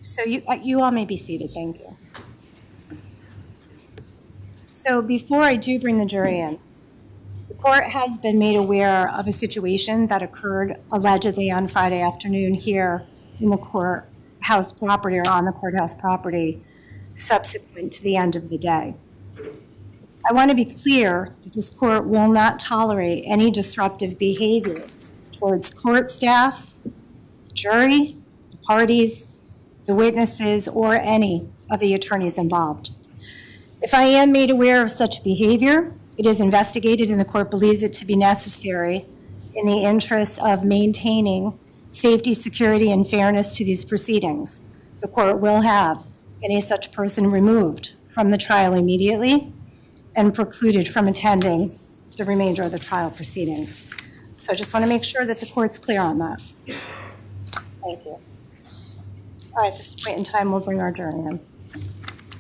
So you all may be seated. Thank you. So before I do bring the jury in, the court has been made aware of a situation that occurred allegedly on Friday afternoon here in the courthouse property or on the courthouse property subsequent to the end of the day. I want to be clear that this court will not tolerate any disruptive behavior towards court staff, the jury, the parties, the witnesses, or any of the attorneys involved. If I am made aware of such behavior, it is investigated and the court believes it to be necessary in the interest of maintaining safety, security, and fairness to these proceedings. The court will have any such person removed from the trial immediately and precluded from attending the remainder of the trial proceedings. So I just want to make sure that the court's clear on that. Thank you. All right, at this point in time, we'll bring our jury in.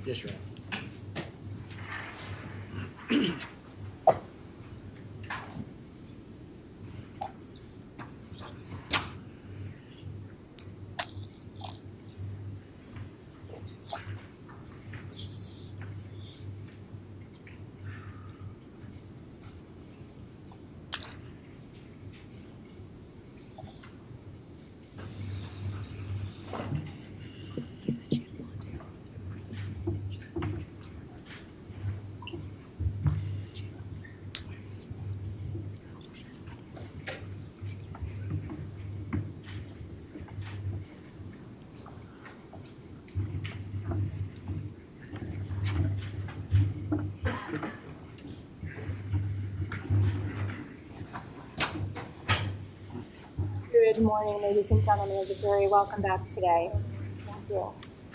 Yes, Your Honor. Good morning, ladies and gentlemen of the jury. Welcome back today. Thank you.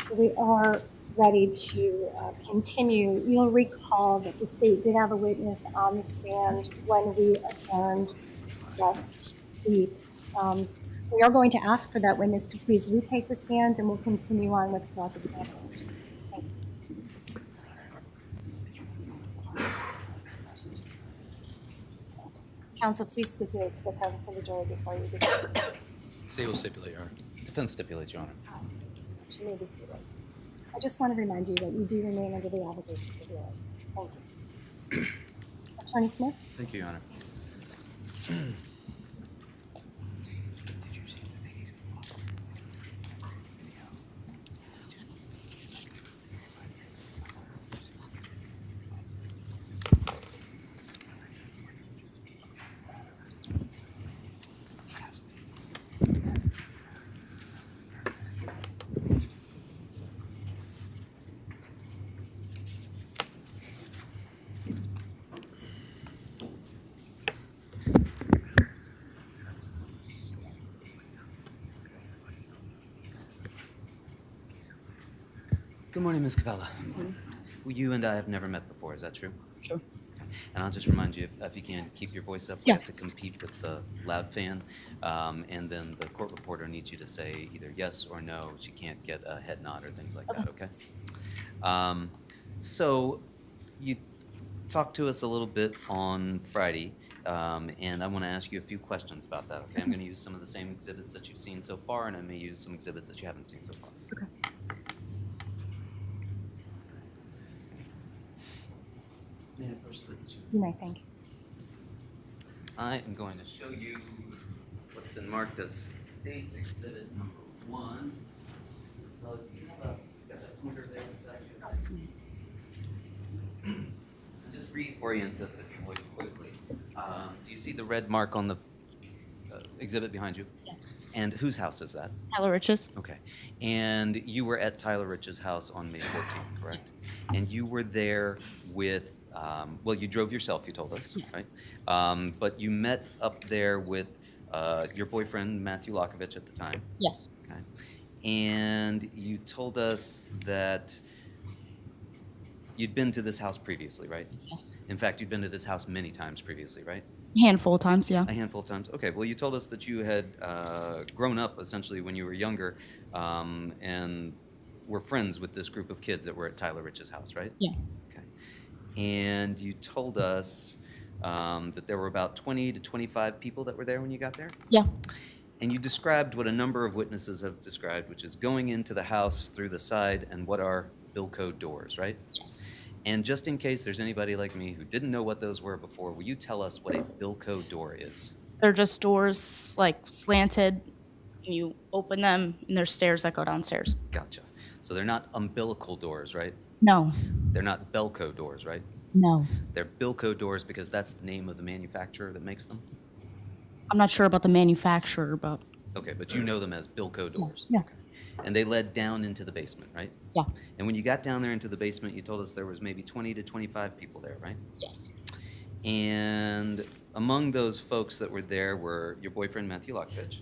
So we are ready to continue. You'll recall that the state did have a witness on the stand when we adjourned last week. We are going to ask for that witness to please retake the stand, and we'll continue on with cross-examination. Thank you. Counsel, please stipulate to the presence of the jury before you begin. State will stipulate, Your Honor. Defense stipulates, Your Honor. You may be seated. I just want to remind you that you do remain under the obligations of your oath. Thank you. Attorney Smith? Thank you, Your Honor. Good morning, Ms. CAPELA. Well, you and I have never met before, is that true? Sure. And I'll just remind you, if you can, keep your voice up. We have to compete with the loud fan. And then the court reporter needs you to say either yes or no. She can't get a head nod or things like that, okay? So you talked to us a little bit on Friday, and I want to ask you a few questions about that, okay? I'm going to use some of the same exhibits that you've seen so far, and I may use some exhibits that you haven't seen so far. Okay. May I first please? You may, thank you. I am going to show you what's been marked as State's Exhibit number 1. Well, if you have got that pointer there beside you. Just reorient us, if you would, quickly. Do you see the red mark on the exhibit behind you? Yes. And whose house is that? Tyler Riches. Okay. And you were at Tyler Rich's house on May 14th, correct? And you were there with, well, you drove yourself, you told us, Yes. right? But you met up there with your boyfriend, Matthew Lockovich, at the time. Yes. Okay. And you told us that you'd been to this house previously, right? Yes. In fact, you'd been to this house many times previously, right? A handful of times, yeah. A handful of times. Okay. Well, you told us that you had grown up essentially when you were younger, and were friends with this group of kids that were at Tyler Rich's house, right? Yeah. Okay. And you told us that there were about 20 to 25 people that were there when you got there. Yeah. And you described what a number of witnesses have described, which is going into the house through the side and what are Bilco doors, right? Yes. And just in case there's anybody like me who didn't know what those were before, will you tell us what a Bilco door is? They're just doors like slanted, and you open them, and there's stairs that go downstairs. Gotcha. So they're not umbilical doors, right? No. They're not Belco doors, right? No. They're Bilco doors because that's the name of the manufacturer that makes them? I'm not sure about the manufacturer, but Okay, but you know them as Bilco doors? Yeah. Okay. And they led down into the basement, right? yeah. And when you got down there into the basement, you told us there was maybe 20 to 25 people there, right? Yes. And among those folks that were there were your boyfriend, Matthew Lockfitch,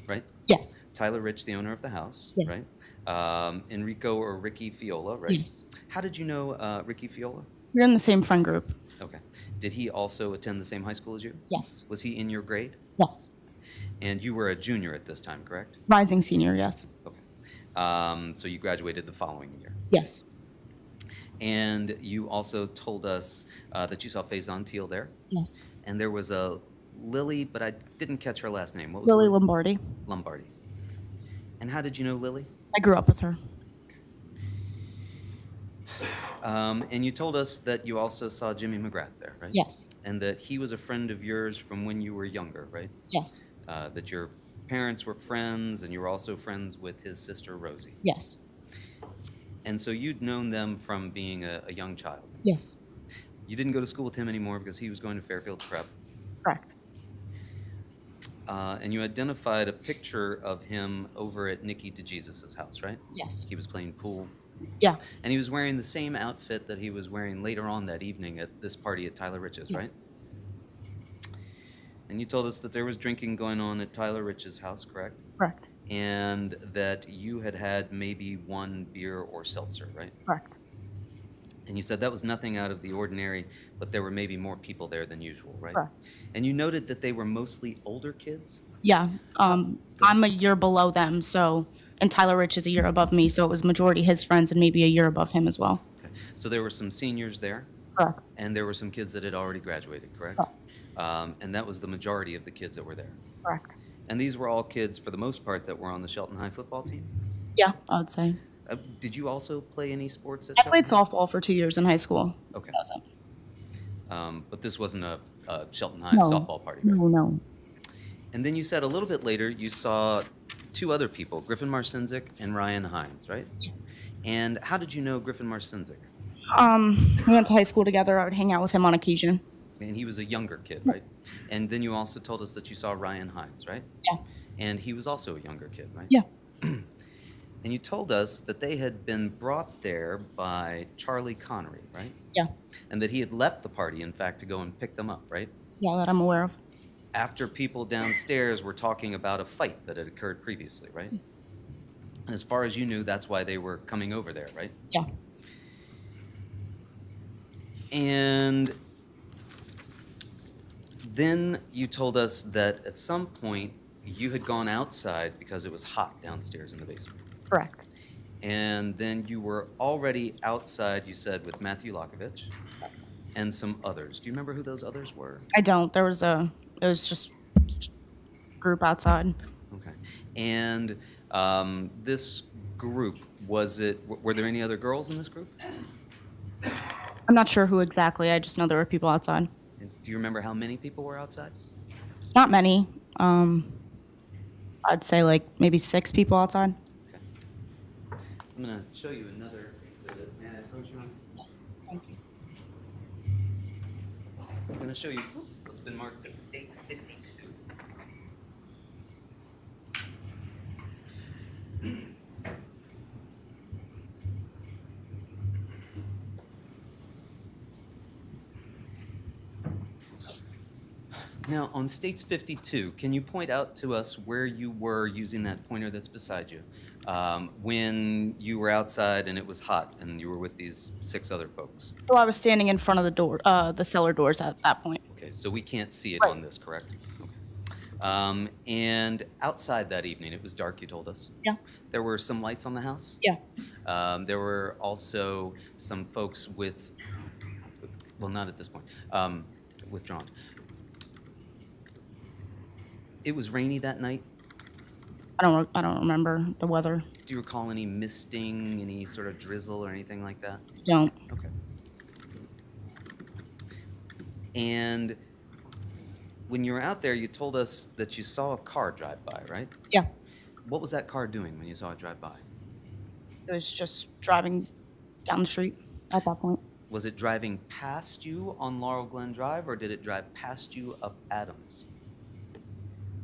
right? Yes. Tyler Rich, the owner of the house, Yes. right? Enrico or Ricky Fiola, right? Yes. How did you know Ricky Fiola? We're in the same friend group. Okay. Did he also attend the same high school as you? Yes. Was he in your grade? Yes. And you were a junior at this time, correct? Rising senior, yes. Okay. So you graduated the following year. Yes. And you also told us that you saw Faison Teal there. Yes. And there was a Lily, but I didn't catch her last name. What was Lily Lily? Lombardi. Lombardi. And how did you know Lily? I grew up with her. And you told us that you also saw Jimmy McGrath there, right? Yes. And that he was a friend of yours from when you were younger, right? Yes. That your parents were friends and you were also friends with his sister Rosie. Yes. And so you'd known them from being a young child. Yes. You didn't go to school with him anymore because he was going to Fairfield Prep. Correct. And you identified a picture of him over at Nikki DeJesus's house, right? Yes. He was playing pool. Yeah. And he was wearing the same outfit that he was wearing later on that evening at this party at Tyler Rich's, Yeah. right? And you told us that there was drinking going on at Tyler Rich's house, correct? Correct. And that you had had maybe one beer or seltzer, right? Correct. And you said that was nothing out of the ordinary, but there were maybe more people there than usual, right? Correct. And you noted that they were mostly older kids? Yeah. I'm a year below them, so, and Tyler Rich is a year above me, so it was majority his friends and maybe a year above him as well. Okay. So there were some seniors there? Correct. And there were some kids that had already graduated, correct? Correct. And that was the majority of the kids that were there. Correct. And these were all kids, for the most part, that were on the Shelton High football team? Yeah, I would say. Did you also play any sports at I Shelton? played softball for 2 years in high school. Okay. That was it. But this wasn't a Shelton High No. softball party, right? No. And then you said a little bit later you saw two other people, Griffin Marcinzik and Ryan Hines, right? Yeah. And how did you know Griffin Marcinzik? We went to high school together. I would hang out with him on occasion. And he was a younger kid, right? And then you also told us that you saw Ryan Hines, right? Yeah. And he was also a younger kid, right? Yeah. And you told us that they had been brought there by Charlie Connery, right? Yeah. And that he had left the party, in fact, to go and pick them up, right? Yeah, that I'm aware of. After people downstairs were talking about a fight that had occurred previously, right? And as far as you knew, that's why they were coming over there, right? Yeah. And then you told us that at some point you had gone outside because it was hot downstairs in the basement. Correct. And then you were already outside, you said, with Matthew Lokovich and some others. Do you remember who those others were? I don't. It was just group outside. Okay. And this group, were there any other girls in this group? I'm not sure who exactly. I just know there were people outside. And do you remember how many people were outside? Not many. I'd say like maybe 6 people outside. Okay. I'm going to show you another exhibit. May I approach you on? Yes. Thank you. I'm going to show you what's been marked as State 52. Now, on States 52, can you point out to us where you were using that pointer that's beside you when you were outside and it was hot and you were with these 6 other folks? So I was standing in front of the door, the cellar doors at that point. Okay, so we can't see it Right. on this, correct? Okay. And outside that evening, it was dark, you told us? Yeah. There were some lights on the house? Yeah. There were also some folks well, not at this point, withdrawn. It was rainy that night? I don't remember the weather. Do you recall any misting, any sort of drizzle or anything like that? Don't. Okay. And when you were out there, you told us that you saw a car drive by, right? Yeah. What was that car doing when you saw it drive by? It was just driving down the street at that point. Was it driving past you on Laurel Glen Drive, or did it drive past you up Adams?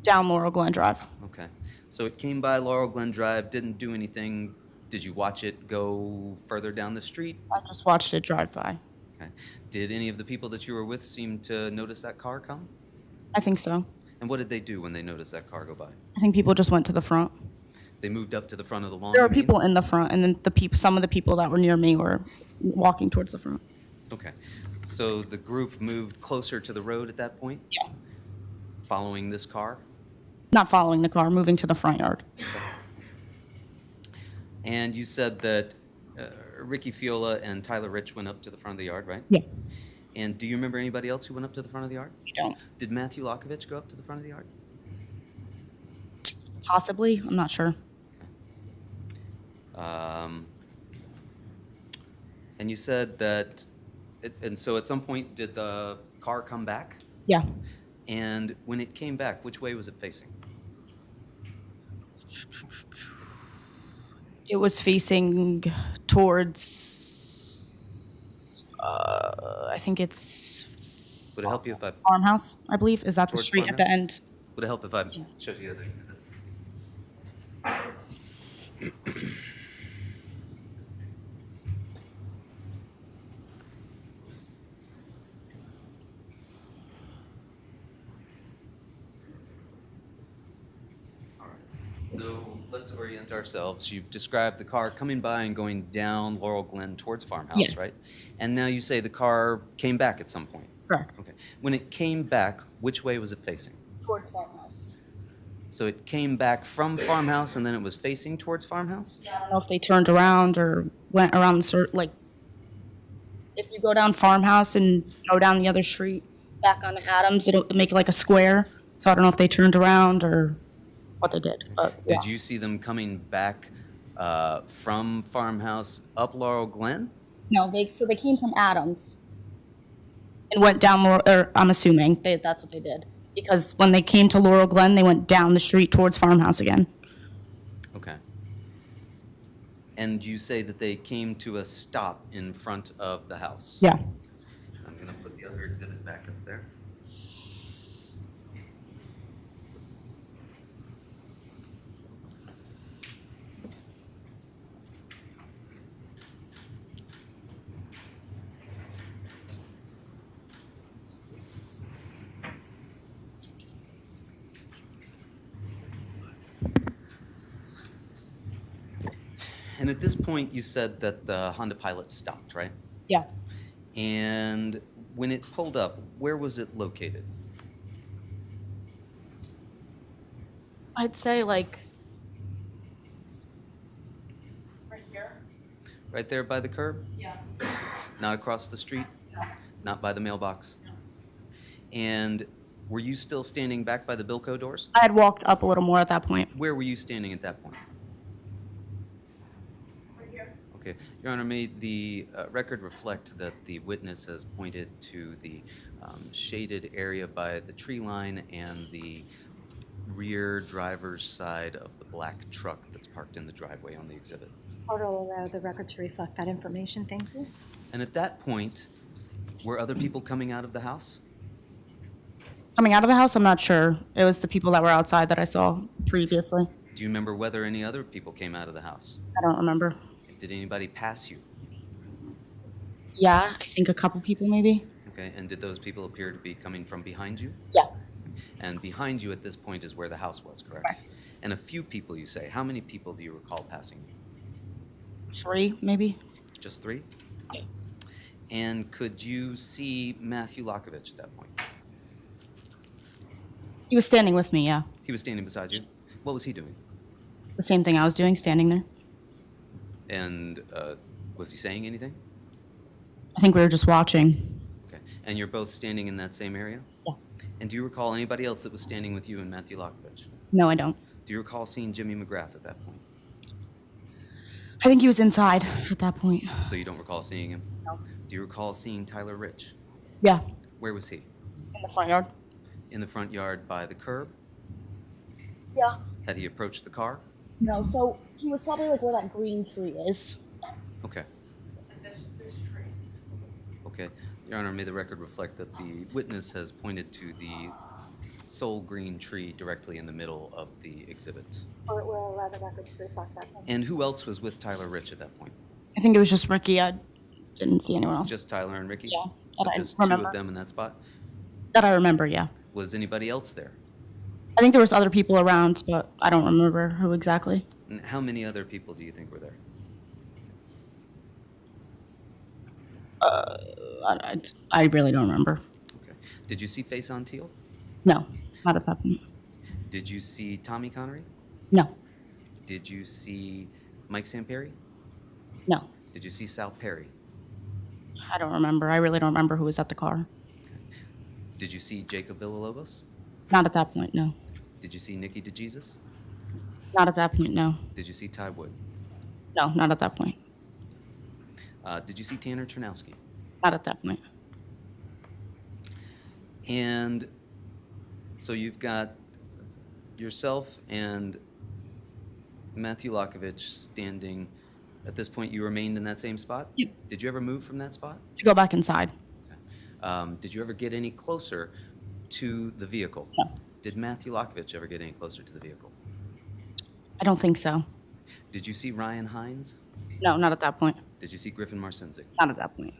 Down Laurel Glen Drive. Okay. So it came by Laurel Glen Drive, didn't do anything. Did you watch it go further down the street? I just watched it drive by. Okay. Did any of the people that you were with seem to notice that car come? I think so. And what did they do when they noticed that car go by? I think people just went to the front. They moved up to the front of the lawn? There were you mean? people in the front, and then some of the people that were near me were walking towards the front. Okay. So the group moved closer to the road at that point? Yeah. Following this car? Not following the car, moving to the front yard. And you said that Ricky Fiola and Tyler Rich went up to the front of the yard, right? Yeah. And do you remember anybody else who went up to the front of the yard? I don't. Did Matthew Lackovich go up to the front of the yard? Possibly. I'm not sure. And you said that, and so at some point, did the car come back? Yeah. And when it came back, which way was it facing? It was facing towards, I think it's Would it help you if I Farmhouse, I believe. Is that the Towards street at the end? Would it help if I showed you the other exhibit? All right. So let's orient ourselves. You've described the car coming by and going down Laurel Glen towards Farmhouse, Yes. right? And now you say the car came back at some point. Correct. Okay. When it came back, which way was it facing? Towards Farmhouse. So it came back from Farmhouse and then it was facing towards Farmhouse? I don't know if they turned around or went around the circle. Like, if you go down Farmhouse and go down the other street back onto Adams, it'll make it like a square. So I don't know if they turned around or what they did. But, yeah. Did you see them coming back from Farmhouse up Laurel Glen? No, they came from Adams and went down Laurel. Or I'm assuming that's what they did, because when they came to Laurel Glen, they went down the street towards Farmhouse again. Okay. And you say that they came to a stop in front of the house? Yeah. I'm going to put the other exhibit back up there. And at this point, you said that the Honda Pilot stopped, right? Yeah. And when it pulled up, where was it located? I'd say like right here. Right there by the curb? Yeah. Not across the street? No. Not by the mailbox? No. And were you still standing back by the Bilco doors? I had walked up a little more at that point. Where were you standing at that point? Right here. Okay. Your Honor, may the record reflect that the witness has pointed to the shaded area by the tree line and the rear driver's side of the black truck that's parked in the driveway on the exhibit. Order will allow the record to reflect that information. Thank you. And at that point, were other people coming out of the house? Coming out of the house, I'm not sure. It was the people that were outside that I saw previously. Do you remember whether any other people came out of the house? I don't remember. Did anybody pass you? Yeah, I think a couple people maybe. Okay, and did those people appear to be coming from behind you? Yeah. And behind you at this point is where the house was, correct? Correct. And a few people, you say. How many people do you recall passing you? 3 maybe. Just 3? Yeah. And could you see Matthew Lackovich at that point? He was standing with me, yeah. He was standing beside you. What was he doing? The same thing I was doing, standing there. And was he saying anything? I think we were just watching. Okay. And you're both standing in that same area? Yeah. And do you recall anybody else that was standing with you and Matthew Lackovich? No, I don't. Do you recall seeing Jimmy McGrath at that point? I think he was inside at that point. So you don't recall seeing him? No. Do you recall seeing Tyler Rich? Yeah, Where was he? in the front yard. In the front yard by the curb? Yeah. Had he approached the car? No, so he was probably like where that green tree is. Okay. This tree. Okay. Your Honor, may the record reflect that the witness has pointed to the sole green tree directly in the middle of the exhibit. Or we'll allow the record to reflect that. And who else was with Tyler Rich at that point? I think it was just Ricky. I didn't see anyone else. Just Tyler and Ricky? Yeah, So that I just remember. 2 of them in that spot? That I remember, yeah. Was anybody else there? I think there was other people around, but I don't remember who exactly. And how many other people do you think were there? I really don't remember. Okay. Did you see Face on Teal? No, not at that point. Did you see Tommy Connery? No, Did you see Mike Samperi? no, Did you see Sal Perry? I don't remember. I really don't remember who was at the car. Did you see Jacob Villalobos? Not at that point, no. Did you see Nikki DeJesus? Not at that point, no. Did you see Ty Wood? No, not at that point. Did you see Tanner Chernowski? Not at that point. And so you've got yourself and Matthew Lakovich standing. At this point, you remained in that same spot? Yep. Did you ever move from that spot? To go back inside. Did you ever get any closer to the vehicle? No. Did Matthew Lakovich ever get any closer to the vehicle? I don't think so. Did you see Ryan Hines? No, not at that point. Did you see Griffin Marcinzik? Not at that point.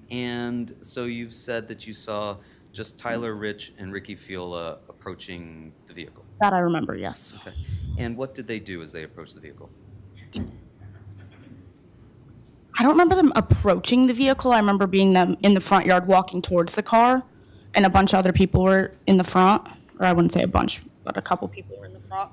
And so you've said that you saw just Tyler Rich and Ricky Fiola approaching the vehicle. That I remember, yes. Okay. And what did they do as they approached the vehicle? I don't remember them approaching the vehicle. I remember being them in the front yard walking towards the car, and a bunch of other people were in the front. Or I wouldn't say a bunch, but a couple people were in the front.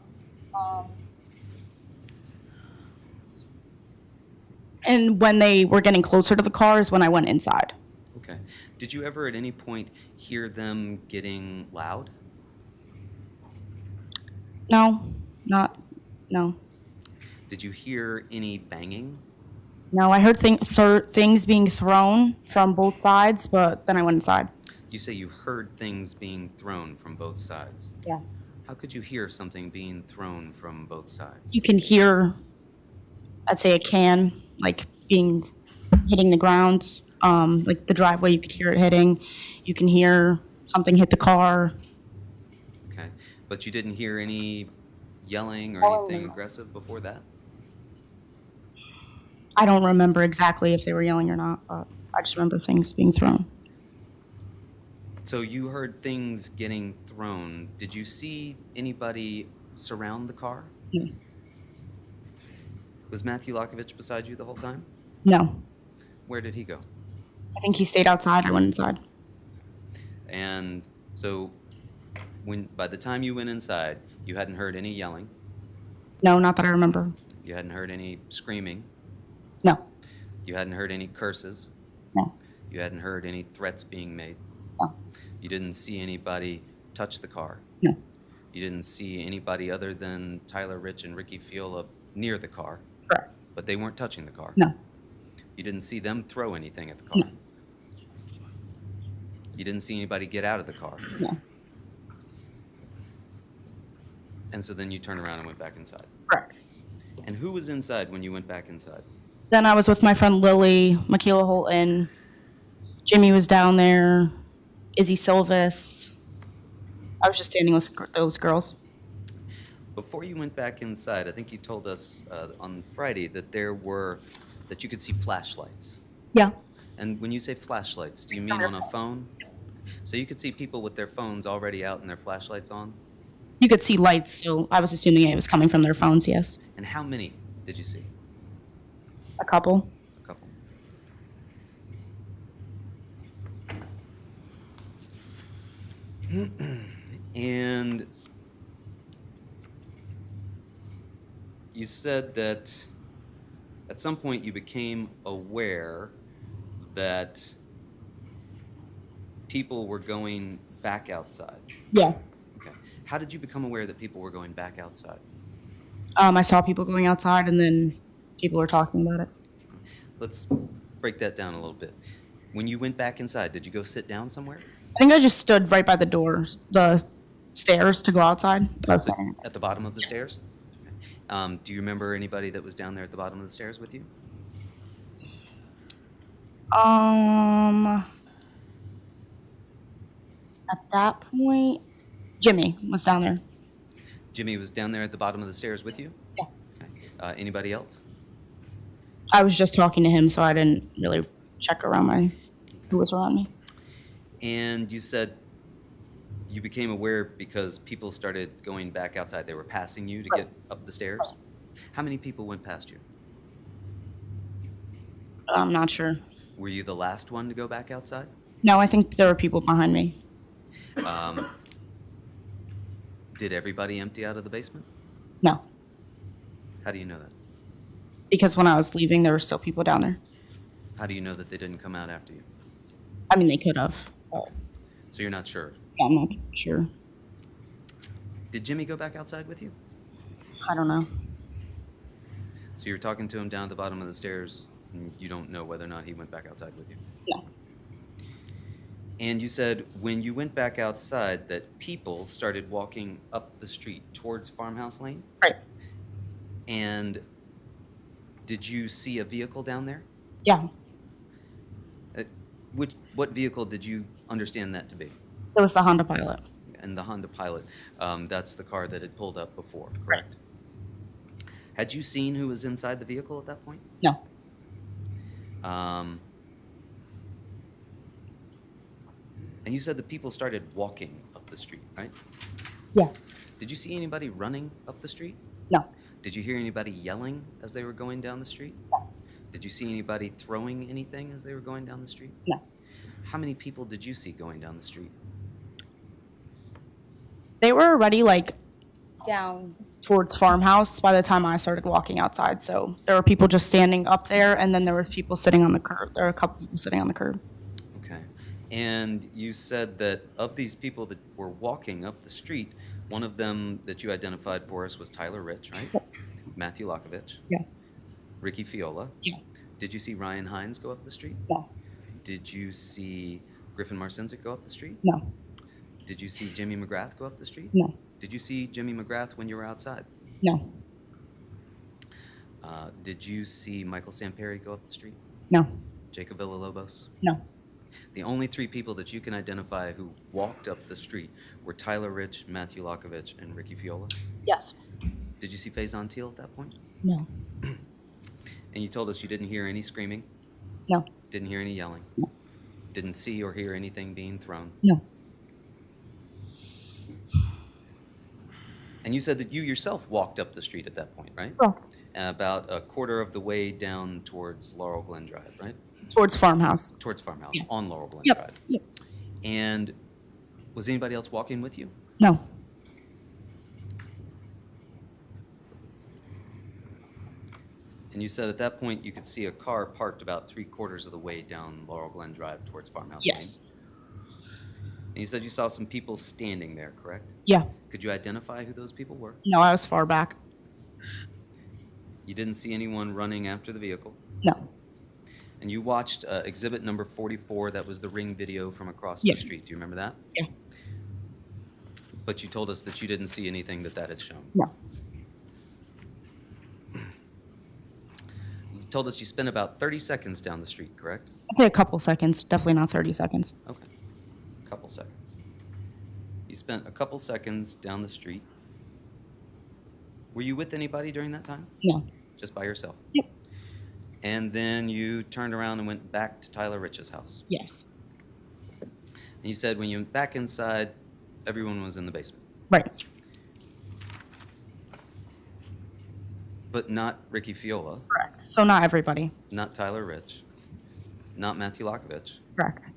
And when they were getting closer to the car is when I went inside. Okay. Did you ever at any point hear them getting loud? No. Did you hear any banging? No, I heard things being thrown from both sides, but then I went inside. You say you heard things being thrown from both sides. Yeah. How could you hear something being thrown from both sides? You can hear, I'd say a can, like hitting the ground, like the driveway, you could hear it hitting. You can hear something hit the car. Okay. But you didn't hear any yelling or anything aggressive before that? I don't remember exactly if they were yelling or not, but I just remember things being thrown. So you heard things getting thrown. Did you see anybody surround the car? No. Was Matthew Lakovich beside you the whole time? No. Where did he go? I think he stayed outside. I went inside. And so by the time you went inside, you hadn't heard any yelling. No, not that I remember. You hadn't heard any screaming. No. You hadn't heard any curses. No. You hadn't heard any threats being made. No. You didn't see anybody touch the car. No. You didn't see anybody other than Tyler Rich and Ricky Fiola near the car. Correct. But they weren't touching the car. No. You didn't see them throw anything at the car. No. You didn't see anybody get out of the car. No. And so then you turned around and went back inside. Correct. And who was inside when you went back inside? Then I was with my friend Lily, Michaela Holton, Jimmy was down there, Izzy Silvis. I was just standing with those girls. Before you went back inside, I think you told us on Friday that you could see flashlights. Yeah. And when you say flashlights, do you mean on a phone? So you could see people with their phones already out and their flashlights on? You could see lights, so I was assuming it was coming from their phones, yes. And how many did you see? A couple. A couple. And you said that at some point you became aware that people were going back outside. Yeah. Okay. How did you become aware that people were going back outside? I saw people going outside, and then people were talking about it. Let's break that down a little bit. When you went back inside, did you go sit down somewhere? I think I just stood right by the door, the stairs to go outside. So at the bottom of the stairs? Do you remember anybody that was down there at the bottom of the stairs with you? At that point, Jimmy was down there. Jimmy was down there at the bottom of the stairs with you? Yeah. Okay. Anybody else? I was just talking to him, so I didn't really check around who was around me. And you said you became aware because people started going back outside. They were passing you to get up the stairs? How many people went past you? I'm not sure. Were you the last one to go back outside? No, I think there were people behind me. Did everybody empty out of the basement? No, How do you know that? because when I was leaving, there were still people down there. How do you know that they didn't come out after you? I mean, they could have. So you're not sure. I'm not sure. Did Jimmy go back outside with you? I don't know. So you're talking to him down at the bottom of the stairs, and you don't know whether or not he went back outside with you? No. And you said when you went back outside that people started walking up the street towards Farmhouse Lane? Right. And did you see a vehicle down there? Yeah. What vehicle did you understand that to be? It was the Honda Pilot. And the Honda Pilot, that's the car that had pulled up before, correct? Had you seen who was inside the vehicle at that point? No. And you said the people started walking up the street, right? Yeah. Did you see anybody running up the street? No. Did you hear anybody yelling as they were going down the street? No. Did you see anybody throwing anything as they were going down the street? No. How many people did you see going down the street? They were already like down towards Farmhouse by the time I started walking outside. So there were people just standing up there, and then there were people sitting on the curb. There were a couple people sitting on the curb. Okay. And you said that of these people that were walking up the street, one of them that you identified for us was Tyler Rich, right? Yep. Matthew Lakovich. Yeah. Ricky Fiola. Yeah. Did you see Ryan Hines go up the street? No. Did you see Griffin Marcinzik go up the street? No. Did you see Jimmy McGrath go up the street? No. Did you see Jimmy McGrath when you were outside? No. Did you see Michael Samperi go up the street? No. Jacob Villalobos? No. The only three people that you can identify who walked up the street were Tyler Rich, Matthew Lakovich, and Ricky Fiola. Yes. Did you see Faison Teal at that point? No. And you told us you didn't hear any screaming, No. didn't hear any yelling, No. didn't see or hear anything being thrown. No. And you said that you yourself walked up the street at that point, right? Correct. About a quarter of the way down towards Laurel Glen Drive, right? Towards Farmhouse. Towards Farmhouse, Yeah. on Laurel Glen Yep. Drive. Yep. And was anybody else walking with you? No. And you said at that point you could see a car parked about 3/4 of the way down Laurel Glen Drive towards Farmhouse Lane. Yes. And you said you saw some people standing there, correct? Yeah. Could you identify who those people were? No, I was far back. You didn't see anyone running after the vehicle. No. And you watched exhibit number 44, that was the ring video from across the Yes. street. Do you remember that? Yeah. But you told us that you didn't see anything that had shown. No. You told us you spent about 30 seconds down the street, correct? I'd say a couple seconds. Definitely not 30 seconds. Okay. A couple seconds. You spent a couple seconds down the street. Were you with anybody during that time? No. Just by yourself? Yep. And then you turned around and went back to Tyler Rich's house. Yes. And you said when you went back inside, everyone was in the basement. Right. But not Ricky Fiola, Correct. So not everybody. not Tyler Rich, not Matthew Lakovich. Correct.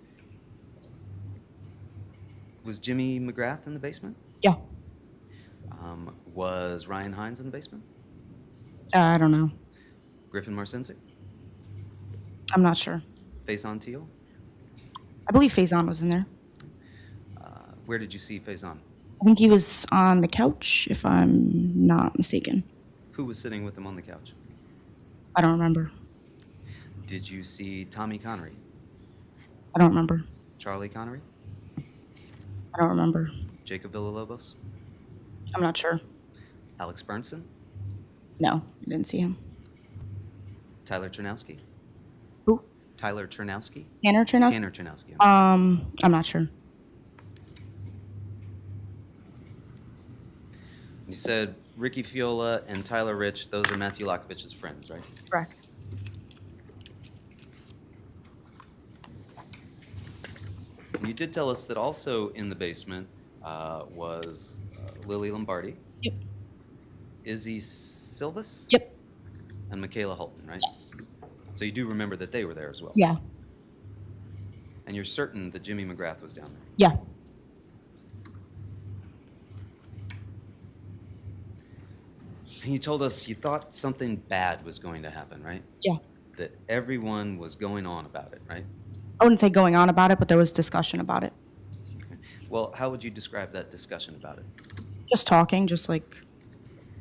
Was Jimmy McGrath in the basement? Yeah. Was Ryan Hines in the basement? I don't know. Griffin Marcinzik? I'm not sure. Faison Teal? I believe Faison was in there. Where did you see Faison? I think he was on the couch, if I'm not mistaken. Who was sitting with him on the couch? I don't remember. Did you see Tommy Connery? I don't remember. Charlie Connery? I don't remember. Jacob Villalobos? I'm not sure. Alex Bernson? No, I didn't see him. Tyler Chernowski? Who? Tyler Chernowski? Tanner Chernow? Tanner Chernowski. I'm sorry. I'm not sure. You said Ricky Fiola and Tyler Rich, those are Matthew Lockovich's friends, right? Correct. And you did tell us that also in the basement was Lily Lombardi, Yep. Izzy Silvas, Yep. and Michaela Holton, right? Yes. So you do remember that they were there as well? Yeah. And you're certain that Jimmy McGrath was down there? Yeah. And you told us you thought something bad was going to happen, right? Yeah. That everyone was going on about it, right? I wouldn't say going on about it, but there was discussion about it. Okay. Well, how would you describe that discussion about it? Just talking, just like.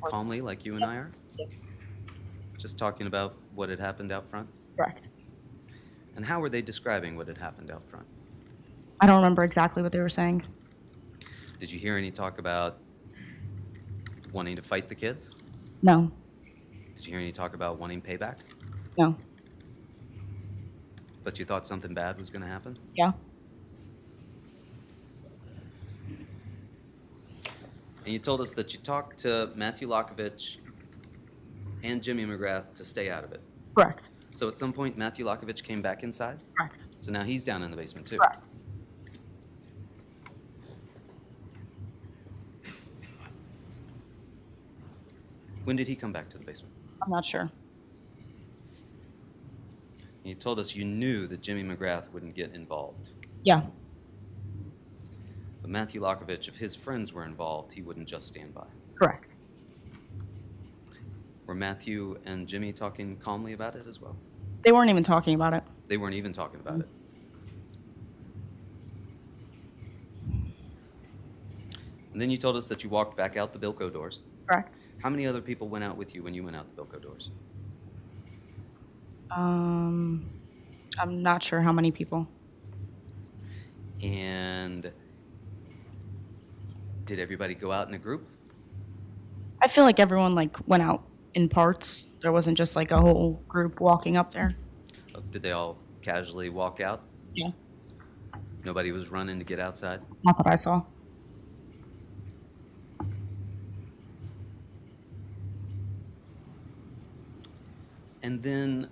Calmly, like you and I are? Yep. Just talking about what had happened out front? Correct. And how were they describing what had happened out front? I don't remember exactly what they were saying. Did you hear any talk about wanting to fight the kids? No. Did you hear any talk about wanting payback? No. But you thought something bad was going to happen? Yeah. And you told us that you talked to Matthew Lockovich and Jimmy McGrath to stay out of it. Correct. So at some point, Matthew Lockovich came back inside? Correct. So now he's down in the basement too? Correct. When did he come back to the basement? I'm not sure. You told us you knew that Jimmy McGrath wouldn't get involved. Yeah. But Matthew Lockovich, if his friends were involved, he wouldn't just stand by. Correct. Were Matthew and Jimmy talking calmly about it as well? They weren't even talking about it. They weren't even talking about it. And then you told us that you walked back out the Bilko doors. Correct. How many other people went out with you when you went out the Bilko doors? I'm not sure how many people. And did everybody go out in a group? I feel like everyone went out in parts. There wasn't just like a whole group walking up there. Did they all casually walk out? Yeah. Nobody was running to get outside? Not that I saw. And then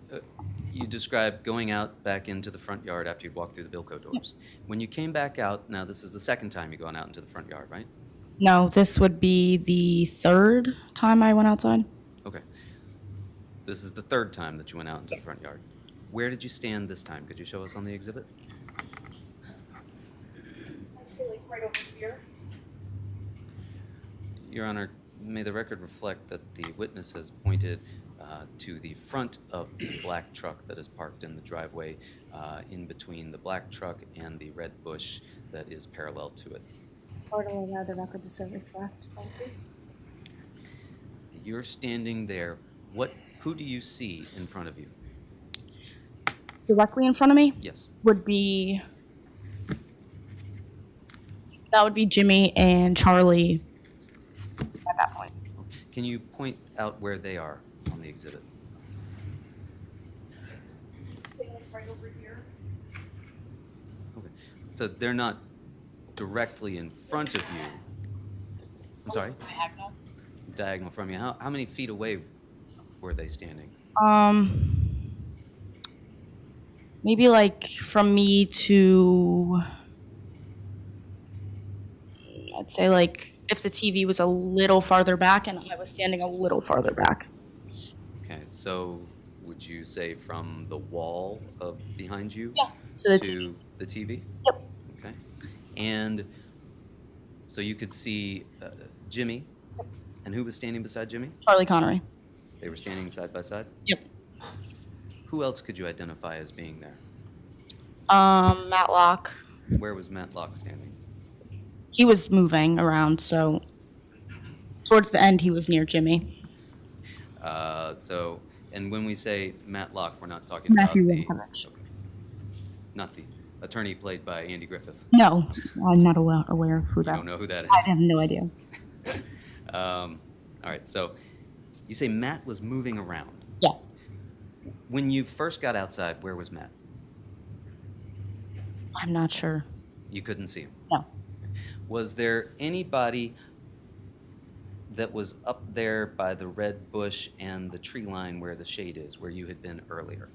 you described going out back into the front yard after you'd walked through the Bilko doors. When you came back out, now this is the second time you've gone out into the front yard, right? No, this would be the third time I went outside. Okay. This is the third time that you went out into the front yard. Where did you stand this time? Could you show us on the exhibit? I'd say right over here. Your Honor, may the record reflect that the witness has pointed to the front of the black truck that is parked in the driveway in between the black truck and the red bush that is parallel to it. Or to allow the record to so reflect. Thank you. You're standing there. Who do you see in front of you? Directly in front of me Yes. would be Jimmy and Charlie at that point. Can you point out where they are on the exhibit? Say right over here. Okay. So they're not directly in front of you. I'm sorry? Diagonal. Diagonal from you. How many feet away were they standing? Maybe from me to, I'd say if the TV was a little farther back and I was standing a little farther back. Okay, so would you say from the wall of behind you Yeah. to the TV? Yep. Okay. And so you could see Jimmy, and who was standing beside Jimmy? Charlie Connery. They were standing side by side? Yep. Who else could you identify as being there? Matlock. Where was Matt Locke standing? He was moving around, so towards the end, he was near Jimmy. And when we say Matlock, we're not talking Matthew about the, Wilkovich. okay, not the attorney played by Andy Griffith. No, I'm not aware of who You that don't know is. who that is? I have no idea. All right, so you say Matt was moving around. Yeah. When you first got outside, where was Matt? I'm not sure. You couldn't see him. No. Was there anybody that was up there by the red bush and the tree line where the shade is, where you had been earlier?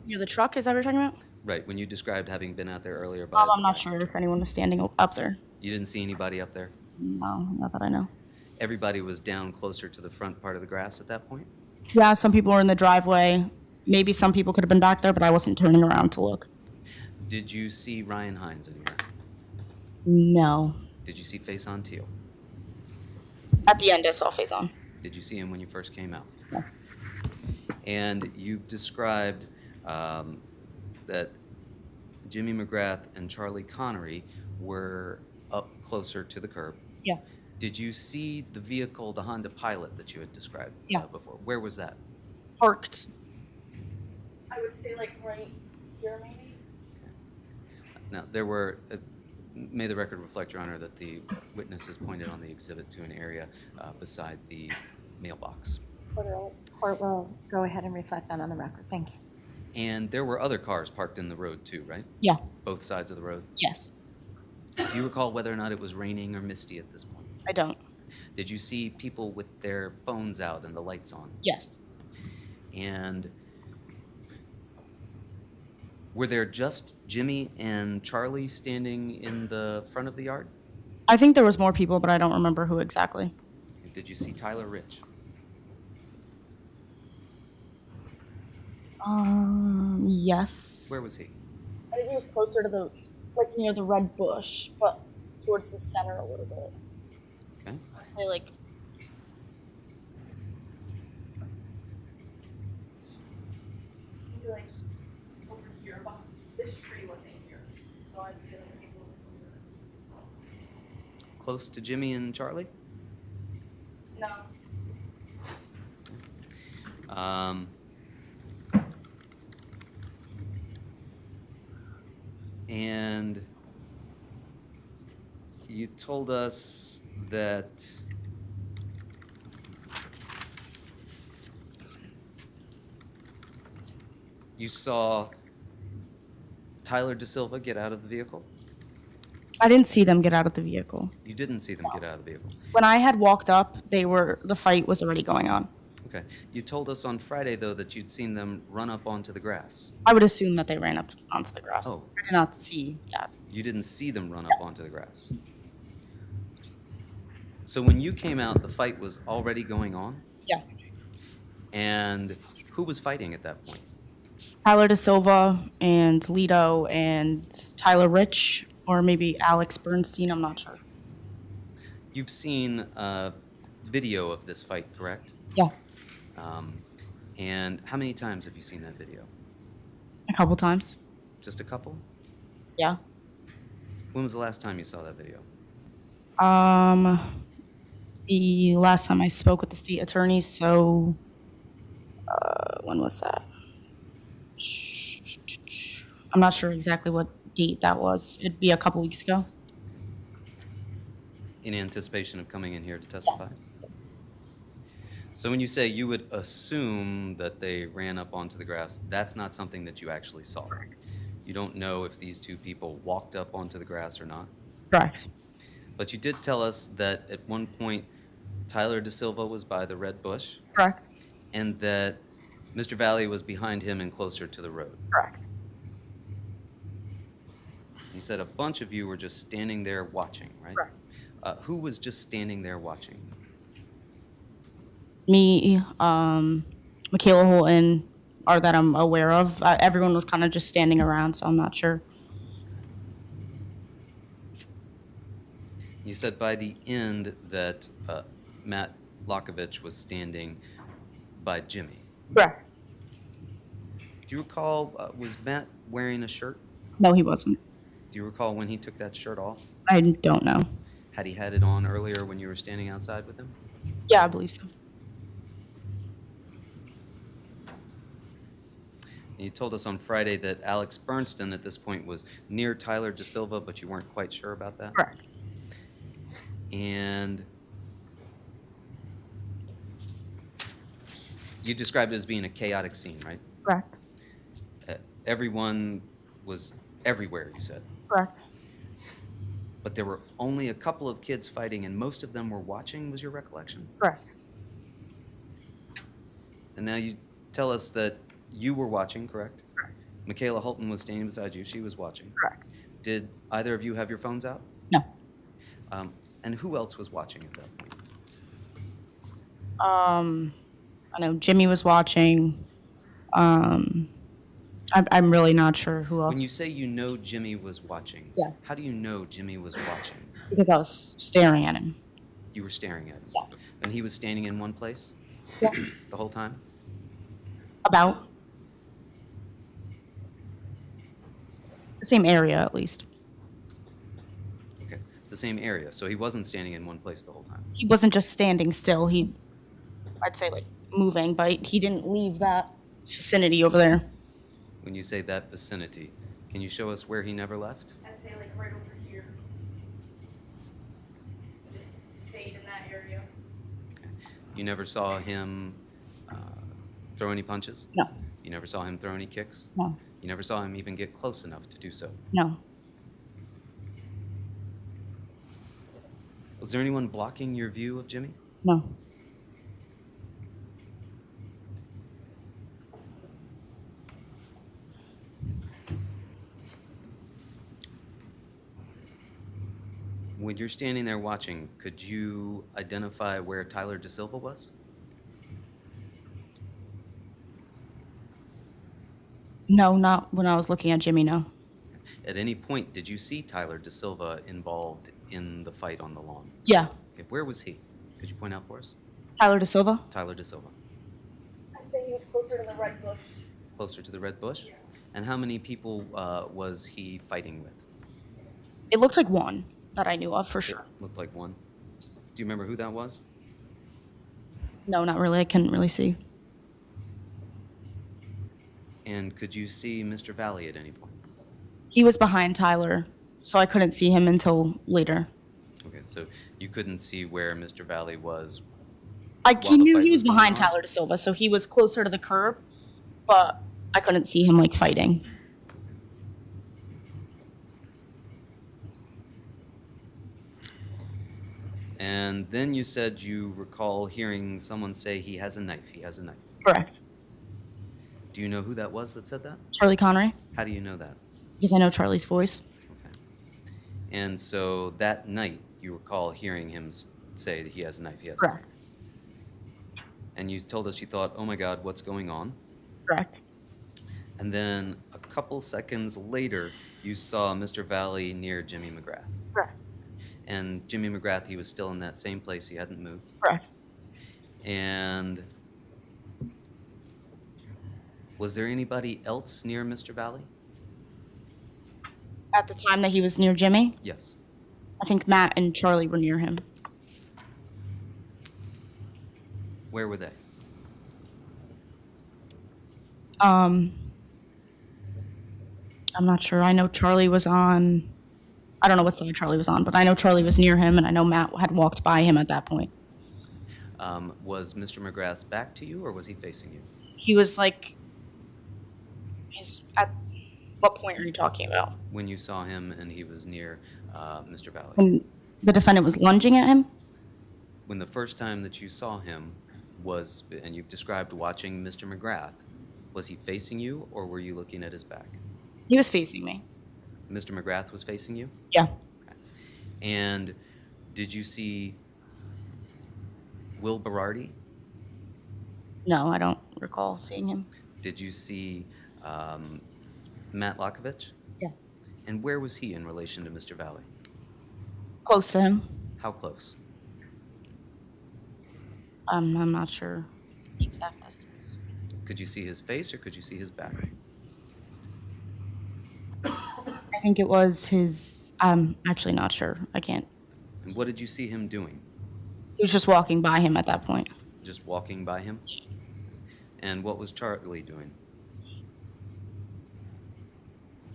Near the truck, is that what you're talking about? Right, when you described having been out there earlier. By I'm not sure if anyone was standing up there. You didn't see anybody up there? No, not that I know. Everybody was down closer to the front part of the grass at that point? Yeah, some people were in the driveway. Maybe some people could have been back there, but I wasn't turning around to look. Did you see Ryan Hines anywhere? No. Did you see Faison Teal? At the end, I saw Faison. Did you see him when you first came out? No. And you've described that Jimmy McGrath and Charlie Connery were up closer to the curb. Yeah. Did you see the vehicle, the Honda Pilot that you had described before? Where was that? Parked. I would say like right here, maybe. Now, there were, may the record reflect, Your Honor, that the witnesses pointed on the exhibit to an area beside the mailbox. Court will go ahead and reflect that on the record. Thank you. And there were other cars parked in the road too, right? Yeah. Both sides of the road? Yes. Do you recall whether or not it was raining or misty at this point? I don't. Did you see people with their phones out and the lights on? Yes. And were there just Jimmy and Charlie standing in the front of the yard? I think there was more people, but I don't remember who exactly. Did you see Tyler Rich? Yes. Where was he? I think he was closer to the, like near the red bush, but towards the center a little bit. Okay. I'd say like. Like over here, but this tree wasn't here, so I'd say like people over here. Close to Jimmy and Charlie? No. And you told us that you saw Tyler De Silva get out of the vehicle? I didn't see them get out of the vehicle. You didn't see them get out of the vehicle? When I had walked up, the fight was already going on. Okay. You told us on Friday, though, that you'd seen them run up onto the grass. I would assume that they ran up onto the grass. Oh. I did not see that. You didn't see them run up onto the grass. So when you came out, the fight was already going on? Yeah. And who was fighting at that point? Tyler De Silva and Lido and Tyler Rich, or maybe Alex Bernstein, I'm not sure. You've seen video of this fight, correct? Yeah. And how many times have you seen that video? A couple times. Just a couple? Yeah. When was the last time you saw that video? The last time I spoke with the state attorney, so when was that? I'm not sure exactly what date that was. It'd be a couple weeks ago. In anticipation of coming in here to testify? So when you say you would assume that they ran up onto the grass, that's not something that you actually saw. You don't know if these two people walked up onto the grass or not. Correct. But you did tell us that at one point Tyler De Silva was by the red bush. Correct. And that Mr. Valle was behind him and closer to the road. Correct. You said a bunch of you were just standing there watching, right? Correct. Who was just standing there watching? Me, Michaela Holton, or that I'm aware of. Everyone was kind of just standing around, so I'm not sure. You said by the end that Matt Lockovich was standing by Jimmy. Correct. Do you recall, was Matt wearing a shirt? No, he wasn't. Do you recall when he took that shirt off? I don't know. Had he had it on earlier when you were standing outside with him? Yeah, I believe so. You told us on Friday that Alex Bernston at this point was near Tyler DeSilva, but you weren't quite sure about that? Correct. And you described it as being a chaotic scene, right? Correct. Everyone was everywhere, you said. Correct. But there were only a couple of kids fighting, and most of them were watching, was your recollection? Correct. And now you tell us that you were watching, correct? Correct. Michaela Hulton was standing beside you. She was watching. Correct. Did either of you have your phones out? No. And who else was watching at that point? I know Jimmy was watching. I'm really not sure who else. When you say you know Jimmy was watching, Yeah. how do you know Jimmy was watching? Because I was staring at him. You were staring at him. Yeah. And he was standing in one place Yeah. the whole time? About the same area, at least. Okay. The same area. So he wasn't standing in one place the whole time. He wasn't just standing still. I'd say, like, moving, but he didn't leave that vicinity over there. When you say that vicinity, can you show us where he never left? I'd say like right over here. Just stayed in that area. Okay. You never saw him throw any punches? No. You never saw him throw any kicks? No. You never saw him even get close enough to do so? No. Was there anyone blocking your view of Jimmy? No. When you're standing there watching, could you identify where Tyler DeSilva was? No, not when I was looking at Jimmy, no. At any point, did you see Tyler DeSilva involved in the fight on the lawn? Yeah. Okay, where was he? Could you point out for us? Tyler DeSilva? Tyler DeSilva. I'd say he was closer to the red bush. Closer to the red bush? And how many people was he fighting with? It looked like one that I knew of for sure. Looked like one. Do you remember who that was? No, not really. I couldn't really see. And could you see Mr. Valle at any point? He was behind Tyler, so I couldn't see him until later. Okay, so you couldn't see where Mr. Valle was. He the knew fight he was was going behind on? Tyler DeSilva, so he was closer to the curb, but I couldn't see him, like, fighting. And then you said you recall hearing someone say he has a knife. He has a knife. Correct. Do you know who that was that said that? Charlie Connery, How do you know that? because I know Charlie's voice. Okay. And so that night, you recall hearing him say that he has a knife. He has a knife. Correct. And you told us you thought, oh my God, what's going on? Correct. And then a couple seconds later, you saw Mr. Valle near Jimmy McGrath. Correct. And Jimmy McGrath, he was still in that same place. He hadn't moved. Correct. And was there anybody else near Mr. Valle? At the time that he was near Jimmy, Yes. I think Matt and Charlie were near him. Where were they? I'm not sure. I know Charlie was on, I don't know what side Charlie was on, but I know Charlie was near him, and I know Matt had walked by him at that point. Was Mr. McGrath's back to you, or was he facing you? He was like, at what point are you talking about? When you saw him and he was near Mr. Valle? When the defendant was lunging at him? When the first time that you saw him was, and you've described watching Mr. McGrath, was he facing you, or were you looking at his back? He was facing me. Mr. McGrath was facing you? Yeah. Okay. And did you see Will Berardi? No, I don't recall seeing him. Did you see Matt Lakovich? Yeah. And where was he in relation to Mr. Valle? Close to him. How close? I'm not sure the exact distance. Could you see his face, or could you see his back? I think it was his, I'm actually not sure. I can't. And what did you see him doing? He was just walking by him at that point. Just walking by him? And what was Charlie doing?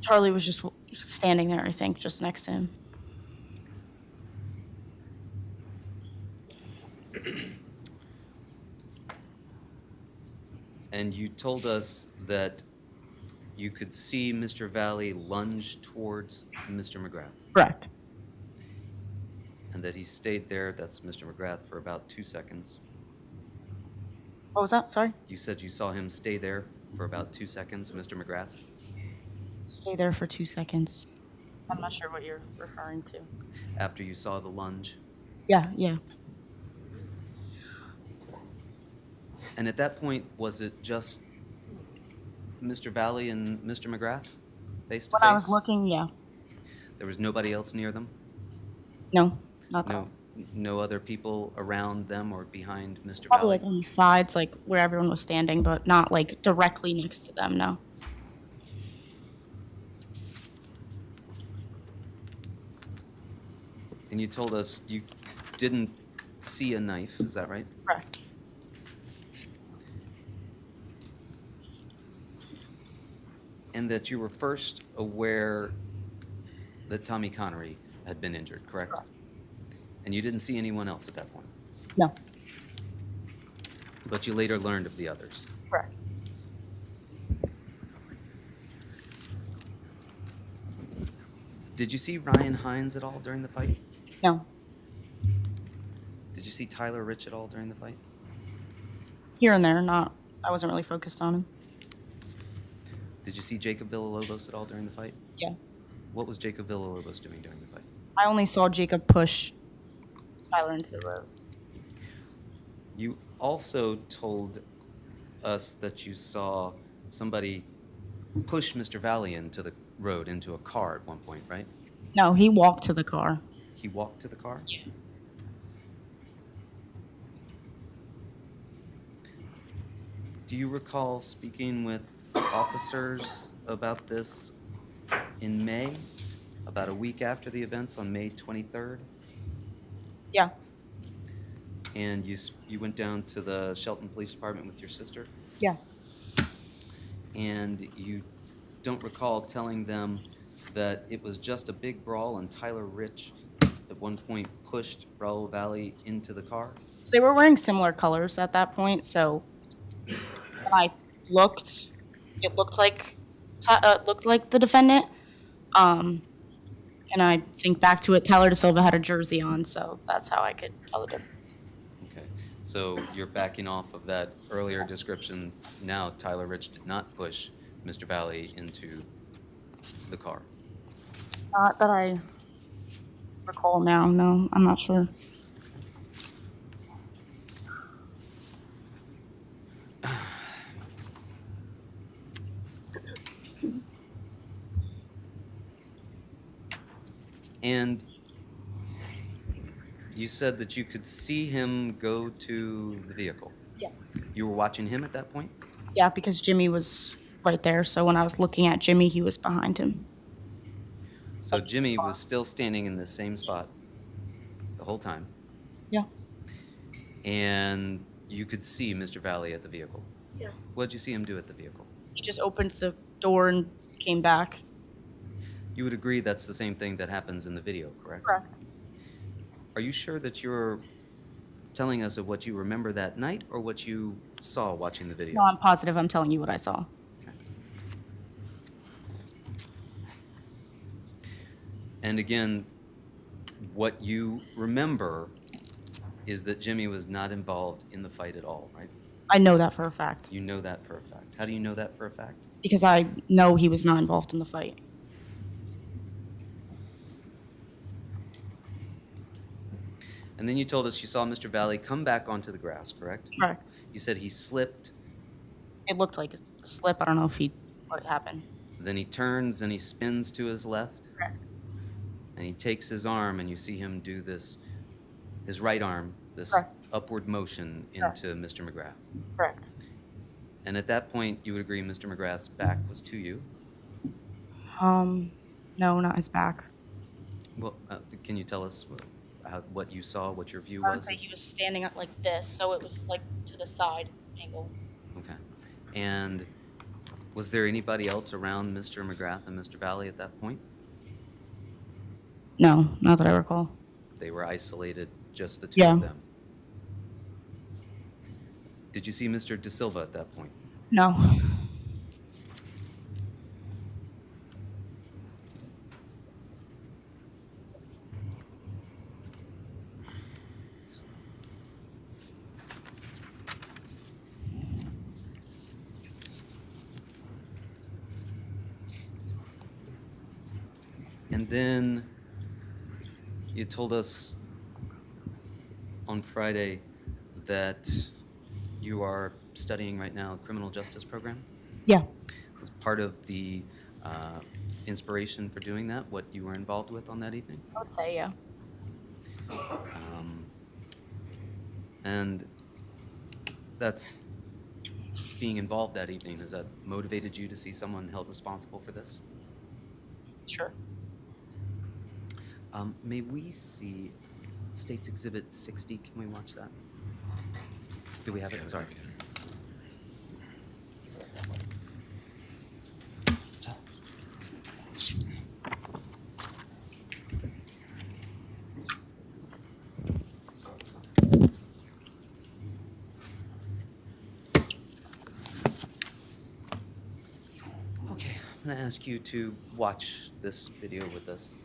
Charlie was just standing there, I think, just next to him. And you told us that you could see Mr. Valle lunge towards Mr. McGrath, Correct. and that he stayed there, that's Mr. McGrath, for about 2 seconds. What was that? Sorry? You said you saw him stay there for about 2 seconds, Mr. McGrath? Stay there for 2 seconds. I'm not sure what you're referring to. After you saw the lunge? Yeah. And at that point, was it just Mr. Valle and Mr. McGrath, face to face? When I was looking, yeah. There was nobody else near them? No, not that. No other people around them or behind Mr. Probably like Valle? on the sides, like where everyone was standing, but not like directly next to them, no. And you told us you didn't see a knife, is that right? Correct. And that you were first aware that Tommy Connery had been injured, correct? Correct. And you didn't see anyone else at that point? No. But you later learned of the others? Correct. Did you see Ryan Hines at all during the fight? No. Did you see Tyler Rich at all during the fight? Here and there, not. I wasn't really focused on him. Did you see Jacob Villalobos at all during the fight? Yeah. What was Jacob Villalobos doing during the fight? I only saw Jacob push Tyler into the road. You also told us that you saw somebody push Mr. Valle into the road, into a car at one point, right? No, he walked to the car. He walked to the car? Yeah. Do you recall speaking with officers about this in May, about a week after the events on May 23rd? Yeah. And you went down to the Shelton Police Department with your sister? Yeah. And you don't recall telling them that it was just a big brawl and Tyler Rich at one point pushed Raul Valle into the car? They were wearing similar colors at that point, so when I looked, it looked like the defendant. And I think back to it, Tyler De Silva had a jersey on, so that's how I could tell the difference. Okay, so you're backing off of that earlier description. Now Tyler Rich did not push Mr. Valle into the car. Not that I recall now, no, I'm not sure. And you said that you could see him go to the vehicle. Yeah. You were watching him at that point? Yeah, because Jimmy was right there, so when I was looking at Jimmy, he was behind him. So Jimmy was still standing in the same spot the whole time, Yeah. and you could see Mr. Valle at the vehicle. Yeah. What did you see him do at the vehicle? He just opened the door and came back. You would agree that's the same thing that happens in the video, correct? Correct. Are you sure that you're telling us of what you remember that night or what you saw watching the video? No, I'm positive I'm telling you what I saw. Okay. And again, what you remember is that Jimmy was not involved in the fight at all, right? I know that for a fact. You know that for a fact. How do you know that for a fact? Because I know he was not involved in the fight. And then you told us you saw Mr. Valle come back onto the grass, correct? Correct. You said he slipped, It looked like a slip. I don't know what happened. then he turns and he spins to his left, Correct. and he takes his arm, and you see him do this, his right arm, this Correct. upward motion Correct. into Mr. McGrath. Correct. And at that point, you would agree Mr. McGrath's back was to you? No, not his back. Well, can you tell us what you saw, what your view I would was? say he was standing up like this, so it was like to the side angle. Okay. And was there anybody else around Mr. McGrath and Mr. Valle at that point? No, not that I recall. They were isolated, just the two Yeah. of them. Did you see Mr. De Silva at that point? No. And then you told us on Friday that you are studying right now a criminal justice program? Yeah. Was part of the inspiration for doing that what you were involved with on that evening? I would say, yeah. And that's being involved that evening. Has that motivated you to see someone held responsible for this? Sure. May we see State's Exhibit 60? Can we watch that? Do we have it? Sorry. Okay, I'm going to ask you to watch this video with us.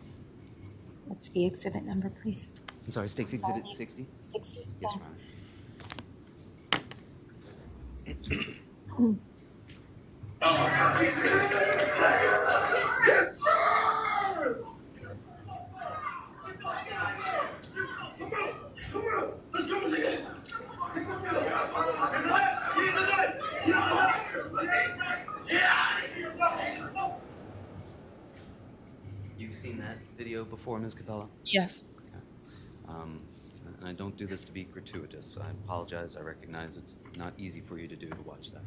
What's the exhibit number, please? I'm sorry, State's Exhibit 60? 60. Yes, Yeah. Your Honor. Yes, sir! Come on! Let's go again! You've seen that video before, Ms. Capella? Yes. And I don't do this to be gratuitous. I apologize. I recognize it's not easy for you to do to watch that.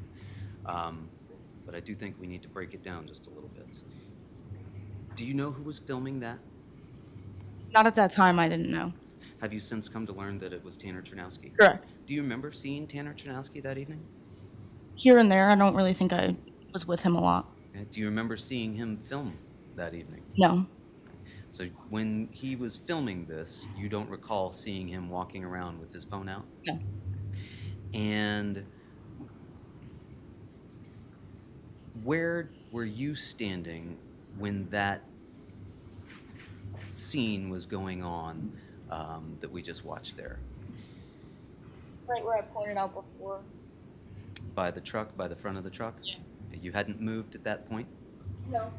But I do think we need to break it down just a little bit. Do you know who was filming that? Not at that time, I didn't know. Have you since come to learn that it was Tanner Chernowski? Correct. Do you remember seeing Tanner Chernowski that evening? Here and there, I don't really think I was with him a lot. Do you remember seeing him film that evening? No. So when he was filming this, you don't recall seeing him walking around with his phone out? No. And where were you standing when that scene was going on that we just watched there? Right where I pointed out before. By the truck, by the front of the truck? Yeah. You hadn't moved at that point? No.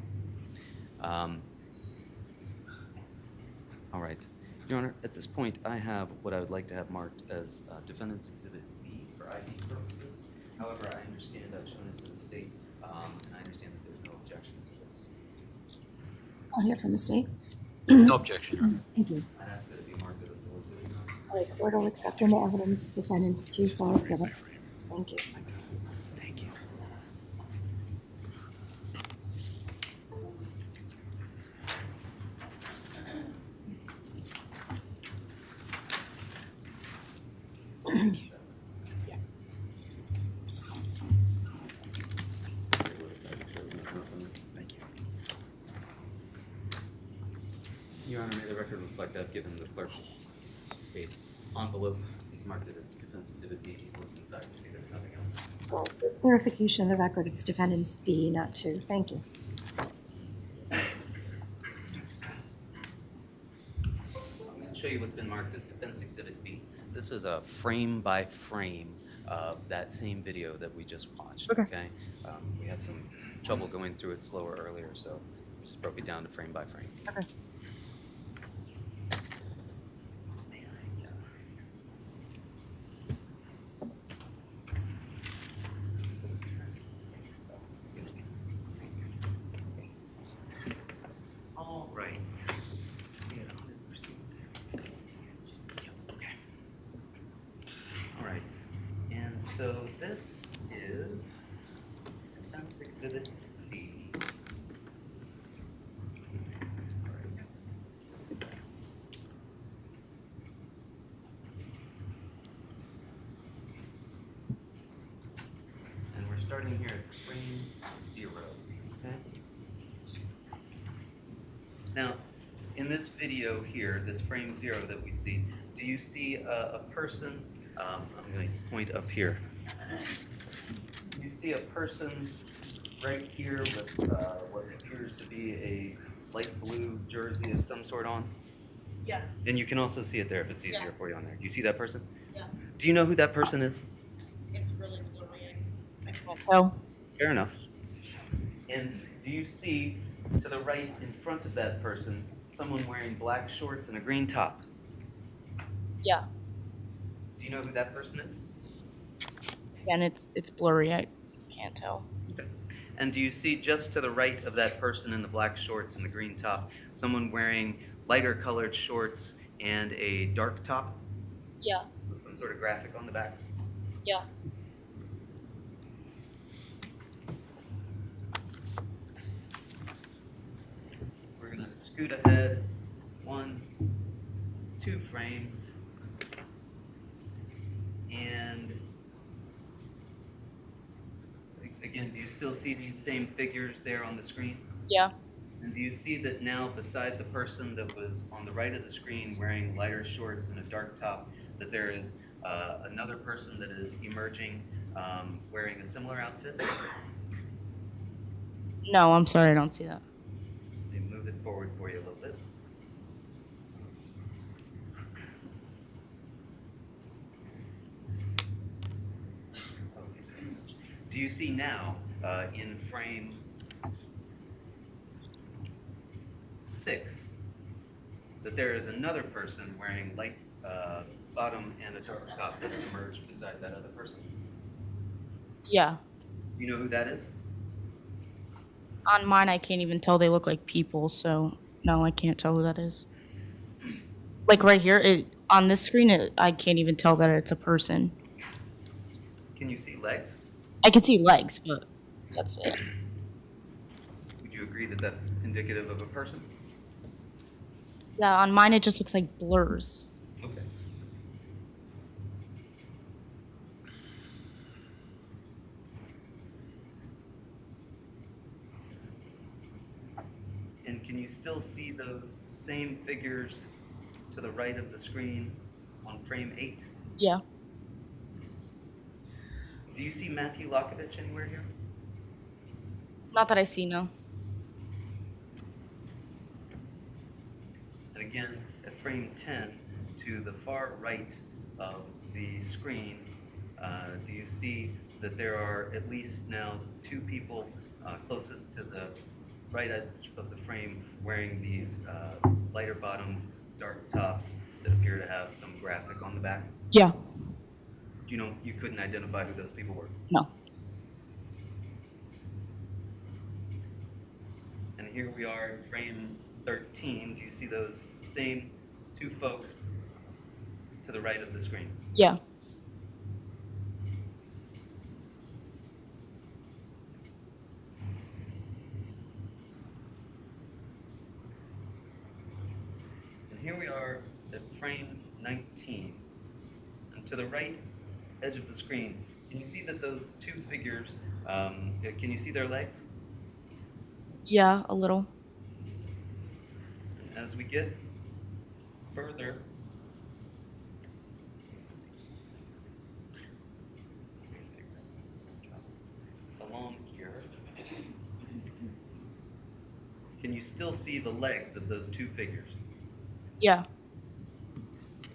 All right. Your Honor, at this point, I have what I would like to have marked as Defendant's Exhibit B for ID purposes. However, I understand I've shown it to the state, and I understand that there's no objection to this. I'll hear from the state. No objection, Your Honor. Thank you. I'd ask that it be marked as a full exhibit. Your Honor. All right, court will accept into evidence defendants 2 full exhibit. Thank you. Thank you. Thank you. Your Honor, may the record reflect I've given the clerk a envelope. He's marked it as Defense Exhibit B. He's looked inside to see there's nothing else. Well, for clarification of the record, it's defendants B, not 2. Thank you. So I'm going to show you what's been marked as Defense Exhibit B. This is a frame by frame of that same video that we just watched. Okay. We had some trouble going through it slower earlier, so we just broke it down to frame by frame. Okay. All right. We had 100%. Yep, okay. All right. And so this is Defense Exhibit B. here at frame 0. Okay? Now, in this video here, this frame 0 that we see, do you see a person? I'm going to point up here. Do you see a person right here with what appears to be a light blue jersey of some sort on? Yeah. And you can also see it there if it's easier for you on there. Do you see that person? Yeah. Do you know who that person is? It's really blurry. I can't tell. Fair enough. And do you see to the right in front of that person someone wearing black shorts and a green top? Yeah. Do you know who that person is? Again, it's blurry. I can't tell. Okay. And do you see just to the right of that person in the black shorts and the green top someone wearing lighter colored shorts and a dark top Yeah. with some sort of graphic on the back? Yeah. We're going to scoot ahead 1, 2 frames. And again, do you still see these same figures there on the screen? Yeah. And do you see that now beside the person that was on the right of the screen wearing lighter shorts and a dark top, that there is another person that is emerging wearing a similar outfit? No, I'm sorry, I don't see that. Let me move it forward for you a little bit. Okay. Do you see now in frame 6 that there is another person wearing light bottom and a dark top that has emerged beside that other person? Yeah. Do you know who that is? On mine, I can't even tell. They look like people, so no, I can't tell who that is. Like right here, on this screen, I can't even tell that it's a person. Can you see legs? I can see legs, but that's it. Would you agree that that's indicative of a person? Yeah, on mine, it just looks like blurs. Okay. And can you still see those same figures to the right of the screen on frame 8? Yeah. Do you see Matthew Lokovich anywhere here? Not that I see, no. And again, at frame 10, to the far right of the screen, do you see that there are at least now 2 people closest to the right edge of the frame wearing these lighter bottoms, dark tops that appear to have some graphic on the back? Yeah. Do you know, you couldn't identify who those people were? No. And here we are in frame 13. Do you see those same 2 folks to the right of the screen? Yeah. And here we are at frame 19. And to the right edge of the screen, can you see that those 2 figures, can you see their legs? Yeah, a little. And as we get further, along here, can you still see the legs of those 2 figures? Yeah.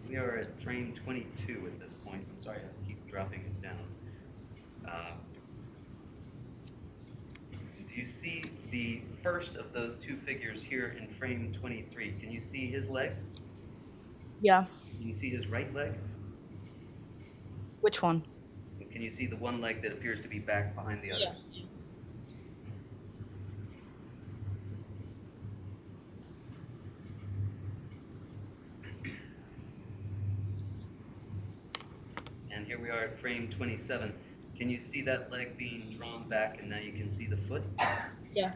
We are at frame 22 at this point. I'm sorry, I have to keep dropping it down. Do you see the first of those 2 figures here in frame 23? Can you see his legs? Yeah. Can you see his right leg? Which one? Can you see the one leg that appears to be back behind the others? Yeah. And here we are at frame 27. Can you see that leg being drawn back and now you can see the foot? Yeah.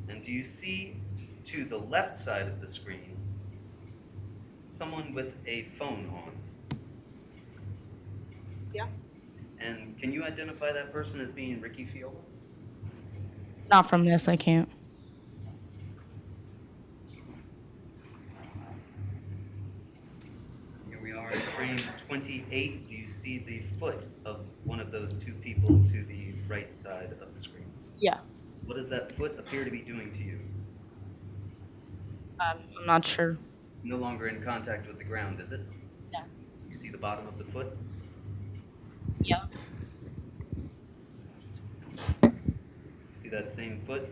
And do you see to the left side of the screen someone with a phone on? Yeah. And can you identify that person as being Ricky Fiola? Not from this, I can't. Here we are in frame 28. Do you see the foot of one of those two people to the right side of the screen? Yeah. What does that foot appear to be doing to you? I'm not sure. It's no longer in contact with the ground, is it? No. You see the bottom of the foot? Yeah. See that same foot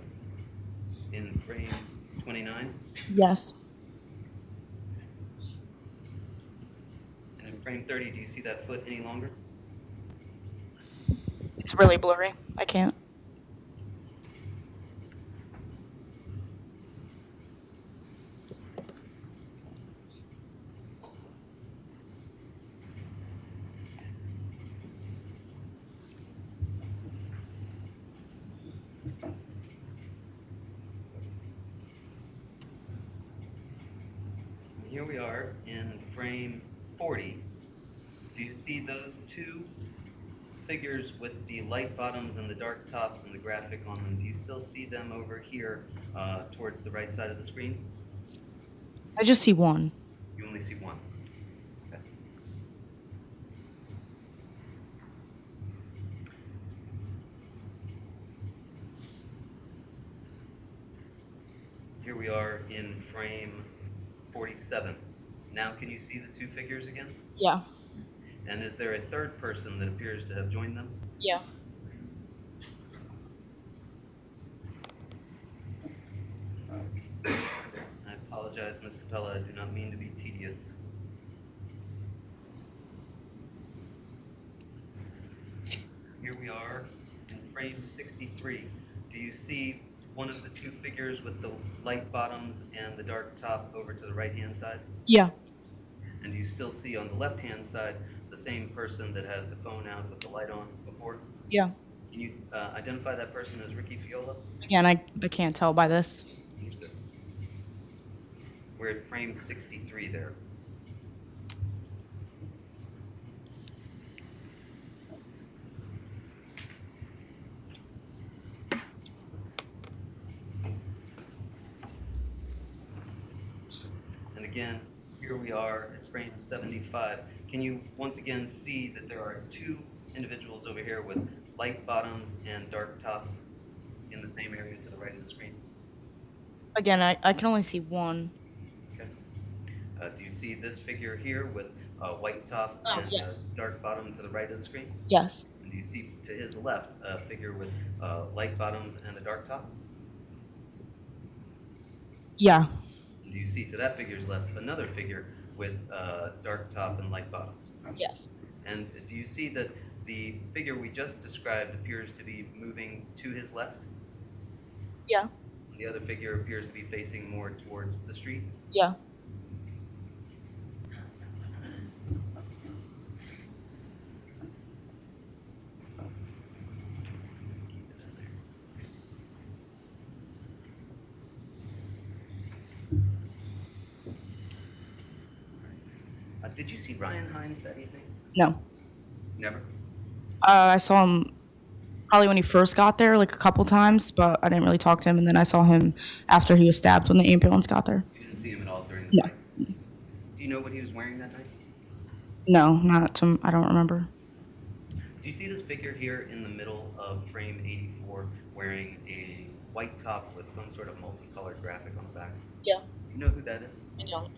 in frame 29? Yes. And in frame 30, do you see that foot any longer? It's really blurry. I can't. Here we are in frame 40. Do you see those two figures with the light bottoms and the dark tops and the graphic on them? Do you still see them over here towards the right side of the screen? I just see one. You only see one. Okay. Here we are in frame 47. Now can you see the two figures again? Yeah. And is there a third person that appears to have joined them? Yeah. I apologize, Ms. Capella, I do not mean to be tedious. Here we are in frame 63. Do you see one of the two figures with the light bottoms and the dark top over to the right-hand side? Yeah. And do you still see on the left-hand side the same person that had the phone out with the light on before? Yeah. Can you identify that person as Ricky Fiola? Again, I can't tell by this. Understood. We're at frame 63 there. And again, here we are at frame 75. Can you once again see that there are two individuals over here with light bottoms and dark tops in the same area to the right of the screen? Again, I can only see one. Okay. Do you see this figure here with a white top Oh, and yes. a dark bottom to the right of the screen? Yes. And do you see to his left a figure with light bottoms and a dark top? Yeah. And do you see to that figure's left another figure with dark top and light bottoms? Yes. And do you see that the figure we just described appears to be moving to his left? Yeah. And the other figure appears to be facing more towards the street? Yeah. Did you see Ryan Hines that evening? No. Never? I saw him probably when he first got there, like a couple times, but I didn't really talk to him. And then I saw him after he was stabbed when the ambulance got there. You didn't see him at all during the No. fight? Do you know what he was wearing that night? No, not to. I don't remember. Do you see this figure here in the middle of frame 84 wearing a white top with some sort of multicolored graphic on the back? Yeah. Do you know who that is? I don't.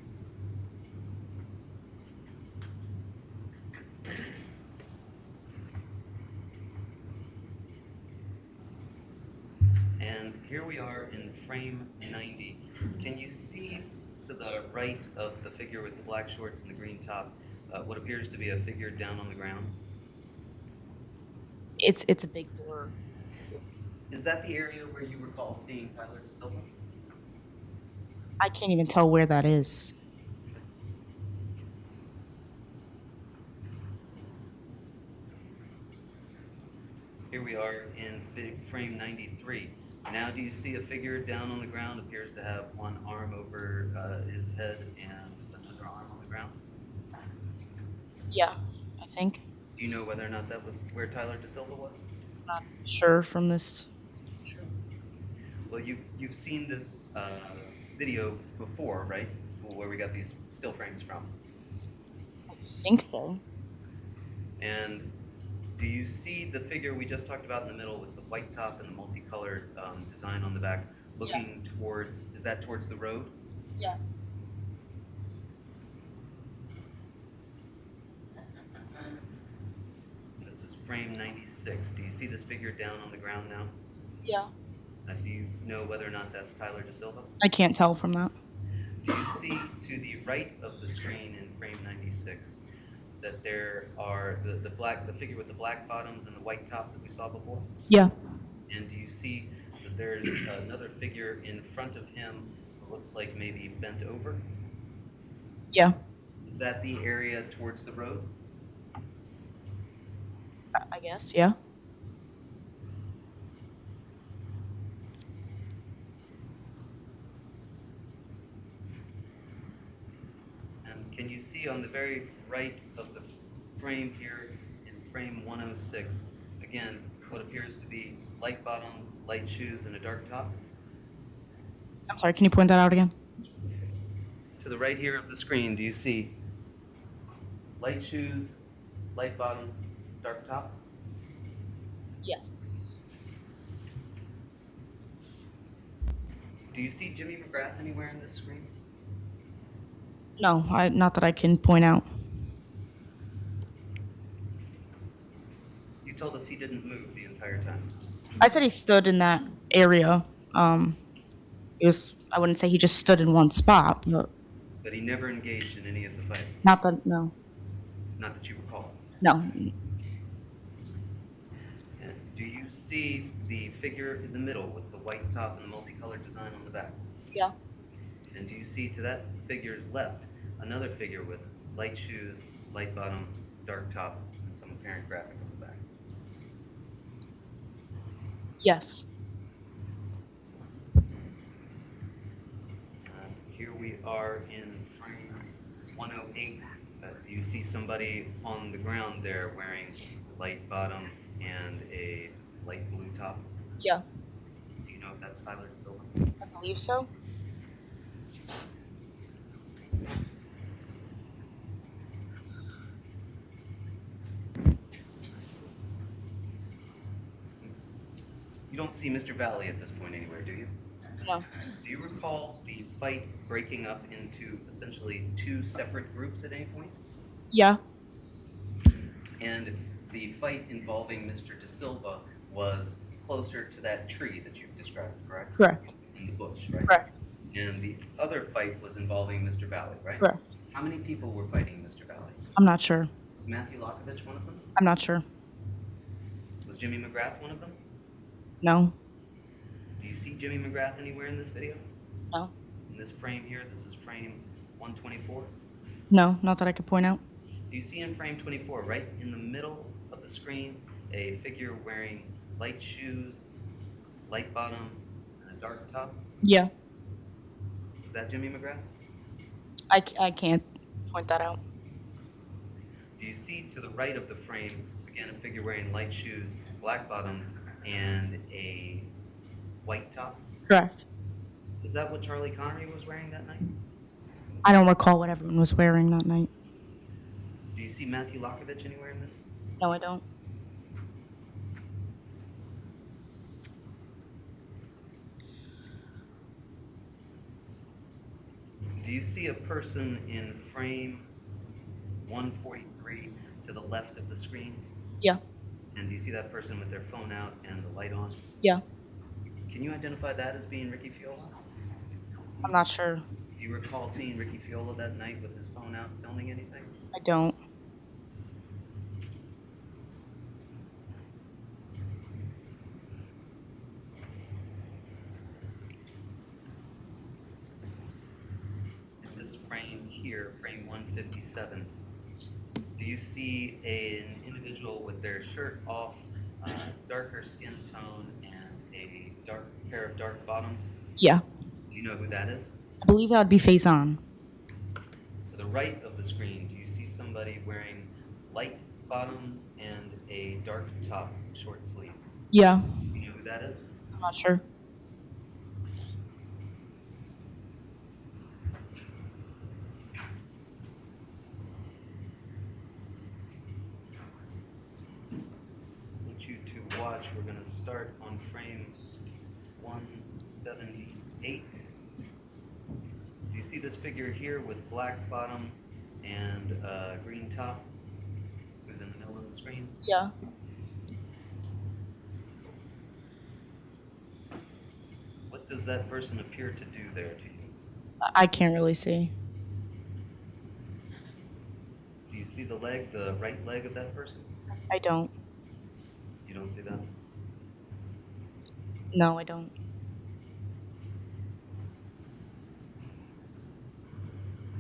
And here we are in frame 90. Can you see to the right of the figure with the black shorts and the green top what appears to be a figure down on the ground? It's a big blur. Is that the area where you recall seeing Tyler DeSilva? I can't even tell where that is. Here we are in frame 93. Now do you see a figure down on the ground, appears to have one arm over his head and another arm on the ground? Yeah, I think. Do you know whether or not that was where Tyler DeSilva was? Not sure from this. Well, you've seen this video before, right? Where we got these still frames from. I think so. And do you see the figure we just talked about in the middle with the white top and the multicolored design on the back, looking towards? Is that towards the road? Yeah. This is frame 96. Do you see this figure down on the ground now? Yeah. Do you know whether or not that's Tyler DeSilva? I can't tell from that. Do you see to the right of the screen in frame 96 that there are the figure with the black bottoms and the white top that we saw before? Yeah. And do you see that there's another figure in front of him who looks like maybe bent over? Yeah. Is that the area towards the road? I guess. Yeah. And can you see on the very right of the frame here in frame 106, again, what appears to be light bottoms, light shoes, and a dark top? I'm sorry, can you point that out again? To the right here of the screen, do you see light shoes, light bottoms, dark top? Yes. Do you see Jimmy McGrath anywhere in this screen? No, not that I can point out. You told us he didn't move the entire time. I said he stood in that area. I wouldn't say he just stood in one spot, But he never engaged in any of the fight. not that, no. Not that you recall. No. And do you see the figure in the middle with the white top and the multicolored design on the back? Yeah. And do you see to that figure's left another figure with light shoes, light bottom, dark top, and some apparent graphic on the back? Yes. Here we are in frame 108. Do you see somebody on the ground there wearing light bottom and a light blue top? Yeah. Do you know if that's Tyler DeSilva? I believe so. You don't see Mr. Valle at this point anywhere, do you? No. Do you recall the fight breaking up into essentially two separate groups at any point? Yeah. And the fight involving Mr. DeSilva was closer to that tree that you've described, correct? Correct. In the bush, right? Correct. And the other fight was involving Mr. Valle, right? Correct. How many people were fighting Mr. Valle? I'm not sure. Was Matthew Lockovich one of them? I'm not sure. Was Jimmy McGrath one of them? No. Do you see Jimmy McGrath anywhere in this video? No. In this frame here, this is frame 124. No, not that I could point out. Do you see in frame 24, right in the middle of the screen, a figure wearing light shoes, light bottom, and a dark top? Yeah. Is that Jimmy McGrath? I can't point that out. Do you see to the right of the frame, again, a figure wearing light shoes, black bottoms, and a white top? Correct. Is that what Charlie Connery was wearing that night? I don't recall what everyone was wearing that night. Do you see Matthew Lockovich anywhere in this? No, I don't. Do you see a person in frame 143 to the left of the screen? Yeah. And do you see that person with their phone out and the light on? Yeah. Can you identify that as being Ricky Fiola? I'm not sure. Do you recall seeing Ricky Fiola that night with his phone out filming anything? I don't. In this frame here, frame 157, do you see an individual with their shirt off, darker skin tone, and a dark pair of dark bottoms? Yeah. Do you know who that is? I believe that would be face on. To the right of the screen, do you see somebody wearing light bottoms and a dark top, short sleeve. Yeah, You know who that is? I'm not sure. I want you to watch. We're going to start on frame 178. Do you see this figure here with black bottom and green top? Who's in the middle of the screen? Yeah. What does that person appear to do there to you? I can't really see. Do you see the leg, the right leg of that person? I don't. You don't see that? No, I don't.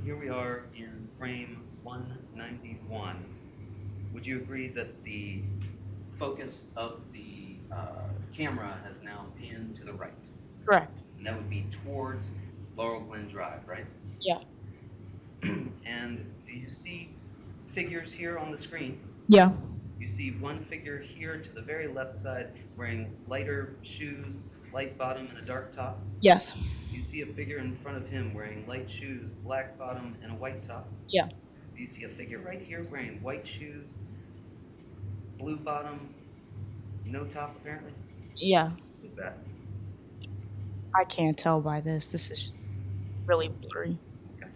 Here we are in frame 191. Would you agree that the focus of the camera has now panned to the right? Correct. And that would be towards Laurel Glen Drive, right? Yeah. And do you see figures here on the screen? Yeah. You see one figure here to the very left side wearing lighter shoes, light bottom, and a dark top. Yes. You see a figure in front of him wearing light shoes, black bottom, and a white top. Yeah. Do you see a figure right here wearing white shoes, blue bottom, no top apparently? Yeah. Who's that? I can't tell by this. This is really blurry. Okay.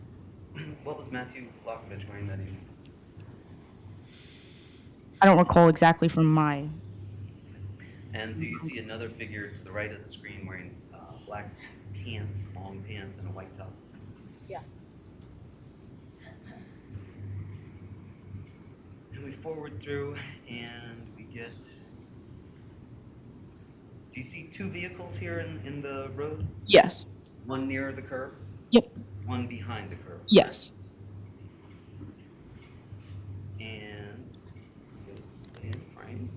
What was Matthew Lockovich wearing that evening? I don't recall exactly from my. And do you see another figure to the right of the screen wearing black pants, long pants, and a white top? Yeah. And we forward through and we get. Do you see two vehicles here in the road? Yes. One near the curb, Yep. one behind the curb. Yes. And stay in frame.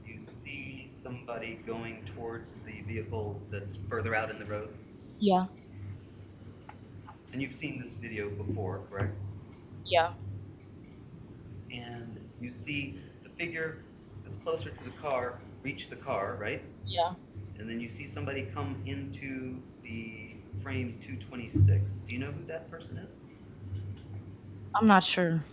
You see somebody going towards the vehicle that's further out in the road. Yeah. And you've seen this video before, correct? Yeah. And you see the figure that's closer to the car reach the car, right? Yeah. And then you see somebody come into the frame 226. Do you know who that person is? I'm not sure.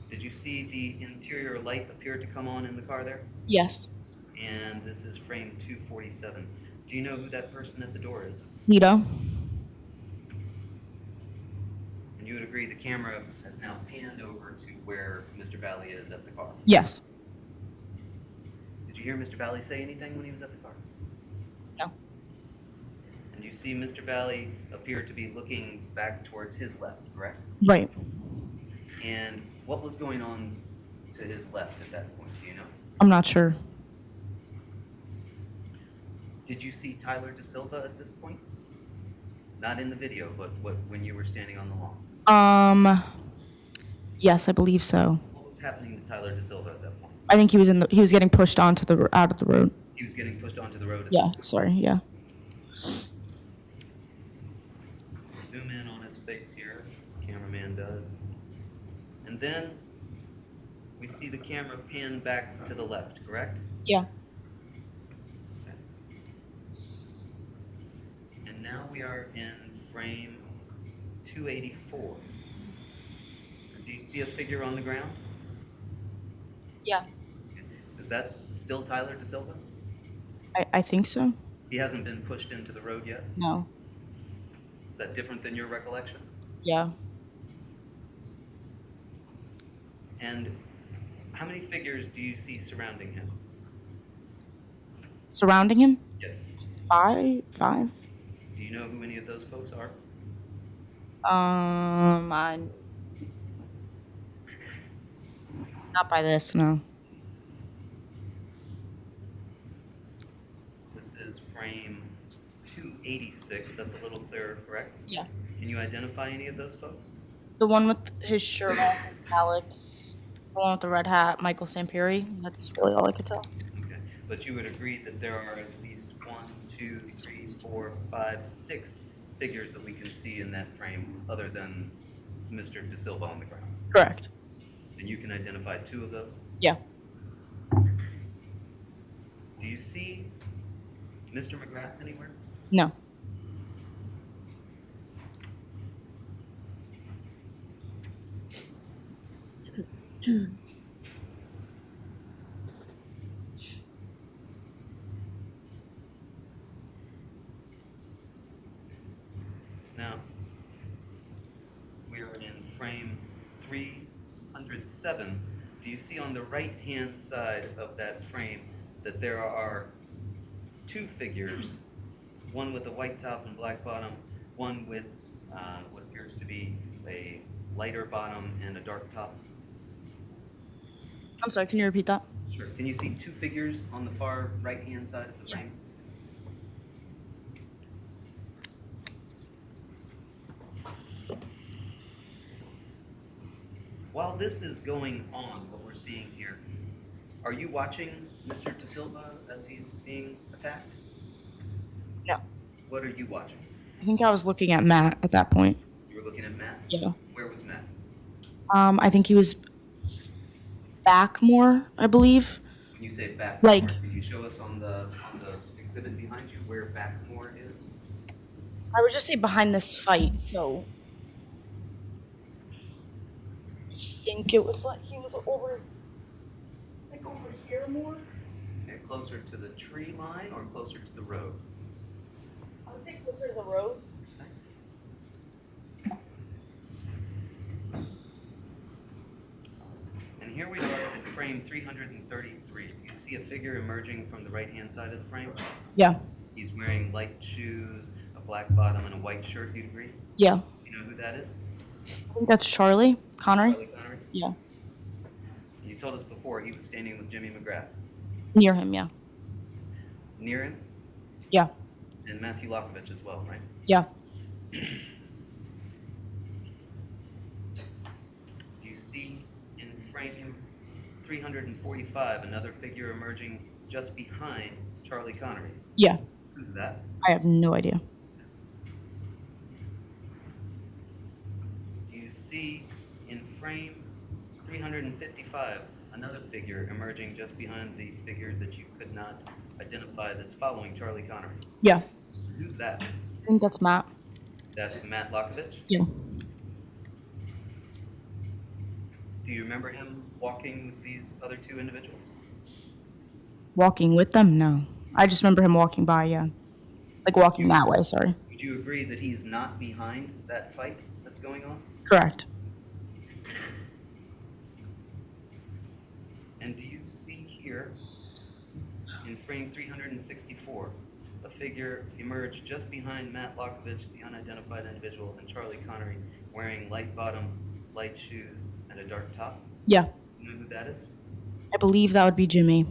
Did you see the interior light appear to come on in the car there? Yes. And this is frame 247. Do you know who that person at the door is? Nito? And you would agree the camera has now panned over to where Mr. Valle is at the car. Yes. Did you hear Mr. Valle say anything when he was at the car? No. And you see Mr. Valle appear to be looking back towards his left, correct? Right. And what was going on to his left at that point, do you know? I'm not sure. Did you see Tyler Da Silva at this point? Not in the video, but when you were standing on the lawn. Yes, I believe so. What was happening to Tyler Da Silva at that point? I think he was getting pushed onto out of the road. He was getting pushed onto the road. Yeah, sorry, yeah. Zoom in on his face here. Cameraman does. And then we see the camera pan back to the left, correct? Yeah. Okay. And now we are in frame 284. Do you see a figure on the ground? Yeah. Is that still Tyler Da Silva? I think so. He hasn't been pushed into the road yet? No. Is that different than your recollection? Yeah. And how many figures do you see surrounding him? Surrounding him? Yes. Five? Do you know who any of those folks are? Not by this, no. This is frame 286. That's a little clearer, correct? Yeah. Can you identify any of those folks? The one with his shirt off is Alex. The one with the red hat, Michael Sampieri. That's really all I could tell. Okay. But you would agree that there are at least 1, 2, 3, 4, 5, 6 figures that we can see in that frame other than Mr. De Silva on the ground. Correct. And you can identify 2 of those? Yeah. Do you see Mr. McGrath anywhere? No. Now, we are in frame 307. Do you see on the right-hand side of that frame that there are 2 figures, one with a white top and black bottom, one with what appears to be a lighter bottom and a dark top? I'm sorry, can you repeat that? Sure. Can you see 2 figures on the far right-hand side of the frame? While this is going on, what we're seeing here, are you watching Mr. De Silva as he's being attacked? No. What are you watching? I think I was looking at Matt at that point. You were looking at Matt? Yeah. Where was Matt? I think he was back more, I believe. When you say back, Like- can you show us on the exhibit behind you where Backmore is? I would just say behind this fight, so I think it was like he was over here more. Okay, closer to the tree line or closer to the road? I would say closer to the road. And here we are at frame 333. You see a figure emerging from the right-hand side of the frame? Yeah. He's wearing light shoes, a black bottom, and a white shirt. Do you agree? Yeah. You know who that is? I think that's Charlie Connery. Charlie Connery? Yeah. You told us before he was standing with Jimmy McGrath. Near him, yeah. Near him? Yeah. And Matthew Lockovich as well, right? Yeah. Do you see in frame 345 another figure emerging just behind Charlie Connery? Yeah. Who's that? I have no idea. Do you see in frame 355 another figure emerging just behind the figure that you could not identify that's following Charlie Connery? Yeah. Who's that? I think that's Matt. That's Matt Lockovich? Yeah. Do you remember him walking with these other 2 individuals? Walking with them? No. I just remember him walking by, yeah. Like walking that way, sorry. Would you agree that he's not behind that fight that's going on? Correct. And do you see here, in frame 364, a figure emerge just behind Matt Lockovich, the unidentified individual, and Charlie Connery, wearing light bottom, light shoes, and a dark top? Yeah. You know who that is? I believe that would be Jimmy.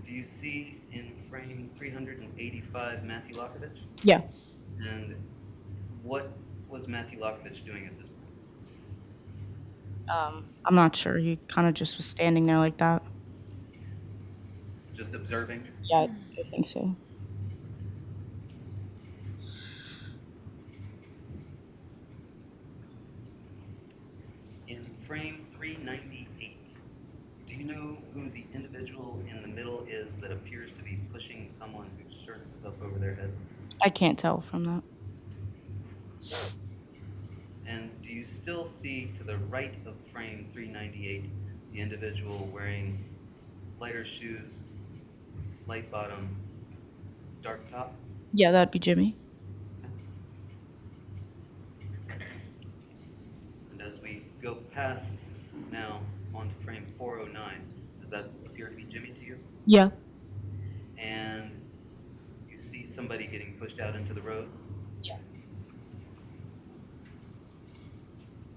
Do you see in frame 385 Matthew Lockovich? Yeah. And what was Matthew Lockovich doing at this point? I'm not sure. He kind of just was standing there like that. Just observing? Yeah, I think so. In frame 398, do you know who the individual in the middle is that appears to be pushing someone whose shirt is up over their head? I can't tell from that. And do you still see to the right of frame 398 the individual wearing lighter shoes, light bottom, dark top? Yeah, that'd be Jimmy. And as we go past now onto frame 409, does that appear to be Jimmy to you? Yeah. And you see somebody getting pushed out into the road? Yeah.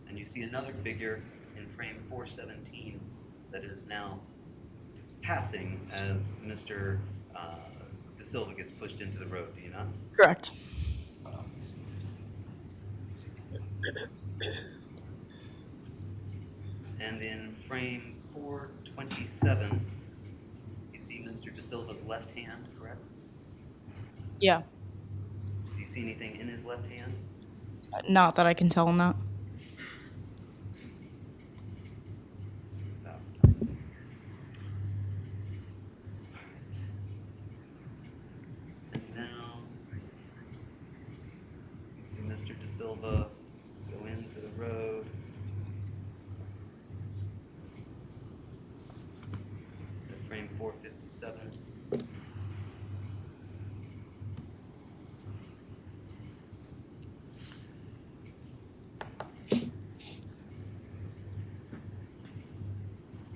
And you see another figure in frame 417 that is now passing as Mr. De Silva gets pushed into the road, do you not? Correct. And in frame 427, you see Mr. De Silva's left hand, correct? Yeah. Do you see anything in his left hand? Not that I can tell him that. No. And now you see Mr. De Silva go into the road. At frame 457.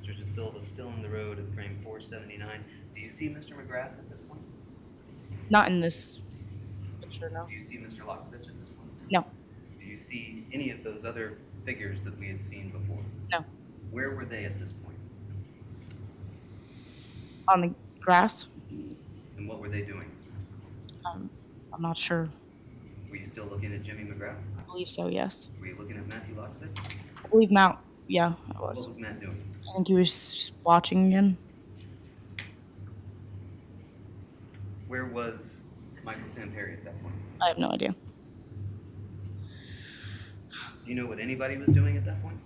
Mr. De Silva still in the road at frame 479. Do you see Mr. McGrath at this point? Not in this picture, no. Do you see Mr. Lockovich at this point? No. Do you see any of those other figures that we had seen before? No. Where were they at this point? On the grass? And what were they doing? I'm not sure. Were you still looking at Jimmy McGrath? I believe so, yes. Were you looking at Matthew Lockovich? I believe Matt, yeah, I What was. was Matt doing? I think he was just watching again. Where was Michael Samperi at that point? I have no idea. Do you know what anybody was doing at that point?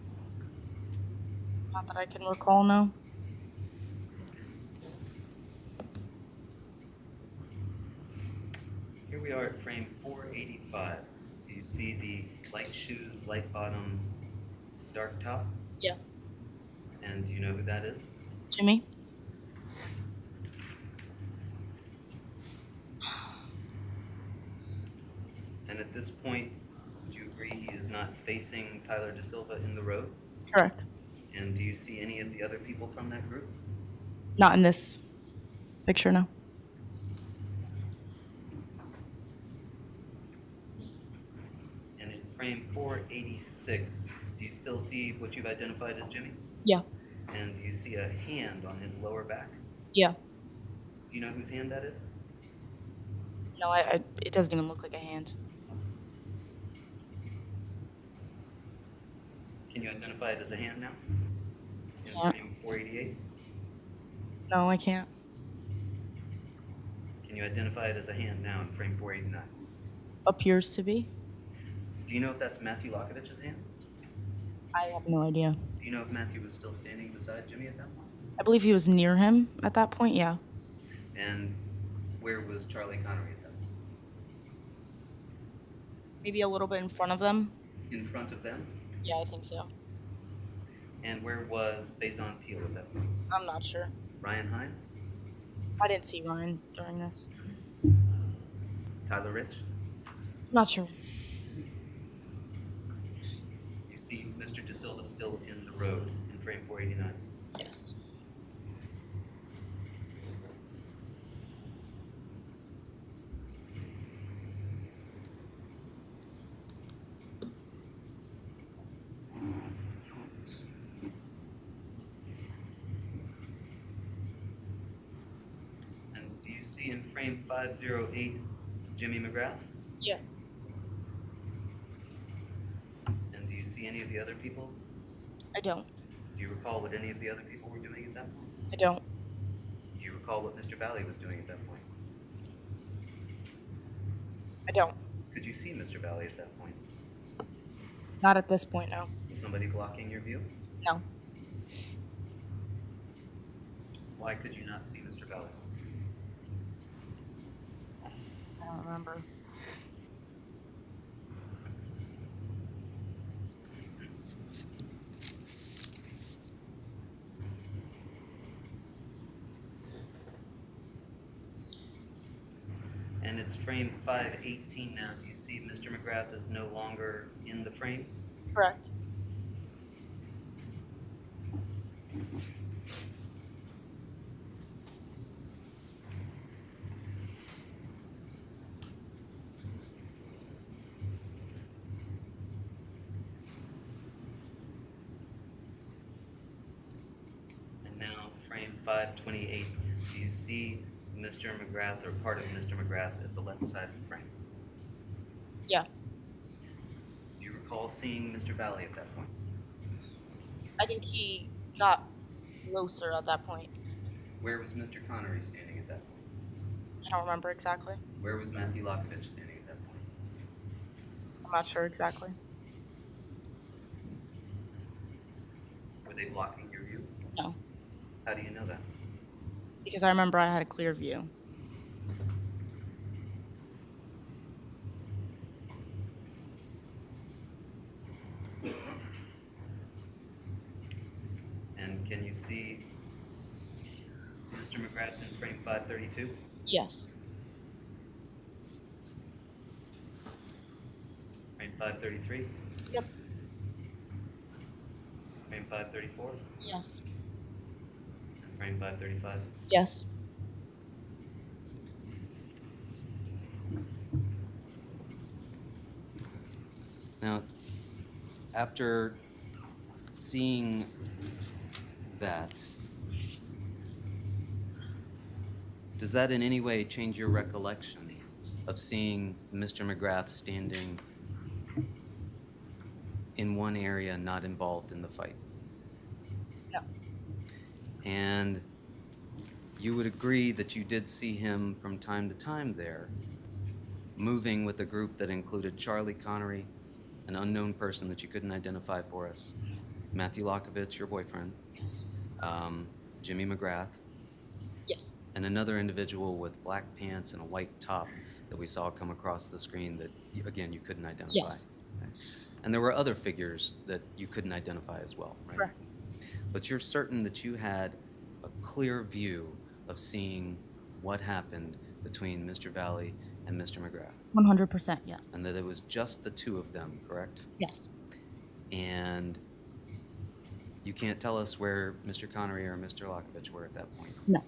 Not that I can recall, no. Here we are at frame 485. Do you see the light shoes, light bottom, dark top? Yeah. And do you know who that is? Jimmy? And at this point, would you agree he is not facing Tyler De Silva in the road? Correct. And do you see any of the other people from that group? Not in this picture, no. And in frame 486, do you still see what you've identified as Jimmy? Yeah. And do you see a hand on his lower back? Yeah. Do you know whose hand that is? No, it doesn't even look like a hand. Can you identify it as a hand now? In Yeah. frame 488? No, I can't. Can you identify it as a hand now in frame 489? Appears to be. Do you know if that's Matthew Lockovich's hand? I have no idea. Do you know if Matthew was still standing beside Jimmy at that point? I believe he was near him at that point, yeah. And where was Charlie Connery at that point? Maybe a little bit in front of them. In front of them? Yeah, I think so. And where was Faison Teal at that point? I'm not sure. Ryan Hines? I didn't see Ryan during this. Tyler Rich? Not sure. You see Mr. De Silva still in the road in frame 489. Yes. And do you see in frame 508 Jimmy McGrath? Yeah. And do you see any of the other people? I don't. Do you recall what any of the other people were doing at that point? I don't. Do you recall what Mr. Valle was doing at that point? I don't. Could you see Mr. Valle at that point? Not at this point, no. Was somebody blocking your view? No. Why could you not see Mr. Valle? I don't remember. And it's frame 518 now. Do you see Mr. McGrath is no longer in the frame? Correct. And now frame 528. Do you see Mr. McGrath or part of Mr. McGrath at the left side of the frame? Yeah. Do you recall seeing Mr. Valle at that point? I think he got closer at that point. Where was Mr. Connery standing at that point? I don't remember exactly. Where was Matthew Lackovich standing at that point? I'm not sure exactly. Were they blocking your view? No, How do you know that? because I remember I had a clear view. And can you see Mr. McGrath in frame 532? Yes. Frame 533? Yep. Frame 534? Yes. And frame 535? Yes. Now, after seeing that, does that in any way change your recollection of seeing Mr. McGrath standing in one area not involved in the fight? No. And you would agree that you did see him from time to time there, moving with a group that included Charlie Connery, an unknown person that you couldn't identify for us, Matthew Lackovich, your boyfriend, Yes. Jimmy McGrath, Yes. and another individual with black pants and a white top that we saw come across the screen that, again, you couldn't identify. Yes. Okay. And there were other figures that you couldn't identify as well, right? Correct. But you're certain that you had a clear view of seeing what happened between Mr. Valle and Mr. McGrath, 100% yes. and that it was just the two of them, correct? Yes. And you can't tell us where Mr. Connery or Mr. Lackovich were at that point. No.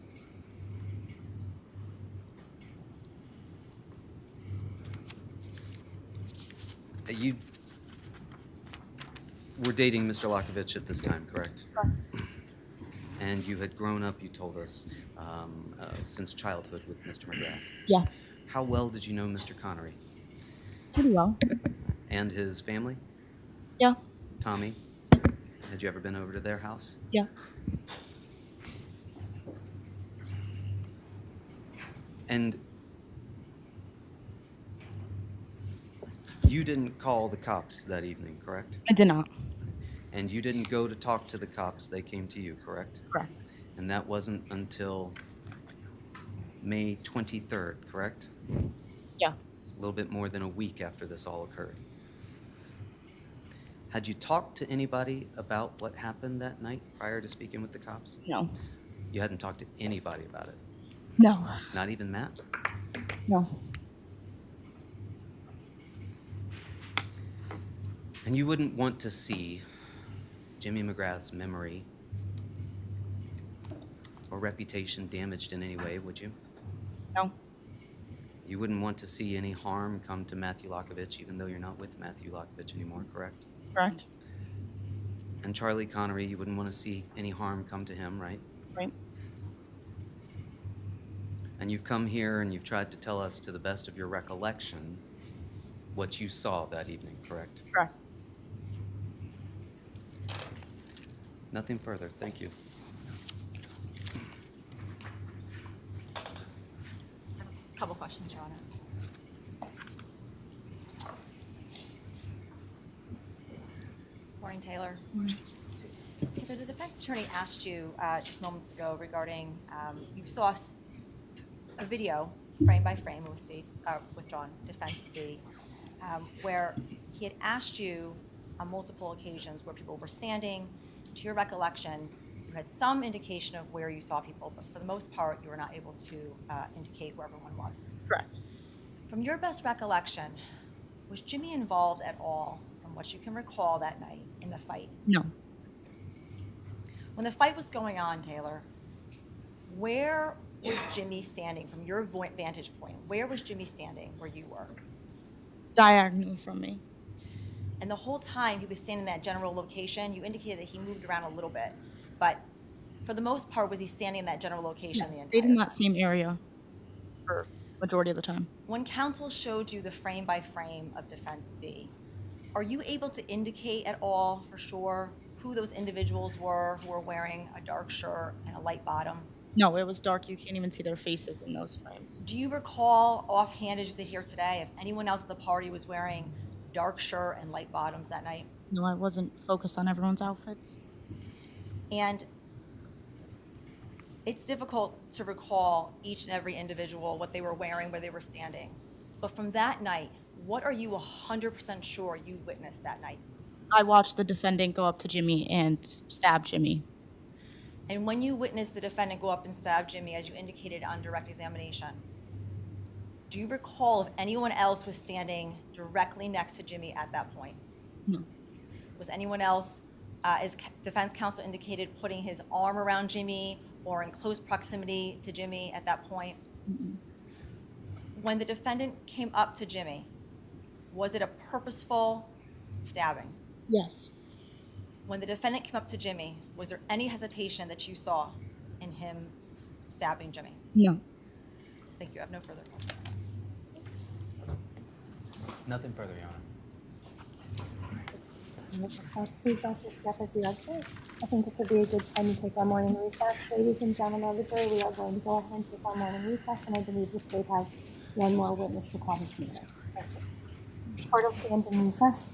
You were dating Mr. Lackovich at this time, correct? Correct. And you had grown up, you told us, since childhood with Mr. McGrath. Yeah. How well did you know Mr. Connery Pretty well. and his family? Yeah. Tommy? Had you ever been over to their house? Yeah. And you didn't call the cops that evening, correct? I did not. And you didn't go to talk to the cops, they came to you, correct? Correct. And that wasn't until May 23rd, correct? Yeah. A little bit more than a week after this all occurred. Had you talked to anybody about what happened that night prior to speaking with the cops? No. You hadn't talked to anybody about it? No. Not even Matt? No. And you wouldn't want to see Jimmy McGrath's memory or reputation damaged in any way, would you? No. You wouldn't want to see any harm come to Matthew Lackovich, even though you're not with Matthew Lackovich anymore, correct? Correct. And Charlie Connery, you wouldn't want to see any harm come to him, right? Right. And you've come here and you've tried to tell us, to the best of your recollection, what you saw that evening, correct? Correct. Nothing further. Thank you. Couple questions, Your Honor. Morning, Taylor. Taylor, the defense attorney asked you just moments ago regarding, you saw a video, frame by frame, it was states, withdrawn, defense B, where he had asked you on multiple occasions where people were standing. To your recollection, you had some indication of where you saw people, but for the most part, you were not able to indicate where everyone was. Correct. From your best recollection, was Jimmy involved at all, from what you can recall that night, in the fight? No. When the fight was going on, Taylor, where was Jimmy standing from your vantage point? Where was Jimmy standing where you were? Diagonal from me. And the whole time he was standing in that general location, you indicated that he moved around a little bit, but for the most part, was he standing in that general location the Yeah, entire stayed in time? that same area for majority of the time. When counsel showed you the frame by frame of defense B, Are you able to indicate at all for sure who those individuals were who were wearing a dark shirt and a light bottom? No, it was dark. You can't even see their faces in those frames. Do you recall offhand, as you sit here today, if anyone else at the party was wearing dark shirt and light bottoms that night? No, I wasn't focused on everyone's outfits. And it's difficult to recall each and every individual, what they were wearing, where they were standing. But from that night, what are you 100% sure you witnessed that night? I watched the defendant go up to Jimmy and stab Jimmy. And when you witnessed the defendant go up and stab Jimmy, as you indicated on direct examination, do you recall if anyone else was standing directly next to Jimmy at that point? No. Was anyone else, as defense counsel indicated, putting his arm around Jimmy or in close proximity to Jimmy at that point? When the defendant came up to Jimmy, was it a purposeful stabbing? Yes. When the defendant came up to Jimmy, was there any hesitation that you saw in him stabbing Jimmy? No. Thank you. I have no further questions. Nothing further, Your Honor. Please don't just step as the exit. I think this would be a good time to take our morning recess. Ladies and gentlemen of the jury, we are going to go ahead and take our morning recess, and I believe the state has one more witness to call this meeting. Thank you. Court will stand in recess.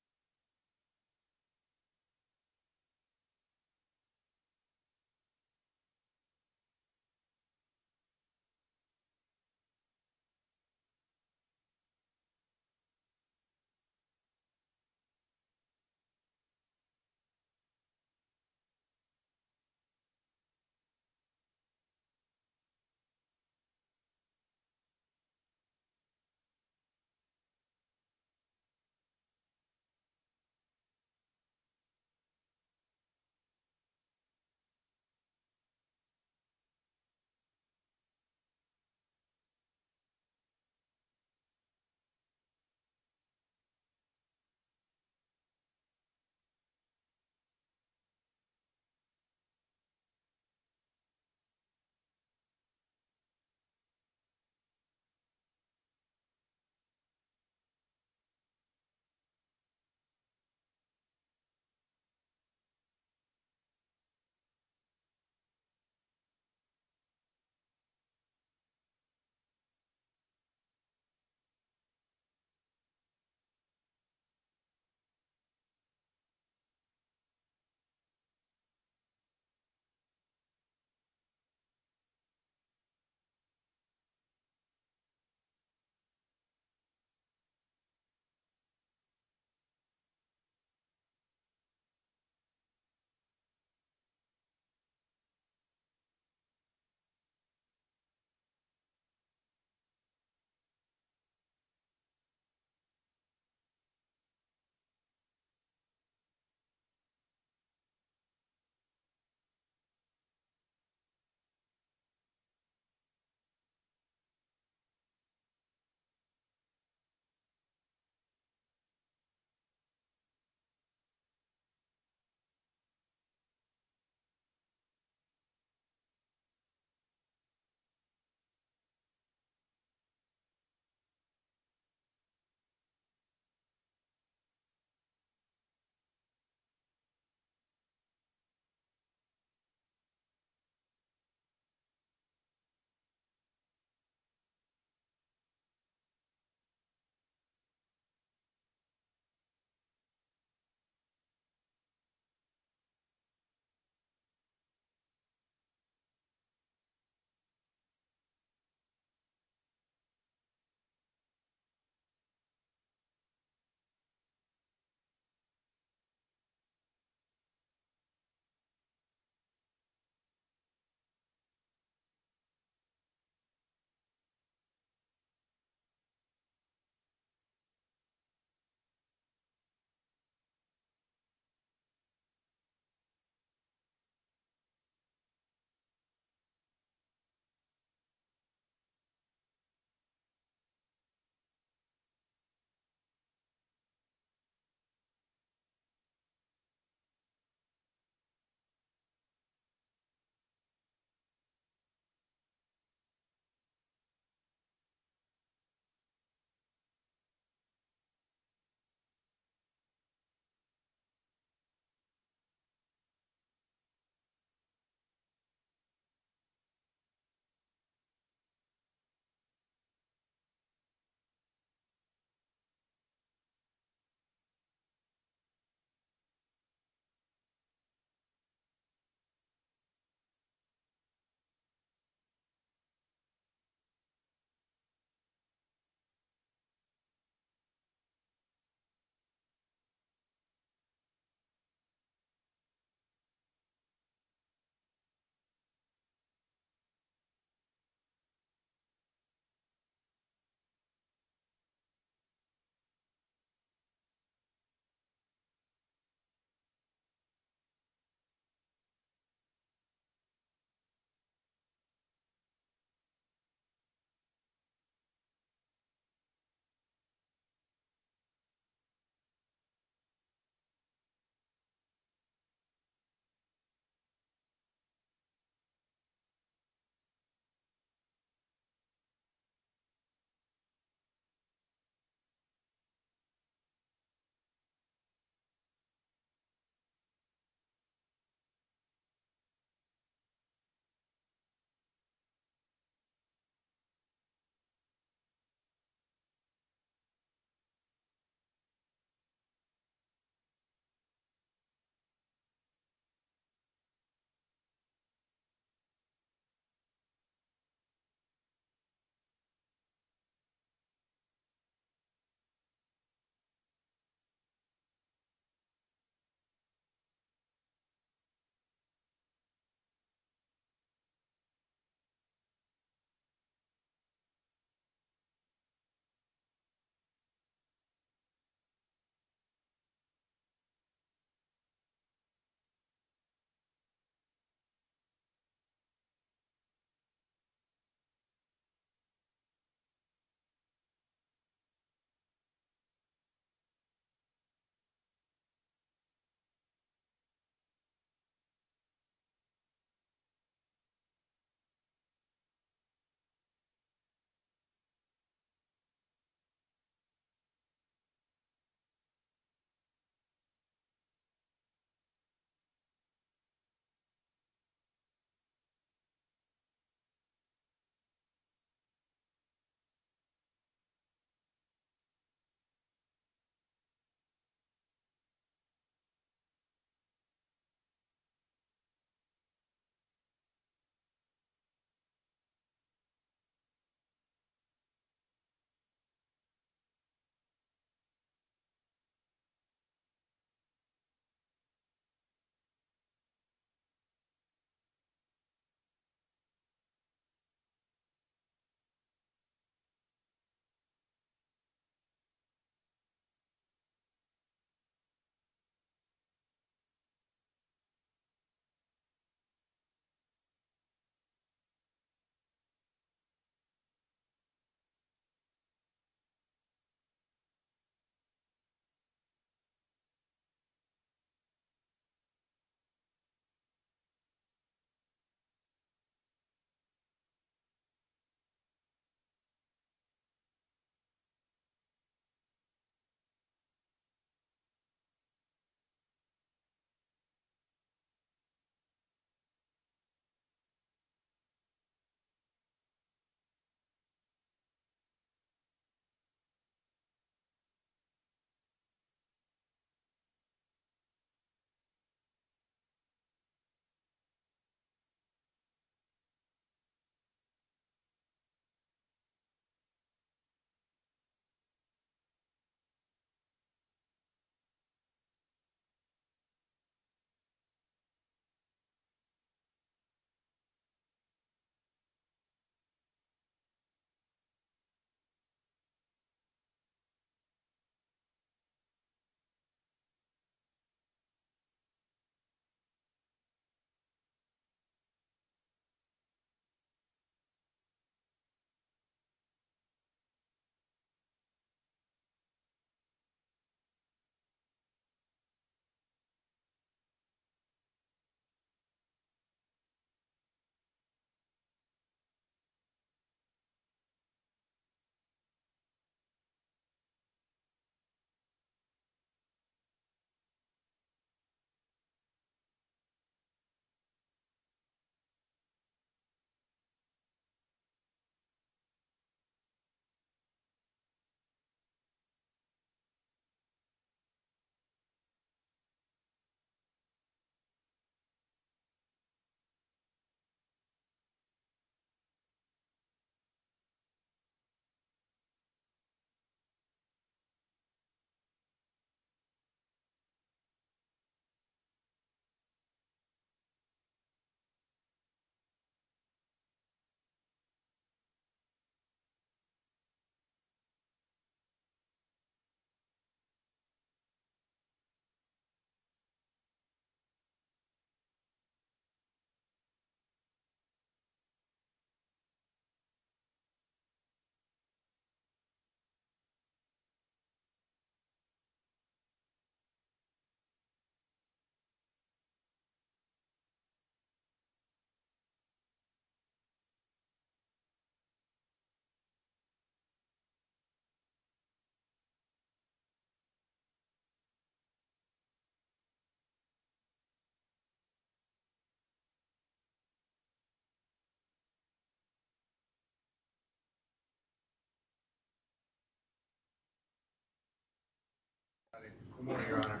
Morning, Your Honor.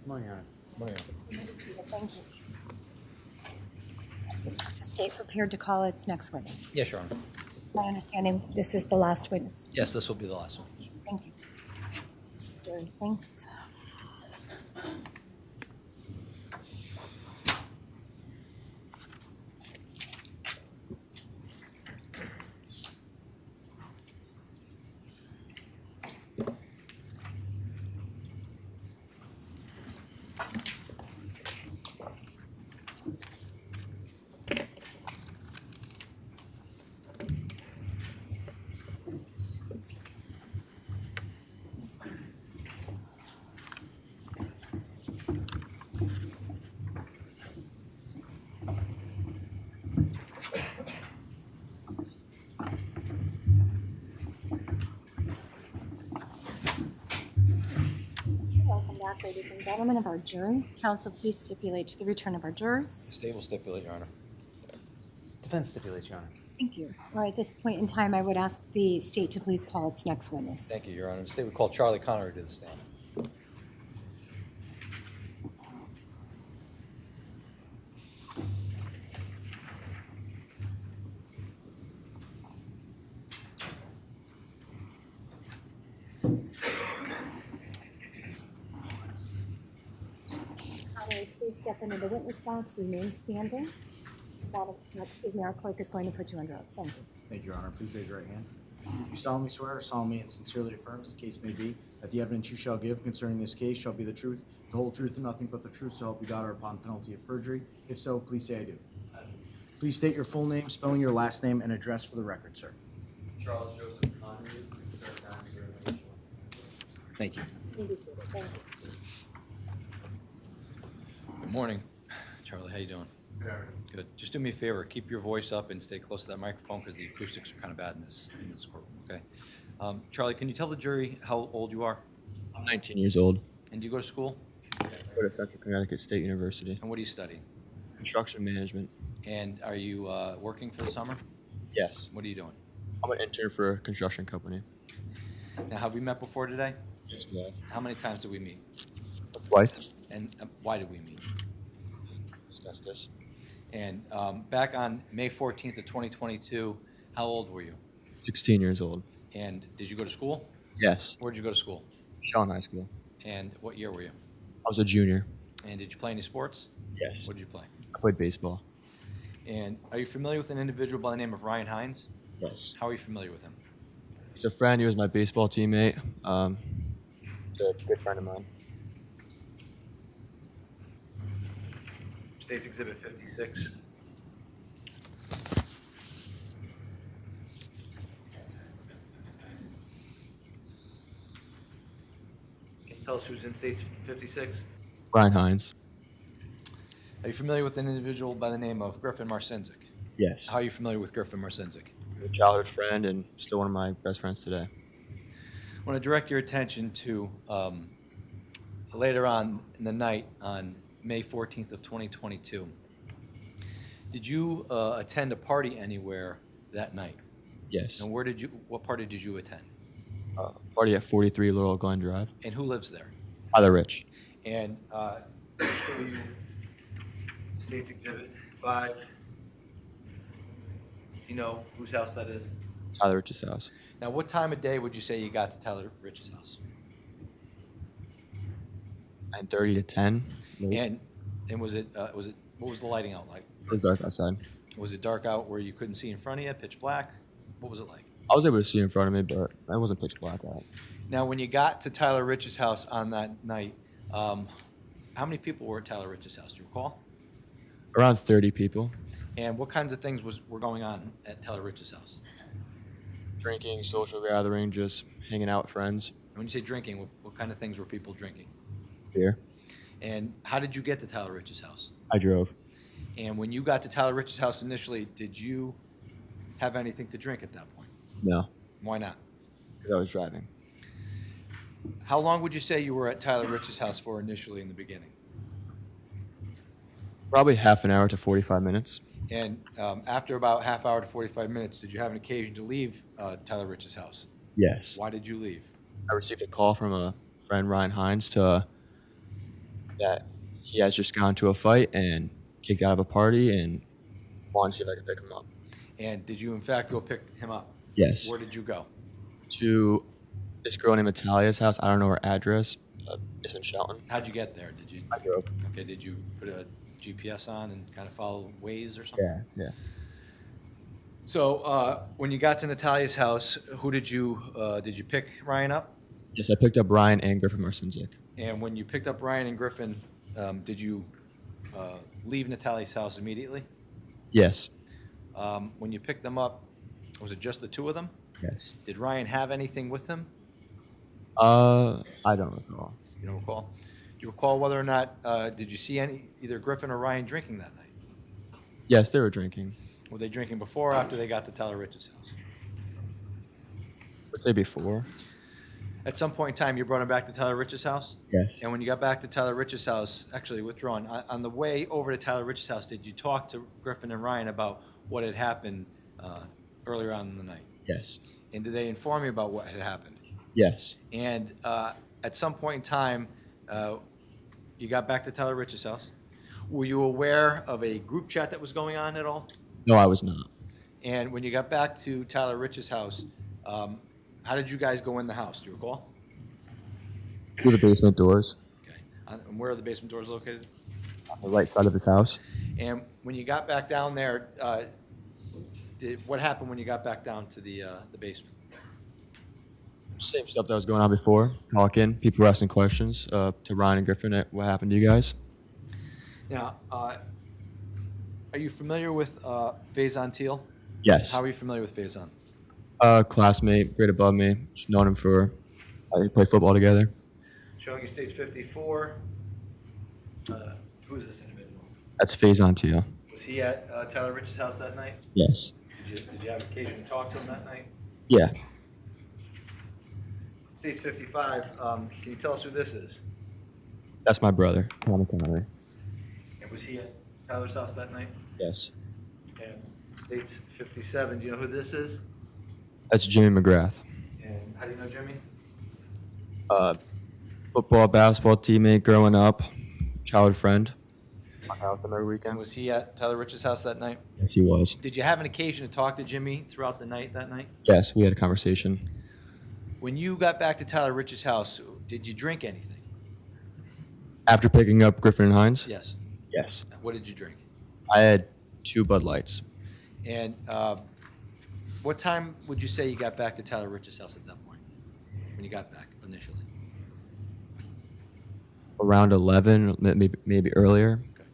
Morning, Your Honor. Morning. Thank you. Is the state prepared to call its next witness? Yes, Your Honor. It's my understanding this is the last witness. Yes, this will be the last one. Thank you. Jerry, thanks. Welcome back, ladies and gentlemen of our jury. Counsel, please stipulate to the return of our jurors. State will stipulate, Your Honor. Defense stipulates, Your Honor. Thank you. All right, at this point in time, I would ask the state to please call its next witness. Thank you, Your Honor. The state would call Charlie Connery to the stand. Connery, please step into the witness box, remain standing. Excuse me, our clerk is going to put you under oath. Thank you. Thank you, Your Honor. Please raise your right hand. You solemnly swear, or solemnly and sincerely affirm, as the case may be, that the evidence you shall give concerning this case shall be the truth, the whole truth, and nothing but the truth, so help you God, or upon penalty of perjury. If so, please say I do. Please state your full name, spelling your last name, and address for the record, sir. Charles Joseph Connery, Thank you. You may be seated. Thank you. Good morning, Charlie. How you doing? Good. Just do me a favor. Keep your voice up and stay close to that microphone because the acoustics are kind of bad in this courtroom. Okay. Charlie, can you tell the jury how old you are? I'm 19 years old. And do you go to school? I go to Central Connecticut State University. And what do you study? Construction management. And are you working for the summer? Yes. What are you doing? I'm an intern for a construction company. Now, have we met before today? Yes, we have. How many times did we meet? Twice. And why did we meet? Discuss this. And back on May 14th of 2022, how old were you? 16 years old. And did you go to school? Yes. Where did you go to school? Shelton High School. And what year were you? I was a junior. And did you play any sports? Yes. What did you play? I played baseball. And are you familiar with an individual by the name of Ryan Hines? Yes. How are you familiar with him? He's a friend. He was my baseball teammate. He's a good friend of mine. State's Exhibit 56. Can you tell us who's in State's 56? Ryan Hines. Are you familiar with an individual by the name of Griffin Marcinzik? Yes. How are you familiar with Griffin Marcinzik? He's a childhood friend and still one of my best friends today. I want to direct your attention to later on in the night on May 14th of 2022. Did you attend a party anywhere that night? Yes. And what party did you attend? Party at 43 Laurel Glen Drive. And who lives there? Tyler Rich. And show you State's Exhibit 5. Do you know whose house that is? It's Tyler Rich's house. Now, what time of day would you say you got to Tyler Rich's house? 9:30 to 10. Maybe. And was it what was the lighting out like? It was dark outside. Was it dark out where you couldn't see in front of you, pitch black? What was it like? I was able to see in front of me, but I wasn't pitch black out. Now, when you got to Tyler Rich's house on that night, how many people were at Tyler Rich's house? Do you recall? Around 30 people. And what kinds of things were going on at Tyler Rich's house? Drinking, social gathering, just hanging out with friends. When you say drinking, what kind of things were people drinking? Beer. And how did you get to Tyler Rich's house? I drove. And when you got to Tyler Rich's house initially, did you have anything to drink at that point? No, Why not? because I was driving. How long would you say you were at Tyler Rich's house for initially in the beginning? Probably half an hour to 45 minutes. And after about half hour to 45 minutes, did you have an occasion to leave Tyler Rich's house? Yes. Why did you leave? I received a call from a friend Ryan Hines that he has just gone to a fight and kicked out of a party and wanted to see if I could pick him up. And did you in fact go pick him up? Yes. Where did you go? To this girl named Natalia's house. I don't know her address. It's in Shelton. How'd you get there? Did you? I drove. Okay. Did you put a GPS on and kind of follow Waze or something? Yeah. So when you got to Natalia's house, who did you pick Ryan up? Yes, I picked up Ryan and Griffin Marcinzik. And when you picked up Ryan and Griffin, did you leave Natalia's house immediately? Yes. When you picked them up, was it just the two of them? Yes. Did Ryan have anything with him? I don't recall. You don't recall? Do you recall whether or not did you see either Griffin or Ryan drinking that night? Yes, they were drinking. Were they drinking before or after they got to Tyler Rich's house? Let's say before. At some point in time, you brought him back to Tyler Rich's house? Yes. And when you got back to Tyler Rich's house, actually withdrawn, on the way over to Tyler Rich's house, did you talk to Griffin and Ryan about what had happened earlier on in the night? Yes. And did they inform you about what had happened? Yes. And at some point in time, you got back to Tyler Rich's house. Were you aware of a group chat that was going on at all? No, I was not. And when you got back to Tyler Rich's house, how did you guys go in the house? Do you recall? Through the basement doors. Okay. And where are the basement doors located? On the right side of his house. And when you got back down there, what happened when you got back down to the basement? Same stuff that was going on before. Talking. People were asking questions to Ryan and Griffin. What happened to you guys? Now, are you familiar with Faison Teal? Yes. How are you familiar with Faison? Classmate, grade above me. Just known him for, we played football together. Showing you States 54. Who is this individual? That's Faison Teal. Was he at Tyler Rich's house that night? Yes. Did you have occasion to talk to him that night? Yeah. States 55, can you tell us who this is? That's my brother, CONNERY. And was he at Tyler's house that night? Yes. And States 57, do you know who this is? That's Jimmy McGrath. And how do you know Jimmy? Football, basketball teammate growing up, childhood friend. I hung out with him every And weekend. was he at Tyler Rich's house that night? Yes, he was. Did you have an occasion to talk to Jimmy throughout the night that night? Yes, we had a conversation. When you got back to Tyler Rich's house, did you drink anything? After picking up Griffin and Hines? Yes. Yes. What did you drink? I had 2 Bud Lights. And what time would you say you got back to Tyler Rich's house at that point, when you got back initially? Around 11, maybe earlier. Okay.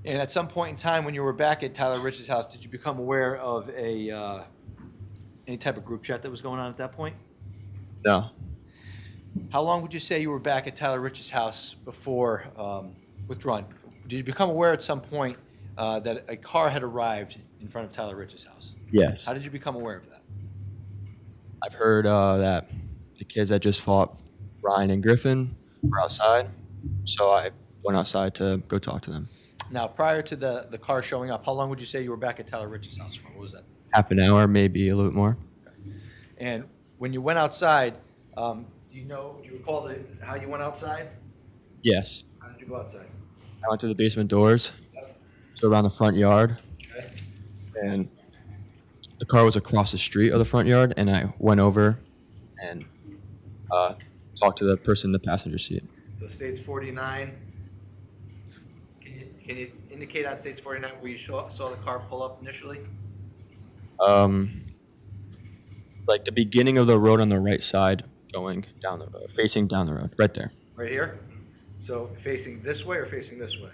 And at some point in time when you were back at Tyler Rich's house, did you become aware of any type of group chat that was going on at that point? No. How long would you say you were back at Tyler Rich's house before withdrawn? Did you become aware at some point that a car had arrived in front of Tyler Rich's house? Yes. How did you become aware of that? I've heard that the kids that just fought Ryan and Griffin were outside, so I went outside to go talk to them. Now, prior to the car showing up, how long would you say you were back at Tyler Rich's house for? What was that? Half an hour, maybe a little bit more. Okay. And when you went outside, do you recall how you went outside? Yes. How did you go outside? I went to the basement doors, so around the front yard, Okay. and the car was across the street of the front yard, and I went over and talked to the person in the passenger seat. So States 49, can you indicate on States 49 where you saw the car pull up initially? Like the beginning of the road on the right side, going down the road, facing down the road, right there. Right here? So facing this way or facing this way?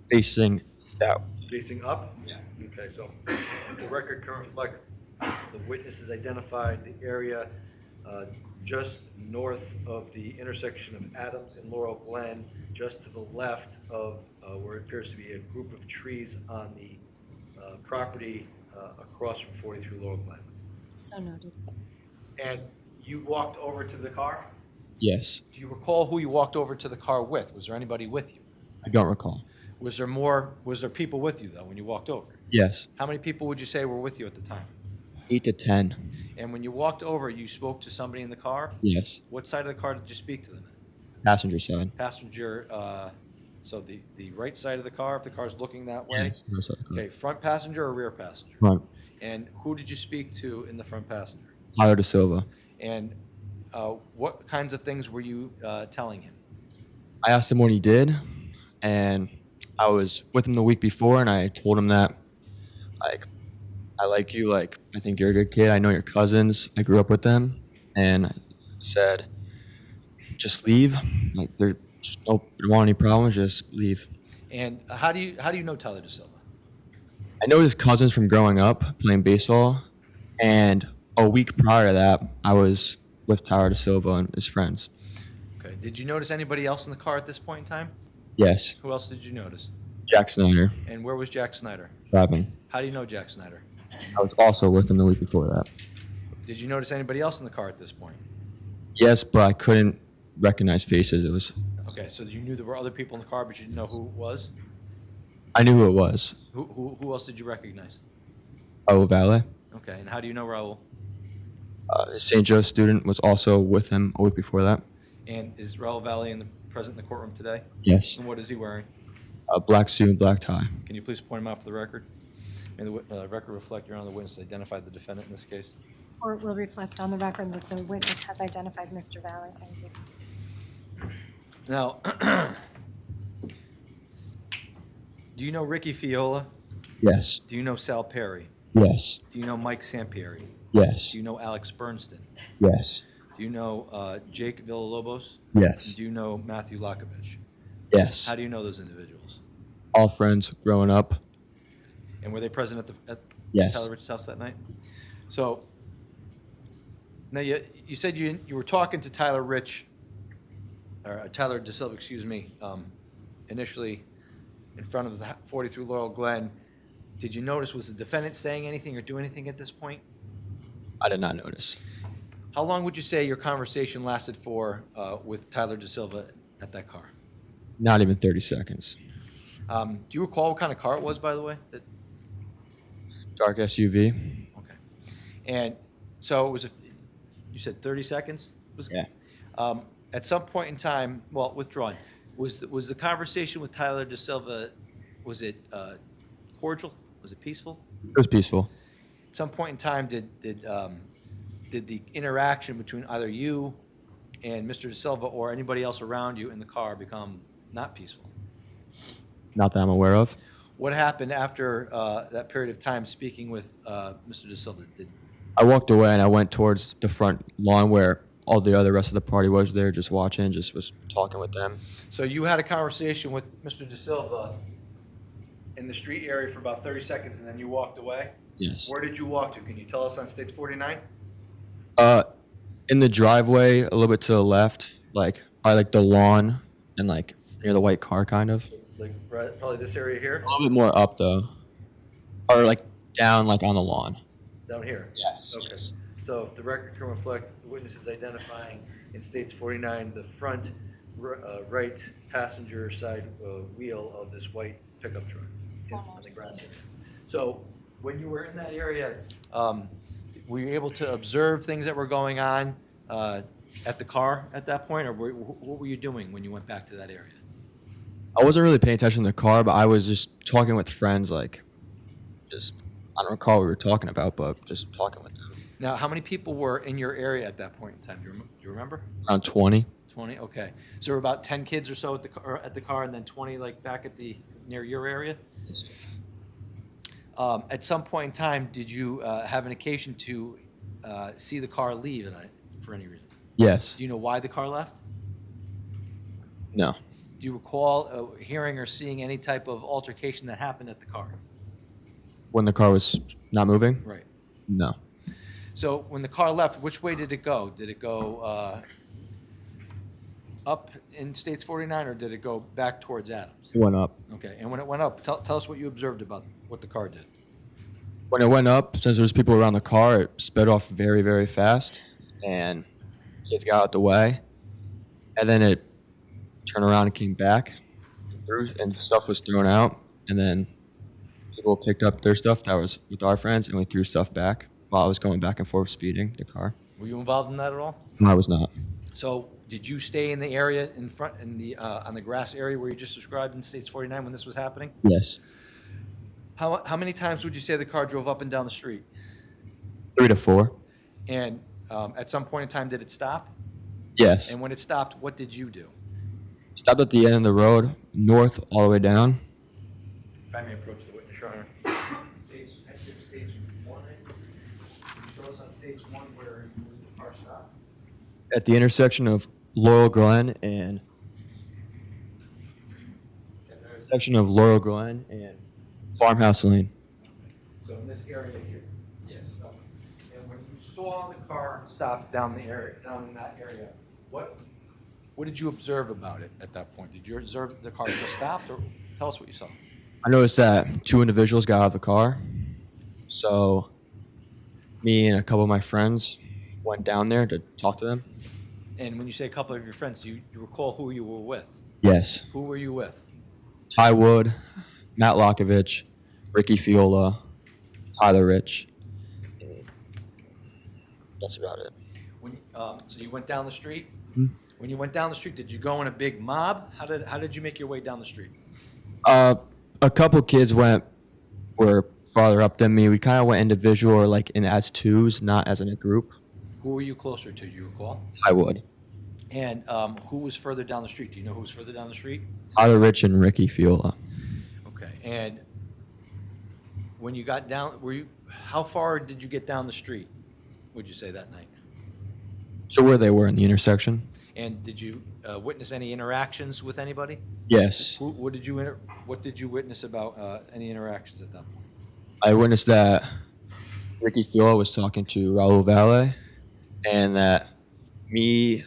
Facing that. Facing up? Yeah. Okay, so the record can reflect the witnesses identified the area just north of the intersection of Adams and Laurel Glen, just to the left of where it appears to be a group of trees on the property across from 43 Laurel Glen. So noted. And you walked over to the car? Yes. Do you recall who you walked over to the car with? Was there anybody with you? I don't recall. Was there people with you, though, when you walked over? Yes. How many people would you say were with you at the time? 8 to 10. And when you walked over, you spoke to somebody in the car? Yes. What side of the car did you speak to them? Passenger side. Passenger, so the right side of the car, if the car's looking that way? Yes, the right side of the car. Okay, front passenger or rear passenger? Front. And who did you speak to in the front passenger? Tyler De Silva. And what kinds of things were you telling him? I asked him what he did, and I was with him the week before, and I told him that, like, I like you, like, I think you're a good kid. I know your cousins. I grew up with them, and I said, just leave. Like, there don't want any problems. Just leave. And how do you know Tyler De Silva? I know his cousins from growing up playing baseball, and a week prior to that, I was with Tyler De Silva and his friends. Okay. Did you notice anybody else in the car at this point in time? Yes, Who else did you notice? Jack Snyder And where was Jack Snyder? driving. How do you know Jack Snyder? I was also with him the week before that. Did you notice anybody else in the car at this point? Yes, but I couldn't recognize faces. It was Okay, so you knew there were other people in the car, but you didn't know who it was? I knew who it was. Who else did you recognize? Raul Valle. Okay, and how do you know Raul? A St. Joe student was also with him a week before that. And is Raul Valle present in the courtroom today? Yes. And what is he wearing? A black suit and black tie. Can you please point him out for the record? May the record reflect Your Honor, the witness identified the defendant in this case. Court will reflect on the record that the witness has identified Mr. Valle. Thank you. Now, do you know Ricky Fiola? Yes. Do you know Sal Perry? Yes. Do you know Mike Sampieri? Yes. Do you know Alex Bernston? Yes. Do you know Jake Villalobos? Yes. Do you know Matthew Lakovich? Yes. How do you know those individuals? All friends growing up. And were they present at Yes. Tyler Rich's house that night? So, now you said you were talking to Tyler Rich, or Tyler De Silva, excuse me, initially in front of the 43 Laurel Glen. Did you notice, was the defendant saying anything or doing anything at this point? I did not notice. How long would you say your conversation lasted for with Tyler De Silva at that car? Not even 30 seconds. Do you recall what kind of car it was, by the way? Dark SUV. Okay. And so it was, you said 30 seconds? Yeah. At some point in time, well, withdrawn, was the conversation with Tyler De Silva, was it cordial? Was it peaceful? It was peaceful. At some point in time, did the interaction between either you and Mr. De Silva or anybody else around you in the car become not peaceful? Not that I'm aware of. What happened after that period of time speaking with Mr. De Silva? I walked away and I went towards the front lawn where all the other rest of the party was there, just watching, just was talking with them. So you had a conversation with Mr. De Silva in the street area for about 30 seconds, and then you walked away? Yes. Where did you walk to? Can you tell us on States 49? In the driveway, a little bit to the left, like by like the lawn and like near the white car, kind of. Like probably this area here? A little bit more up though, or like down, like on the lawn. Down here? Yes. Okay. Yes. So if the record can reflect, the witness is identifying in States 49 the front right passenger side wheel of this white pickup truck on the grass area. So when you were in that area, were you able to observe things that were going on at the car at that point, or what were you doing when you went back to that area? I wasn't really paying attention to the car, but I was just talking with friends, like, just, I don't recall what we were talking about, but just talking with them. Now, how many people were in your area at that point in time? Do you remember? Around 20. 20, okay. So there were about 10 kids or so at the car, and then 20 like back near your area? At some point in time, did you have an occasion to see the car leave for any reason? Yes. Do you know why the car left? No. Do you recall hearing or seeing any type of altercation that happened at the car? When the car was not moving? Right. No. So when the car left, which way did it go? Did it go up in States 49, or did it go back towards Adams? It went up. Okay, and when it went up, tell us what you observed about what the car did. When it went up, since there was people around the car, it sped off very, very fast, and kids got out the way, and then it turned around and came back, and stuff was thrown out, and then people picked up their stuff that was with our friends, and we threw stuff back. while I was going back and forth speeding the car. Were you involved in that at all? No, I was not. So did you stay in the area in front, on the grass area where you just described in States 49 when this was happening? Yes. How many times would you say the car drove up and down the street? 3 to 4. And at some point in time, did it stop? Yes. And when it stopped, what did you do? Stopped at the end of the road, north all the way down. If I may approach the witness, Your Honor. Stage 1, show us on stage 1 where the car stopped. At the intersection of Laurel Glen and Farmhouse Lane. So in this area here? Yes. And when you saw the car stopped down in that area, what did you observe about it at that point? Did you observe the car just stopped, or tell us what you saw? I noticed that 2 individuals got out of the car. So me and a couple of my friends went down there to talk to them. And when you say a couple of your friends, you recall who you were with? Yes. Who were you with? Ty Wood, Matt Lockovich, Ricky Fiola, Tyler Rich. That's about it. So you went down the street? Hmm? When you went down the street, did you go in a big mob? How did you make your way down the street? A couple kids were farther up than me. We kind of went individual or like in as twos, not as in a group. Who were you closer to? Do you recall? Ty Wood, And who was further down the street? Do you know who was further down the street? Tyler Rich, and Ricky Fiola. Okay. And when you got down, how far did you get down the street, would you say, that night? So where they were in the intersection? And did you witness any interactions with anybody? Yes. What did you witness about any interactions at that point? I witnessed that Ricky Fiola was talking to Raul Valle, and that me,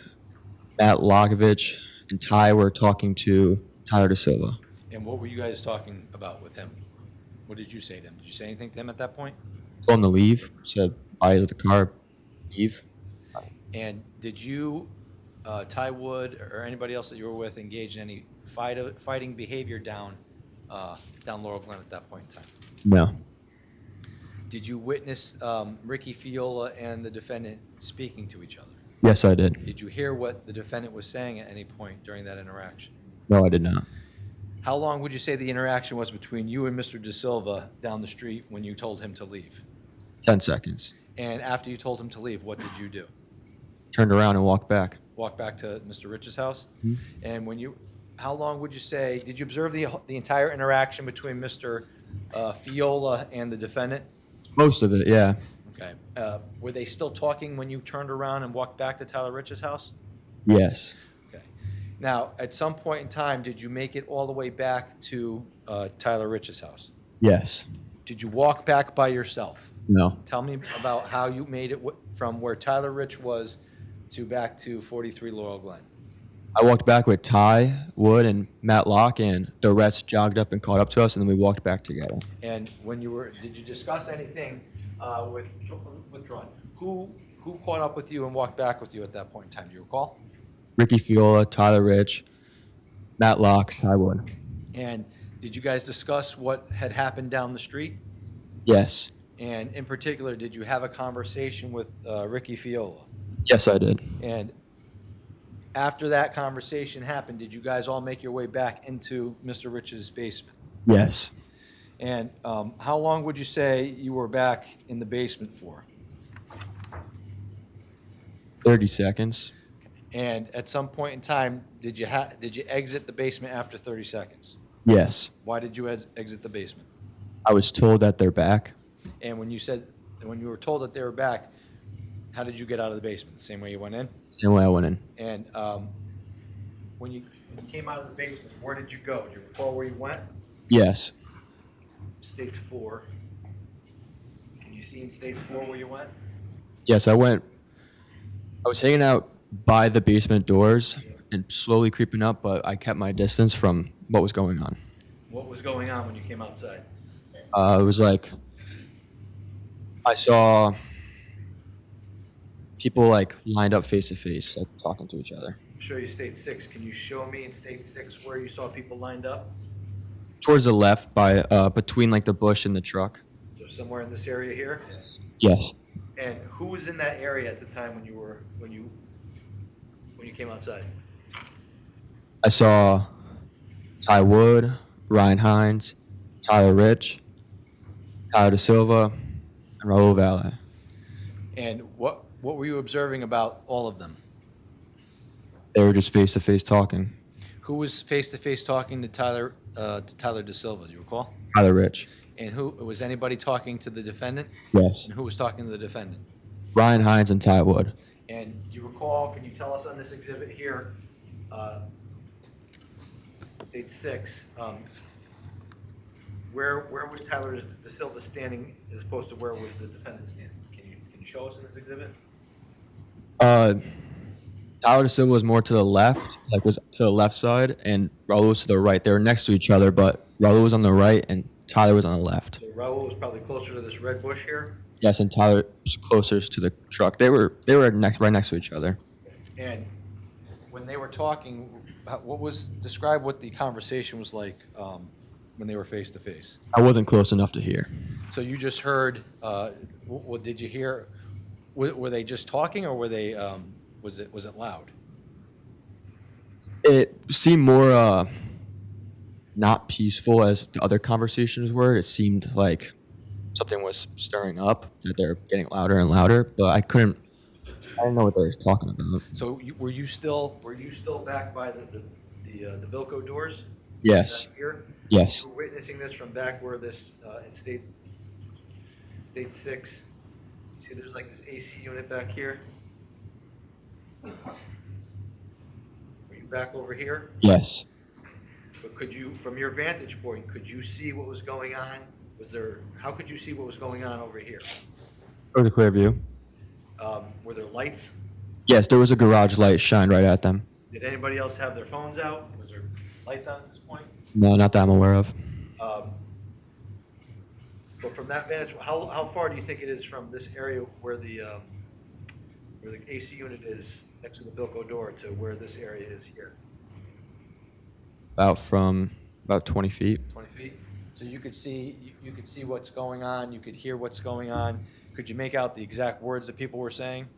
Matt Lockovich, and Ty were talking to Tyler De Silva. And what were you guys talking about with him? What did you say to him? Did you say anything to him at that point? Told him to leave. Said, buy the car, leave. And did you, Ty Wood, or anybody else that you were with, engage in any fighting behavior down Laurel Glen at that point in time? No. Did you witness Ricky Fiola and the defendant speaking to each other? Yes, I did. Did you hear what the defendant was saying at any point during that interaction? No, I did not. How long would you say the interaction was between you and Mr. De Silva down the street when you told him to leave? 10 seconds. And after you told him to leave, what did you do? Turned around and walked back. Walk back to Mr. Rich's house? Mhm. And how long would you say, did you observe the entire interaction between Mr. Fiola and the defendant? Most of it, yeah. Okay. Were they still talking when you turned around and walked back to Tyler Rich's house? Yes. Okay. Now, at some point in time, did you make it all the way back to Tyler Rich's house? Yes. Did you walk back by yourself? No. Tell me about how you made it from where Tyler Rich was to back to 43 Laurel Glen. I walked back with Ty Wood and Matt Locke, and the rest jogged up and caught up to us, and then we walked back together. And did you discuss anything with Ron? Who caught up with you and walked back with you at that point in time? Do you recall? Ricky Fiola, Tyler Rich, Matt Locke, Ty Wood. And did you guys discuss what had happened down the street? Yes. And in particular, did you have a conversation with Ricky Fiola? Yes, I did. And after that conversation happened, did you guys all make your way back into Mr. Rich's basement? Yes. And how long would you say you were back in the basement for? 30 seconds. And at some point in time, did you exit the basement after 30 seconds? Yes. Why did you exit the basement? I was told that they're back. And when you were told that they were back, how did you get out of the basement? The same way you went in? Same way I went in. And when you came out of the basement, where did you go? Do you recall where you went? Yes. Stage 4. Can you see in stage 4 where you went? Yes, I was hanging out by the basement doors and slowly creeping up, but I kept my distance from what was going on. What was going on when you came outside? It was like I saw people like lined up face to face, like talking to each other. I'll show you stage 6. Can you show me in stage 6 where you saw people lined up? Towards the left, by between like the bush and the truck. So somewhere in this area here? Yes. And who was in that area at the time when you came outside? I saw Ty Wood, Ryan Hines, Tyler Rich, Tyler De Silva, and Raul Valle. And what were you observing about all of them? They were just face to face talking. Who was face to face talking to Tyler De Silva? Do you recall? Tyler Rich. And who was anybody talking to the defendant? Yes. And who was talking to the defendant? Ryan Hines and Ty Wood. And do you recall? Can you tell us on this exhibit here, state 6, where was Tyler De Silva standing as opposed to where was the defendant standing? Can you show us in this exhibit? Tyler De Silva was more to the left, like was to the left side, and Raul was to the right. They were next to each other, but Raul was on the right and Tyler was on the left. So Raul was probably closer to this red bush here. Yes, and Tyler was closer to the truck. They were right next to each other. And when they were talking, describe what the conversation was like when they were face to face. I wasn't close enough to hear. So you just heard. What did you hear? Were they just talking, or were they? Was it loud? It seemed more not peaceful as the other conversations were. It seemed like something was stirring up, that they're getting louder and louder, but I didn't know what they were talking about. So were you still back by the Bilko doors? Yes. Back here? Yes. You were witnessing this from back where this in state 6. See, there's like this AC unit back here. Were you back over here? Yes. But could you, from your vantage point, could you see what was going on? How could you see what was going on over here? It was a clear view. Were there lights? Yes, there was a garage light shined right at them. Did anybody else have their phones out? Was there lights on at this point? No, not that I'm aware of. But from that vantage, how far do you think it is from this area where the AC unit is next to the Bilko door to where this area is here? About 20 feet. 20 feet. So you could see what's going on. You could hear what's going on. Could you make out the exact words that people were saying?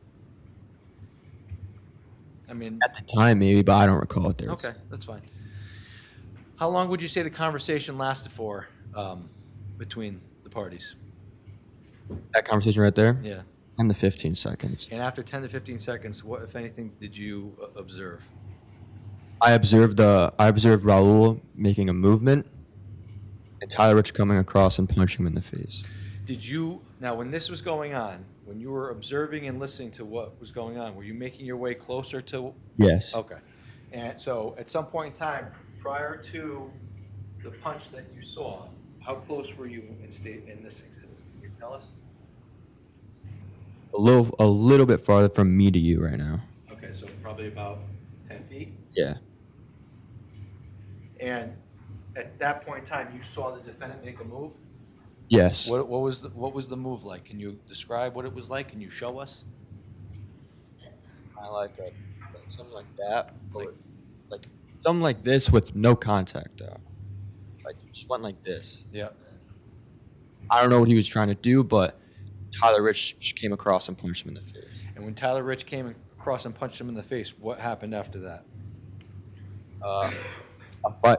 I mean, At the time, maybe, but I don't recall what they were okay, that's fine. How long would you say the conversation lasted for between the parties? That conversation right there? Yeah. 10 to 15 seconds. And after 10 to 15 seconds, what, if anything, did you observe? I observed Raul making a movement and Tyler Rich coming across and punching him in the face. Now when this was going on, when you were observing and listening to what was going on, were you making your way closer to? Yes. Okay. And so at some point in time, prior to the punch that you saw, how close were you in this exhibit? Can you tell us? A little bit farther from me to you right now. Okay, so probably about 10 feet? Yeah. And at that point in time, you saw the defendant make a move? Yes. What was the move like? Can you describe what it was like? Can you show us? I like something like that. Like something like this with no contact though. Like just went like this. Yeah. I don't know what he was trying to do, but Tyler Rich came across and punched him in the face. And when Tyler Rich came across and punched him in the face, what happened after that?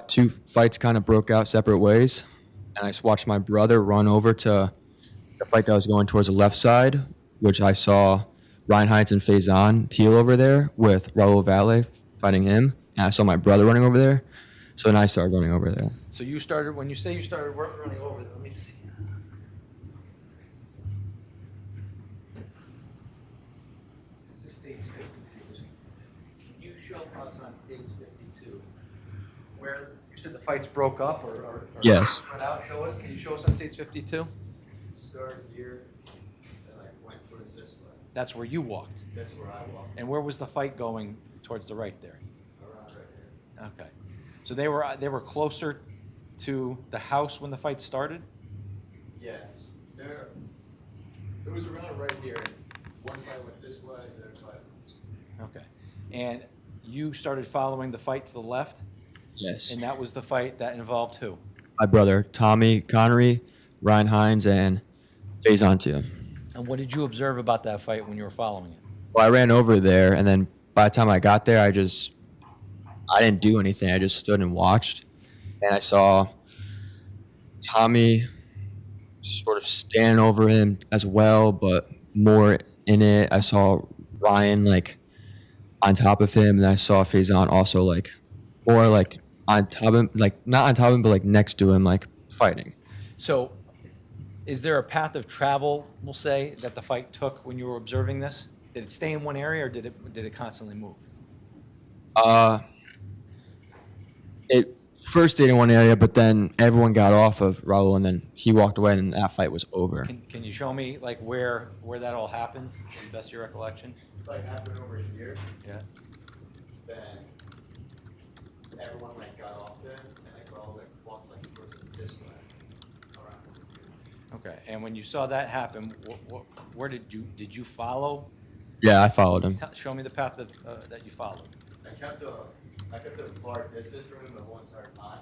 Two fights kind of broke out separate ways, and I just watched my brother run over to the fight that was going towards the left side, which I saw Ryan Hines and Faison Teal over there with Raul Valle fighting him, and I saw my brother running over there, so then I started running over there. So when you say you started running over there, let me see. This is States 52. Can you show us on States 52 where you said the fights broke up or Yes. went out? Can you show us on States 52? Started here, and I went towards this way. That's where you walked. That's where I walked, And where was the fight going towards the right there? around right here. Okay. So they were closer to the house when the fight started? Yes. It was around right here. One fight went this way, the other fight went this way. Okay. And you started following the fight to the left? Yes. And that was the fight that involved who? My brother, Tommy Connery, Ryan Hines, and Faison Teal. And what did you observe about that fight when you were following it? Well, I ran over there, and then by the time I got there, I didn't do anything. I just stood and watched, and I saw Tommy sort of standing over him as well, but more in it. I saw Ryan like on top of him, and I saw Faison also like, or like on top of him, like not on top of him, but like next to him, like fighting. So is there a path of travel, we'll say, that the fight took when you were observing this? Did it stay in one area, or did it constantly move? It first stayed in one area, but then everyone got off of Raul, and then he walked away, and that fight was over. Can you show me like where that all happened, to the best of your recollection? Like happened over here, Yeah. then everyone like got off there and like all like walked like towards this way around. Okay. And when you saw that happen, where did you follow? Yeah, I followed him. Show me the path that you followed. I kept a far distance from him the whole entire time.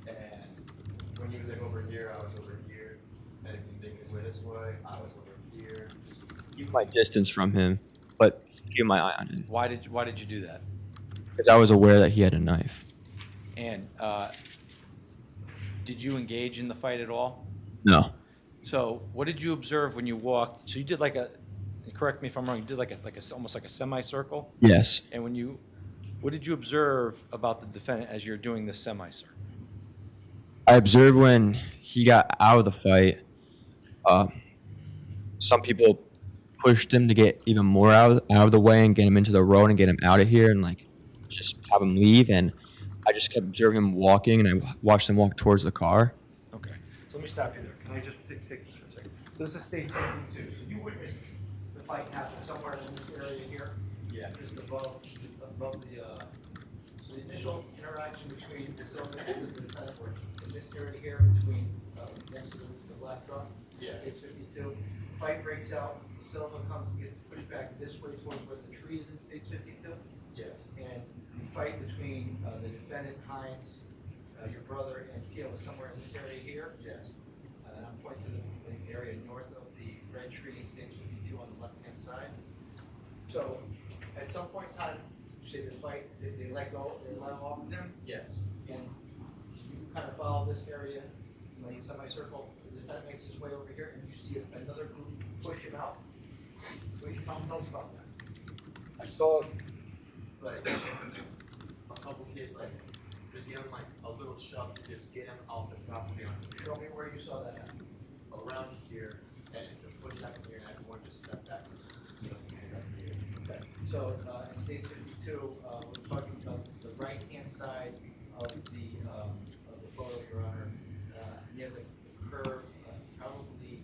And when he was like over here, I was over here. And if he make his way this way, I was over here. Keep my distance from him, but keep my eye on him. Why did you do that? Because I was aware that he had a knife. And did you engage in the fight at all? No. So what did you observe when you walked? So you did like correct me if I'm wrong, you did like almost like a semicircle? Yes. And what did you observe about the defendant as you're doing this semicircle? I observed when he got out of the fight, some people pushed him to get even more out of the way and get him into the road and get him out of here and like just have him leave. And I just kept observing him walking, and I watched him walk towards the car. Okay. So let me stop you there. Can I just take this for a second? So this is stage 52. So you witnessed the fight happen somewhere in this area here? Yeah. Just above the, so the initial interaction between the Silva and the defendant were in this area here between, next to the black truck? Yeah. Stage 52. Fight breaks out, the Silva gets pushed back this way towards where the tree is in stage 52? Yes. And fight between the defendant, Hines, your brother, and Tio is somewhere in this area here. Yes. And I'm pointing to the area north of the red tree in stage 52 on the left-hand side. So at some point in time, you say the fight, they let off of him, Yes. and you kind of follow this area, like a semicircle. The defendant makes his way over here, and you see another group push him out. What can you tell us about that? I saw like a couple kids like just give him like a little shove to just get him off the property on Show me where you saw that happen. around here and just push back in here and everyone just stepped back. Okay, so in stage 52, we're talking about the right-hand side of the photo, Your Honor, near the curve, probably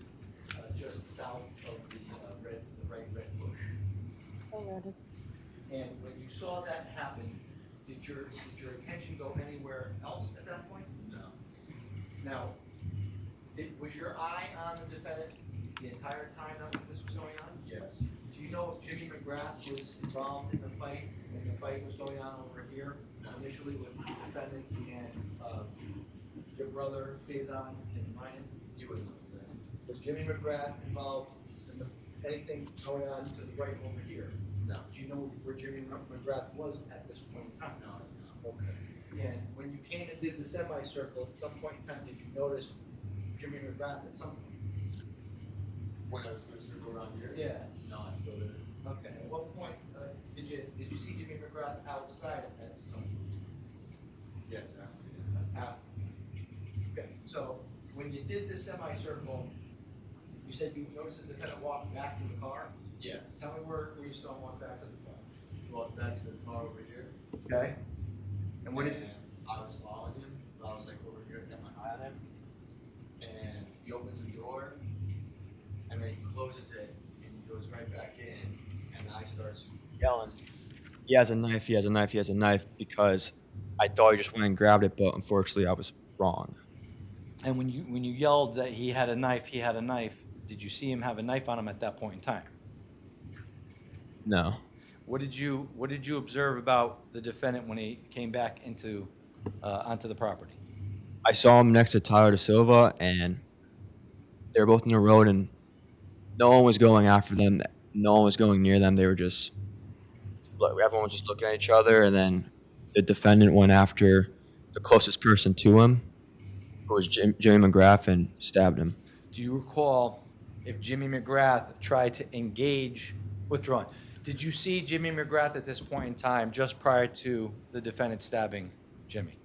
just south of the right red bush. So noted. And when you saw that happen, did your attention go anywhere else at that point? No. Now, was your eye on the defendant the entire time that this was going on? Yes. Do you know if Jimmy McGrath was involved in the fight, and the fight was going on over here, initially with the defendant and your brother, Faison, and Ryan? He wasn't there. Was Jimmy McGrath involved in anything going on to the right over here? No. Do you know where Jimmy McGrath was at this point in time? No. Okay. And when you came and did the semicircle, at some point in time, did you notice Jimmy McGrath at some point? When I was going to circle around here? Yeah. No, I still didn't. Okay. At what point did you see Jimmy McGrath outside at some point? Yes, After. Okay. So when you did the semicircle, you said you noticed the defendant walk back to the car. Yes. Tell me where you saw him walk back to the car. He walked back to the car over here. Okay. And what did? I was following him. I was like over here, got my eye on him, and he opens the door, and then he closes it, and he goes right back in, and then I start Yelling, he has a knife, he has a knife, he has a knife, because I thought he just went and grabbed it, but unfortunately I was wrong. And when you yelled that he had a knife, did you see him have a knife on him at that point in time? No. What did you observe about the defendant when he came back onto the property? I saw him next to Tyler Da Silva, and they were both in the road, and no one was going after them. No one was going near them. They were just, everyone was just looking at each other. And then the defendant went after the closest person to him, who was Jimmy McGrath, and stabbed him. Do you recall if Jimmy McGrath tried to engage withdrawn? Did you see Jimmy McGrath at this point in time, just prior to the defendant stabbing Jimmy?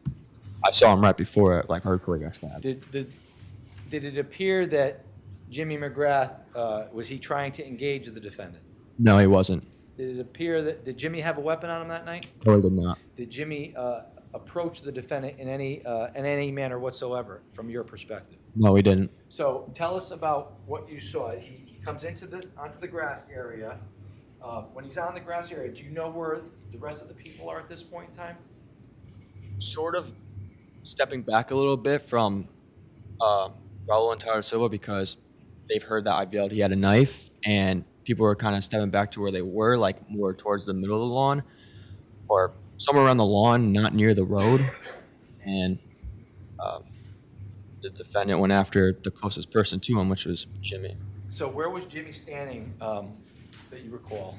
I saw him right before it, like right before he got stabbed. Did it appear that Jimmy McGrath, was he trying to engage the defendant? No, he wasn't. Did it appear that, did Jimmy have a weapon on him that night? No, he did not. Did Jimmy approach the defendant in any manner whatsoever, from your perspective? No, he didn't. So tell us about what you saw. He comes onto the grass area. When he's on the grass area, do you know where the rest of the people are at this point in time? Sort of stepping back a little bit from Raul and Tyler Silva, because they've heard that I yelled he had a knife, and people were kind of stepping back to where they were, like more towards the middle of the lawn, or somewhere around the lawn, not near the road. And the defendant went after the closest person to him, which was Jimmy. So where was Jimmy standing that you recall?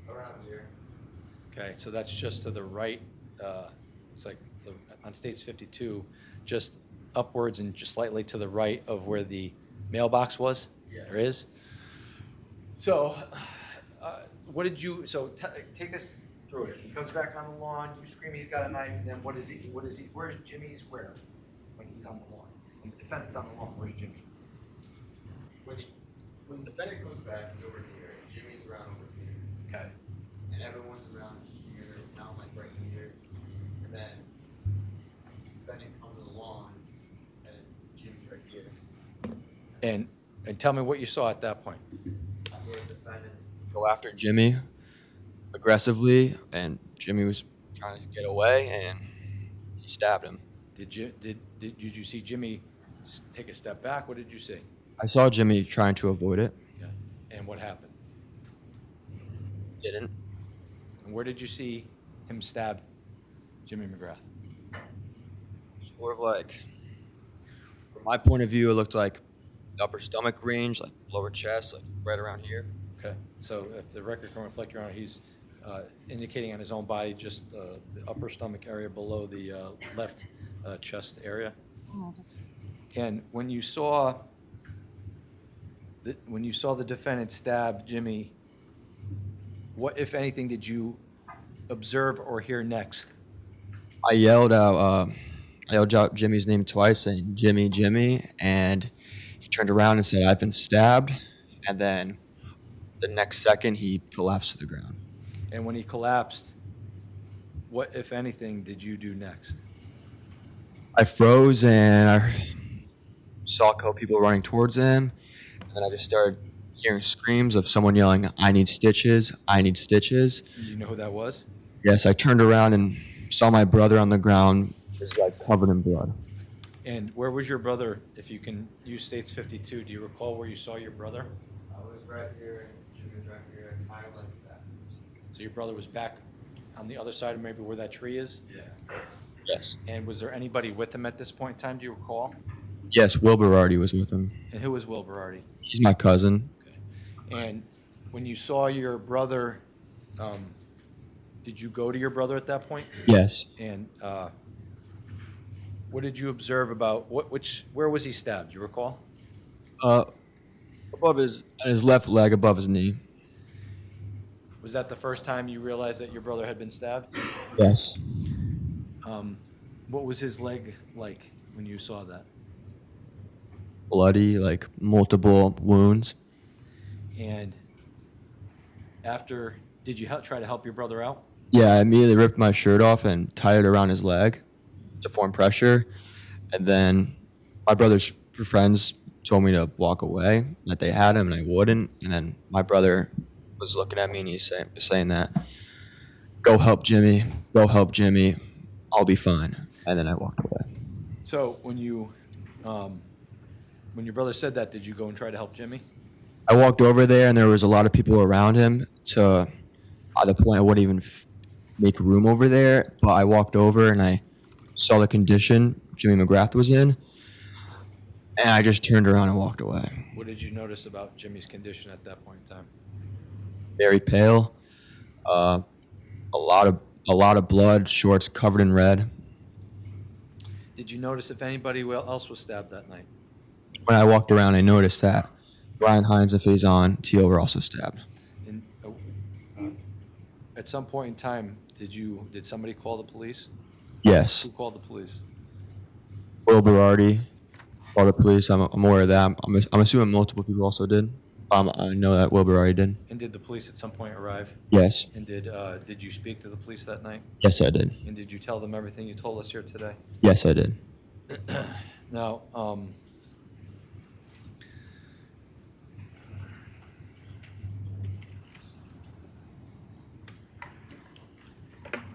Around here. Okay, so that's just to the right. It's like on States 52, just upwards and just slightly to the right of where the mailbox was. Yes. There is. So, what did you? So take us through it. He comes back on the lawn. You scream, he's got a knife. And then what is he? Where's Jimmy's? Where? When he's on the lawn. When the defendant's on the lawn, where's Jimmy? When the defendant comes back, he's over here. Jimmy's around over here. Okay. And everyone's around here. Now I'm like right here. And then the defendant comes to the lawn, and Jimmy's right here. And tell me what you saw at that point. I saw the defendant Go after Jimmy aggressively, and Jimmy was trying to get away, and he stabbed him. Did you see Jimmy take a step back? What did you see? I saw Jimmy trying to avoid it. Yeah. And what happened? Didn't. And where did you see him stab Jimmy McGrath? Sort of like, from my point of view, it looked like the upper stomach range, like lower chest, like right around here. Okay. So if the record can reflect, Your Honor, he's indicating on his own body just the upper stomach area below the left chest area. And when you saw the defendant stab Jimmy, what, if anything, did you observe or hear next? I yelled out Jimmy's name twice, saying Jimmy, Jimmy, and he turned around and said, "I've been stabbed." And then the next second, he collapsed to the ground. And when he collapsed, what, if anything, did you do next? I froze, and I saw a couple people running towards him, and then I just started hearing screams of someone yelling, "I need stitches, I need stitches." Did you know who that was? Yes, I turned around and saw my brother on the ground, just like covered in blood. And where was your brother? If you can use States 52, do you recall where you saw your brother? I was right here, and Jimmy was right here, kind of like that. So your brother was back on the other side of maybe where that tree is? Yeah. Yes. And was there anybody with him at this point in time, do you recall? Yes, Will Berardi was with him. And who was Will Berardi? He's my cousin. Okay. And when you saw your brother, did you go to your brother at that point? Yes. And what did you observe about where was he stabbed? Do you recall? Above his left leg, above his knee. Was that the first time you realized that your brother had been stabbed? Yes. What was his leg like when you saw that? Bloody, like multiple wounds. And did you try to help your brother out? Yeah, I immediately ripped my shirt off and tied it around his leg to form pressure. And then my brother's friends told me to walk away, that they had him, and I wouldn't. And then my brother was looking at me, and he's saying that, go help Jimmy, I'll be fine. And then I walked away. So when your brother said that, did you go and try to help Jimmy? I walked over there, and there was a lot of people around him to the point I wouldn't even make room over there. But I walked over, and I saw the condition Jimmy McGrath was in. And I just turned around and walked away. What did you notice about Jimmy's condition at that point in time? Very pale. A lot of blood. Shorts covered in red. Did you notice if anybody else was stabbed that night? When I walked around, I noticed that Brian Hines and Faison Teal were also stabbed. And at some point in time, did somebody call the police? Yes. Who called the police? Will Berardi called the police. I'm aware of that. I'm assuming multiple people also did. I know that Will Berardi did. And did the police at some point arrive? Yes. And did you speak to the police that night? Yes, I did. And did you tell them everything you told us here today? Yes, I did. Now, I'll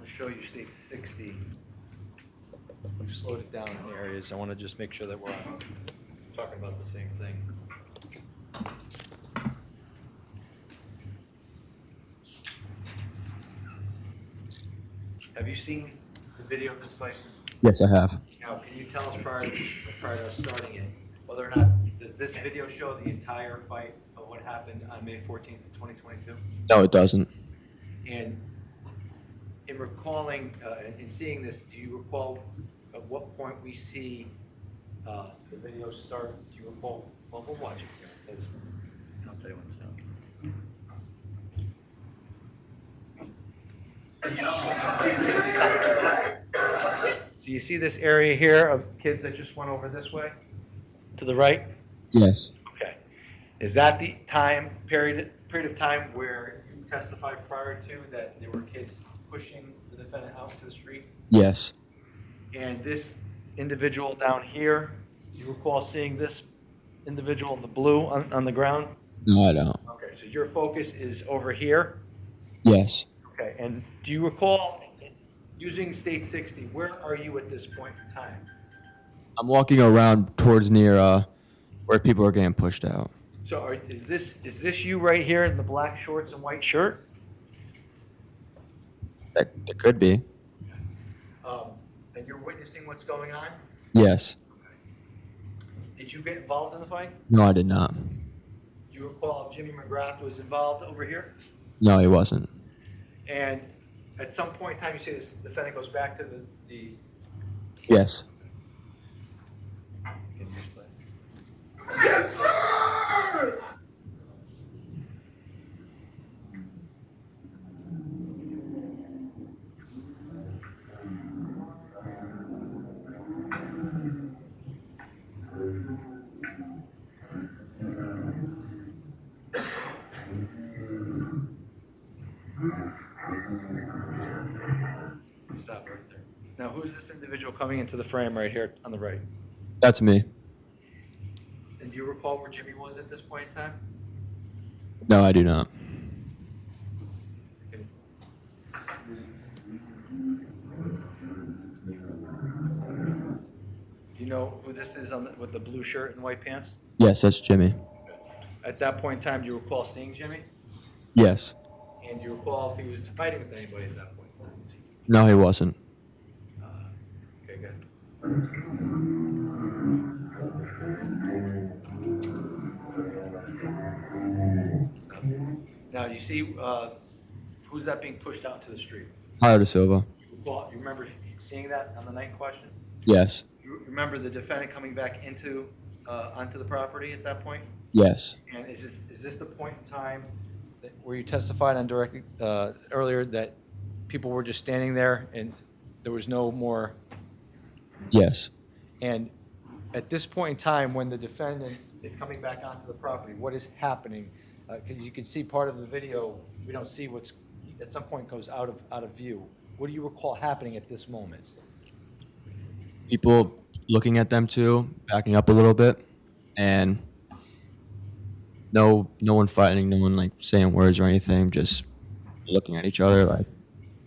show you state 60. We've slowed it down in areas. I want to just make sure that we're talking about the same thing. Have you seen the video of this fight? Yes, I have. Now, can you tell us prior to us starting it, whether or not, does this video show the entire fight of what happened on May 14th of 2022? No, it doesn't. And in recalling, in seeing this, do you recall at what point we see the video start? Do you recall? Well, we'll watch it. I'll tell you when it's done. So you see this area here of kids that just went over this way to the right? Yes. Okay. Is that the period of time where you testified prior to that there were kids pushing the defendant out to the street? Yes. And this individual down here, do you recall seeing this individual in the blue on the ground? No, I don't. Okay, so your focus is over here? Yes. Okay, and do you recall, using state 60, where are you at this point in time? I'm walking around towards near where people are getting pushed out. So is this you right here in the black shorts and white shirt? That could be. And you're witnessing what's going on? Yes. Did you get involved in the fight? No, I did not. Do you recall if Jimmy McGrath was involved over here? No, he wasn't. And at some point in time, you say this defendant goes back to the Yes. Yes, sir! Stop right there. Now, who's this individual coming into the frame right here on the right? That's me. And do you recall where Jimmy was at this point in time? No, I do not. Do you know who this is with the blue shirt and white pants? Yes, that's Jimmy. At that point in time, do you recall seeing Jimmy? Yes. And do you recall if he was fighting with anybody at that point in time? No, he wasn't. Okay, good. Stop. Now, you see, who's that being pushed out into the street? Tyler De Silva. You remember seeing that on the night question? Yes. You remember the defendant coming back onto the property at that point? Yes. And is this the point in time where you testified on direct earlier that people were just standing there and there was no more? Yes. And at this point in time, when the defendant is coming back onto the property, what is happening? Because you can see part of the video, we don't see what's at some point goes out of view. What do you recall happening at this moment? People looking at them too, backing up a little bit, and no one fighting, no one like saying words or anything, just looking at each other like.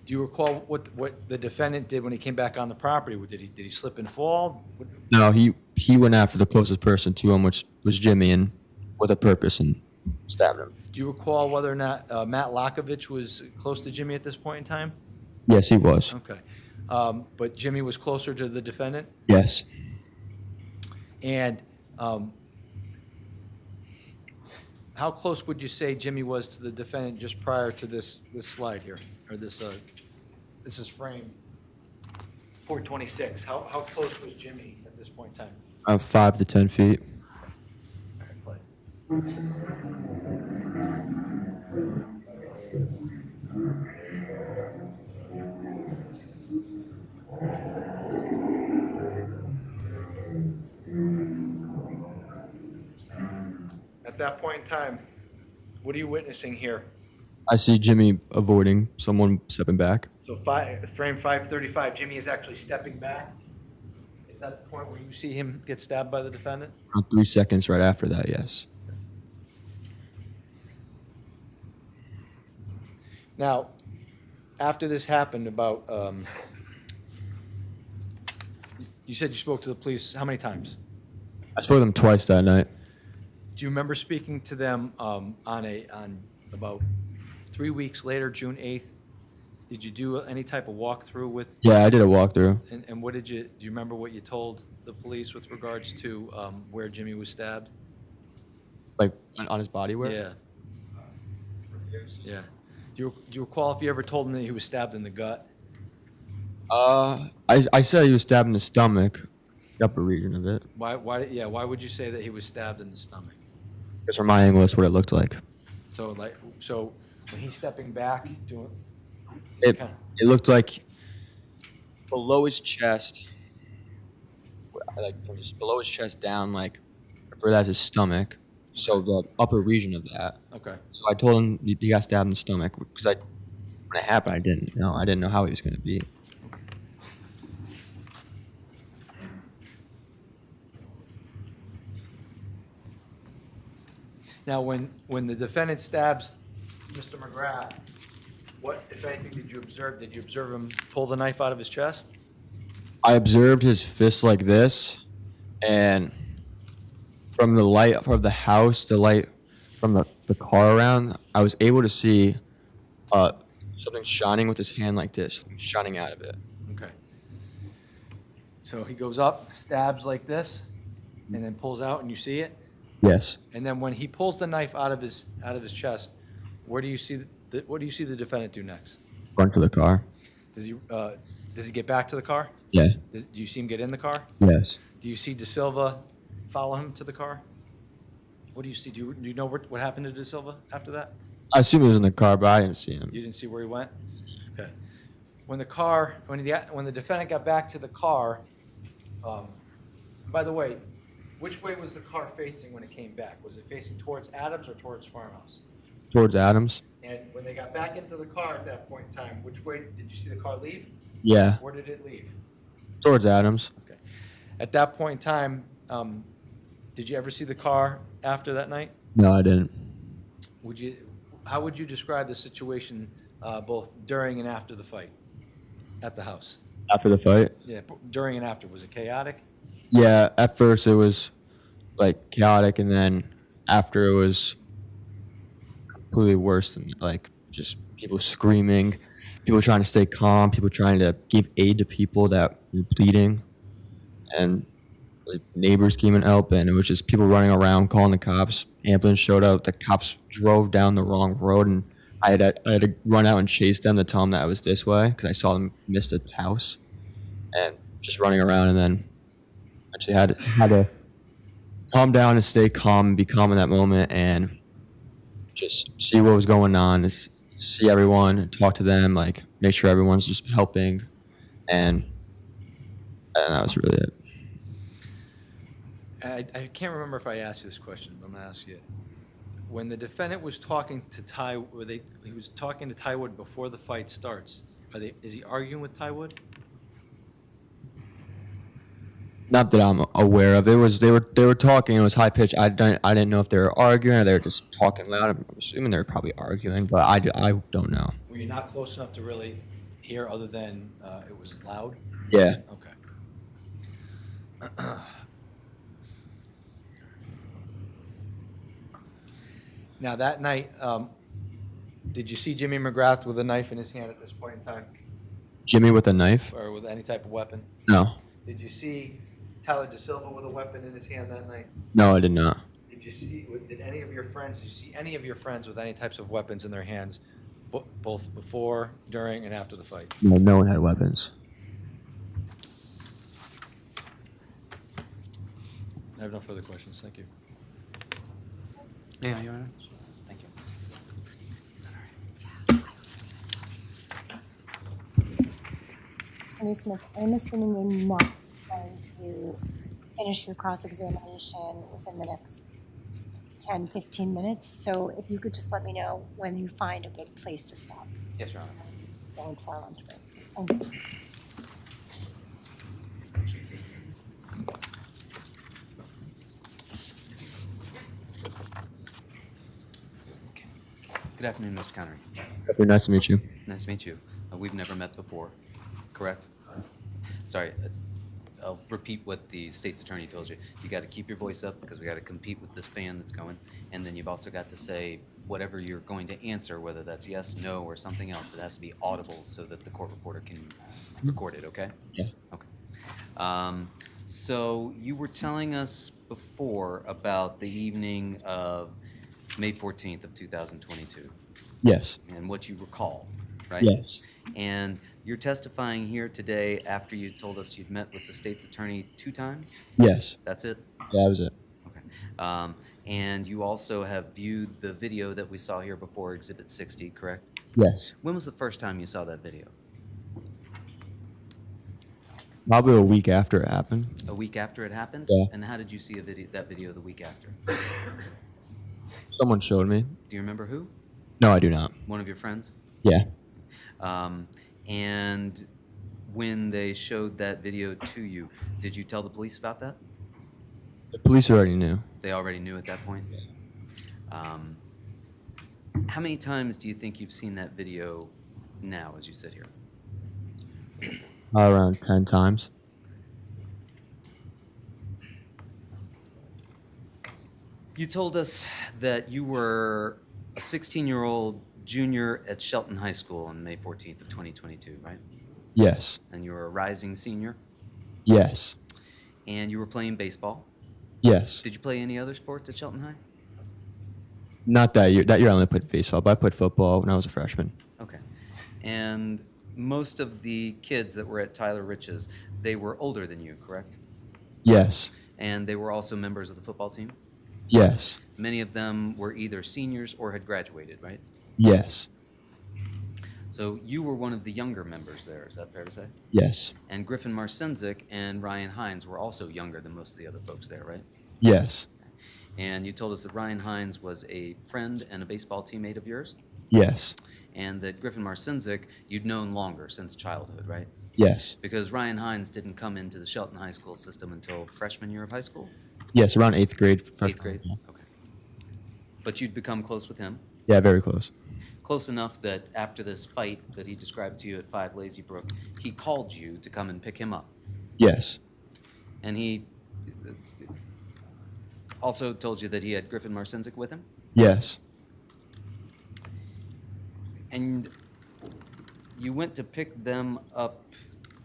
Do you recall what the defendant did when he came back on the property? Did he slip and fall? No, he went after the closest person to him, which was Jimmy, and with a purpose, and stabbed him. Do you recall whether or not Matt Lackovich was close to Jimmy at this point in time? Yes, he was. Okay. But Jimmy was closer to the defendant? Yes. And How close would you say Jimmy was to the defendant just prior to this slide here, or this is frame 426? How close was Jimmy at this point in time? 5 to 10 feet. At that point in time, what are you witnessing here? I see Jimmy avoiding someone stepping back. So frame 535, Jimmy is actually stepping back. Is that the point where you see him get stabbed by the defendant? Around 3 seconds right after that, yes. Now, after this happened, you said you spoke to the police how many times? I spoke to them twice that night. Do you remember speaking to them on about 3 weeks later, June 8th? Did you do any type of walkthrough with? Yeah, I did a walkthrough. And what do you remember what you told the police with regards to where Jimmy was stabbed? Like on his body wear? Yeah. Yeah. Do you recall if you ever told him that he was stabbed in the gut? I said he was stabbed in the stomach, the upper region of it. Why would you say that he was stabbed in the stomach? Because from my angle, that's what it looked like. So when he's stepping back, It looked like below his chest, like from just below his chest down, like for that's his stomach. So the upper region of that. Okay. So I told him he got stabbed in the stomach because when it happened, I didn't know. I didn't know how he was going to be. Now, when the defendant stabs Mr. McGrath, what, if anything, did you observe? Did you observe him pull the knife out of his chest? I observed his fist like this, and from the light of the house, the light from the car around, I was able to see something shining with his hand like this, shining out of it. Okay. So he goes up, stabs like this, and then pulls out, and you see it? Yes. And then when he pulls the knife out of his chest, where do you see what do you see the defendant do next? Run to the car. Does he get back to the car? Yeah. Do you see him get in the car? Yes. Do you see De Silva follow him to the car? What do you see? Do you know what happened to De Silva after that? I assume he was in the car, but I didn't see him. You didn't see where he went? Okay. When the defendant got back to the car, by the way, which way was the car facing when it came back? Was it facing towards Adams or towards Farmhouse? Towards Adams. And when they got back into the car at that point in time, which way did you see the car leave? Yeah. Where did it leave? Towards Adams. Okay. At that point in time, did you ever see the car after that night? No, I didn't. How would you describe the situation both during and after the fight at the house? After the fight? Yeah, during and after. Was it chaotic? Yeah, at first it was like chaotic, and then after it was completely worse than like just people screaming, people trying to stay calm, people trying to give aid to people that were bleeding, and like neighbors came and helped, and it was just people running around calling the cops. Ambulance showed up, the cops drove down the wrong road, and I had to run out and chase them to tell them that I was this way because I saw them miss the house, and just running around, and then actually had to calm down and stay calm and be calm in that moment and just see what was going on, see everyone, talk to them, like make sure everyone's just helping, and that was really it. I can't remember if I asked you this question, but I'm going to ask you it. When the defendant was talking to he was talking to Tywood before the fight starts, is he arguing with Tywood? Not that I'm aware of. They were talking. It was high pitched. I didn't know if they were arguing or they were just talking loud. I'm assuming they were probably arguing, but I don't know. Were you not close enough to really hear other than it was loud? Yeah. Okay. Now that night, did you see Jimmy McGrath with a knife in his hand at this point in time? Jimmy with a knife? Or with any type of weapon? No. Did you see Tyler DeSilva with a weapon in his hand that night? No, I did not. Did any of your friends, did you see any of your friends with any types of weapons in their hands, both before, during, and after the fight? No, no one had weapons. I have no further questions. Thank you. Yeah, Your Honor. Thank you. Attorney Smith, I'm assuming you're not going to finish your cross-examination within the next 10, 15 minutes. So if you could just let me know when you find a good place to stop. Yes, Your Honor. Going for our lunch break. Thank you. Good afternoon, Mr. Connery. Very nice to meet you. Nice to meet you. We've never met before, correct? Sorry, I'll repeat what the state's attorney told you. You got to keep your voice up because we got to compete with this fan that's going. And then you've also got to say whatever you're going to answer, whether that's yes, no, or something else. It has to be audible so that the court reporter can record it, okay? Yeah. Okay. So you were telling us before about the evening of May 14th of 2022 Yes. and what you recall, right? Yes. And you're testifying here today after you told us you'd met with the state's attorney 2 times? Yes. That's it? Yeah, that was it. Okay. And you also have viewed the video that we saw here before, Exhibit 60, correct? Yes. When was the first time you saw that video? Probably a week after it happened. A week after it happened? Yeah. And how did you see that video the week after? Someone showed me. Do you remember who? No, I do not. One of your friends? Yeah. And when they showed that video to you, did you tell the police about that? The police already knew. They already knew at that point? How many times do you think you've seen that video now as you sit here? Around 10 times. You told us that you were a 16-year-old junior at Shelton High School on May 14th of 2022, right? Yes. And you were a rising senior, Yes. and you were playing baseball. Yes. Did you play any other sports at Shelton High? Not that year. That year I only played baseball, but I played football when I was a freshman. Okay. And most of the kids that were at Tyler Rich's, they were older than you, correct? Yes. And they were also members of the football team? Yes. Many of them were either seniors or had graduated, right? Yes. So you were one of the younger members there, is that fair to say? Yes. And Griffin Marcinzik and Ryan Hines were also younger than most of the other folks there, right? Yes. And you told us that Ryan Hines was a friend and a baseball teammate of yours? Yes. And that Griffin Marcinzik you'd known longer, since childhood, right? Yes. Because Ryan Hines didn't come into the Shelton High School system until freshman year of high school? Yes, around 8th grade. Eighth grade? Okay. But you'd become close with him? Yeah, very close. Close enough that after this fight that he described to you at 5 Lazy Brook, he called you to come and pick him up. Yes. And he also told you that he had Griffin Marcinzik with him? Yes. And you went to pick them up,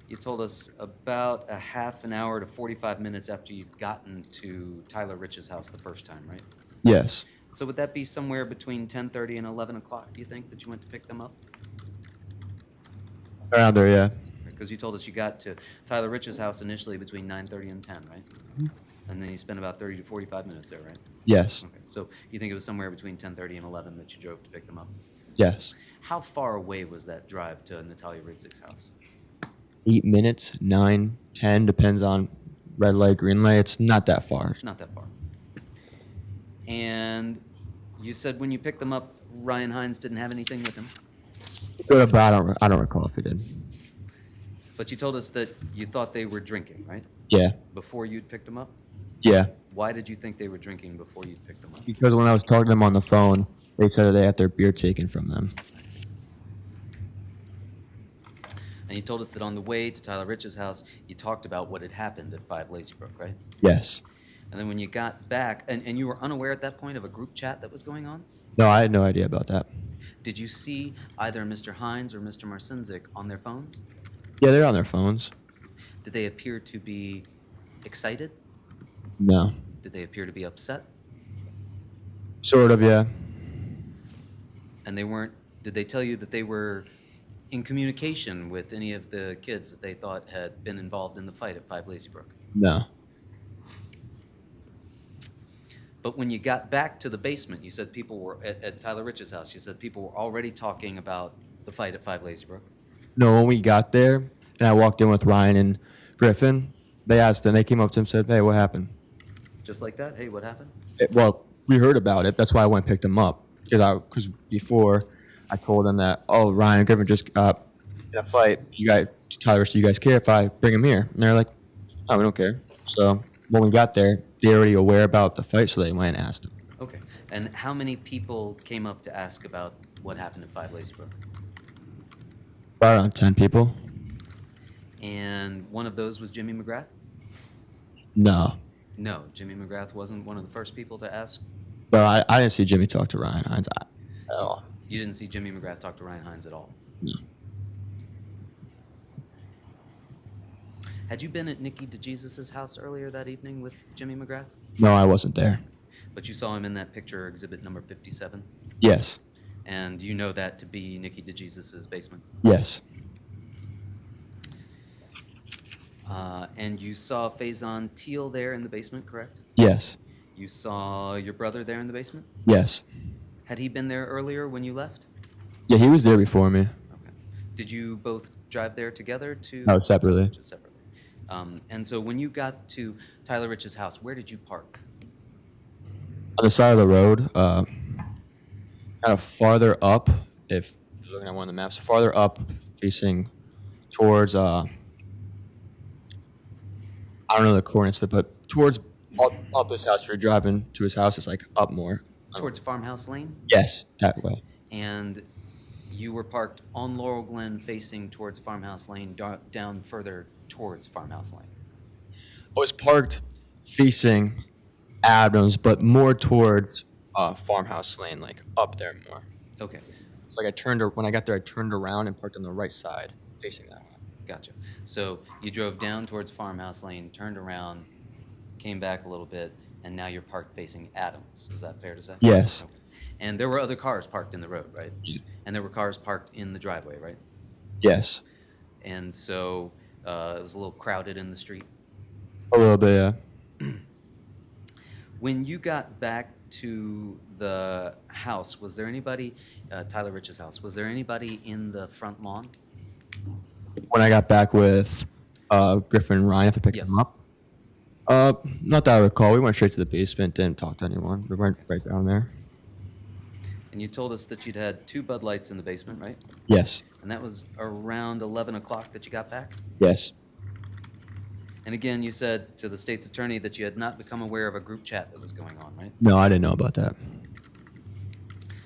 you told us, about a half an hour to 45 minutes after you'd gotten to Tyler Rich's house the first time, right? Yes. So would that be somewhere between 10:30 and 11 o'clock, do you think, that you went to pick them up? Around there, yeah. Because you told us you got to Tyler Rich's house initially between 9:30 and 10, right? And then you spent about 30 to 45 minutes there, right? Yes. Okay, so you think it was somewhere between 10:30 and 11 that you drove to pick them up? Yes. How far away was that drive to Natalia Ridzik's house? 8 minutes, 9, 10, depends on red light, green light. It's not that far. It's not that far. And you said when you picked them up, Ryan Hines didn't have anything with him? Good, but I don't recall if he did. But you told us that you thought they were drinking, right? Yeah. Before you'd picked them up? Yeah. Why did you think they were drinking before you'd picked them up? Because when I was talking to them on the phone, they said that they had their beer taken from them. I see. And you told us that on the way to Tyler Rich's house, you talked about what had happened at 5 Lazy Brook, right? Yes. And then when you got back, and you were unaware at that point of a group chat that was going on? No, I had no idea about that. Did you see either Mr. Hines or Mr. Marcinzik on their phones? Yeah, they're on their phones. Did they appear to be excited? No. Did they appear to be upset? Sort of, yeah. And they weren't, did they tell you that they were in communication with any of the kids that they thought had been involved in the fight at 5 Lazy Brook? No. But when you got back to the basement, you said people were, at Tyler Rich's house, you said people were already talking about the fight at 5 Lazy Brook. No, when we got there and I walked in with Ryan and Griffin, they asked and they came up to him and said, "Hey, what happened?" Just like that? Hey, what happened? Well, we heard about it. That's why I went and picked them up. Because before I told them that, oh, Ryan and Griffin just got in a fight. You guys, Tyler, do you guys care if I bring him here? And they're like, "Oh, we don't care." So when we got there, they're already aware about the fight, so they went and asked him. Okay. And how many people came up to ask about what happened at 5 Lazy Brook? About around 10 people. And one of those was Jimmy McGrath? No. No, Jimmy McGrath wasn't one of the first people to ask? But I didn't see Jimmy talk to Ryan Hines at all. You didn't see Jimmy McGrath talk to Ryan Hines at all? No. Had you been at Nikki DeJesus's house earlier that evening with Jimmy McGrath? No, I wasn't there. But you saw him in that picture, exhibit number 57? Yes. And you know that to be Nikki DeJesus's basement? Yes. And you saw Faison Teal there in the basement, correct? Yes. You saw your brother there in the basement? Yes. Had he been there earlier when you left? Yeah, he was there before me. Okay. Did you both drive there together to? No, separately. Just separately. And so when you got to Tyler Rich's house, where did you park? On the side of the road, kind of farther up, if you're looking at one of the maps, farther up facing towards, I don't know the coordinates, but towards up his house. If you're driving to his house, it's like up more. Towards Farmhouse Lane? Yes, that way. And you were parked on Laurel Glen facing towards Farmhouse Lane, down further towards Farmhouse Lane. I was parked facing Adams, but more towards Farmhouse Lane, like up there more. Okay. It's like when I got there, I turned around and parked on the right side, facing that way. Gotcha. So you drove down towards Farmhouse Lane, turned around, came back a little bit, and now you're parked facing Adams. Is that fair to say? Yes. Okay. And there were other cars parked in the road, right? Yeah. And there were cars parked in the driveway, right? Yes. And so it was a little crowded in the street. A little bit, yeah. When you got back to the house, was there anybody, Tyler Rich's house, was there anybody in the front lawn? When I got back with Griffin and Ryan to pick Yes. them up. Not that I recall. We went straight to the basement, didn't talk to anyone. We went right down there. And you told us that you'd had 2 Bud Lights in the basement, right? Yes. And that was around 11 o'clock that you got back? Yes. And again, you said to the state's attorney that you had not become aware of a group chat that was going on, right? No, I didn't know about that.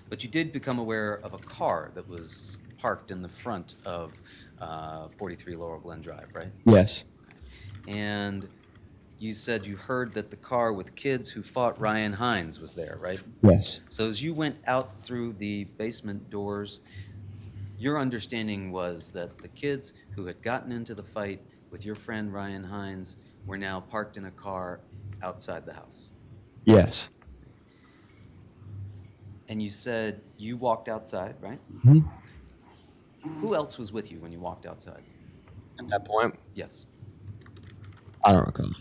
But you did become aware of a car that was parked in the front of 43 Laurel Glen Drive, right? Yes. And you said you heard that the car with kids who fought Ryan Hines was there, right? Yes. So as you went out through the basement doors, your understanding was that the kids who had gotten into the fight with your friend Ryan Hines were now parked in a car outside the house. Yes. And you said you walked outside, right? Mm-hmm. Who else was with you when you walked outside? At that point, Yes. I don't recall.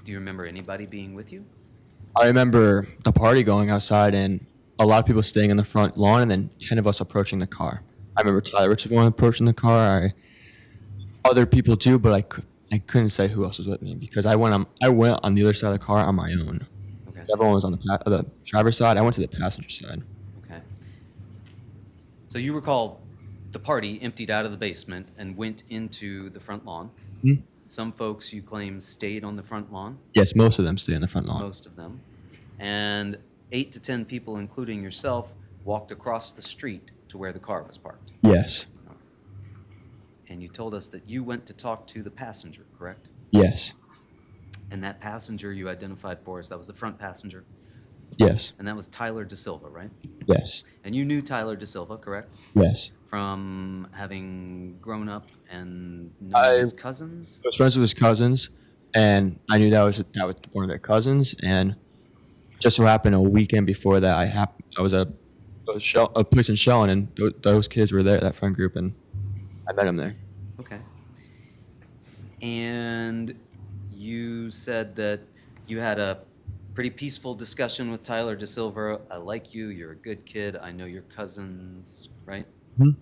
Do you remember anybody being with you? I remember the party going outside and a lot of people staying in the front lawn and then 10 of us approaching the car. I remember Tyler Rich was one approaching the car. Other people too, but I couldn't say who else was with me because I went on the other side of the car on my own. Okay. Everyone was on the driver's side. I went to the passenger side. Okay. So you recall the party emptied out of the basement and went into the front lawn. Hmm? Some folks, you claim, stayed on the front lawn, Yes, most of them stay in the front lawn. most of them. And 8 to 10 people, including yourself, walked across the street to where the car was parked. Yes. And you told us that you went to talk to the passenger, correct? Yes. And that passenger you identified for us, that was the front passenger, Yes. and that was Tyler DeSilva, right? Yes. And you knew Tyler DeSilva, correct? Yes. From having grown up and known his cousins? I was friends with his cousins, and I knew that was one of their cousins. And just so happened a weekend before that, I was at a place in Shelton, and those kids were there, that friend group, and I met them there. Okay. And you said that you had a pretty peaceful discussion with Tyler DeSilva. I like you. You're a good kid. I know your cousins, right? Mhm.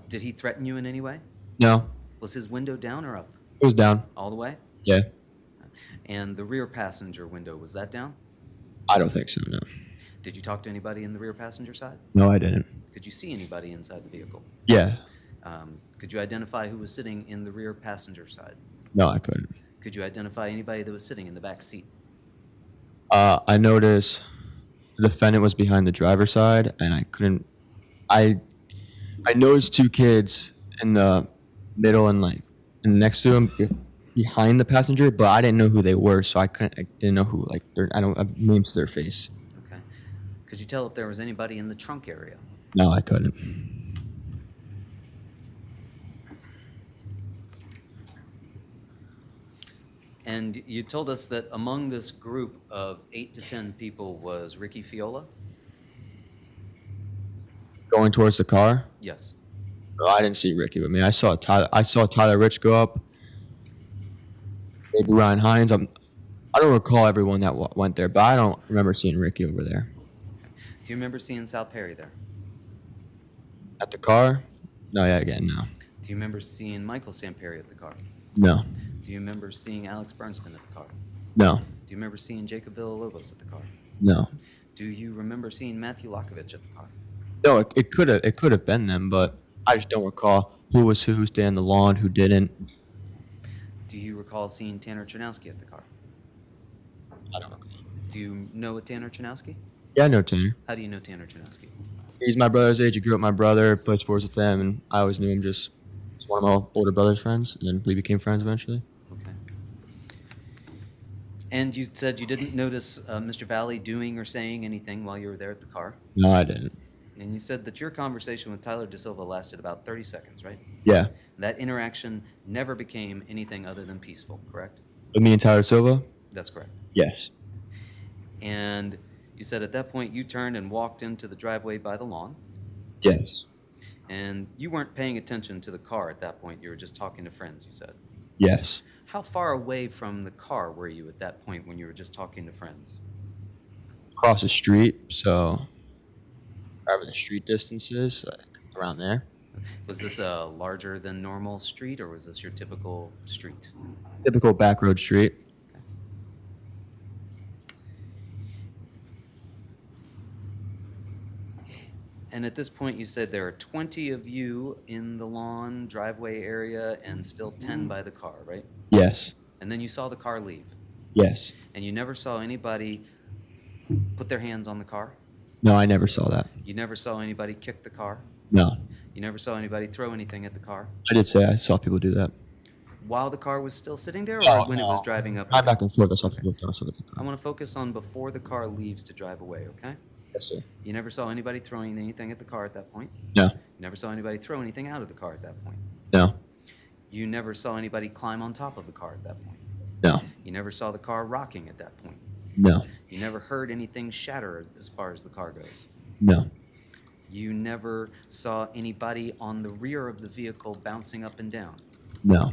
Did he threaten you in any way? No, Was his window down or up? it was down. All the way? Yeah, And the rear passenger window, was that down? I don't think so. No, Did you talk to anybody in the rear passenger side? no, I didn't. Could you see anybody inside the vehicle? Yeah, Could you identify who was sitting in the rear passenger side? no, I couldn't. Could you identify anybody that was sitting in the back seat? I noticed the defendant was behind the driver's side, and I couldn't. I noticed two kids in the middle and next to him behind the passenger, but I didn't know who they were, so I didn't know who I don't have names to their face. Okay. Could you tell if there was anybody in the trunk area? No, I couldn't. And you told us that among this group of 8 to 10 people was Ricky Fiola? Going towards the car. Yes. No, I didn't see Ricky with me. I saw Tyler Rich go up. Maybe Ryan Hines. I don't recall everyone that went there, but I don't remember seeing Ricky over there. Do you remember seeing Sal Perry there? At the car? No, yeah, again, no. Do you remember seeing Michael Samperi at the car? No. Do you remember seeing Alex Bernstein at the car? No. Do you remember seeing Jacob Villalobos at the car? No. Do you remember seeing Matthew Lakovich at the car? No, it could have been them, but I just don't recall who was who stayed on the lawn, who didn't. Do you recall seeing Tanner Chernowski at the car? I don't recall. Do you know a Tanner Chernowski? Yeah, I know Tanner. How do you know Tanner Chernowski? He's my brother's age. He grew up with my brother, played sports with them, and I always knew him just as one of my older brother's friends, and then we became friends eventually. Okay. And you said you didn't notice Mr. Valle doing or saying anything while you were there at the car? No, I didn't. And you said that your conversation with Tyler DeSilva lasted about 30 seconds, right? Yeah. That interaction never became anything other than peaceful, correct? With me and Tyler Silva? That's correct. Yes. And you said at that point you turned and walked into the driveway by the lawn. Yes. And you weren't paying attention to the car at that point. You were just talking to friends, you said. Yes. How far away from the car were you at that point when you were just talking to friends? Across the street, so wherever the street distance is, around there. Was this a larger than normal street, or was this your typical street? Typical back road street. And at this point, you said there are 20 of you in the lawn driveway area and still 10 by the car, right? Yes. And then you saw the car leave. Yes. And you never saw anybody put their hands on the car? No, I never saw that. You never saw anybody kick the car? No. You never saw anybody throw anything at the car? I did say I saw people do that. While the car was still sitting there, or No, when it was driving up? I'm back and forth. I saw people throw stuff at the I car. want to focus on before the car leaves to drive away, okay? Yes, sir. You never saw anybody throwing anything at the car at that point? No. You never saw anybody throw anything out of the car at that point? No. You never saw anybody climb on top of the car at that point? No. You never saw the car rocking at that point? No. You never heard anything shatter as far as the car goes? No. You never saw anybody on the rear of the vehicle bouncing up and down? No.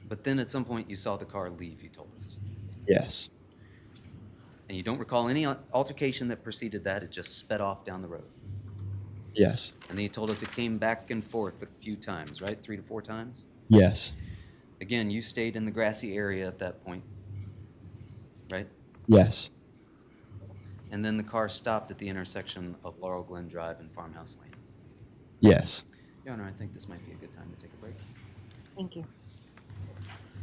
But then at some point you saw the car leave, you told us. Yes. And you don't recall any altercation that preceded that, it just sped off down the road. Yes. And then you told us it came back and forth a few times, right? 3 to 4 times? Yes. Again, you stayed in the grassy area at that point, right? Yes. And then the car stopped at the intersection of Laurel Glen Drive and Farmhouse Lane. Yes. Your Honor, I think this might be a good time to take a break. Thank you.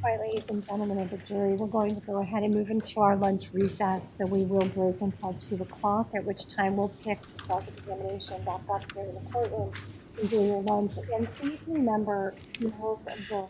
All right, ladies and gentlemen of the jury, we're going to go ahead and move into our lunch recess, so we will break until 2 o'clock, at which time we'll pick the cross-examination back up here in the courtroom and do your lunch. And please remember, you hold the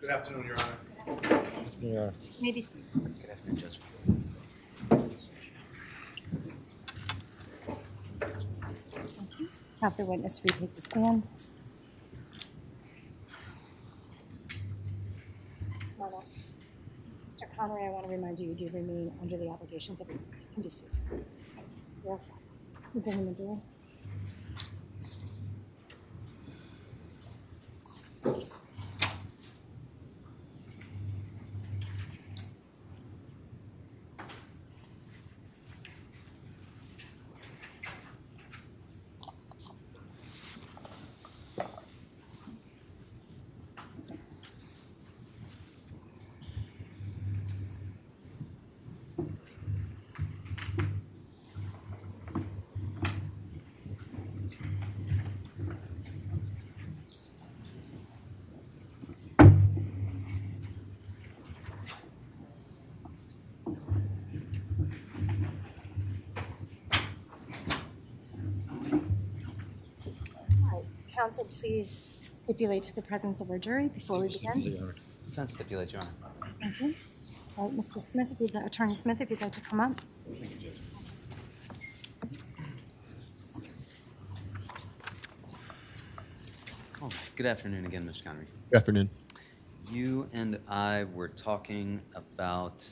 Good afternoon, Your Honor. Maybe Good afternoon, Judge. have the witness retake the stand. Mr. Connery, I want to remind you, you do remain under the obligations of your can be seated. You're all set. You bring in the door. All right, counsel, please stipulate to the presence of our jury before we begin. Defense stipulates, Your Honor. Thank you. All right, Mr. Smith, Attorney Smith, if you'd like to come up. Oh, good afternoon again, Mr. Connery. Good afternoon. You and I were talking about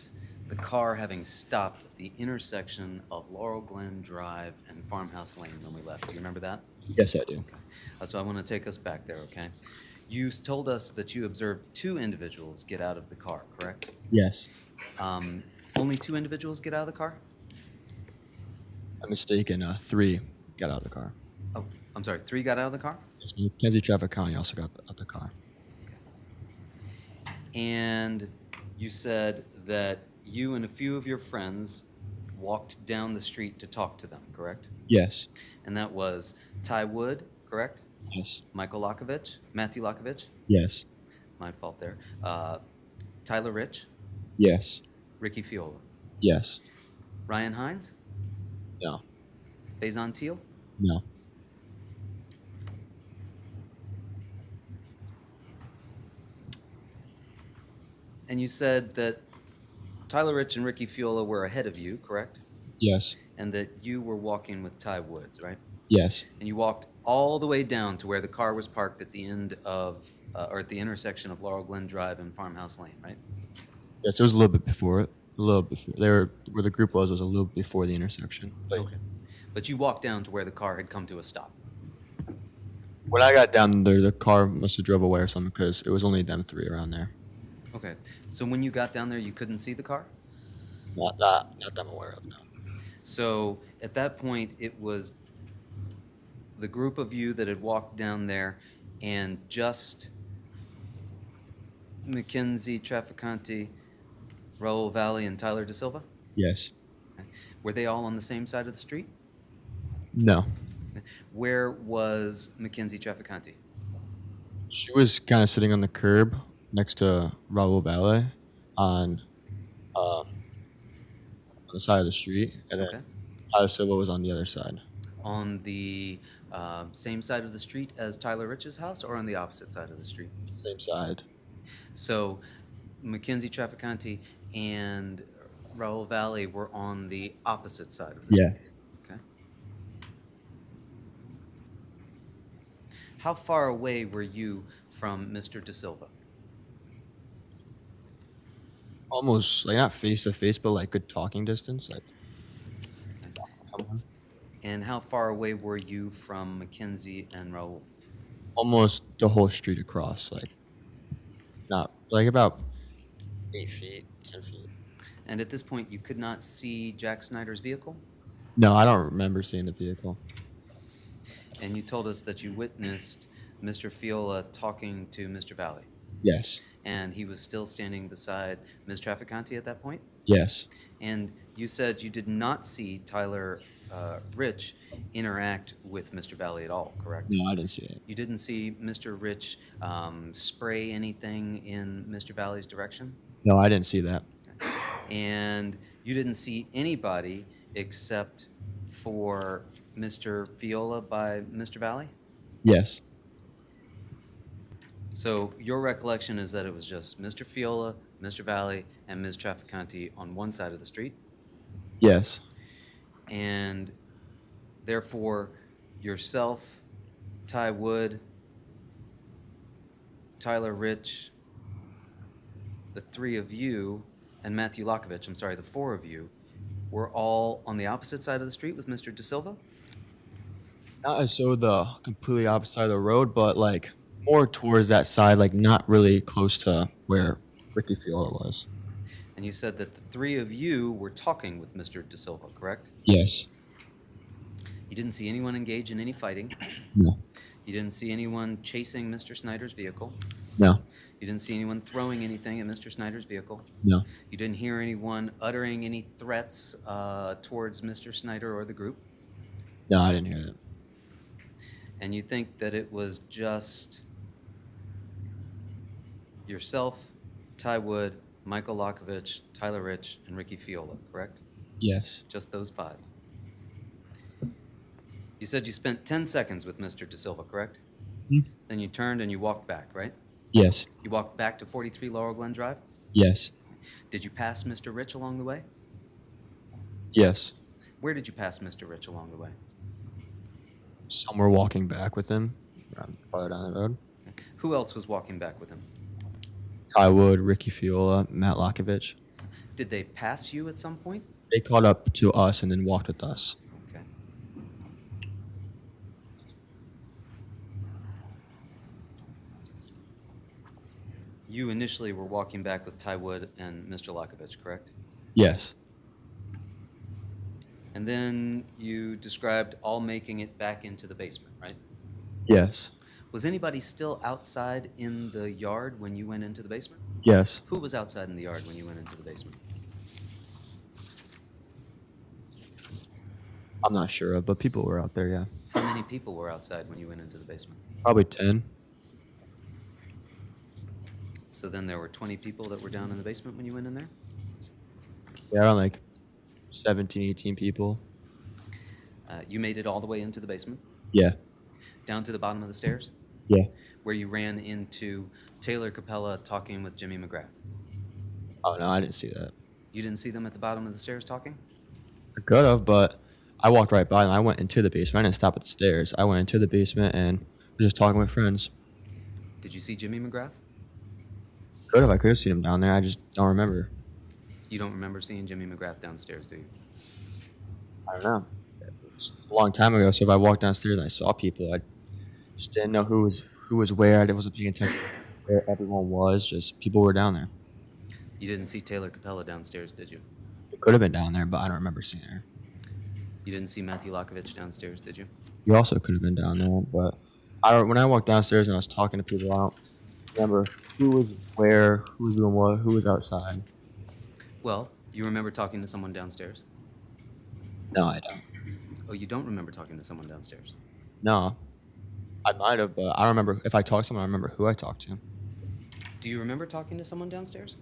the car having stopped at the intersection of Laurel Glen Drive and Farmhouse Lane when we left. Do you remember that? Yes, I do. So I want to take us back there, okay? You told us that you observed two individuals get out of the car, correct? Yes. Only two individuals get out of the car? I'm mistaken. 3 got out of the car. Oh, I'm sorry, three got out of the car? Yes, Mackenzie Traffic County also got out the car. And you said that you and a few of your friends walked down the street to talk to them, correct? Yes. And that was Ty Wood, correct? Yes. Matthew Lockovich, Yes. my fault there. Tyler Rich, Yes. Ricky Fiola, Yes. Ryan Hines, No. Faison Teal, No. and you said that Tyler Rich and Ricky Fiola were ahead of you, correct? Yes. And that you were walking with Ty Woods, right? Yes. And you walked all the way down to where the car was parked at the end of, or at the intersection of Laurel Glen Drive and Farmhouse Lane, right? Yes, it was a little bit before it. A little before. Where the group was a little before the intersection. Okay. But you walked down to where the car had come to a stop. When I got down there, the car must have drove away or something because it was only them 3 around there. Okay. So when you got down there, you couldn't see the car? Not that I'm aware of, no. So at that point, it was the group of you that had walked down there and just Mackenzie Trafficante, Raul Valle, and Tyler De Silva? Yes. Okay. Were they all on the same side of the street? No. Where was Mackenzie Trafficante? She was kind of sitting on the curb next to Raul Valle on the side of the street, and then Okay. Tyler Silva was on the other side. On the same side of the street as Tyler Rich's house, or on the opposite side of the street? Same side. So Mackenzie Trafficante and Raul Valle were on the opposite side of the Yeah. street? Okay. How far away were you from Mr. De Silva? Almost, like, not face to face, but like good talking distance. Like, someone. And how far away were you from Mackenzie and Raul? Almost the whole street across. Like, not, like about 8 feet, 10 feet. And at this point, you could not see Jack Snyder's vehicle? No, I don't remember seeing the vehicle. And you told us that you witnessed Mr. Fiola talking to Mr. Valle. Yes. And he was still standing beside Ms. Trafficante at that point? Yes. And you said you did not see Tyler Rich interact with Mr. Valle at all, correct? No, I didn't see it. You didn't see Mr. Rich spray anything in Mr. Valle's direction? No, I didn't see that. Okay. And you didn't see anybody except for Mr. Fiola by Mr. Valle? Yes. So your recollection is that it was just Mr. Fiola, Mr. Valle, and Ms. Trafficanti on one side of the street, Yes. and therefore yourself, Ty Wood, Tyler Rich, the three of you, and Matthew Lakovich, I'm sorry, the four of you, were all on the opposite side of the street with Mr. De Silva? Not as so the completely opposite side of the road, but like more towards that side, like not really close to where Ricky Fiola was. And you said that the three of you were talking with Mr. De Silva, correct? Yes. You didn't see anyone engage in any fighting. No. You didn't see anyone chasing Mr. Snyder's vehicle. No. You didn't see anyone throwing anything at Mr. Snyder's vehicle. No. You didn't hear anyone uttering any threats towards Mr. Snyder or the group. No, I didn't hear that. And you think that it was just yourself, Ty Wood, Michael Lakovich, Tyler Rich, and Ricky Fiola, correct? Yes. Just those five. You said you spent 10 seconds with Mr. De Silva, correct? Hmm? Then you turned and you walked back, right? Yes. You walked back to 43 Laurel Glen Drive? Yes. Did you pass Mr. Rich along the way? Yes. Where did you pass Mr. Rich along the way? Somewhere walking back with him, farther down the road. Who else was walking back with him? Ty Wood, Ricky Fiola, Matt Lakovich. Did they pass you at some point? They caught up to us and then walked with us. Okay. You initially were walking back with Ty Wood and Mr. Lakovich, correct? Yes. And then you described all making it back into the basement, right? Yes. Was anybody still outside in the yard when you went into the basement? Yes. Who was outside in the yard when you went into the basement? I'm not sure of, but people were out there, yeah. How many people were outside when you went into the basement? Probably 10. So then there were 20 people that were down in the basement when you went in there? Yeah, around like 17, 18 people. You made it all the way into the basement? Yeah. Down to the bottom of the stairs? Yeah. Where you ran into Taylor CAPELA talking with Jimmy McGrath? Oh, no, I didn't see that. You didn't see them at the bottom of the stairs talking? I could have, but I walked right by and I went into the basement. I didn't stop at the stairs. I went into the basement and was just talking with friends. Did you see Jimmy McGrath? Could have. I could have seen him down there. I just don't remember. You don't remember seeing Jimmy McGrath downstairs, do you? I don't know. It was a long time ago, so if I walked downstairs and I saw people, I just didn't know who was where. I wasn't paying attention to where everyone was. Just people were down there. You didn't see Taylor CAPELA downstairs, did you? It could have been down there, but I don't remember seeing her. You didn't see Matthew Lakovich downstairs, did you? You also could have been down there, but when I walked downstairs and I was talking to people, I don't remember who was where, who was doing what, who was outside. Well, you remember talking to someone downstairs? No, I don't. Oh, you don't remember talking to someone downstairs? No. I might have, but I don't remember. If I talked to someone, I remember who I talked to. Do you remember talking to someone downstairs?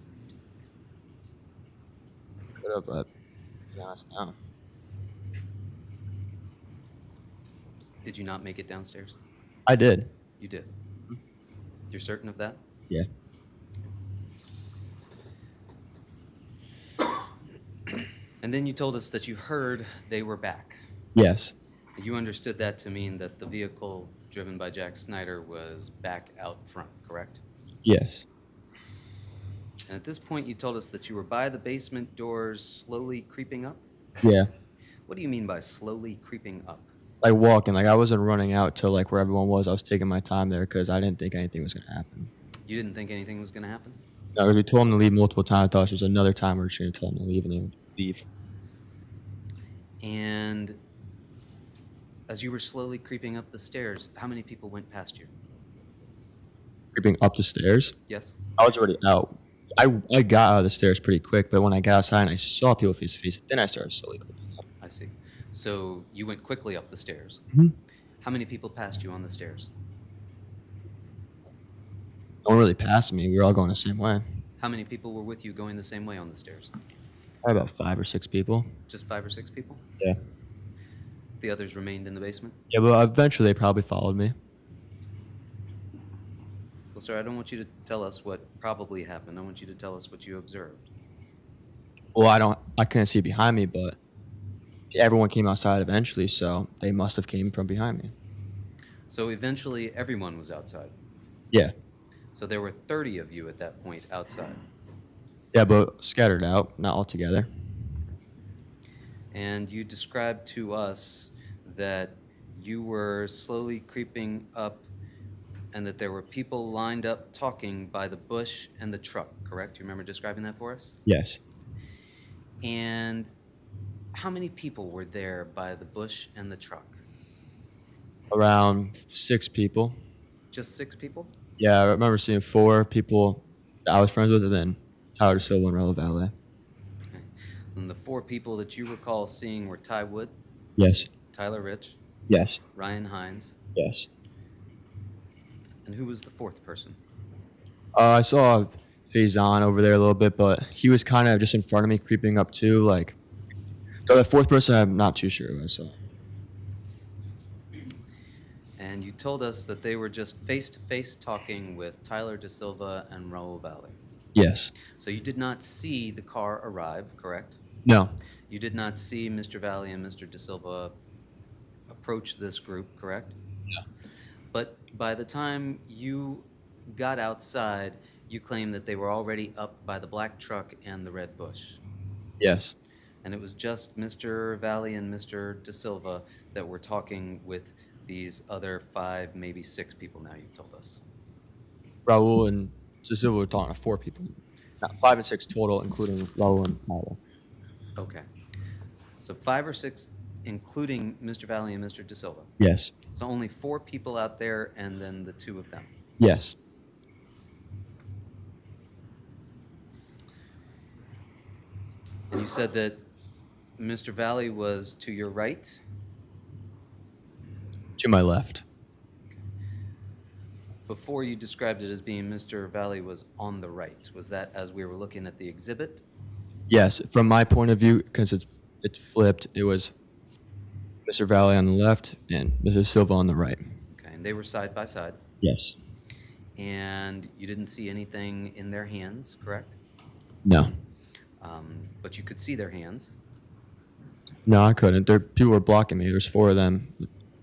Could have, but to be honest, no. Did you not make it downstairs? I did. You did. You're certain of that? Yeah. And then you told us that you heard they were back. Yes. You understood that to mean that the vehicle driven by Jack Snyder was back out front, correct? Yes. And at this point, you told us that you were by the basement doors slowly creeping up? Yeah. What do you mean by slowly creeping up? Like walking. Like I wasn't running out to like where everyone was. I was taking my time there because I didn't think anything was going to happen. You didn't think anything was going to happen? No, because we told them to leave multiple times. I thought there was another time we were trying to tell them to leave and they would leave. And as you were slowly creeping up the stairs, how many people went past you? Creeping up the stairs? Yes? I was already out. I got out of the stairs pretty quick, but when I got outside and I saw people face to face, then I started slowly creeping up. I see. So you went quickly up the stairs. Mm-hmm. How many people passed you on the stairs? No one really passed me. We were all going the same way. How many people were with you going the same way on the stairs? Probably about 5 or 6 people. Just 5 or 6 people? Yeah. The others remained in the basement? Yeah, but eventually they probably followed me. Well, Well, sir, I don't want you to tell us what probably happened. I want you to tell us what you observed. Well, I couldn't see behind me, but everyone came outside eventually, so they must have came from behind me. So eventually, everyone was outside. Yeah. So there were 30 of you at that point outside. Yeah, but scattered out, not all together. And you described to us that you were slowly creeping up and that there were people lined up talking by the bush and the truck, correct? You remember describing that for us? Yes. And how many people were there by the bush and the truck? Around 6 people. Just 6 people? Yeah, I remember seeing 4 people that I was friends with, and then Tyler Silva and Raul Valle. Okay. And the 4 people that you recall seeing were Ty Wood, Yes. Tyler Rich, Yes. Ryan Hines, Yes. and who was the 4th person? I saw Faison over there a little bit, but he was kind of just in front of me, creeping up too. Like, the 4th person, I'm not too sure who I saw. And you told us that they were just face-to-face talking with Tyler De Silva and Raul Valle. Yes. So you did not see the car arrive, correct? No. You did not see Mr. Valle and Mr. De Silva approach this group, correct? No. But by the time you got outside, you claimed that they were already up by the black truck and the red bush. Yes. And it was just Mr. Valle and Mr. De Silva that were talking with these other 5, maybe 6 people now, you've told us. Raul and Silva were talking to 4 people. Not 5 and 6 total, including Raul and Tyler. Okay. So 5 or 6, including Mr. Valle and Mr. De Silva. Yes. So only 4 people out there and then the 2 of them. Yes. And you said that Mr. Valle was to your right? To my left. Before you described it as being Mr. Valle was on the right. Was that as we were looking at the exhibit? Yes. From my point of view, because it's flipped, it was Mr. Valle on the left and Mr. Silva on the right. Okay, and they were side by side. Yes. And you didn't see anything in their hands, correct? No. But you could see their hands. No, I couldn't. People were blocking me. There's 4 of them.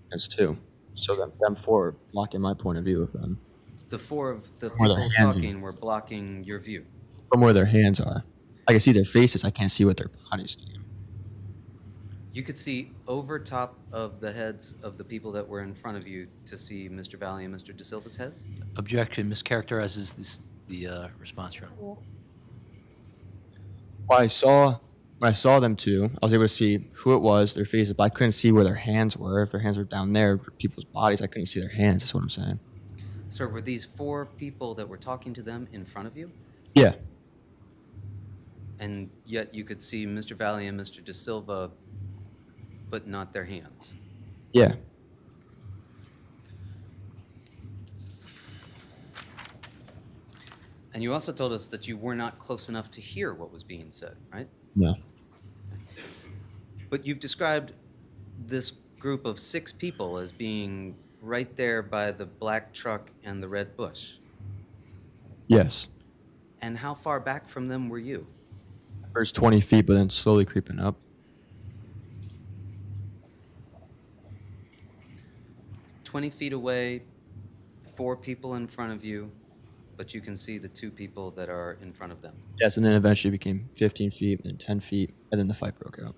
There's 2. So them 4 are blocking my point of view of them. The 4 of the Where their people hands talking were blocking your view. From where their hands are. I can see their faces. I can't see what their bodies do. You could see over top of the heads of the people that were in front of you to see Mr. Valle and Mr. De Silva's head? Objection, mischaracterizes the response, Your Honor. Well, when I saw them 2, I was able to see who it was, their faces, but I couldn't see where their hands were. If their hands were down there, for people's bodies, I couldn't see their hands. That's what I'm saying. Sir, were these 4 people that were talking to them in front of you? Yeah. And yet you could see Mr. Valle and Mr. De Silva, but not their hands? Yeah. And you also told us that you were not close enough to hear what was being said, right? No. But you've described this group of 6 people as being right there by the black truck and the red bush. Yes. And how far back from them were you? First 20 feet, but then slowly creeping up. 20 feet away, 4 people in front of you, but you can see the 2 people that are in front of them. Yes, and then eventually became 15 feet, then 10 feet, and then the fight broke out.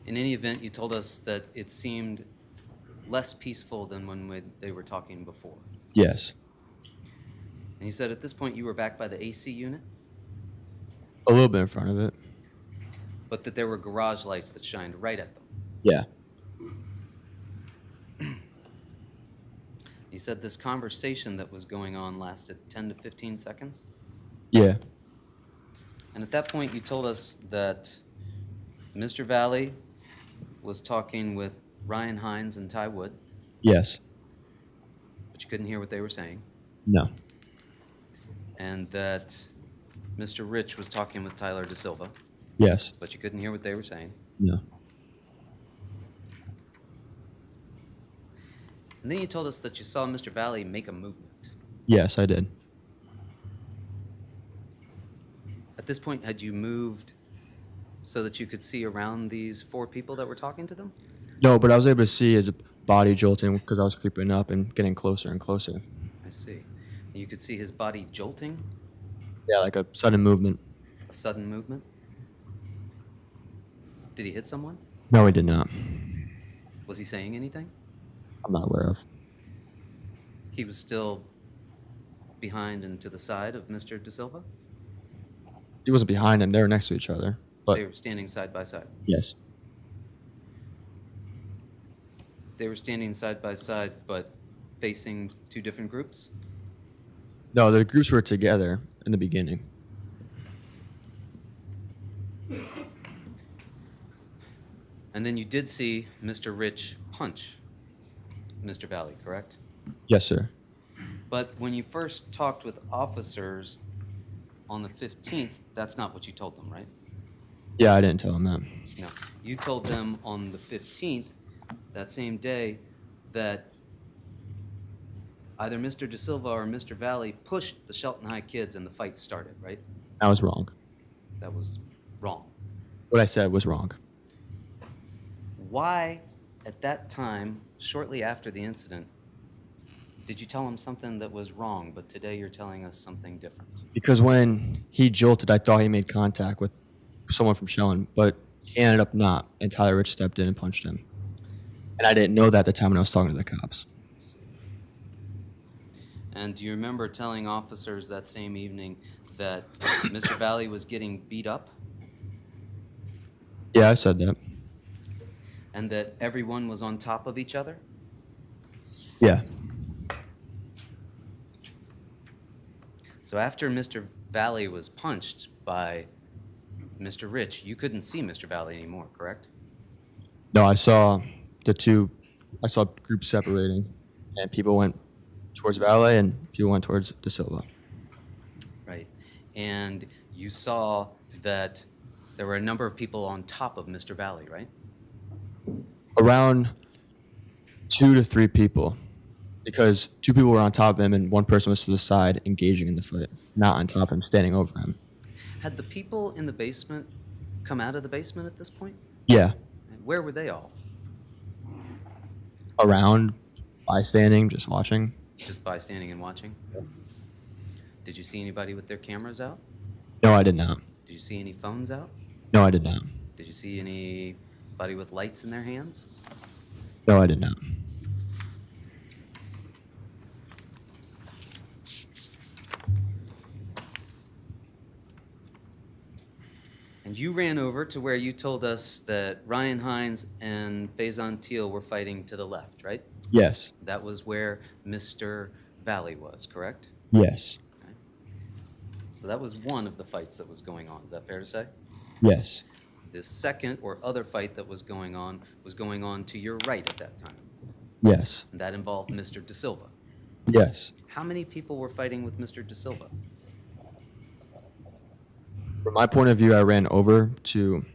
In any event, you told us that it seemed less peaceful than when they were talking before. Yes. And you said at this point you were back by the AC unit, A little bit in front of it. but that there were garage lights that shined right at them. Yeah. You said this conversation that was going on lasted 10 to 15 seconds? Yeah. And at that point, you told us that Mr. Valle was talking with Ryan Hines and Ty Wood, Yes. but you couldn't hear what they were saying, No. and that Mr. Rich was talking with Tyler De Silva, Yes. but you couldn't hear what they were saying. No. And then you told us that you saw Mr. Valle make a movement. Yes, I did. At this point, had you moved so that you could see around these 4 people that were talking to them? No, but I was able to see his body jolting because I was creeping up and getting closer and closer. I see. And you could see his body jolting, Yeah, like a sudden movement. a sudden movement. Did he hit someone? No, he did not. Was he saying anything? I'm not aware of. He was still behind and to the side of Mr. De Silva? He wasn't behind him. They were next to each other. But They were standing side by side. yes. They were standing side by side, but facing 2 different groups? No, the groups were together in the beginning. And then you did see Mr. Rich punch Mr. Valle, correct? Yes, sir. But when you first talked with officers on the 15th, that's not what you told them, right? Yeah, I didn't tell him that. No. You told them on the 15th, that same day, that either Mr. De Silva or Mr. Valle pushed the Shelton High kids and the fight started, right? I was wrong. That was wrong. What I said was wrong. Why, at that time, shortly after the incident, did you tell him something that was wrong, but today you're telling us something different? Because when he jolted, I thought he made contact with someone from Shelton, but he ended up not, and Tyler Rich stepped in and punched him. And I didn't know that at the time when I was talking to the cops. And do you remember telling officers that same evening that Mr. Valle was getting beat up Yeah, I said that. and that everyone was on top of each other? Yeah. So after Mr. Valle was punched by Mr. Rich, you couldn't see Mr. Valle anymore, correct? No, I saw groups separating, and people went towards Valle and people went towards De Silva. Right. And you saw that there were a number of people on top of Mr. Valle, right? Around 2 to 3 people, because 2 people were on top of him and 1 person was to the side engaging in the fight, not on top of him, standing over him. Had the people in the basement come out of the basement at this point? Yeah, And where were they all? around, bystanding, just watching. Just by standing and watching? Did you see anybody with their cameras out? No, I did not. Did you see any phones out? No, I did not. Did you see anybody with lights in their hands? No, I did not. And you ran over to where you told us that Ryan Hines and Faison Teal were fighting to the left, right? Yes. That was where Mr. Valle was, correct? Yes. Okay. So that was one of the fights that was going on. Is that fair to say? Yes. The second or other fight that was going on to your right at that time. Yes. And that involved Mr. De Silva. Yes. How many people were fighting with Mr. De Silva? From my point of view, I ran over to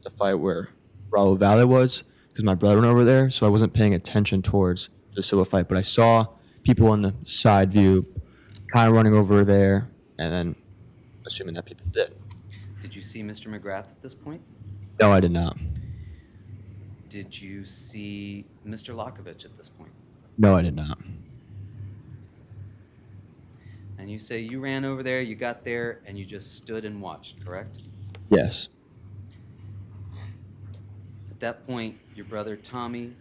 the fight where Raul Valle was because my brother went over there, so I wasn't paying attention towards the Silva fight, but I saw people on the side view kind of running over there, and then assuming that people did. Did you see Mr. McGrath at this point? No, I did not. Did you see Mr. Lakovich at this point? No, I did not. And you say you ran over there, you got there, and you just stood and watched, correct? Yes. At that point, your brother Tommy,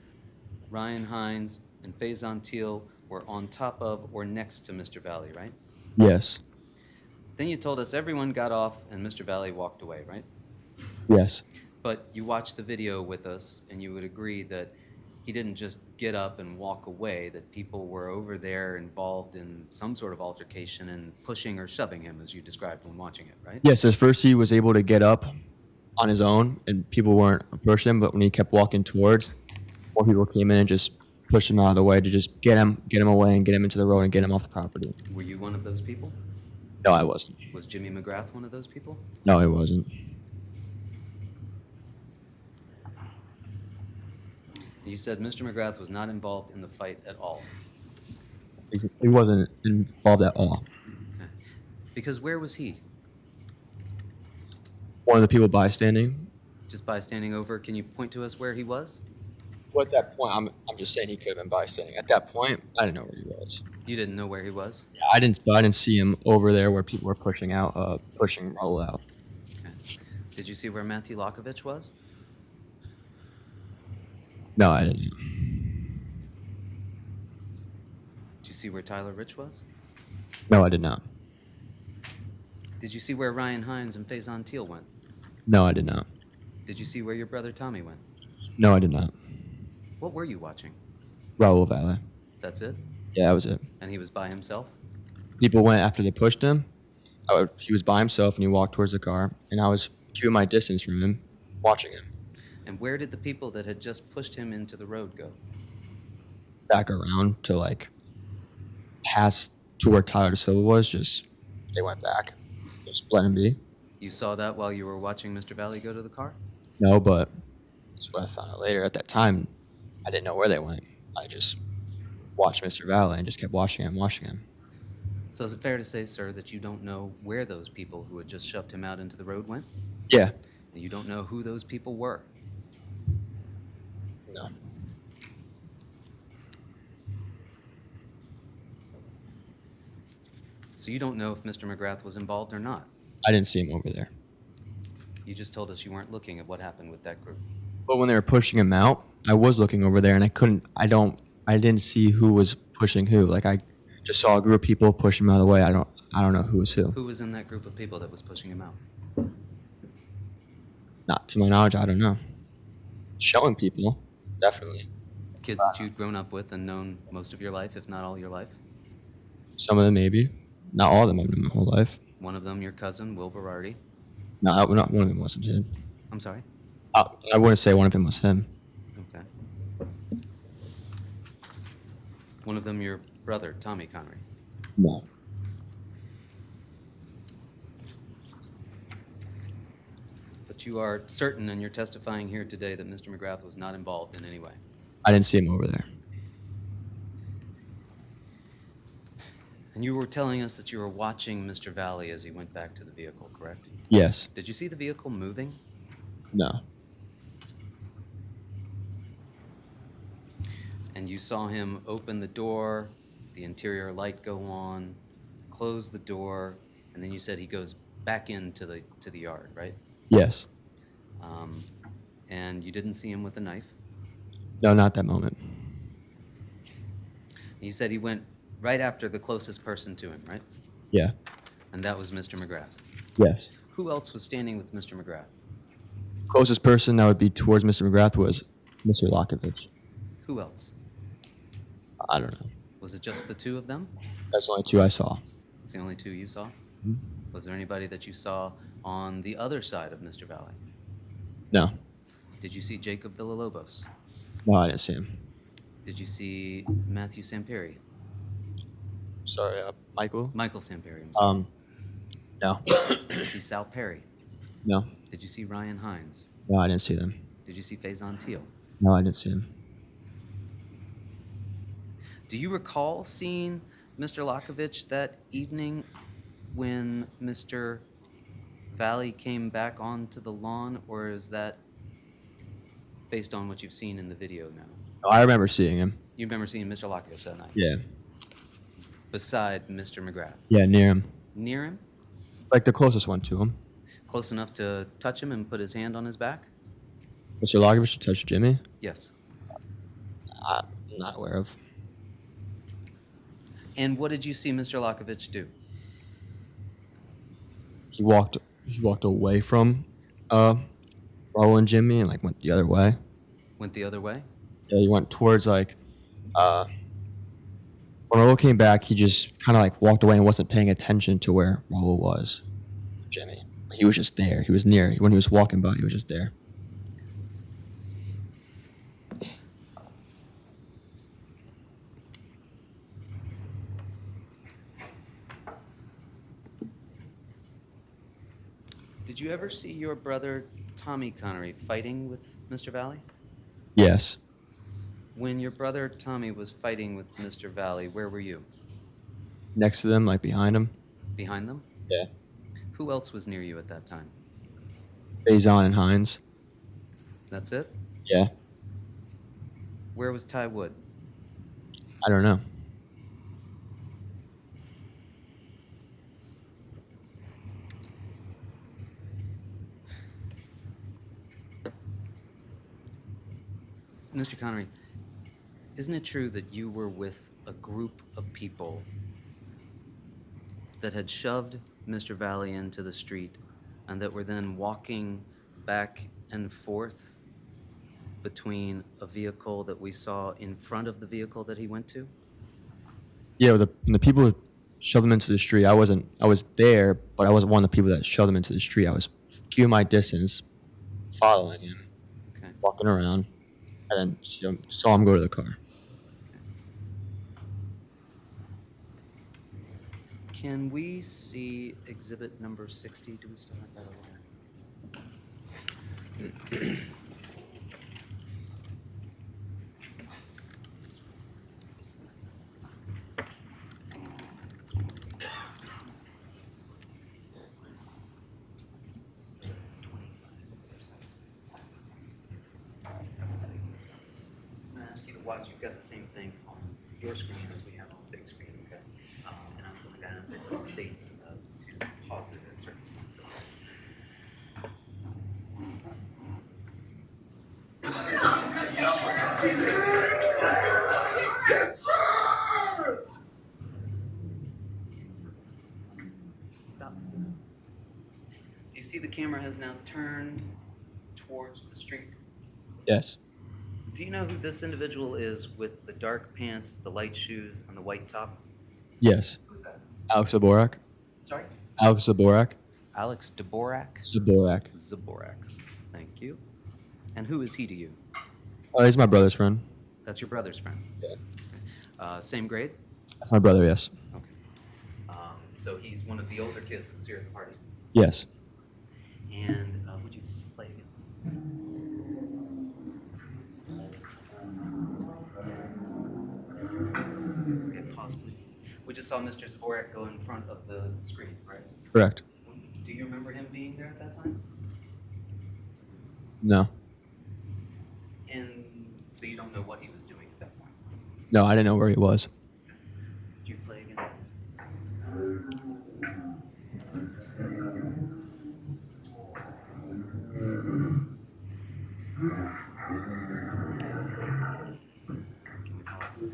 Ryan Hines, and Faison Teal were on top of or next to Mr. Valle, right? Yes. Then you told us everyone got off and Mr. Valle walked away, right? Yes. But you watched the video with us, and you would agree that he didn't just get up and walk away, that people were over there involved in some sort of altercation and pushing or shoving him, as you described when watching it, right? Yes, at first he was able to get up on his own, and people weren't approaching him, but when he kept walking towards, more people came in and just pushed him out of the way to just get him away and get him into the road and get him off the property. Were you one of those people? No, I wasn't. Was Jimmy McGrath one of those people? No, I wasn't. You said Mr. McGrath was not involved in the fight at all. He wasn't involved at all. Okay. Because where was he? One of the people bystanding. Just bystanding over. Can you point to us where he was? Well, at that point, I'm just saying he could have been bystanding. At that point, I didn't know where he was. You didn't know where he was? Yeah, I didn't see him over there where people were pushing Raul out. Okay. Did you see where Matthew Lackovich was? No, I didn't. Did you see where Tyler Rich was? No, I did not. Did you see where Ryan Hines and Faison Teal went? No, I did not. Did you see where your brother Tommy went? No, I did not. What were you watching? Raul Valle. That's it? Yeah, that was it. And he was by himself? People went after they pushed him. He was by himself and he walked towards the car, and I was keeping my distance from him, watching him. And where did the people that had just pushed him into the road go? Back around to past to where Tyler DeSilva was. They went back. Just let him be. You saw that while you were watching Mr. Valle go to the car? No, but that's what I found out later. At that time, I didn't know where they went. I just watched Mr. Valle and just kept watching him. So is it fair to say, sir, that you don't know where those people who had just shoved him out into the road went? Yeah. And you don't know who those people were? No. So you don't know if Mr. McGrath was involved or not? I didn't see him over there. You just told us you weren't looking at what happened with that group. But when they were pushing him out, I was looking over there and I didn't see who was pushing who. I just saw a group of people push him out of the way. I don't know who was who. Who was in that group of people that was pushing him out? Not to my knowledge, I don't know. Showing people, definitely. Kids that you'd grown up with and known most of your life, if not all your life? Some of them maybe. Not all of them I've known my whole life. One of them your cousin, Will Berardi. No, not one of them wasn't him. I'm sorry? I wouldn't say one of them was him. Okay. One of them your brother, Tommy Connery. No. But you are certain, and you're testifying here today, that Mr. McGrath was not involved in any way. I didn't see him over there. And you were telling us that you were watching Mr. Valle as he went back to the vehicle, correct? Yes. Did you see the vehicle moving? No. And you saw him open the door, the interior light go on, close the door, and then you said he goes back into the yard, right? Yes. And you didn't see him with a knife? No, not that moment. You said he went right after the closest person to him, right? Yeah. And that was Mr. McGrath. Yes. Who else was standing with Mr. McGrath? Closest person that would be towards Mr. McGrath was Mr. Lackovich. Who else? I don't know. Was it just the two of them? That's the only two I saw. It's the only two you saw? Was there anybody that you saw on the other side of Mr. Valle? No. Did you see Jacob Villalobos? No, I didn't see him. Did you see Matthew Samperi? Sorry, Michael? Michael Samperi, I'm sorry. No. Did you see Sal Perry? No. Did you see Ryan Hines? No, I didn't see them. Did you see Faison Teal? No, I didn't see him. Do you recall seeing Mr. Lackovich that evening when Mr. Valle came back onto the lawn, or is that based on what you've seen in the video now? No, I remember seeing him. You remember seeing Mr. Lackovich that night? Yeah. Beside Mr. McGrath? Yeah, near him. Near him? Like the closest one to him. Close enough to touch him and put his hand on his back? Mr. Lackovich touched Jimmy? Yes. I'm not aware of. And what did you see Mr. Lackovich do? He walked away from Raul and Jimmy and went the other way. Went the other way? Yeah, he went towards when Raul came back, he just kind of walked away and wasn't paying attention to where Raul was. Jimmy. He was just there. He was near. When he was walking by, he was just there. Did you ever see your brother Tommy Connery fighting with Mr. Valle? Yes. When your brother Tommy was fighting with Mr. Valle, where were you? Next to them, like behind them. Behind them? Yeah. Who else was near you at that time? Faison and Hines. That's it? Yeah. Where was Ty Wood? I don't know. Mr. Connery, isn't it true that you were with a group of people that had shoved Mr. Valle into the street and that were then walking back and forth between a vehicle that we saw in front of the vehicle that he went to? Yeah, when the people who shoved him into the street, I was there, but I wasn't one of the people that shoved him into the street. I was keeping my distance, following him, Okay. walking around, and then saw him go to the car. Can we see exhibit number 60? Do we still have that over there? I'm going to ask you to watch. You've got the same thing on your screen as we have on the big screen, okay? And I'm going to ask the state to pause it at certain points. Yes, sir! Stop this. Do you see the camera has now turned towards the street? Yes. Do you know who this individual is with the dark pants, the light shoes, and the white top? Yes. Who's that? Alex Zaborak. Sorry? Alex Zaborak. Alex Dvorak? Zaborak. Zaborak. Thank you. And who is he to you? Oh, he's my brother's friend. That's your brother's friend? Yeah. Same grade? That's my brother, yes. Okay. So he's one of the older kids that was here at the party? Yes. And would you play again? Okay, pause, please. We just saw Mr. Zaborak go in front of the screen, right? Correct. Do you remember him being there at that time? No. And so you don't know what he was doing at that point? No, I didn't know where he was. Could you play again, please? Can we pause?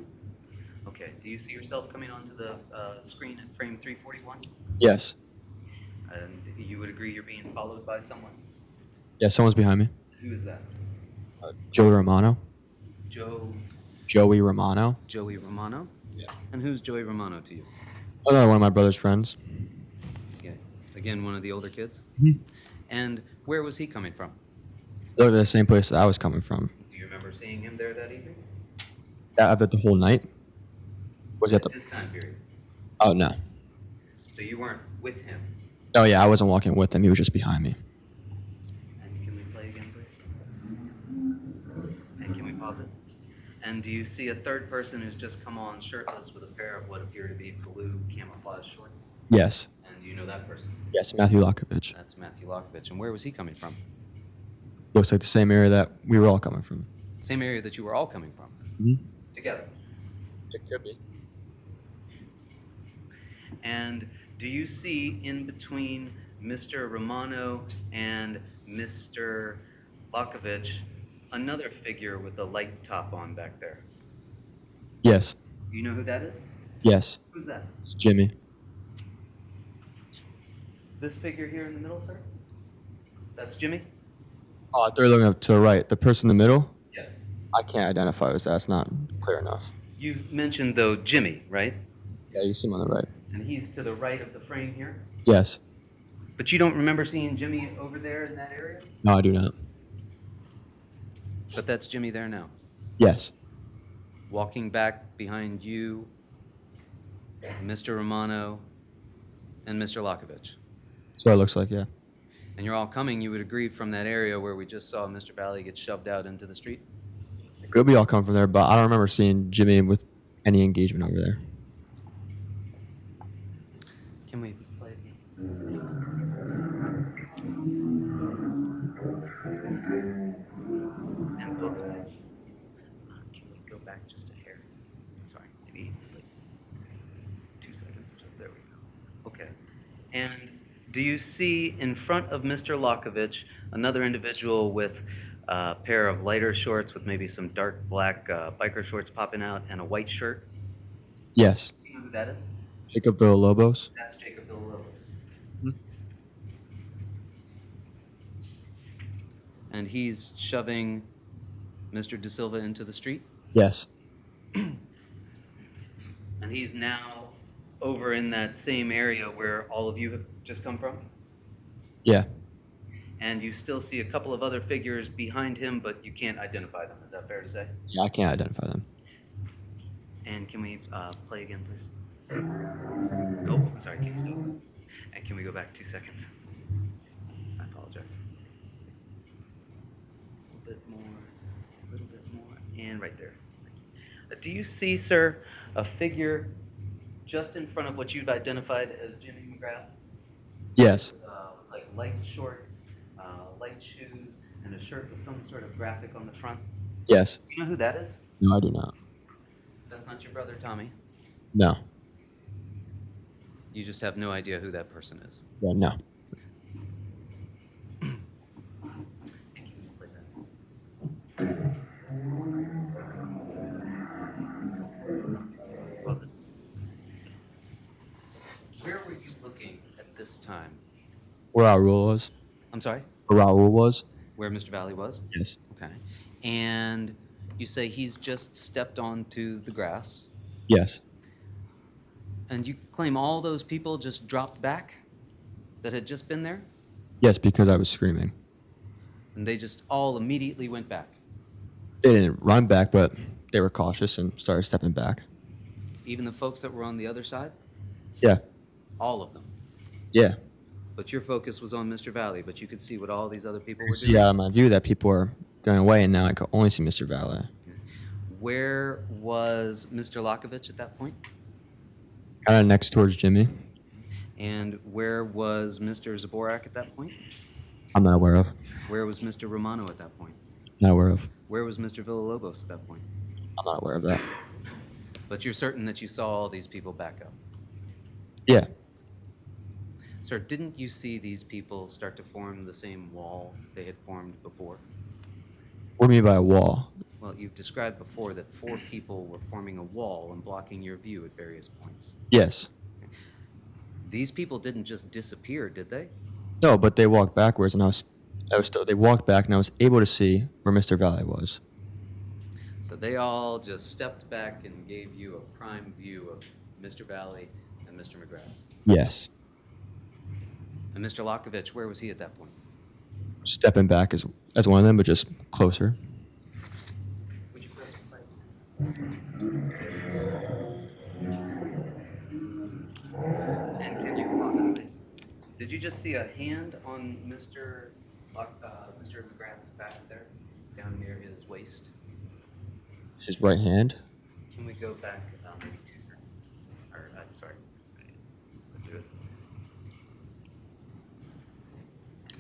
Okay, do you see yourself coming onto the screen at frame 341? Yes. And you would agree you're being followed by someone? Yeah, someone's behind me. Who is that? Joey Romano. Joey Romano. Yeah. And who's Joey Romano to you? Another one of my brother's friends. Okay. Again, one of the older kids? Mm-hmm. And where was he coming from? They looked at the same place that I was coming from. Do you remember seeing him there that evening? That the whole night? Was it At this time period? Oh, no. So you weren't with him? Oh, yeah, I wasn't walking with him. He was just behind me. And can we play again, please? And can we pause it? And do you see a third person who's just come on shirtless with a pair of what appear to be blue camouflage shorts? Yes. And do you know that person? Yes, Matthew Lockovich. That's Matthew Lockovich. And where was he coming from? Looks like the same area that we were all coming from. Same area that you were all coming from? Mm-hmm. Together? It could be. And do you see in between Mr. Romano and Mr. Lockovich another figure with a light top on back there? Yes. Do you know who that is? Yes. Who's that? It's Jimmy. This figure here in the middle, sir? That's Jimmy? Oh, I thought you were looking up to the right. The person in the middle? Yes. I can't identify as that. It's not clear enough. You mentioned, though, Jimmy, right? Yeah, you see him on the right. And he's to the right of the frame here? Yes. But you don't remember seeing Jimmy over there in that area? No, I do not. But that's Jimmy there now. Yes. Walking back behind you, Mr. Romano, and Mr. Lockovich. So it looks like, yeah. And you're all coming, you would agree, from that area where we just saw Mr. Valle get shoved out into the street? It could be all come from there, but I don't remember seeing Jimmy with any engagement over there. Can we play it again? And pause, please. Can we go back just a hair? Sorry, maybe like 2 seconds or so. There we go. Okay. And do you see in front of Mr. Lakovich another individual with a pair of lighter shorts with maybe some dark black biker shorts popping out and a white shirt? Yes. Do you know who that is? Jacob Villalobos. That's Jacob Villalobos. Hmm. And he's shoving Mr. De Silva into the street? Yes. And he's now over in that same area where all of you have just come from? Yeah. And you still see a couple of other figures behind him, but you can't identify them. Is that fair to say? Yeah, I can't identify them. And can we play again, please? Oh, sorry, can you stop? And can we go back 2 seconds? I apologize. Just a little bit more, and right there. Do you see, sir, a figure just in front of what you've identified as Jimmy McGrath? Yes. With like light shorts, light shoes, and a shirt with some sort of graphic on the front. Yes. You know who that is? No, I do not. That's not your brother, Tommy. No. You just have no idea who that person is. Yeah, no. Was it? Where were you looking at this time? Where Raul was? I'm sorry? Where Raul was? Where Mr. Valle was? Yes. Okay. And you say he's just stepped onto the grass. Yes. And you claim all those people just dropped back that had just been there? Yes, because I was screaming. And they just all immediately went back? They didn't run back, but they were cautious and started stepping back. Even the folks that were on the other side? Yeah. All of them? Yeah. But your focus was on Mr. Valle, but you could see what all these other people I were could doing? see out of my view that people were going away, and now I could only see Mr. Valle. Where was Mr. Lakovich at that point? Kind of next towards Jimmy. And where was Mr. Zaborak at that point? I'm not aware of. Where was Mr. Romano at that point? Not aware of. Where was Mr. Villalobos at that point? I'm not aware of that. But you're certain that you saw all these people back up? Yeah. Sir, didn't you see these people start to form the same wall they had formed before? What do you mean by a wall? Well, you've described before that 4 people were forming a wall and blocking your view at various points. Yes. These people didn't just disappear, did they? No, but they walked backwards, and they walked back, and I was able to see where Mr. Valle was. So they all just stepped back and gave you a prime view of Mr. Valle and Mr. McGrath. Yes. And Mr. Lakovich, where was he at that point? Stepping back as one of them, but just closer. Would you press play, please? And can you pause it, please? Did you just see a hand on Mr. McGrath's back there, down near his waist? His right hand. Can we go back maybe 2 seconds? Or, I'm sorry. Let's do it.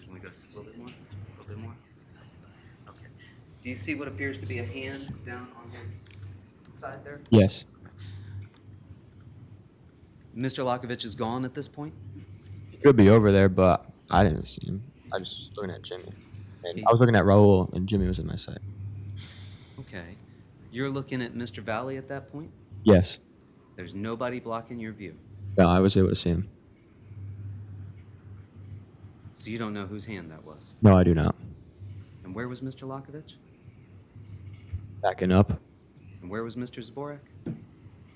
Can we go just a little bit more? A little bit more? Okay. Do you see what appears to be a hand down on his side there? Yes. Mr. Lakovich is gone at this point? He could be over there, but I didn't see him. I was just looking at Jimmy. And I was looking at Raul, and Jimmy was in my sight. Okay. You're looking at Mr. Valle at that point? Yes. There's nobody blocking your view. No, I was able to see him. So you don't know whose hand that was? No, I do not. And where was Mr. Lakovich? Backing up. And where was Mr. Zaborak?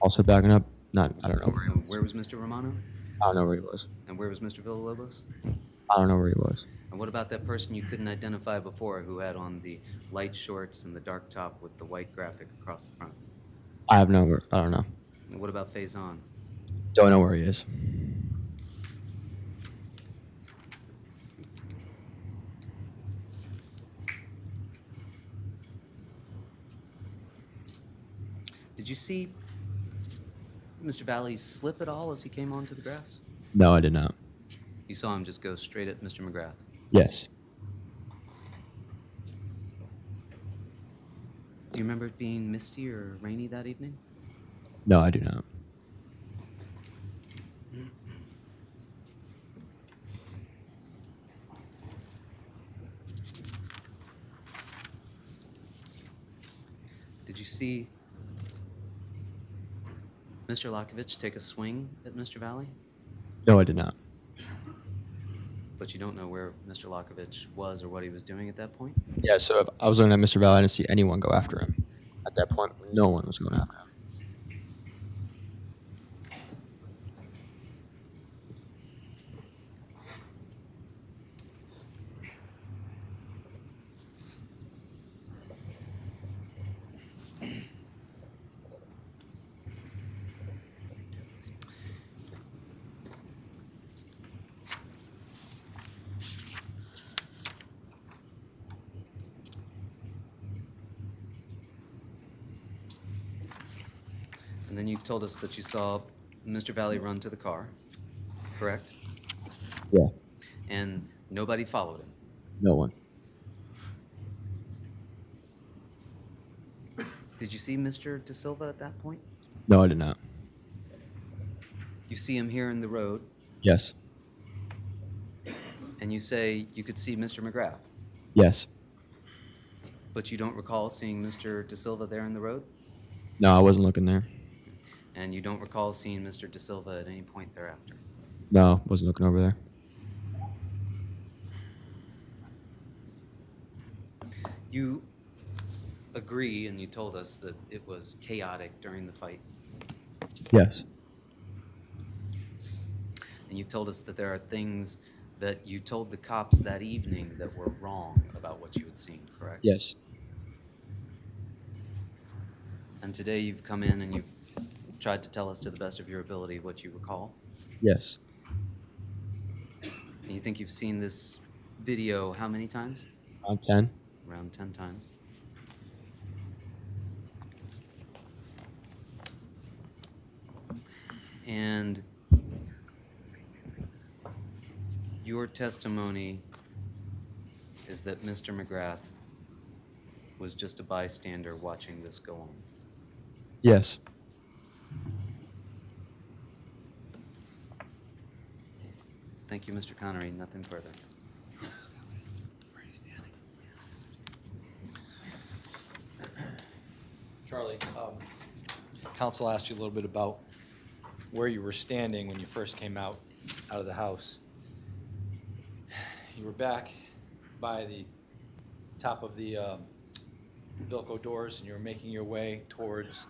Also backing up. I don't know where he And was. where was Mr. Romano? I don't know where he was. And where was Mr. Villalobos? I don't know where he was. And what about that person you couldn't identify before who had on the light shorts and the dark top with the white graphic across the front? I don't know. And what about Faison? Don't know where he is. Did you see Mr. Valle slip at all as he came onto the grass? No, I did not. You saw him just go straight at Mr. McGrath. Yes. Do you remember it being misty or rainy that evening? No, I do not. Did you see Mr. Lakovich take a swing at Mr. Valle? No, I did not. But you don't know where Mr. Lakovich was or what he was doing at that point? Yeah, so if I was looking at Mr. Valle, I didn't see anyone go after him. At that point, no one was going after him. And then you told us that you saw Mr. Valle run to the car, correct? Yeah, And nobody followed him. no one. Did you see Mr. De Silva at that point? No, I did not. You see him here in the road, Yes. and you say you could see Mr. McGrath, Yes. but you don't recall seeing Mr. De Silva there in the road? No, I wasn't looking there. And you don't recall seeing Mr. De Silva at any point thereafter? No, wasn't looking over there. You agree, and you told us that it was chaotic during the fight. Yes. And you told us that there are things that you told the cops that evening that were wrong about what you had seen, correct? Yes. And today you've come in and you've tried to tell us to the best of your ability what you recall. Yes. And you think you've seen this video how many times? I'm 10. Around 10 times. And your testimony is that Mr. McGrath was just a bystander watching this go on. Yes. Thank you, Mr. Connery. Nothing further. Charlie, counsel asked you a little bit about where you were standing when you first came out of the house. You were back by the top of the Bilko doors, and you were making your way towards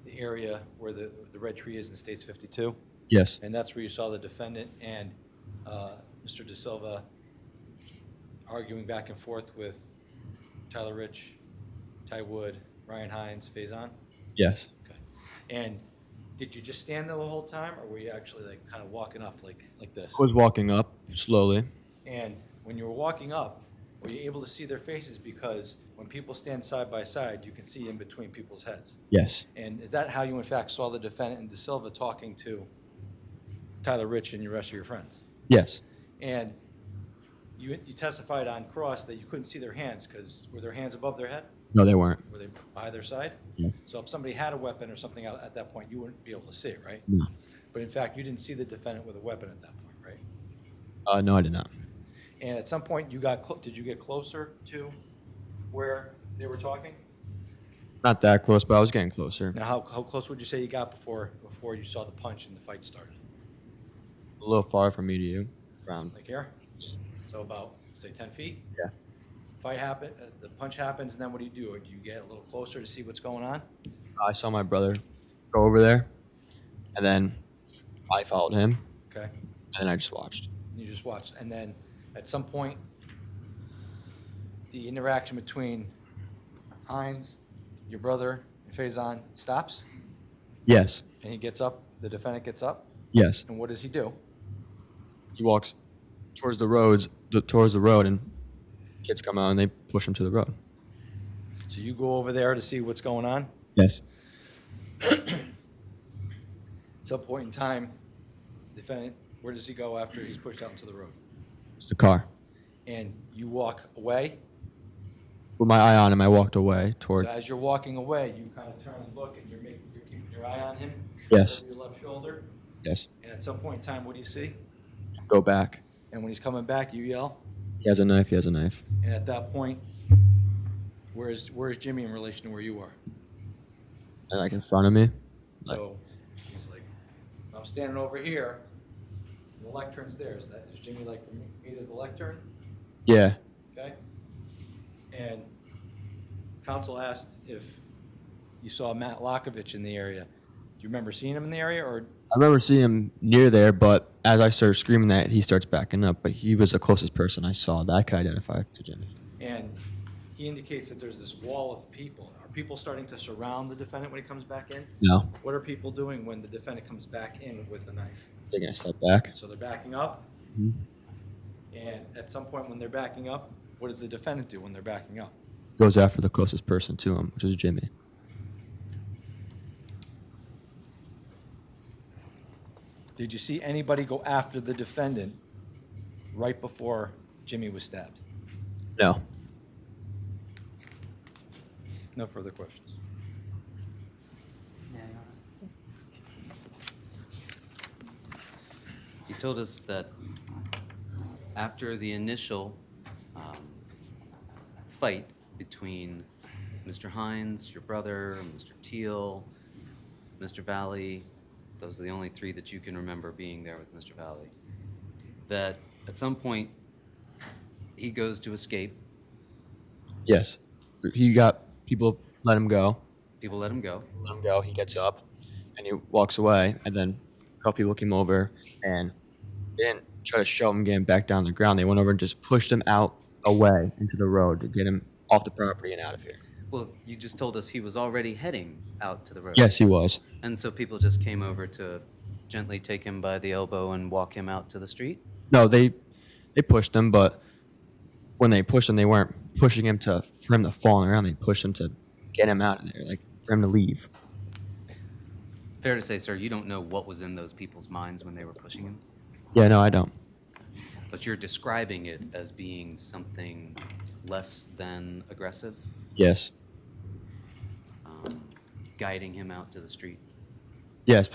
the area where the red tree is in States 52. Yes. And that's where you saw the defendant and Mr. De Silva arguing back and forth with Tyler Rich, Ty Wood, Ryan Hines, Faison? Yes. Okay. And did you just stand there the whole time, or were you actually like kind of walking up like this? I was walking up slowly. And when you were walking up, were you able to see their faces? Because when people stand side by side, you can see in between people's heads. Yes. And is that how you in fact saw the defendant and De Silva talking to Tyler Rich and the rest of your friends? Yes. And you testified on cross that you couldn't see their hands because were their hands above their head? No, they weren't. Were they by their side? No. So if somebody had a weapon or something at that point, you wouldn't be able to see it, right? No. But in fact, you didn't see the defendant with a weapon at that point, right? No, I did not. And at some point, did you get closer to where they were talking? Not that close, but I was getting closer. Now, how close would you say you got before you saw the punch and the fight started? A little far from me to you. Around. Like here? So about, say, 10 feet? Yeah. Fight happen, the punch happens, and then what do? Do you get a little closer to see what's going on? I saw my brother go over there, and then I followed him, Okay. and then I just watched. You just watched. And then at some point, the interaction between Hines, your brother, and Faison stops, Yes. and he gets up, the defendant gets up, Yes. and what does he do? He walks towards the road, and kids come out and they push him to the road. So you go over there to see what's going on? Yes. At some point in time, defendant, where does he go after he's pushed out into the road? It's the car. And you walk away. With my eye on him, I walked away So toward. as you're walking away, you kind of turn and look, and you're keeping your eye on him. Yes. Over your left shoulder. Yes. And at some point in time, what do you see? Go back. And when he's coming back, you yell. He has a knife. He has a knife. And at that point, where's Jimmy in relation to where you are? And like in front of me. So he's like, I'm standing over here. The lectern's there. Is Jimmy like from me to the lectern? Yeah. Okay. And counsel asked if you saw Matt Lockovich in the area. Do you remember seeing him in the area, or? I remember seeing him near there, but as I started screaming that, he starts backing up. But he was the closest person I saw that I could identify to Jimmy. And he indicates that there's this wall of people. Are people starting to surround the defendant when he comes back in? No. What are people doing when the defendant comes back in with a knife? Taking a step back. So they're backing up. Mm-hmm. And at some point when they're backing up, what does the defendant do when they're backing up? Goes after the closest person to him, which is Jimmy. Did you see anybody go after the defendant right before Jimmy was stabbed? No. No further questions. You told us that after the initial fight between Mr. Hines, your brother, Mr. Teal, Mr. Valle, those are the only three that you can remember being there with Mr. Valle, that at some point he goes to escape. Yes. He got people let him go. People let him go. Let him go. He gets up and he walks away. And then a couple people came over and they didn't try to shove him getting back down the ground. They went over and just pushed him out away into the road to get him off the property and out of here. Well, you just told us he was already heading out to the road. Yes, he was. And so people just came over to gently take him by the elbow and walk him out to the street? No, they pushed him, but when they pushed him, they weren't pushing him for him to fall on the ground. They pushed him to get him out of there, like for him to leave. Fair to say, sir, you don't know what was in those people's minds when they were pushing him? Yeah, no, I don't. But you're describing it as being something less than aggressive? Yes. Guiding him out to the street? Yes,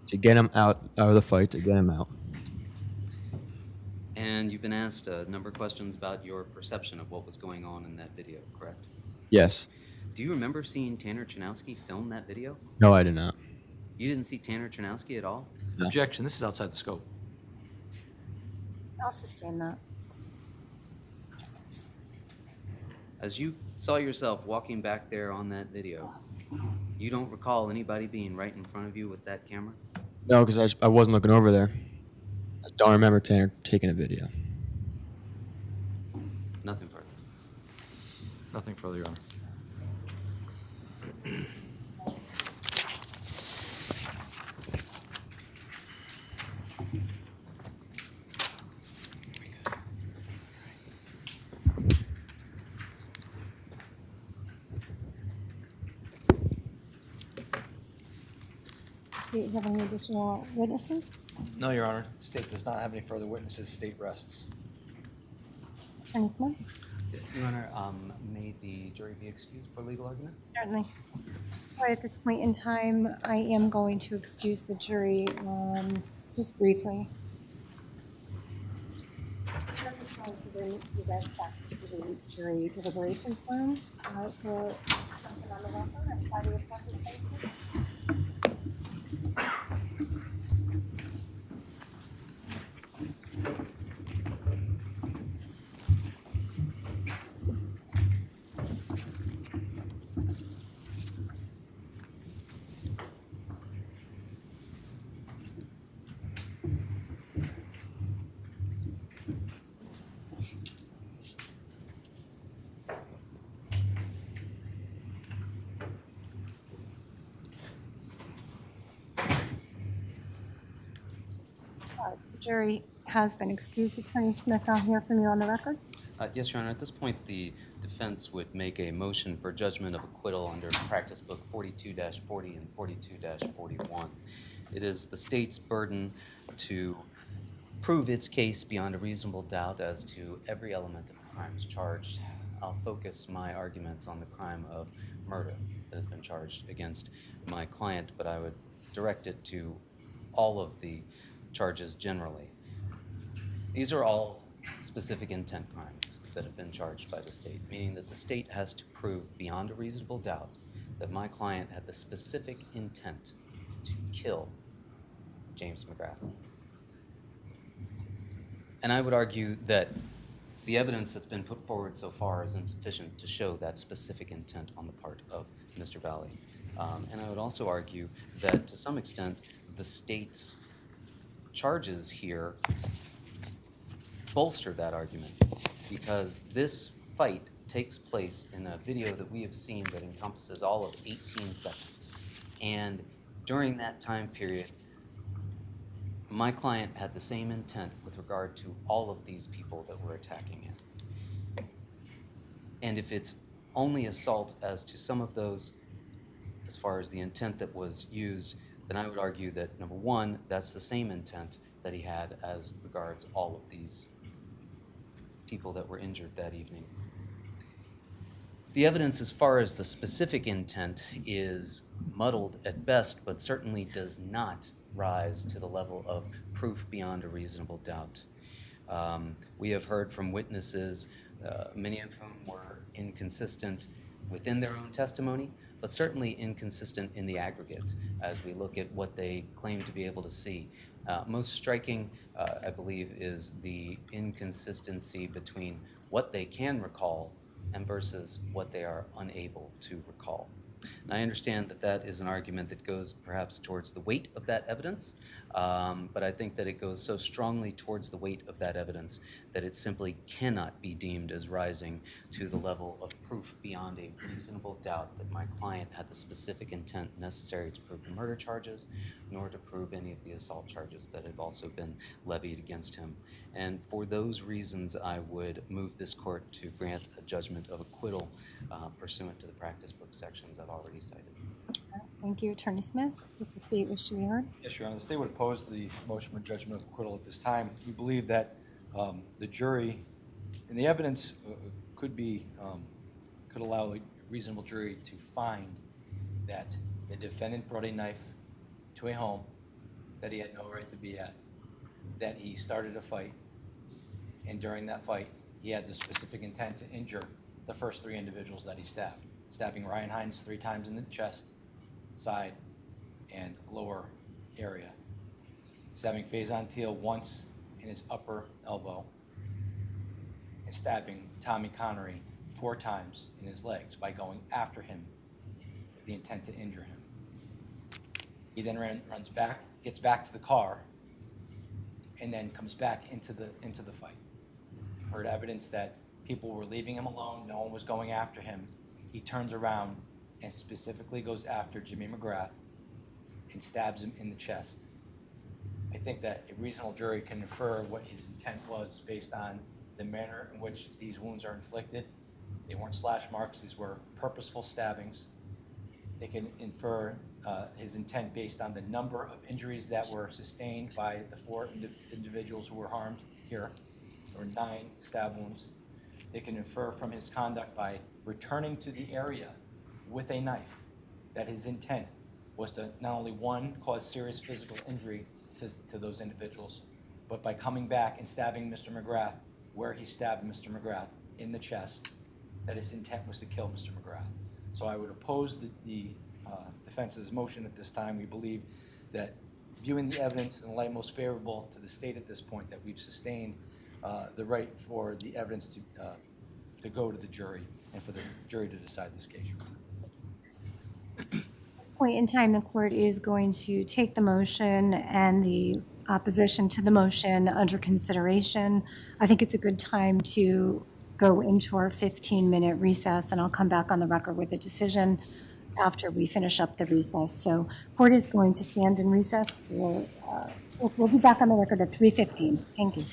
to get him out of the fight, to get him out. And you've been asked a number of questions about your perception of what was going on in that video, correct? Yes. Do you remember seeing Tanner Chanowski film that video? No, I did not. You didn't see Tanner Chanowski at all? No. Objection. This is outside the scope. I'll sustain that. As you saw yourself walking back there on that video, you don't recall anybody being right in front of you with that camera? No, because I wasn't looking over there. I don't remember Tanner taking a video. Nothing further. Nothing further, Your Honor. Do you have any additional witnesses? No, Your Honor. The state does not have any further witnesses. State rests. Attorney Smith? Your Honor, may the jury be excused for legal argument? Certainly. All right, at this point in time, I am going to excuse the jury just briefly. I'm just going to bring you guys back to the jury deliberations room for something on the record and try to assess the safety. The jury has been excused. Attorney Smith, I'll hear from you on the record. Yes, Your Honor. At this point, the defense would make a motion for judgment of acquittal under Practice Book 42-40 and 42-41. It is the state's burden to prove its case beyond a reasonable doubt as to every element of the crimes charged. I'll focus my arguments on the crime of murder that has been charged against my client, but I would direct it to all of the charges generally. These are all specific intent crimes that have been charged by the state, meaning that the state has to prove beyond a reasonable doubt that my client had the specific intent to kill James McGrath. And I would argue that the evidence that's been put forward so far is insufficient to show that specific intent on the part of Mr. Valle. And I would also argue that to some extent the state's charges here bolster that argument, because this fight takes place in a video that we have seen that encompasses all of 18 seconds. And during that time period, my client had the same intent with regard to all of these people that were attacking him. And if it's only assault as to some of those, as far as the intent that was used, then I would argue that, number one, that's the same intent that he had as regards all of these people that were injured that evening. The evidence as far as the specific intent is muddled at best, but certainly does not rise to the level of proof beyond a reasonable doubt. We have heard from witnesses, many of whom were inconsistent within their own testimony, but certainly inconsistent in the aggregate as we look at what they claim to be able to see. Most striking, I believe, is the inconsistency between what they can recall and versus what they are unable to recall. And I understand that that is an argument that goes perhaps towards the weight of that evidence, but I think that it goes so strongly towards the weight of that evidence that it simply cannot be deemed as rising to the level of proof beyond a reasonable doubt that my client had the specific intent necessary to prove the murder charges, nor to prove any of the assault charges that have also been levied against him. And for those reasons, I would move this court to grant a judgment of acquittal pursuant to the practice book sections I've already cited. Thank you, Attorney Smith. Does the state wish to be heard? Yes, Your Honor. The state would oppose the motion for judgment of acquittal at this time. We believe that the jury, and the evidence could allow a reasonable jury to find that the defendant brought a knife to a home that he had no right to be at, that he started a fight, and during that fight, he had the specific intent to injure the first three individuals that he stabbed, stabbing Ryan Hines 3 times in the chest, side, and lower area, stabbing Faison Teal once in his upper elbow, and stabbing Tommy Connery 4 times in his legs by going after him with the intent to injure him. He then runs back, gets back to the car, and then comes back into the fight. We've heard evidence that people were leaving him alone, no one was going after him. He turns around and specifically goes after Jimmy McGrath and stabs him in the chest. I think that a reasonable jury can infer what his intent was based on the manner in which these wounds are inflicted. They weren't slash marks, these were purposeful stabbings. They can infer his intent based on the number of injuries that were sustained by the 4 individuals who were harmed here. There were 9 stab wounds. They can infer from his conduct by returning to the area with a knife that his intent was to not only, 1, cause serious physical injury to those individuals, but by coming back and stabbing Mr. McGrath where he stabbed Mr. McGrath in the chest, that his intent was to kill Mr. McGrath. So I would oppose the defense's motion at this time. We believe that viewing the evidence in the light most favorable to the state at this point, that we've sustained the right for the evidence to go to the jury and for the jury to decide this case. At this point in time, the court is going to take the motion and the opposition to the motion under consideration. I think it's a good time to go into our 15-minute recess, and I'll come back on the record with a decision after we finish up the recess. So court is going to stand in recess for, we'll be back on the record at 3:15. Thank you.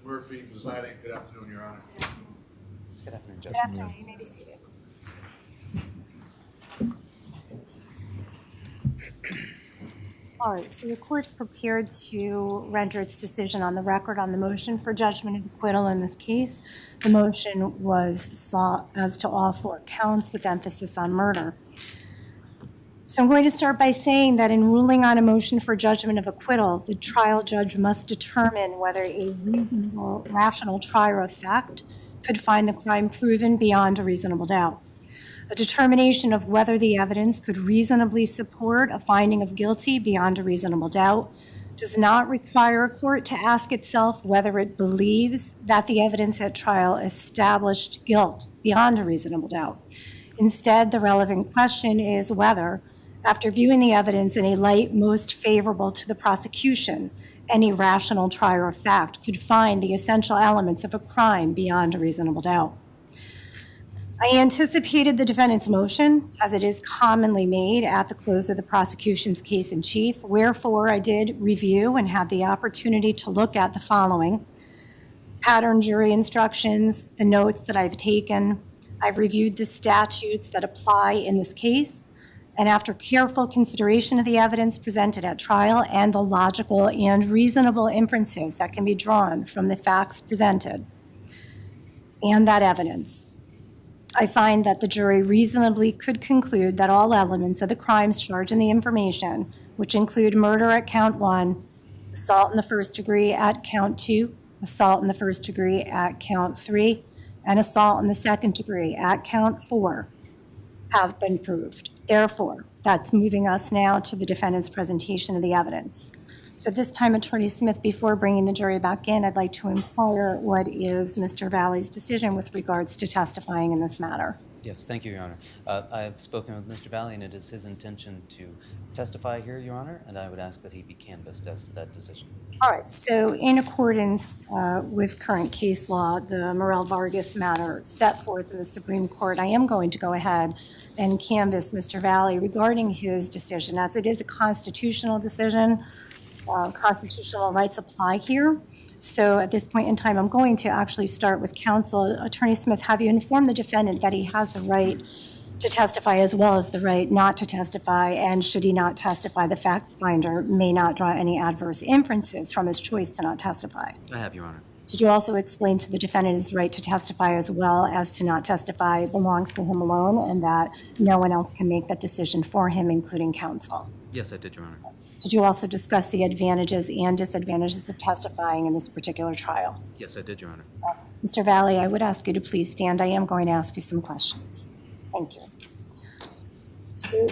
Murphy presiding. Good afternoon, Your Honor. Good afternoon, Judge. Good afternoon, you may be seated. All right, so the court's prepared to render its decision on the record on the motion for judgment of acquittal in this case. The motion was sought as to all 4 counts with emphasis on murder. So I'm going to start by saying that in ruling on a motion for judgment of acquittal, the trial judge must determine whether a reasonable, rational trier of fact could find the crime proven beyond a reasonable doubt. A determination of whether the evidence could reasonably support a finding of guilty beyond a reasonable doubt does not require a court to ask itself whether it believes that the evidence at trial established guilt beyond a reasonable doubt. Instead, the relevant question is whether, after viewing the evidence in a light most favorable to the prosecution, any rational trier of fact could find the essential elements of a crime beyond a reasonable doubt. I anticipated the defendant's motion, as it is commonly made at the close of the prosecution's case in chief, wherefore I did review and had the opportunity to look at the following: pattern jury instructions, the notes that I've taken. I've reviewed the statutes that apply in this case, and after careful consideration of the evidence presented at trial and the logical and reasonable inferences that can be drawn from the facts presented and that evidence, I find that the jury reasonably could conclude that all elements of the crimes charged in the information, which include murder at count 1, assault in the first degree at count 2, assault in the first degree at count 3, and assault in the second degree at count 4, have been proved. Therefore, that's moving us now to the defendant's presentation of the evidence. So at this time, Attorney Smith, before bringing the jury back in, I'd like to inquire what is Mr. Valle's decision with regards to testifying in this matter. Yes, thank you, Your Honor. I've spoken with Mr. Valle, and it is his intention to testify here, Your Honor, and I would ask that he be canvassed as to that decision. All right, so in accordance with current case law, the Morel Vargas matter set forth in the Supreme Court, I am going to go ahead and canvass Mr. Valle regarding his decision, as it is a constitutional decision. Constitutional rights apply here. So at this point in time, I'm going to actually start with counsel. Attorney Smith, have you informed the defendant that he has the right to testify as well as the right not to testify, and should he not testify, the fact finder may not draw any adverse inferences from his choice to not testify? I have, Your Honor. Did you also explain to the defendant his right to testify as well as to not testify belongs to him alone, and that no one else can make that decision for him, including counsel? Yes, I did, Your Honor. Did you also discuss the advantages and disadvantages of testifying in this particular trial? Yes, I did, Your Honor. Mr. Valle, I would ask you to please stand. I am going to ask you some questions. Thank you. So,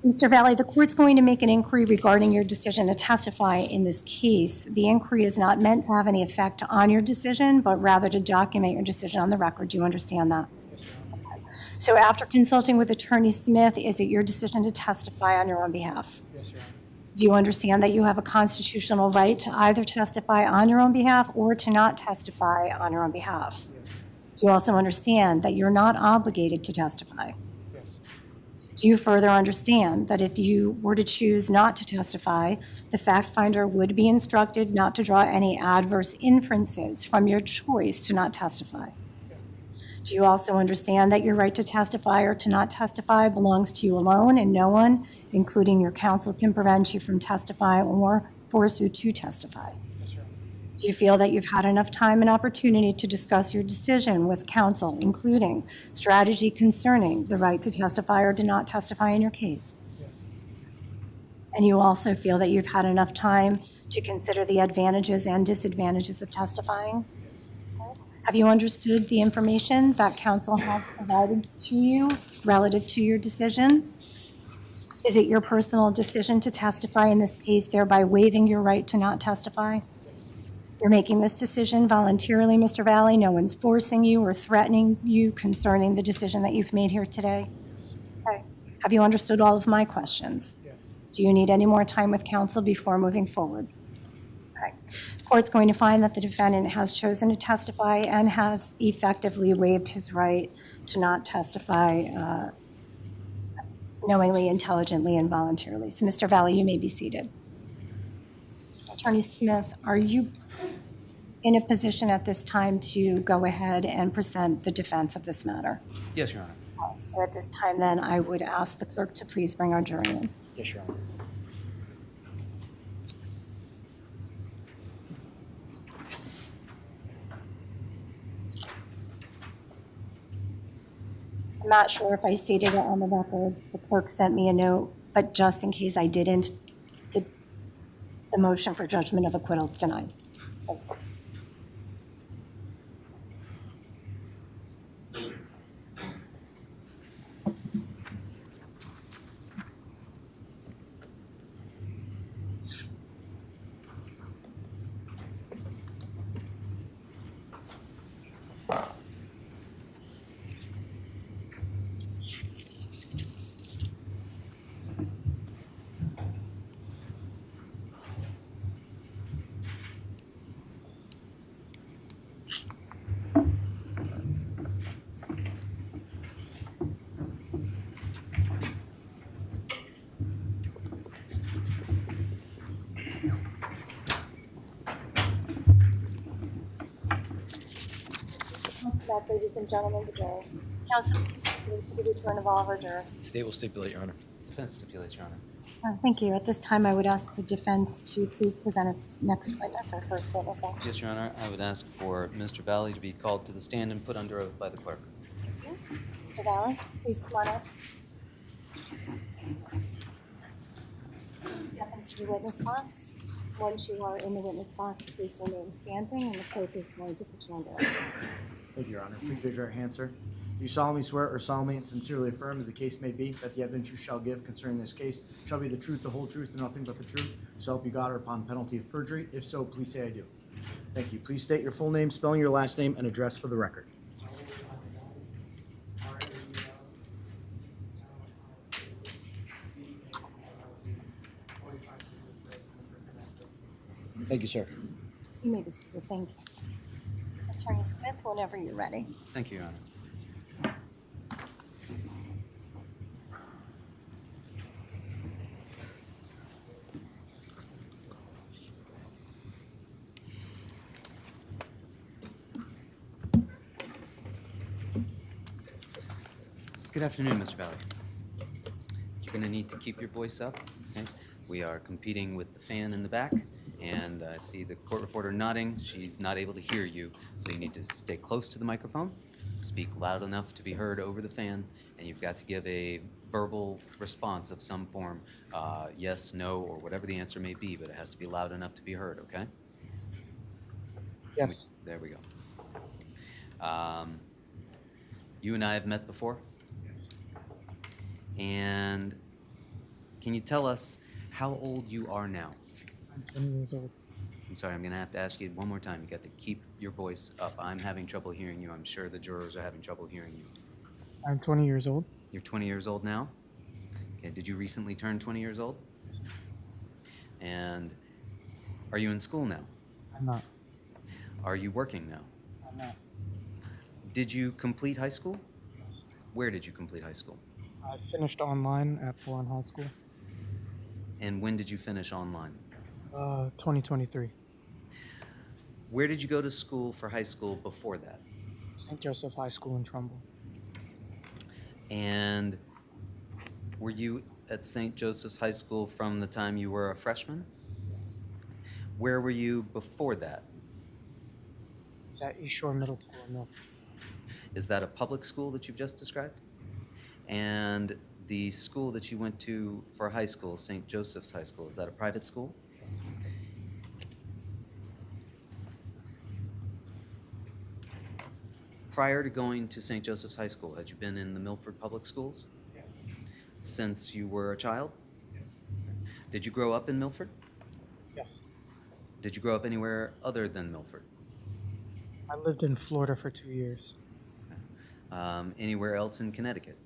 Mr. Valle, the court's going to make an inquiry regarding your decision to testify in this case. The inquiry is not meant to have any effect on your decision, but rather to document your decision on the record. Do you understand that? Yes, Your Honor. So after consulting with Attorney Smith, is it your decision to testify on your own behalf? Yes, Your Honor. Do you understand that you have a constitutional right to either testify on your own behalf or to not testify on your own behalf? Yes. Do you also understand that you're not obligated to testify? Yes. Do you further understand that if you were to choose not to testify, the fact finder would be instructed not to draw any adverse inferences from your choice to not testify? Yeah. Do you also understand that your right to testify or to not testify belongs to you alone, and no one, including your counsel, can prevent you from testifying or force you to testify? Yes, Your Honor. Do you feel that you've had enough time and opportunity to discuss your decision with counsel, including strategy concerning the right to testify or to not testify in your case? Yes. And you also feel that you've had enough time to consider the advantages and disadvantages of testifying? Yes. Have you understood the information that counsel has provided to you relative to your decision? Is it your personal decision to testify in this case, thereby waiving your right to not testify? Yes. You're making this decision voluntarily, Mr. Valle. No one's forcing you or threatening you concerning the decision that you've made here today? Yes. Okay. Have you understood all of my questions? Yes. Do you need any more time with counsel before moving forward? Okay. The court's going to find that the defendant has chosen to testify and has effectively waived his right to not testify knowingly, intelligently, and voluntarily. So, Mr. Valle, you may be seated. Attorney Smith, are you in a position at this time to go ahead and present the defense of this matter? Yes, Your Honor. So at this time, then, I would ask the clerk to please bring our jury in. Yes, Your Honor. I'm not sure if I stated it on the record. The clerk sent me a note, but just in case I didn't, the motion for judgment of acquittal is denied. Ladies and gentlemen, the jury. Counsel, please move to the return of all of our jurors. State will stipulate, Your Honor. Defense stipulates, Your Honor. Thank you. At this time, I would ask the defense to please present its next witness, or first witness. Yes, Your Honor. I would ask for Mr. Valle to be called to the stand and put under oath by the clerk. Mr. Valle, please come on up. Please step into the witness box. Once you are in the witness box, please remain standing, and the clerk is going to put you under oath. Thank you, Your Honor. Please raise your right hand, sir. Do you solemnly swear or solemnly and sincerely affirm, as the case may be, that the evidence you shall give concerning this case shall be the truth, the whole truth, and nothing but the truth, so help you God, or upon penalty of perjury? If so, please say I do. Thank you. Please state your full name, spelling your last name, and address for the record. Thank you, sir. You may be seated. Thank you. Attorney Smith, whenever you're ready. Thank you, Your Honor. Good afternoon, Mr. Valle. You're going to need to keep your voice up. Okay? We are competing with the fan in the back, and I see the court reporter nodding. She's not able to hear you, so you need to stay close to the microphone, speak loud enough to be heard over the fan, and you've got to give a verbal response of some form, yes, no, or whatever the answer may be, but it has to be loud enough to be heard, okay? Yes. There we go. You and I have met before? Yes. And can you tell us how old you are now? I'm 20 years old. I'm sorry, I'm going to have to ask you one more time. You got to keep your voice up. I'm having trouble hearing you. I'm sure the jurors are having trouble hearing you. I'm 20 years old. You're 20 years old now? Okay, did you recently turn 20 years old? Yes. And are you in school now? I'm not. Are you working now? I'm not. Did you complete high school? Where did you complete high school? I finished online at Full High School. And when did you finish online? 2023. Where did you go to school for high school before that? St. Joseph High School in Trumbull. And were you at St. Joseph's High School from the time you were a freshman? Yes. Where were you before that? It's at East Shore Middle School in Milford. Is that a public school that you've just described? And the school that you went to for high school, St. Joseph's High School, is that a private school? Prior to going to St. Joseph's High School, had you been in the Milford Public Schools? Yes. Since you were a child? Did you grow up in Milford? Yes. Did you grow up anywhere other than Milford? I lived in Florida for 2 years. Anywhere else in Connecticut?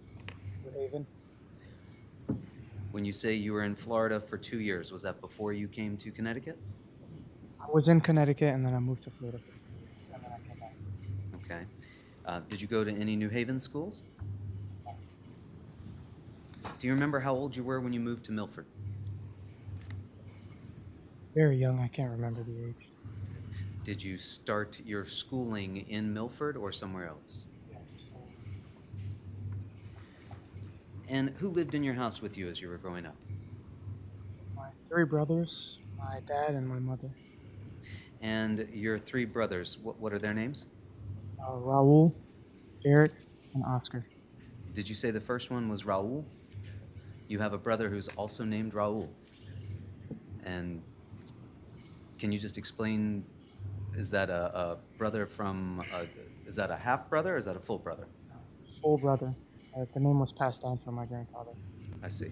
New Haven. When you say you were in Florida for 2 years, was that before you came to Connecticut? I was in Connecticut and then I moved to Florida for 2 years. And then I came back. Okay. Did you go to any New Haven schools? Do you remember how old you were when you moved to Milford? Very young. I can't remember the age. Did you start your schooling in Milford or somewhere else? Yes. And who lived in your house with you as you were growing up? My 3 brothers, my dad, and my mother. And your 3 brothers, what are their names? Raul, Derek, and Oscar. Did you say the first one was Raul? You have a brother who's also named Raul. And can you just explain, is that a brother from, is that a half brother or is that a full brother? Full brother. The name was passed down from my grandfather. I see.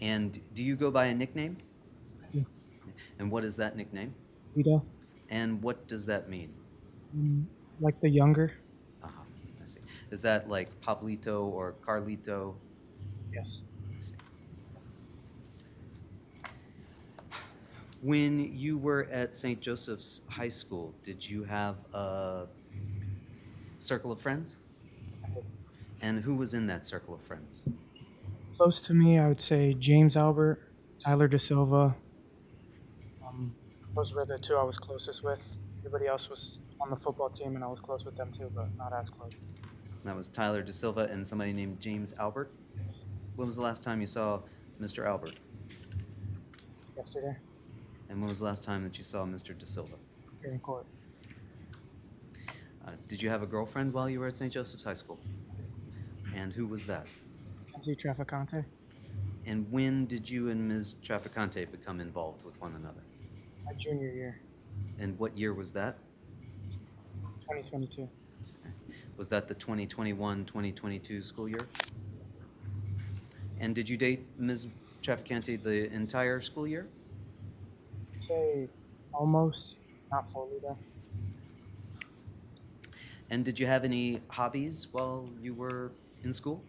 And do you go by a nickname? Yeah. And what is that nickname? Vito, And what does that mean? like the younger. Uh-huh, I see. Is that like Pablito or Carlito? Yes. I see. When you were at St. Joseph's High School, did you have a circle of friends? And who was in that circle of friends? Close to me, I would say James Albert, Tyler De Silva. Those were the 2 I was closest with. Everybody else was on the football team, and I was close with them too, but not as close. That was Tyler De Silva and somebody named James Albert. When was the last time you saw Mr. Albert? Yesterday, And when was the last time that you saw Mr. De Silva? here in court. Did you have a girlfriend while you were at St. Joseph's High School? And who was that? Kenzie Traficante, And when did you and Ms. Traficante become involved with one another? my junior year, And what year was that? 2022. Was that the 2021-2022 school year? And did you date Ms. Traficante the entire school year? I'd say almost, not fully though. And did you have any hobbies while you were in school?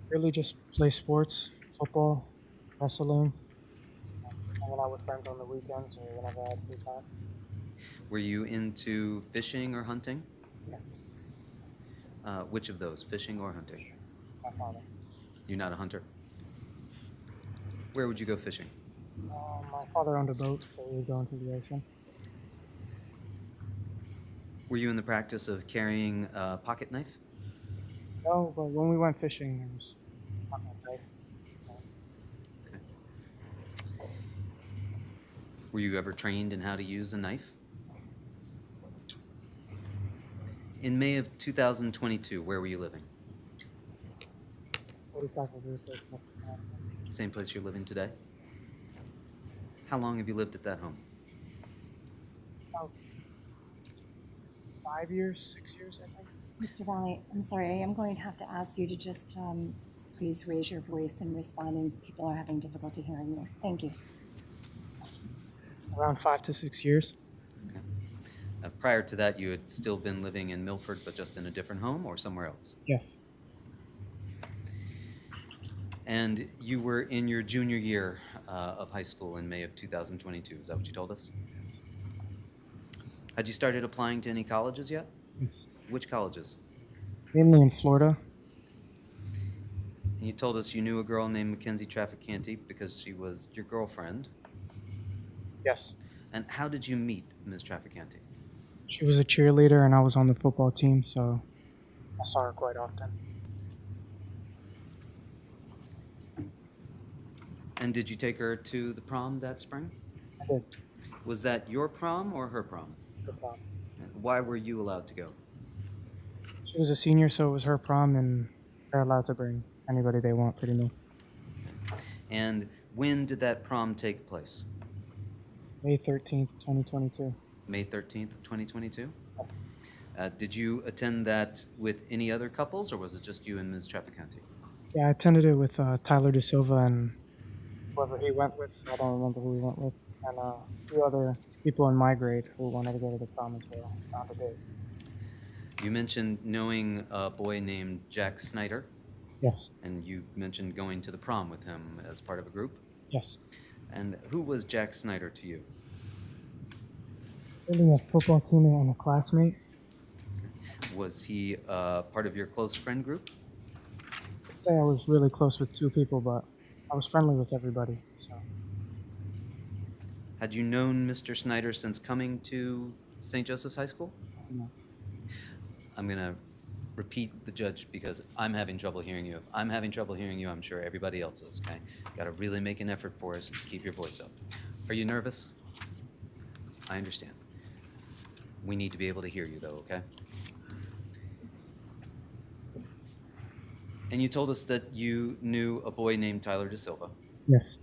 Really just play sports, football, wrestling, hanging out with friends on the weekends or whenever I had free time. Were you into fishing or hunting? Yes, Which of those, fishing or hunting? my father. You're not a hunter? Where would you go fishing? My father owned a boat, so we would go into the ocean. Were you in the practice of carrying a pocket knife? No, but when we went fishing, there was not my knife. Okay. Were you ever trained in how to use a knife? In May of 2022, where were you living? 45 degrees. Same place you're living today? How long have you lived at that home? About 5 years, 6 years, I think. Mr. Valle, I'm sorry, I am going to have to ask you to just please raise your voice and responding. People are having difficulty hearing you. Thank you. Around 5 to 6 years. Okay. Prior to that, you had still been living in Milford, but just in a different home or somewhere else? Yeah. And you were in your junior year of high school in May of 2022. Is that what you told us? Had you started applying to any colleges yet? Yes. Which colleges? Mainly in Florida. And you told us you knew a girl named Mackenzie Traficante because she was your girlfriend. Yes. And how did you meet Ms. Traficante? She was a cheerleader and I was on the football team, so I saw her quite often. And did you take her to the prom that spring? I did. Was that your prom or her prom? The prom. And why were you allowed to go? She was a senior, so it was her prom, and they're allowed to bring anybody they want, pretty much. And when did that prom take place? May 13th, 2022. May 13th, 2022? Did you attend that with any other couples, or was it just you and Ms. Traficante? Yeah, I attended it with Tyler De Silva and whoever he went with. I don't remember who he went with. And a few other people in my grade who wanted to go to the prom as well. Found a date. You mentioned knowing a boy named Jack Snyder. Yes. And you mentioned going to the prom with him as part of a group. Yes. And who was Jack Snyder to you? Really a football teammate and a classmate. Was he part of your close friend group? I'd say I was really close with 2 people, but I was friendly with everybody. So Had you known Mr. Snyder since coming to St. Joseph's High School? No. I'm going to repeat the judge because I'm having trouble hearing you. If I'm having trouble hearing you, I'm sure everybody else is, okay? Got to really make an effort for us to keep your voice up. Are you nervous? I understand. We need to be able to hear you, though, okay? And you told us that you knew a boy named Tyler De Silva. Yes.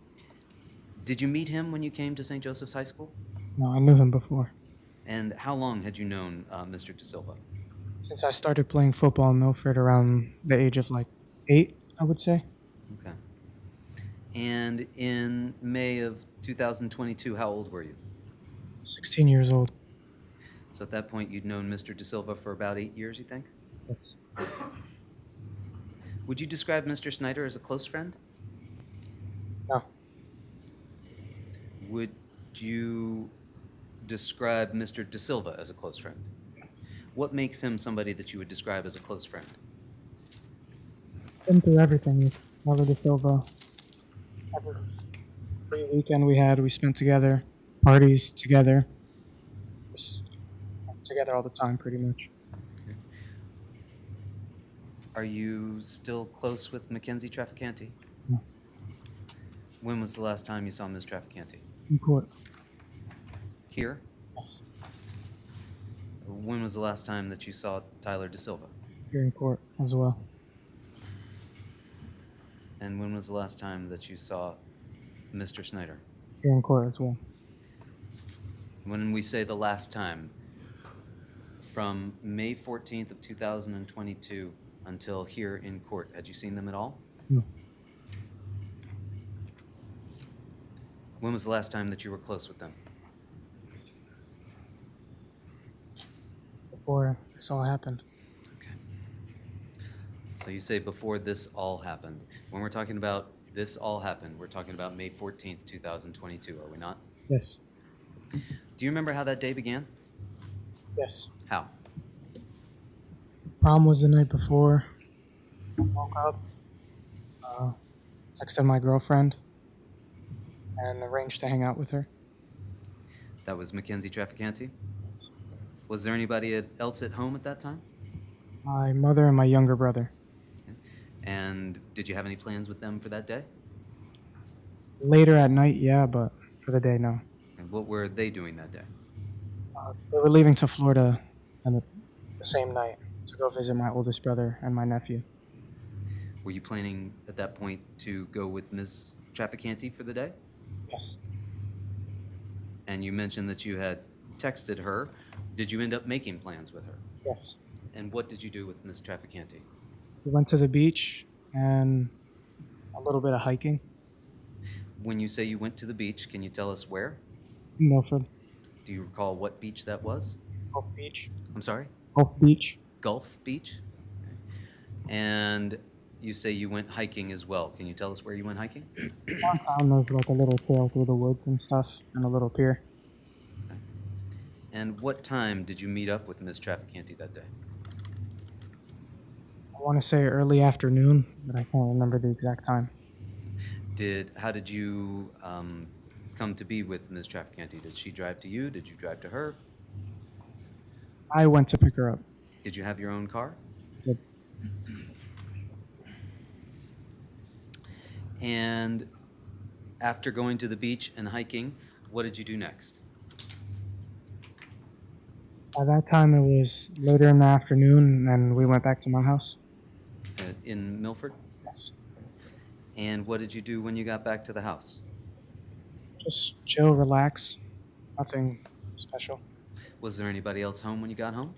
Did you meet him when you came to St. Joseph's High School? No, I knew him before. And how long had you known Mr. De Silva? Since I started playing football in Milford around the age of like 8, I would say. Okay. And in May of 2022, how old were you? 16 years old. So at that point, you'd known Mr. De Silva for about 8 years, you think? Yes. Would you describe Mr. Snyder as a close friend? No. Would you describe Mr. De Silva as a close friend? What makes him somebody that you would describe as a close friend? Been through everything with Tyler De Silva. Every free weekend we had, we spent together. Parties together. Just together all the time, pretty much. Are you still close with Mackenzie Trafficante? No. When was the last time you saw Ms. Trafficante? In court. Here? Yes. When was the last time that you saw Tyler De Silva? Here in court as well. And when was the last time that you saw Mr. Snyder? Here in court as well. When we say the last time, from May 14th of 2022 until here in court, had you seen them at all? No. When was the last time that you were close with them? Before this all happened. Okay. So you say before this all happened. When we're talking about this all happened, we're talking about May 14th, 2022, are we not? Yes. Do you remember how that day began? Yes. How? Prom was the night before. Woke up, texted my girlfriend, and arranged to hang out with her. That was Mackenzie Trafficante? Yes. Was there anybody else at home at that time? My mother and my younger brother. And did you have any plans with them for that day? Later at night, yeah, but for the day, no. And what were they doing that day? They were leaving to Florida on the same night to go visit my oldest brother and my nephew. Were you planning at that point to go with Ms. Trafficante for the day? Yes. And you mentioned that you had texted her. Did you end up making plans with her? Yes. And what did you do with Ms. Trafficante? We went to the beach and a little bit of hiking. When you say you went to the beach, can you tell us where? In Milford. Do you recall what beach that was? Gulf Beach. I'm sorry? Gulf Beach. Gulf Beach? Okay. And you say you went hiking as well. Can you tell us where you went hiking? Downtown, there's like a little trail through the woods and stuff, and a little pier. Okay. And what time did you meet up with Ms. Trafficante that day? I want to say early afternoon, but I can't remember the exact time. How did you come to be with Ms. Trafficante? Did she drive to you? Did you drive to her? I went to pick her up. Did you have your own car? Yep. And after going to the beach and hiking, what did you do next? By that time, it was later in the afternoon, and we went back to my house. In Milford? Yes. And what did you do when you got back to the house? Just chill, relax. Nothing special. Was there anybody else home when you got home?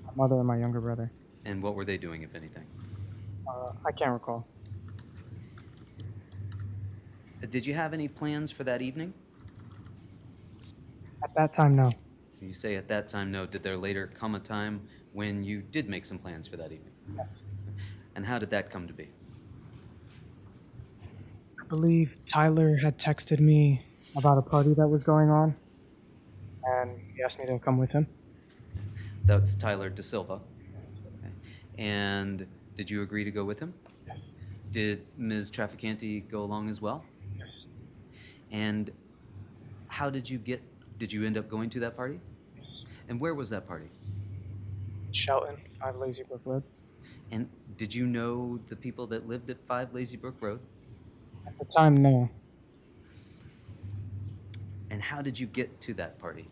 My mother and my younger brother. And what were they doing, if anything? I can't recall. Did you have any plans for that evening? At that time, no. You say at that time no. Did there later come a time when you did make some plans for that evening? Yes. And how did that come to be? I believe Tyler had texted me about a party that was going on, and he asked me to come with him. That's Tyler De Silva. Okay. And did you agree to go with him? Yes. Did Ms. Trafficante go along as well? Yes. And how did you end up going to that party? Yes. And where was that party? Shelton, 5 Lazy Brook Road. And did you know the people that lived at 5 Lazy Brook Road? At the time, no. And how did you get to that party?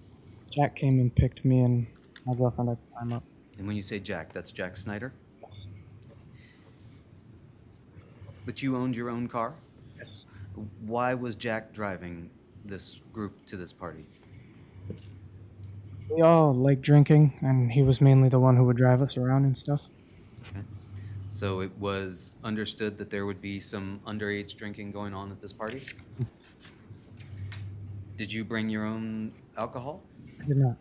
Jack came and picked me and my girlfriend at the time up. And when you say Jack, that's Jack Snyder? But you owned your own car? Yes. Why was Jack driving this group to this party? We all like drinking, and he was mainly the one who would drive us around and stuff. Okay. So it was understood that there would be some underage drinking going on at this party? Did you bring your own alcohol? I did not.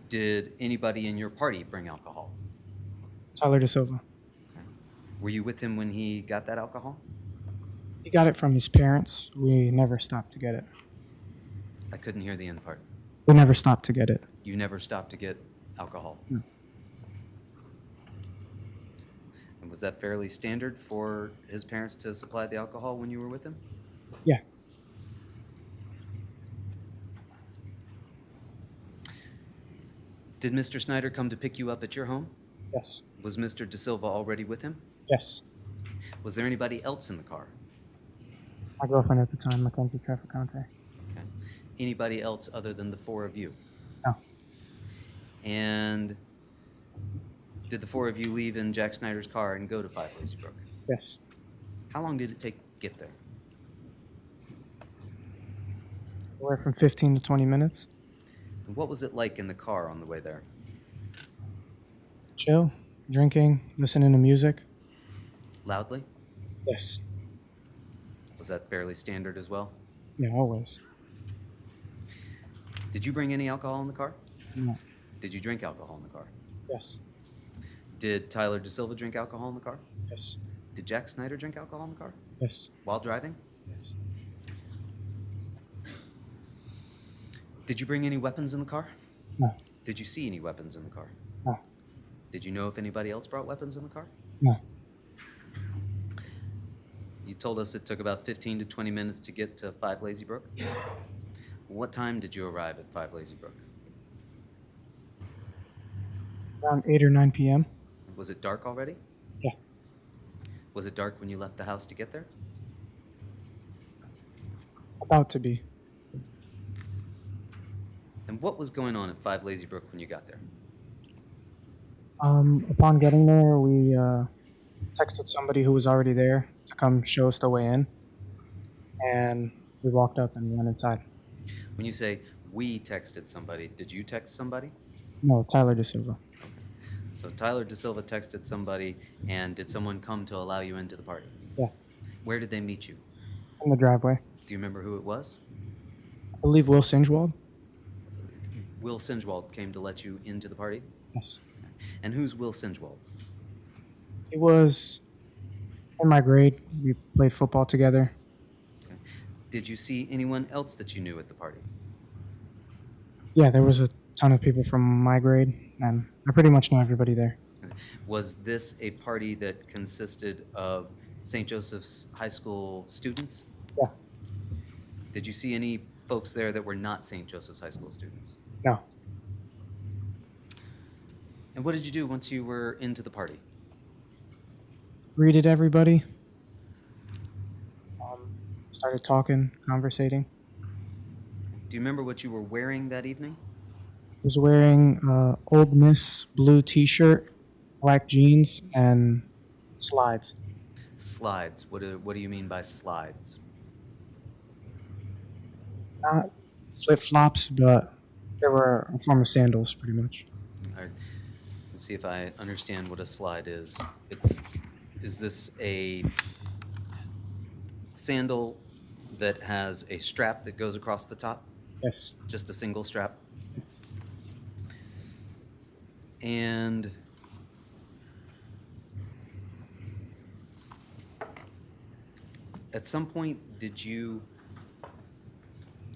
Did anybody in your party bring alcohol? Tyler DeSilva. Were you with him when he got that alcohol? He got it from his parents. We never stopped to get it. I couldn't hear the end part. We never stopped to get it. You never stopped to get alcohol? No. And was that fairly standard for his parents to supply the alcohol when you were with him? Yeah. Did Mr. Snyder come to pick you up at your home? Yes. Was Mr. De Silva already with him? Yes. Was there anybody else in the car? My girlfriend at the time, Mackenzie Trafficante. Okay. Anybody else other than the four of you? No. And did the four of you leave in Jack Snyder's car and go to 5 Lazy Brook? Yes. How long did it take to get there? Anywhere from 15 to 20 minutes. And what was it like in the car on the way there? Chill, drinking, listening to music. Loudly? Yes. Was that fairly standard as well? Yeah, always. Did you bring any alcohol in the car? No. Did you drink alcohol in the car? Yes. Did Tyler De Silva drink alcohol in the car? Yes. Did Jack Snyder drink alcohol in the car? Yes. While driving? Yes. Did you bring any weapons in the car? No. Did you see any weapons in the car? No. Did you know if anybody else brought weapons in the car? No. You told us it took about 15 to 20 minutes to get to 5 Lazy Brook? What time did you arrive at 5 Lazy Brook? Around 8 or 9 p.m. Was it dark already? Yeah. Was it dark when you left the house to get there? About to be. And what was going on at 5 Lazy Brook when you got there? Upon getting there, we texted somebody who was already there to come show us the way in. And we walked up and went inside. When you say we texted somebody, did you text somebody? No, Tyler DeSilva. So Tyler De Silva texted somebody, and did someone come to allow you into the party? Yeah. Where did they meet you? In the driveway. Do you remember who it was? I believe Will Singewold. Will Singewold came to let you into the party? Yes. And who's Will Singewold? He was in my grade. We played football together. Okay. Did you see anyone else that you knew at the party? Yeah, there was a ton of people from my grade, and I pretty much know everybody there. Was this a party that consisted of St. Joseph's High School students? Yeah. Did you see any folks there that were not St. Joseph's High School students? No. And what did you do once you were into the party? Greeted everybody. Started talking, conversating. Do you remember what you were wearing that evening? Was wearing Old Miss blue T-shirt, black jeans, and slides. Slides. What do you mean by slides? Not flip-flops, but they were a form of sandals, pretty much. All right. Let's see if I understand what a slide is. Is this a sandal that has a strap that goes across the top? Yes. Just a single strap? Yes. And at some point, did you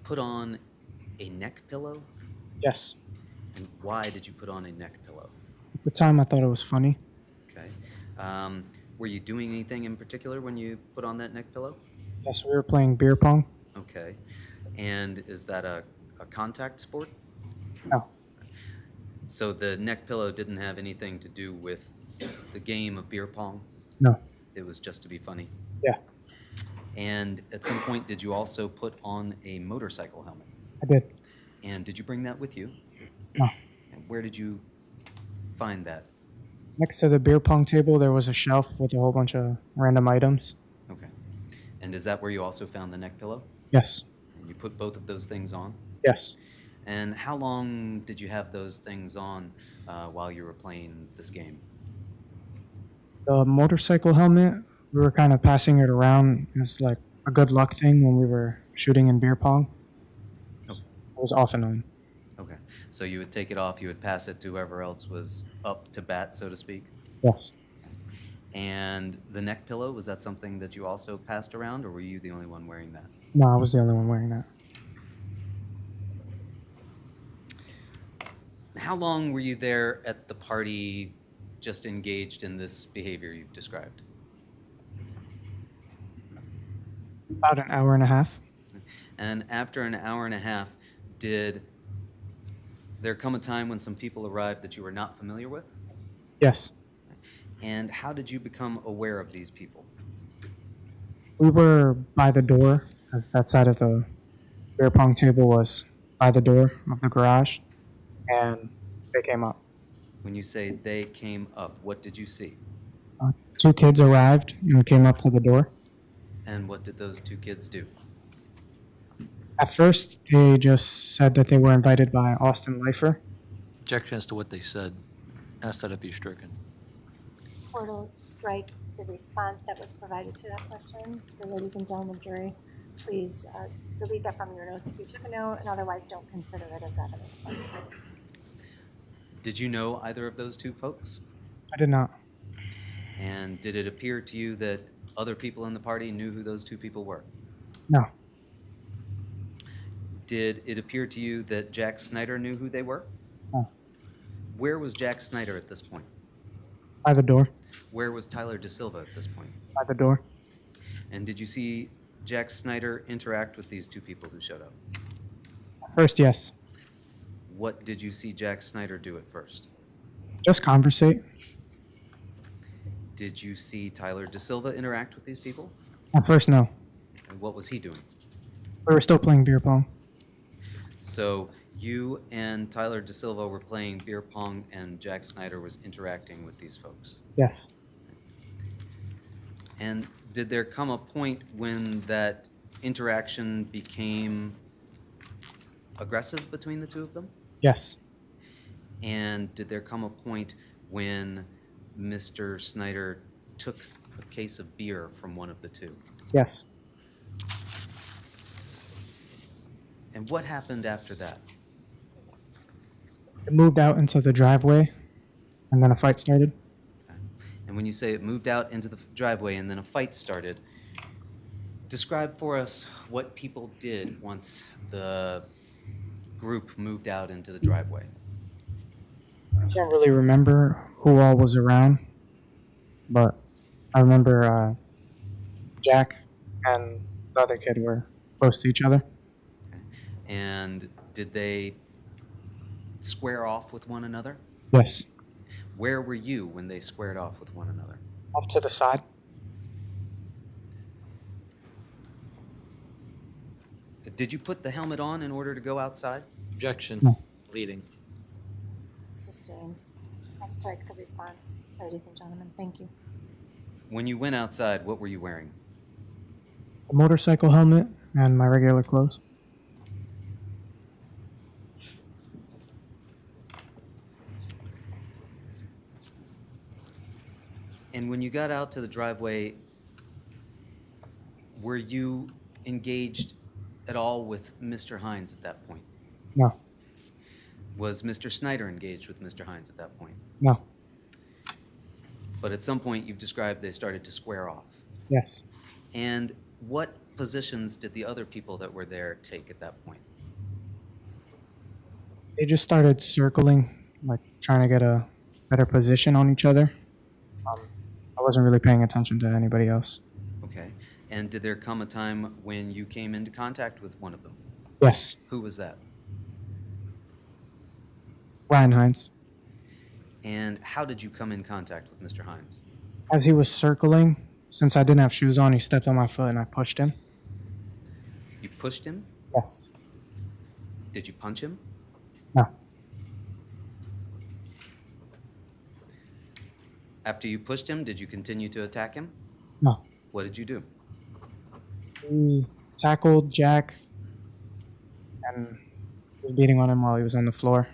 put on a neck pillow? Yes. And why did you put on a neck pillow? At the time, I thought it was funny. Okay. Were you doing anything in particular when you put on that neck pillow? Yes, we were playing beer pong. Okay. And is that a contact sport? No. So the neck pillow didn't have anything to do with the game of beer pong? No. It was just to be funny? Yeah, And at some point, did you also put on a motorcycle helmet? I did. And did you bring that with you? No. And where did you find that? Next to the beer pong table, there was a shelf with a whole bunch of random items. Okay. And is that where you also found the neck pillow? Yes. And you put both of those things on? Yes. And how long did you have those things on while you were playing this game? The motorcycle helmet, we were kind of passing it around as like a good luck thing when we were shooting in beer pong. Okay. It was off and on. Okay. So you would take it off, you would pass it to whoever else was up to bat, so to speak? Yes. And the neck pillow, was that something that you also passed around, or were you the only one wearing that? No, I was the only one wearing that. How long were you there at the party just engaged in this behavior you've described? About an hour and a half. And after an hour and a half, did there come a time when some people arrived that you were not familiar with? Yes. And how did you become aware of these people? We were by the door, as that side of the beer pong table was by the door of the garage, and they came up. When you say they came up, what did you see? Two kids arrived and came up to the door. And what did those two kids do? At first, they just said that they were invited by Austin Leifer. Objection as to what they said. Ask that it be stricken. Court will strike the response that was provided to that question. So ladies and gentlemen, jury, please delete that from your notes if you took a note, and otherwise don't consider it as evidence. Did you know either of those two folks? I did not. And did it appear to you that other people in the party knew who those two people were? No. Did it appear to you that Jack Snyder knew who they were? No. Where was Jack Snyder at this point? By the door. Where was Tyler DeSilva at this point? By the door. And did you see Jack Snyder interact with these two people who showed up? First, yes. What did you see Jack Snyder do at first? Just conversate. Did you see Tyler DeSilva interact with these people? At first, no. And what was he doing? We were still playing beer pong. So you and Tyler DeSilva were playing beer pong and Jack Snyder was interacting with these folks. Yes. And did there come a point when that interaction became aggressive between the two of them? Yes. And did there come a point when Mr. Snyder took a case of beer from one of the two? Yes. And what happened after that? It moved out into the driveway, and then a fight started. Okay. And when you say it moved out into the driveway and then a fight started, describe for us what people did once the group moved out into the driveway. I can't really remember who all was around, but I remember Jack and the other kid were close to each other. Okay. And did they square off with one another? Yes. Where were you when they squared off with one another? Off to the side. Did you put the helmet on in order to go outside? Objection. No. Leading. Sustained. I'll strike the response, ladies and gentlemen. Thank you. When you went outside, what were you wearing? A motorcycle helmet and my regular clothes. And when you got out to the driveway, were you engaged at all with Mr. Hines at that point? No. Was Mr. Snyder engaged with Mr. Hines at that point? No. But at some point, you've described they started to square off. Yes. And what positions did the other people that were there take at that point? They just started circling, like trying to get a better position on each other. I wasn't really paying attention to anybody else. Okay. And did there come a time when you came into contact with one of them? Yes, Who was that? Ryan Hines. And how did you come in contact with Mr. Hines? As he was circling, since I didn't have shoes on, he stepped on my foot and I pushed him. You pushed him? Yes. Did you punch him? No. After you pushed him, did you continue to attack him? No. What did you do? He tackled Jack and was beating on him while he was on the floor.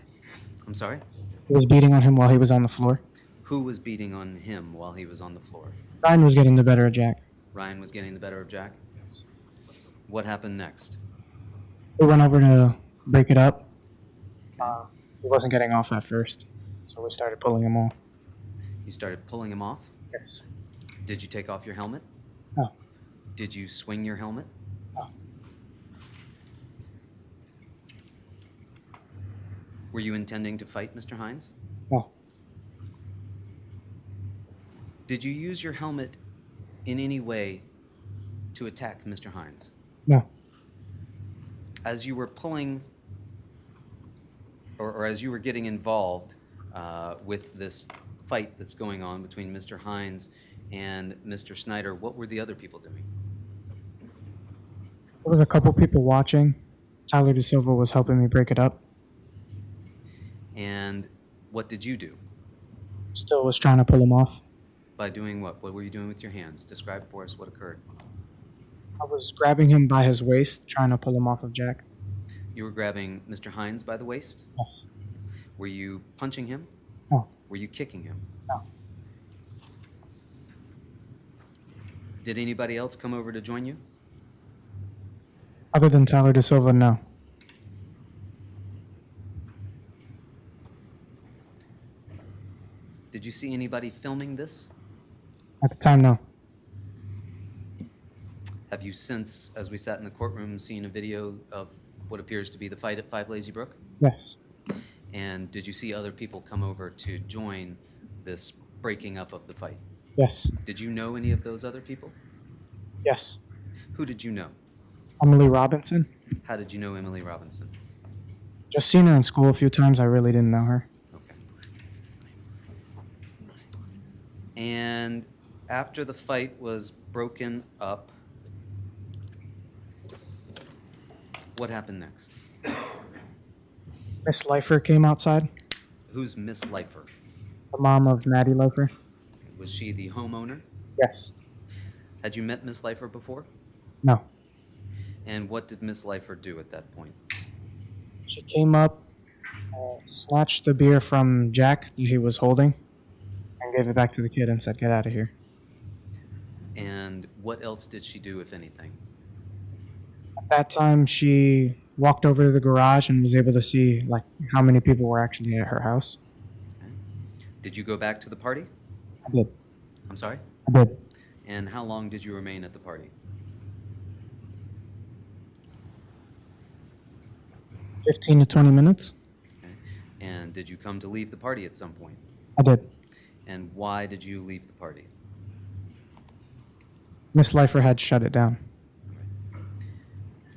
I'm sorry? He was beating on him while he was on the floor. Who was beating on him while he was on the floor? Ryan was getting the better of Jack. Ryan was getting the better of Jack? Yes. What happened next? We went over to break it up. He wasn't getting off at first, so we started pulling him off. You started pulling him off? Yes. Did you take off your helmet? No. Did you swing your helmet? No. Were you intending to fight Mr. Hines? No. Did you use your helmet in any way to attack Mr. Hines? No. As you were pulling, or as you were getting involved with this fight that's going on between Mr. Hines and Mr. Snyder, what were the other people doing? There was a couple people watching. Tyler DeSilva was helping me break it up. And what did you do? Still was trying to pull him off. By doing what? What were you doing with your hands? Describe for us what occurred. I was grabbing him by his waist, trying to pull him off of Jack. You were grabbing Mr. Hines by the waist? Yes. Were you punching him? No. Were you kicking him? No. Did anybody else come over to join you? Other than Tyler DeSilva, no. Did you see anybody filming this? At the time, no. Have you since, as we sat in the courtroom, seen a video of what appears to be the fight at 5 Lazy Brook? Yes. And did you see other people come over to join this breaking up of the fight? Yes. Did you know any of those other people? Yes. Who did you know? Emily Robinson. How did you know Emily Robinson? Just seen her in school a few times. I really didn't know her. Okay. And after the fight was broken up, what happened next? Miss Leifer came outside. Who's Miss Leifer? The mom of Maddie Leifer. Was she the homeowner? Yes. Had you met Miss Leifer before? No. And what did Miss Leifer do at that point? She came up, snatched the beer from Jack that he was holding, and gave it back to the kid and said, "Get out of here." And what else did she do, if anything? At that time, she walked over to the garage and was able to see like how many people were actually at her house. Okay. Did you go back to the party? I did. I'm sorry? I did. And how long did you remain at the party? 15 to 20 minutes. Okay. And did you come to leave the party at some point? I did. And why did you leave the party? Miss Leifer had shut it down.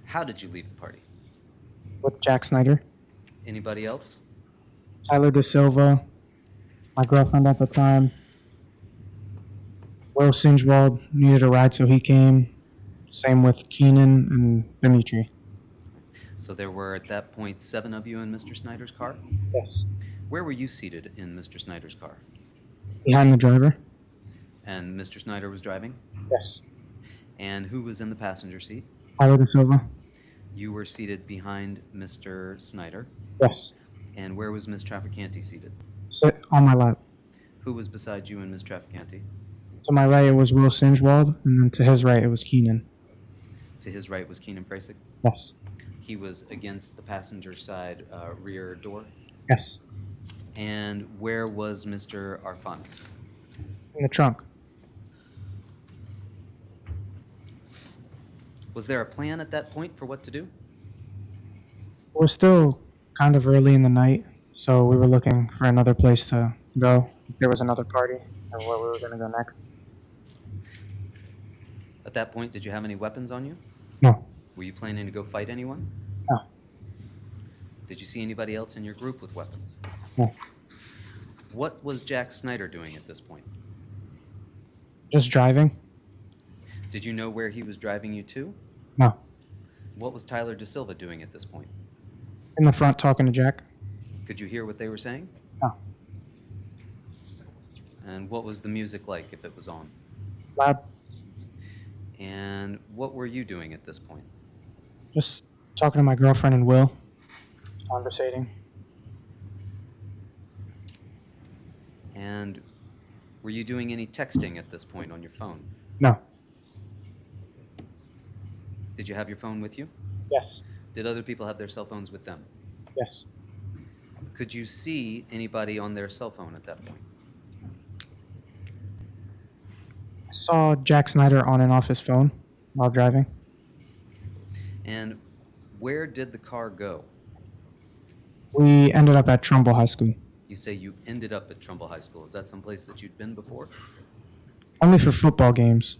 How did you leave the party? With Jack Snyder, Anybody else? Tyler DeSilva, my girlfriend at the time. Will Sinjwald needed a ride, so he came. Same with Keenan and Dimitri. So there were, at that point, 7 of you in Mr. Snyder's car? Yes. Where were you seated in Mr. Snyder's car? Behind the driver. And Mr. Snyder was driving? Yes. And who was in the passenger seat? Tyler DeSilva. You were seated behind Mr. Snyder. Yes. And where was Ms. Trafficante seated? Sit on my lap. Who was beside you and Ms. Trafficante? To my right, it was Will Sinjwald, and then to his right, it was Keenan. To his right was Keenan Frasick? Yes. He was against the passenger side rear door? Yes. And where was Mr. Arfanis? In the trunk. Was there a plan at that point for what to do? It was still kind of early in the night, so we were looking for another place to go, if there was another party, or where we were going to go next. At that point, did you have any weapons on you? No. Were you planning to go fight anyone? No. Did you see anybody else in your group with weapons? No. What was Jack Snyder doing at this point? Just driving? Did you know where he was driving you to? No. What was Tyler DeSilva doing at this point? In the front talking to Jack? Could you hear what they were saying? No. And what was the music like if it was on? Loud? And what were you doing at this point? Just talking to my girlfriend and Will. Just conversating. And were you doing any texting at this point on your phone? No. Did you have your phone with you? Yes. Did other people have their cell phones with them? Yes. Could you see anybody on their cell phone at that point? I saw Jack Snyder on and off his phone while driving. And where did the car go? We ended up at Trumbull High School. You say you ended up at Trumbull High School. Is that someplace that you'd been before? Only for football games.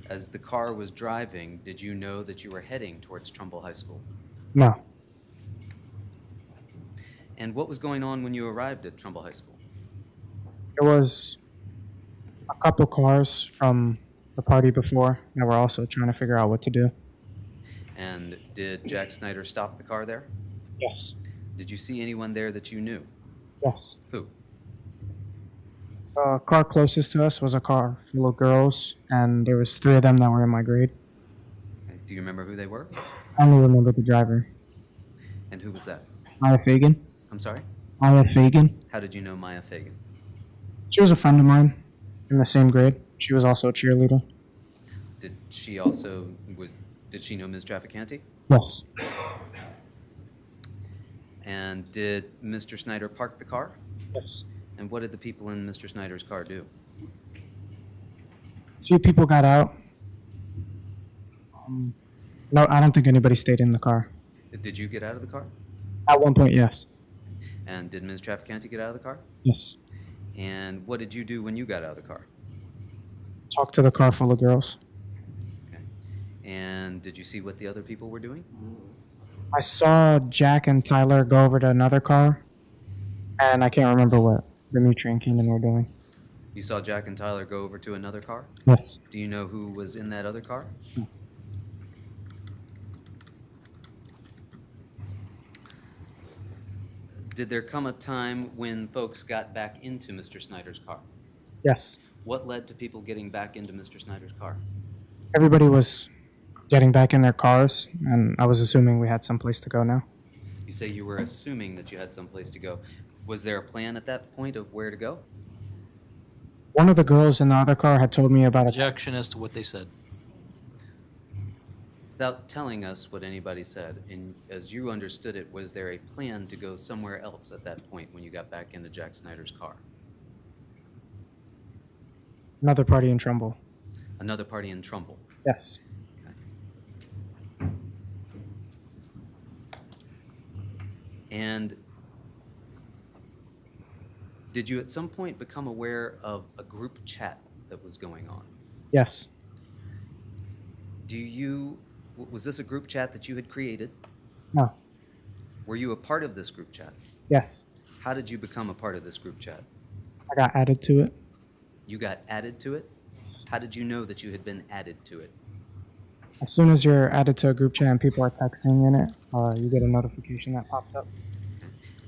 As the car was driving, did you know that you were heading towards Trumbull High School? No. And what was going on when you arrived at Trumbull High School? There was a couple cars from the party before that were also trying to figure out what to do. And did Jack Snyder stop the car there? Yes. Did you see anyone there that you knew? Yes. Who? The car closest to us was a car full of girls, and there was 3 of them that were in my grade. Do you remember who they were? I only remember the driver. And who was that? Maya Fagan. I'm sorry? Maya Fagan. How did you know Maya Fagan? She was a friend of mine in the same grade. She was also a cheerleader. Did she know Ms. Trafficante? Yes. And did Mr. Snyder park the car? Yes. And what did the people in Mr. Snyder's car do? A few people got out. No, I don't think anybody stayed in the car. Did you get out of the car? At one point, yes. And did Ms. Trafficante get out of the car? Yes. And what did you do when you got out of the car? Talked to the car full of girls. Okay. And did you see what the other people were doing? I saw Jack and Tyler go over to another car, and I can't remember what Dimitri and Keenan were doing. You saw Jack and Tyler go over to another car? Yes. Do you know who was in that other car? No. Did there come a time when folks got back into Mr. Snyder's car? Yes. What led to people getting back into Mr. Snyder's car? Everybody was getting back in their cars, and I was assuming we had someplace to go now. You say you were assuming that you had someplace to go. Was there a plan at that point of where to go? One of the girls in the other car had told me about Objection as to what they said. Without telling us what anybody said, and as you understood it, was there a plan to go somewhere else at that point when you got back into Jack Snyder's car? another party in Trumbull. Another party in Trumbull? Yes. And did you at some point become aware of a group chat that was going on? Yes. Was this a group chat that you had created? No. Were you a part of this group chat? Yes. How did you become a part of this group chat? I got added to it. You got added to it? Yes. How did you know that you had been added to it? As soon as you're added to a group chat and people are texting in it, you get a notification that pops up.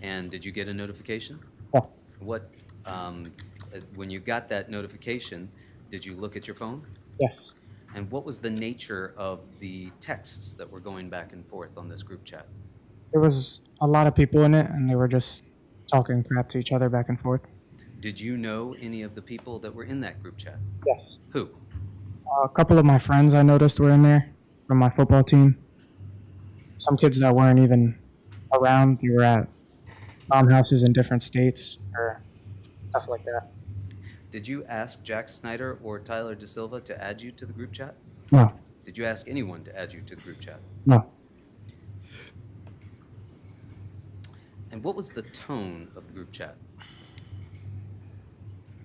And did you get a notification? Yes. When you got that notification, did you look at your phone? Yes. And what was the nature of the texts that were going back and forth on this group chat? There was a lot of people in it, and they were just talking crap to each other back and forth. Did you know any of the people that were in that group chat? Yes. Who? A couple of my friends I noticed were in there from my football team. Some kids that weren't even around, they were at farmhouses in different states or stuff like that. Did you ask Jack Snyder or Tyler DeSilva to add you to the group chat? No. Did you ask anyone to add you to the group chat? No. And what was the tone of the group chat?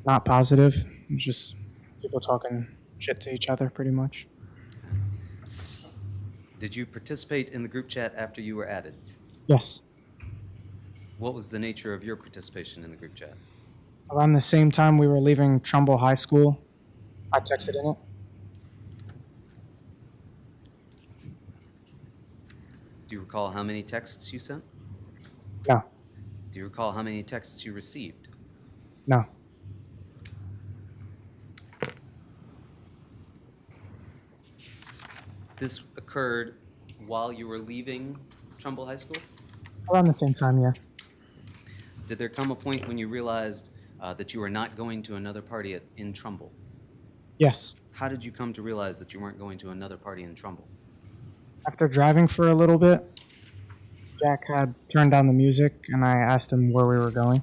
Not positive. It was just people talking shit to each other pretty much. Did you participate in the group chat after you were added? Yes. What was the nature of your participation in the group chat? Around the same time we were leaving Trumbull High School, I texted in it. Do you recall how many texts you sent? No. Do you recall how many texts you received? No. This occurred while you were leaving Trumbull High School? Around the same time, yeah. Did there come a point when you realized that you were not going to another party in Trumbull? Yes. How did you come to realize that you weren't going to another party in Trumbull? After driving for a little bit, Jack had turned down the music, and I asked him where we were going.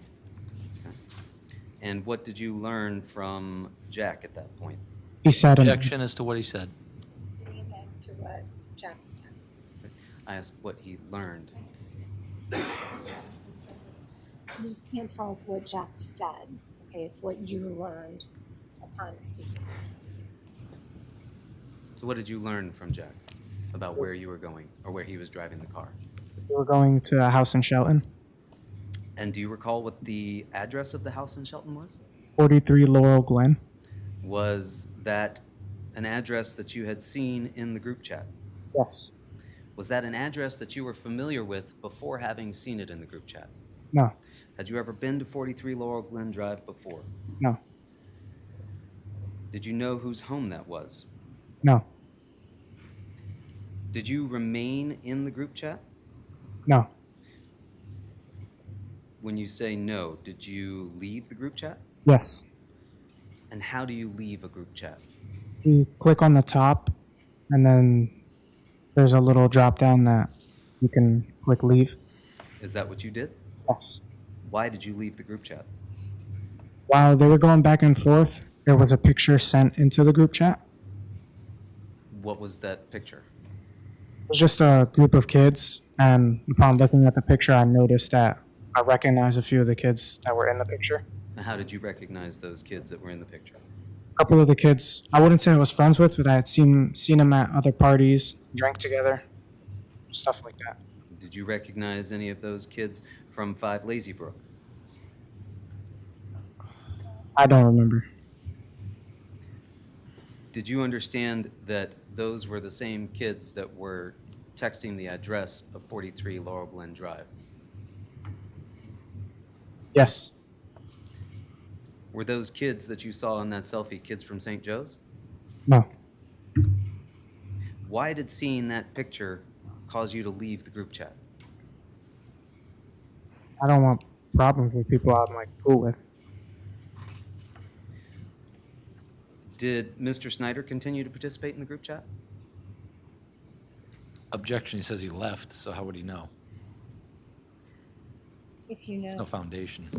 And what did you learn from Jack at that point? He said, Objection as to what he said. As to what Jack said. I asked what he learned. You just can't tell us what Jack said. Okay, it's what you learned upon speaking. So what did you learn from Jack about where you were going or where he was driving the car? we were going to a house in Shelton, And do you recall what the address of the house in Shelton was? 43 Laurel Glen. Was that an address that you had seen in the group chat? Yes. Was that an address that you were familiar with before having seen it in the group chat? No. Had you ever been to 43 Laurel Glen Drive before? No. Did you know whose home that was? No. Did you remain in the group chat? No. When you say no, did you leave the group chat? Yes. And how do you leave a group chat? You click on the top, and then there's a little drop down that you can click leave. Is that what you did? Yes. Why did you leave the group chat? While they were going back and forth, there was a picture sent into the group chat. What was that picture? It was just a group of kids, and upon looking at the picture, I noticed that I recognized a few of the kids that were in the picture. And how did you recognize those kids that were in the picture? A couple of the kids, I wouldn't say I was friends with, but I had seen them at other parties, drank together, stuff like that. Did you recognize any of those kids from 5 Lazy Brook? I don't remember. Did you understand that those were the same kids that were texting the address of 43 Laurel Glen Drive? Yes. Were those kids that you saw in that selfie kids from St. Joe's? No. Why did seeing that picture cause you to leave the group chat? I don't want problems with people I'm like cool with. Did Mr. Snyder continue to participate in the group chat? Objection, he says he left, so how would he know? If you know. There's no foundation.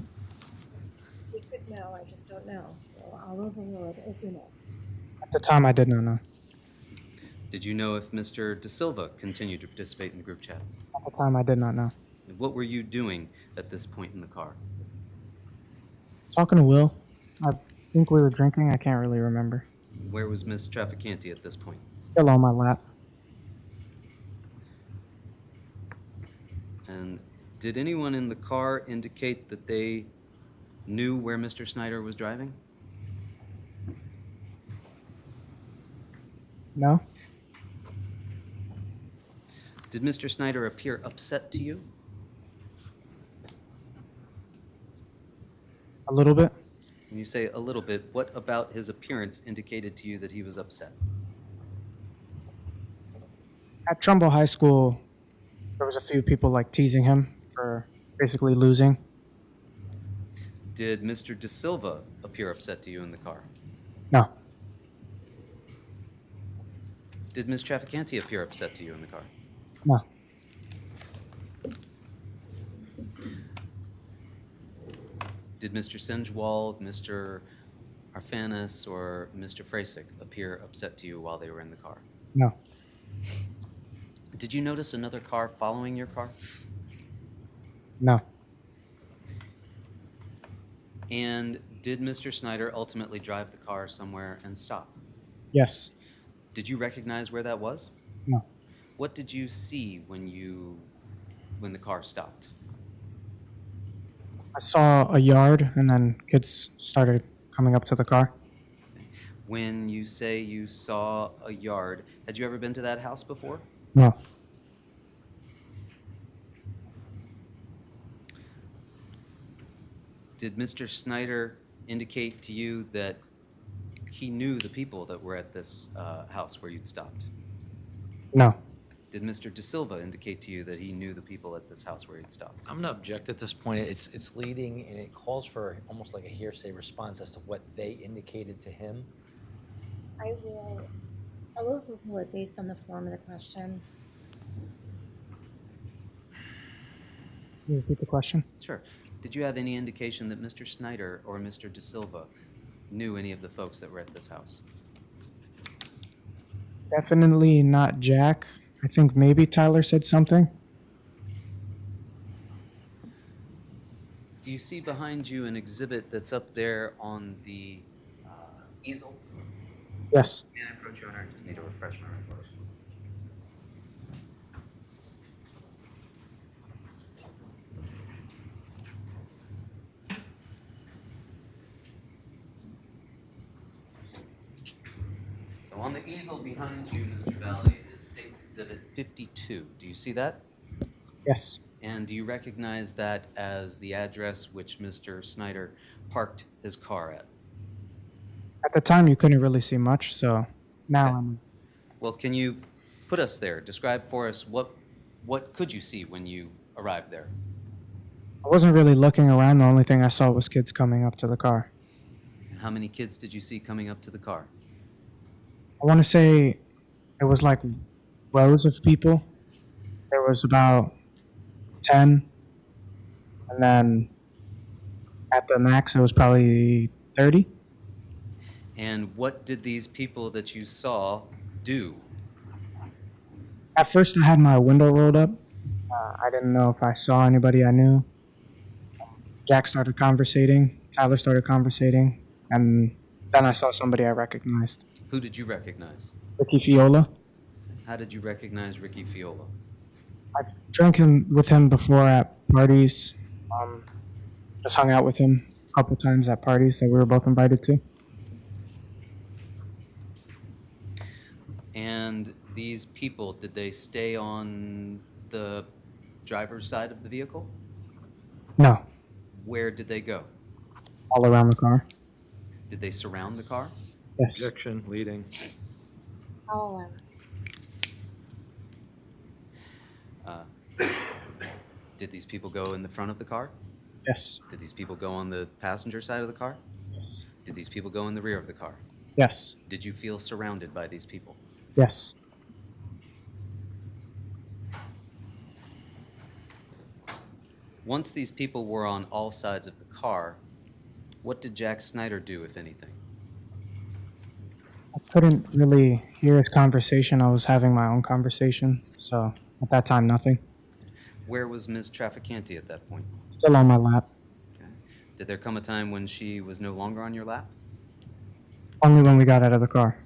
We could know, I just don't know. So I'll overrule it if you know. At the time, I did not know. Did you know if Mr. De Silva continued to participate in the group chat? At the time, I did not know. And what were you doing at this point in the car? Talking to Will, I think we were drinking. I can't really remember. Where was Miss Trafficante at this point? Still on my lap. And did anyone in the car indicate that they knew where Mr. Snyder was driving? No? Did Mr. Snyder appear upset to you? A little bit. When you say a little bit, what about his appearance indicated to you that he was upset? At Trumbull High School, there was a few people like teasing him for basically losing. Did Mr. De Silva appear upset to you in the car? No. Did Ms. Trafficante appear upset to you in the car? No. Did Mr. Sinjwald, Mr. Arfanis, or Mr. Frasick appear upset to you while they were in the car? No. Did you notice another car following your car? No. And did Mr. Snyder ultimately drive the car somewhere and stop? Yes. Did you recognize where that was? No. What did you see when the car stopped? I saw a yard, and then kids started coming up to the car. When you say you saw a yard, had you ever been to that house before? No. Did Mr. Snyder indicate to you that he knew the people that were at this house where you'd stopped? No. Did Mr. De Silva indicate to you that he knew the people at this house where you'd stopped? I'm gonna object at this point. It's leading and it calls for almost like a hearsay response as to what they indicated to him. I will overrule it based on the form of the question. Can you repeat the question? Sure. Did you have any indication that Mr. Snyder or Mr. De Silva knew any of the folks that were at this house? Definitely not Jack. I think maybe Tyler said something. Do you see behind you an exhibit that's up there on the easel? Yes. Can I approach you on her? I just need to refresh my recollection. So on the easel behind you, Mr. Valle, is States Exhibit 52. Do you see that? Yes. And do you recognize that as the address which Mr. Snyder parked his car at? At the time, you couldn't really see much, so now I'm. Well, can you put us there? Describe for us what could you see when you arrived there? I wasn't really looking around. The only thing I saw was kids coming up to the car. And how many kids did you see coming up to the car? I want to say it was like rows of people. There was about 10, and then at the max, it was probably 30. And what did these people that you saw do? At first, I had my window rolled up. I didn't know if I saw anybody I knew. Jack started conversating. Tyler started conversating. And then I saw somebody I recognized. Who did you recognize? Ricky Fiola. How did you recognize Ricky Fiola? I've drank with him before at parties. Just hung out with him a couple times at parties that we were both invited to. And these people, did they stay on the driver's side of the vehicle? No. Where did they go? All around the car. Did they surround the car? Yes. Objection, leading. All around. Did these people go in the front of the car? Yes. Did these people go on the passenger side of the car? Yes. Did these people go in the rear of the car? Yes. Did you feel surrounded by these people? Yes. Once these people were on all sides of the car, what did Jack Snyder do, if anything? I couldn't really hear his conversation. I was having my own conversation. So at that time, nothing. Where was Ms. Trafficante at that point? Still on my lap. Okay. Did there come a time when she was no longer on your lap? Only when we got out of the car.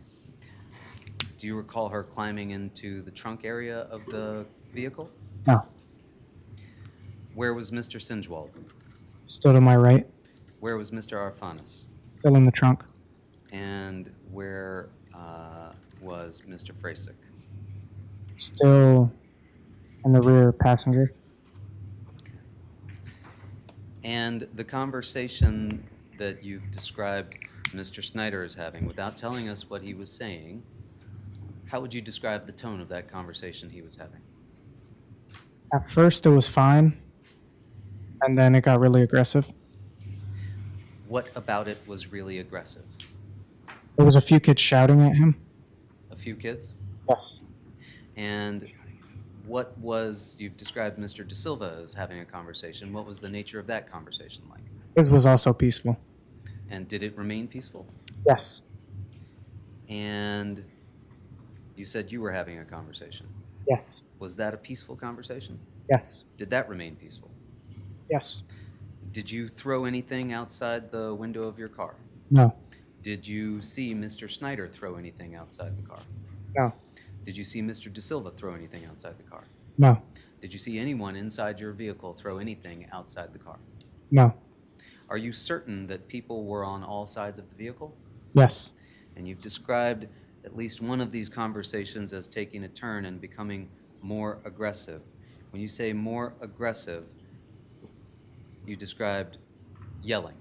Do you recall her climbing into the trunk area of the vehicle? No. Where was Mr. Sinjwald? Still to my right. Where was Mr. Arfanis? Still in the trunk. And where was Mr. Frasick? Still in the rear passenger. And the conversation that you've described Mr. Snyder as having, without telling us what he was saying, how would you describe the tone of that conversation he was having? At first, it was fine. And then it got really aggressive. What about it was really aggressive? There was a few kids shouting at him. A few kids? Yes. And what was, you've described Mr. De Silva as having a conversation. What was the nature of that conversation like? His was also peaceful. And did it remain peaceful? Yes. And you said you were having a conversation. Yes. Was that a peaceful conversation? Yes. Did that remain peaceful? Yes. Did you throw anything outside the window of your car? No. Did you see Mr. Snyder throw anything outside the car? No. Did you see Mr. De Silva throw anything outside the car? No. Did you see anyone inside your vehicle throw anything outside the car? No. Are you certain that people were on all sides of the vehicle? Yes. And you've described at least one of these conversations as taking a turn and becoming more aggressive. When you say more aggressive, you described yelling.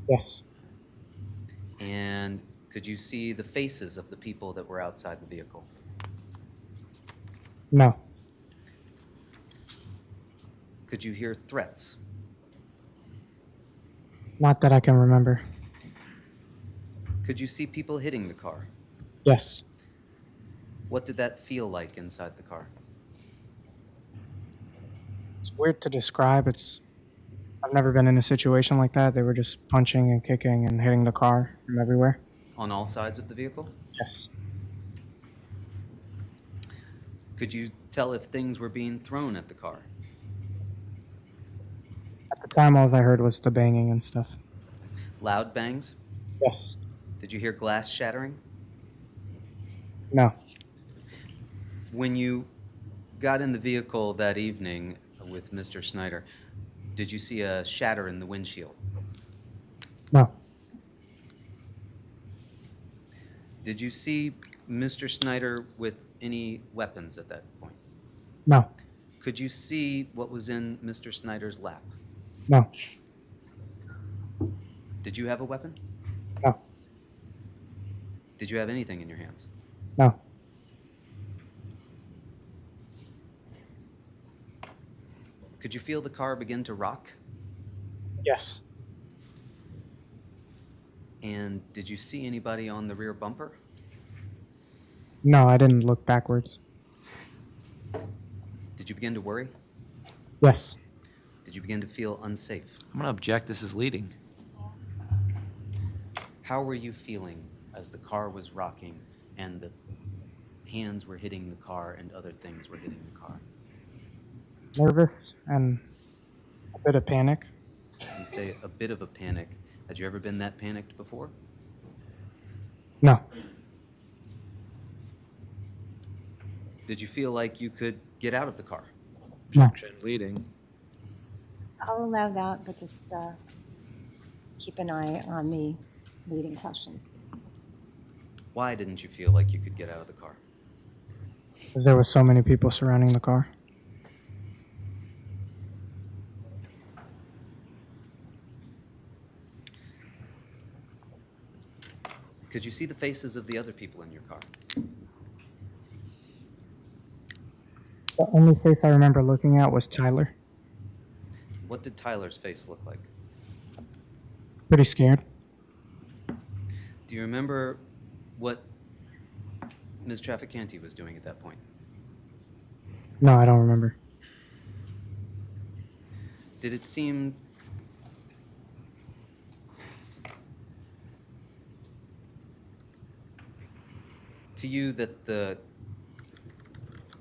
Yes. And could you see the faces of the people that were outside the vehicle? No. Could you hear threats? Not that I can remember. Could you see people hitting the car? Yes. What did that feel like inside the car? It's weird to describe. I've never been in a situation like that. They were just punching and kicking and hitting the car from everywhere. On all sides of the vehicle? Yes. Could you tell if things were being thrown at the car? At the time, all I heard was the banging and stuff. Loud bangs? Yes. Did you hear glass shattering? No. When you got in the vehicle that evening with Mr. Snyder, did you see a shatter in the windshield? No. Did you see Mr. Snyder with any weapons at that point? No. Could you see what was in Mr. Snyder's lap? No. Did you have a weapon? No. Did you have anything in your hands? No. Could you feel the car begin to rock? Yes. And did you see anybody on the rear bumper? No, I didn't look backwards. Did you begin to worry? Yes. Did you begin to feel unsafe? I'm going to object. This is leading. How were you feeling as the car was rocking and the hands were hitting the car and other things were hitting the car? Nervous and a bit of panic. You say a bit of a panic. Had you ever been that panicked before? No. Did you feel like you could get out of the car? No. Objection. Leading. I'll allow that, but just keep an eye on the leading questions. Why didn't you feel like you could get out of the car? Because there were so many people surrounding the car. Could you see the faces of the other people in your car? The only face I remember looking at was Tyler. What did Tyler's face look like? Pretty scared. Do you remember what Ms. Trafficante was doing at that point? No, I don't remember. Did it seem to you that the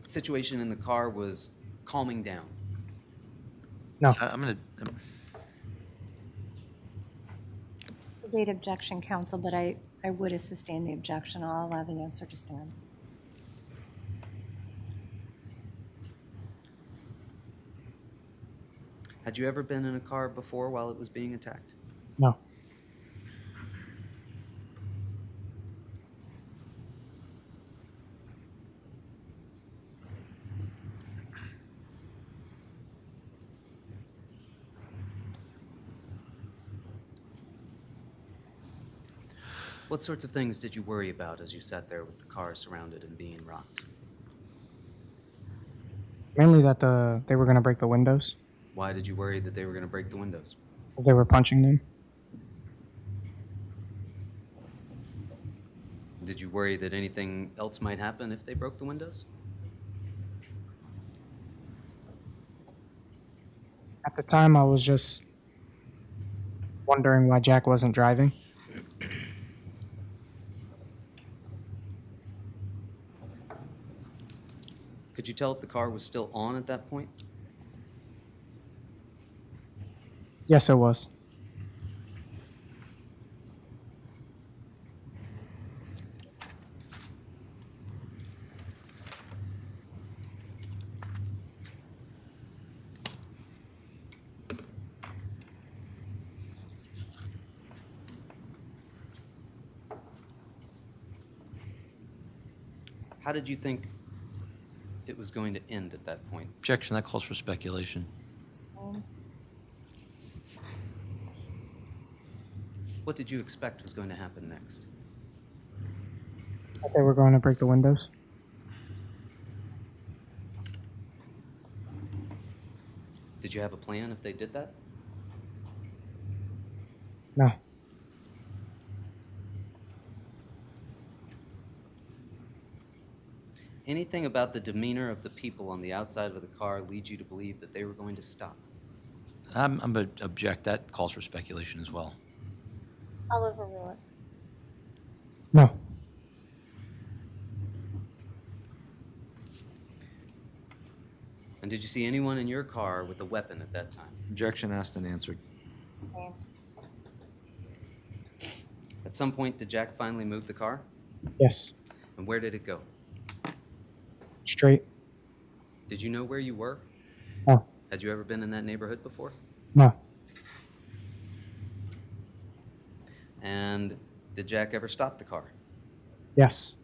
situation in the car was calming down? No. I'm going to... Late objection, counsel, but I would have sustained the objection. I'll allow the answer to stand. Had you ever been in a car before while it was being attacked? No. What sorts of things did you worry about as you sat there with the car surrounded and being rocked? Mainly that they were going to break the windows. Why did you worry that they were going to break the windows? Because they were punching them. Did you worry that anything else might happen if they broke the windows? At the time, I was just wondering why Jack wasn't driving. Could you tell if the car was still on at that point? Yes, it was. How did you think it was going to end at that point? Objection, that calls for speculation. Sustained. What did you expect was going to happen next? Okay, we're going to break the windows. Did you have a plan if they did that? No. Anything about the demeanor of the people on the outside of the car lead you to believe that they were going to stop? I'm going to object, that calls for speculation as well. I'll overrule it. No. And did you see anyone in your car with a weapon at that time? Objection asked and answered. Sustained. At some point, did Jack finally move the car? Yes. And where did it go? Straight. Did you know where you were? No. Had you ever been in that neighborhood before? No. And did Jack ever stop the car? Yes.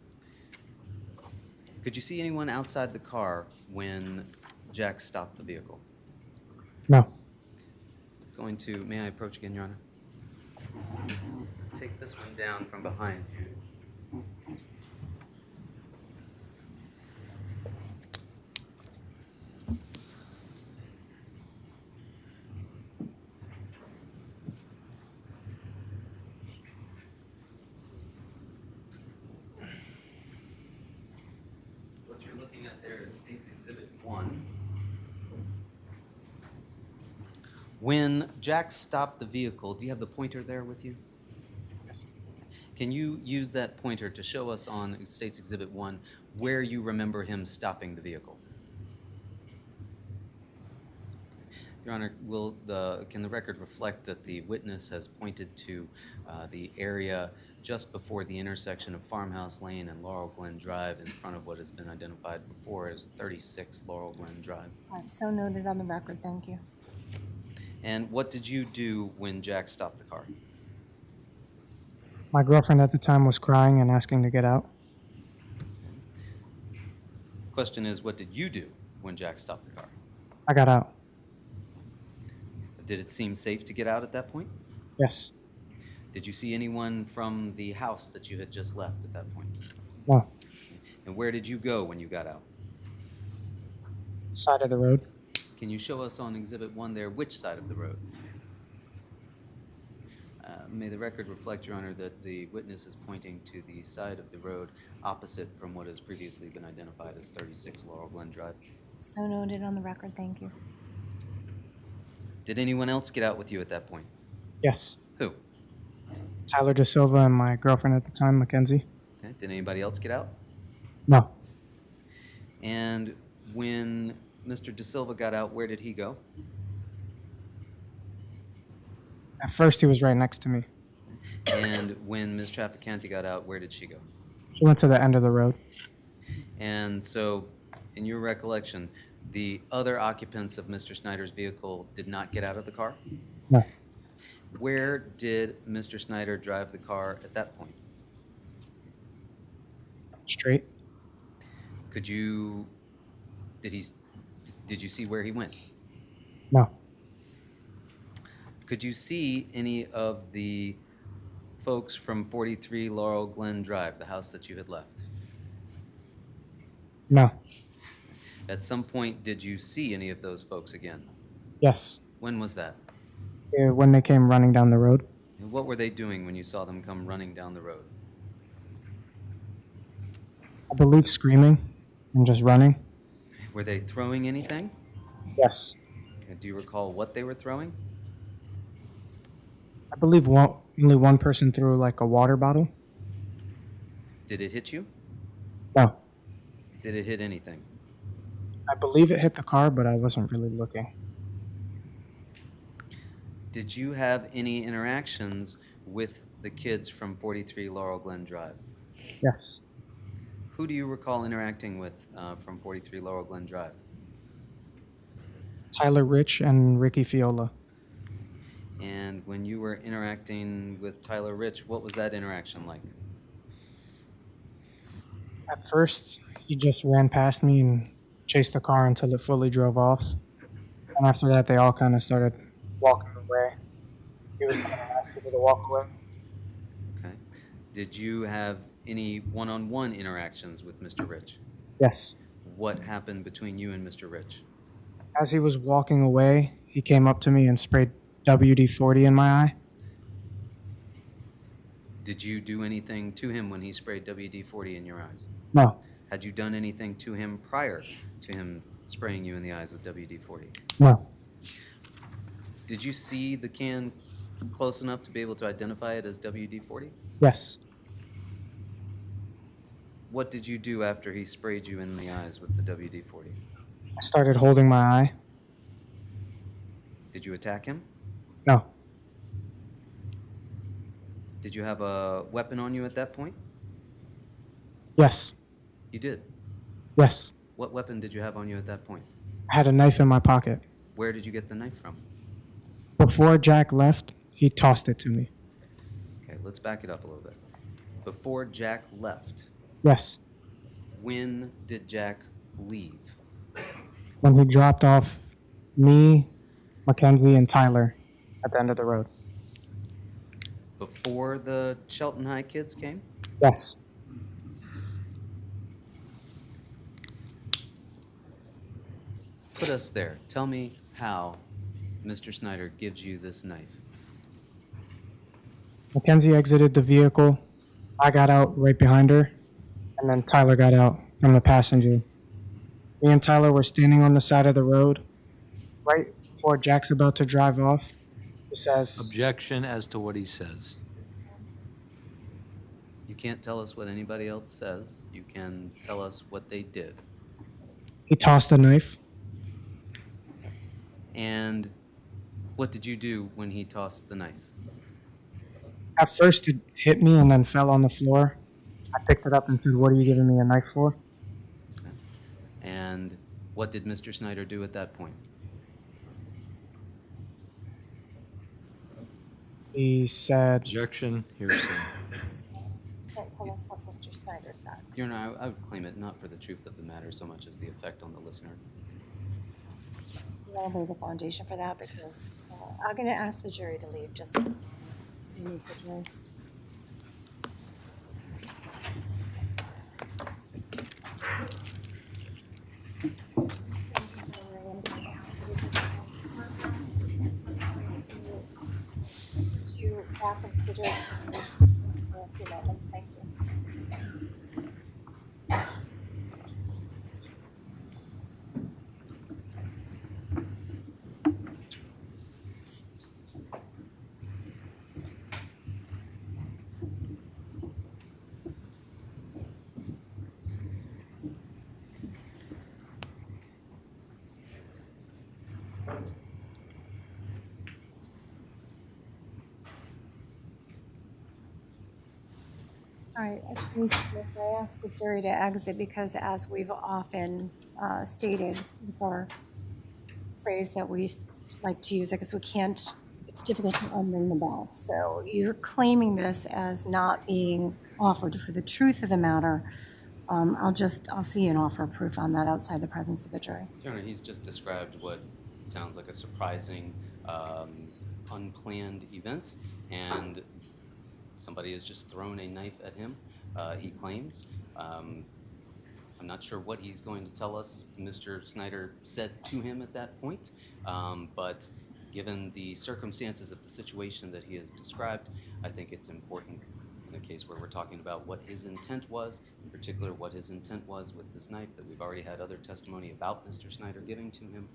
Could you see anyone outside the car when Jack stopped the vehicle? No. May I approach again, Your Honor? Take this one down from behind you. What you're looking at there is State's Exhibit 1. When Jack stopped the vehicle, do you have the pointer there with you? Yes. Can you use that pointer to show us on State's Exhibit 1 where you remember him stopping the vehicle? Your Honor, can the record reflect that the witness has pointed to the area just before the intersection of Farmhouse Lane and Laurel Glen Drive in front of what has been identified before as 36 Laurel Glen Drive? So noted on the record, thank you. And what did you do when Jack stopped the car? My girlfriend at the time was crying and asking to get out. Question is, what did you do when Jack stopped the car? I got out. Did it seem safe to get out at that point? Yes. Did you see anyone from the house that you had just left at that point? No. And where did you go when you got out? Side of the road. Can you show us on Exhibit 1 there which side of the road? May the record reflect, Your Honor, that the witness is pointing to the side of the road opposite from what has previously been identified as 36 Laurel Glen Drive. So noted on the record, thank you. Did anyone else get out with you at that point? Yes. Who? Tyler De Silva and my girlfriend at the time, Mackenzie. Okay. Did anybody else get out? No. And when Mr. De Silva got out, where did he go? At first, he was right next to me. And when Ms. Trafficante got out, where did she go? She went to the end of the road. And so, in your recollection, the other occupants of Mr. Snyder's vehicle did not get out of the car? No. Where did Mr. Snyder drive the car at that point? Straight. Did you see where he went? No. Could you see any of the folks from 43 Laurel Glen Drive, the house that you had left? No. At some point, did you see any of those folks again? Yes. When was that? When they came running down the road. And what were they doing when you saw them come running down the road? I believe screaming and just running. Were they throwing anything? Yes. And do you recall what they were throwing? I believe only one person threw like a water bottle. Did it hit you? No. Did it hit anything? I believe it hit the car, but I wasn't really looking. Did you have any interactions with the kids from 43 Laurel Glen Drive? Yes. Who do you recall interacting with from 43 Laurel Glen Drive? Tyler Rich and Ricky Fiola. And when you were interacting with Tyler Rich, what was that interaction like? At first, he just ran past me and chased the car until it fully drove off. And after that, they all kind of started walking away. He was trying to ask people to walk away. Okay. Did you have any one-on-one interactions with Mr. Rich? Yes. What happened between you and Mr. Rich? As he was walking away, he came up to me and sprayed WD-40 in my eye. Did you do anything to him when he sprayed WD-40 in your eyes? No. Had you done anything to him prior to him spraying you in the eyes with WD-40? No. Did you see the can close enough to be able to identify it as WD-40? Yes. What did you do after he sprayed you in the eyes with the WD-40? I started holding my eye. Did you attack him? No. Did you have a weapon on you at that point? Yes. You did? Yes. What weapon did you have on you at that point? I had a knife in my pocket. Where did you get the knife from? Before Jack left, he tossed it to me. Okay, let's back it up a little bit. Before Jack left, Yes. when did Jack leave? When he dropped off me, Mackenzie, and Tyler at the end of the road. Before the Shelton High kids came? Yes. Put us there. Tell me how Mr. Snyder gives you this knife. Mackenzie exited the vehicle. I got out right behind her, and then Tyler got out from the passenger. Me and Tyler were standing on the side of the road. Right before Jack's about to drive off, he says, Objection as to what he says. You can't tell us what anybody else says. You can tell us what they did. he tossed a knife. And what did you do when he tossed the knife? At first, it hit me and then fell on the floor. I picked it up and said, "What are you giving me a knife for?" And what did Mr. Snyder do at that point? He said, Objection, hearsay. Can't tell us what Mr. Snyder said. Your Honor, I would claim it not for the truth of the matter so much as the effect on the listener. I'll lay the foundation for that because I'm going to ask the jury to leave just to remove the jury. To back into the jury for a few moments. Thank you. All right, Attorney Smith, I asked the jury to exit because as we've often stated with our phrase that we like to use, I guess we can't, it's difficult to unring the bell. So you're claiming this as not being offered for the truth of the matter. I'll see an offer of proof on that outside the presence of the jury. Your Honor, he's just described what sounds like a surprising, unplanned event, and somebody has just thrown a knife at him, he claims. I'm not sure what he's going to tell us Mr. Snyder said to him at that point, but given the circumstances of the situation that he has described, I think it's important in a case where we're talking about what his intent was, in particular what his intent was with this knife, that we've already had other testimony about Mr. Snyder giving to him,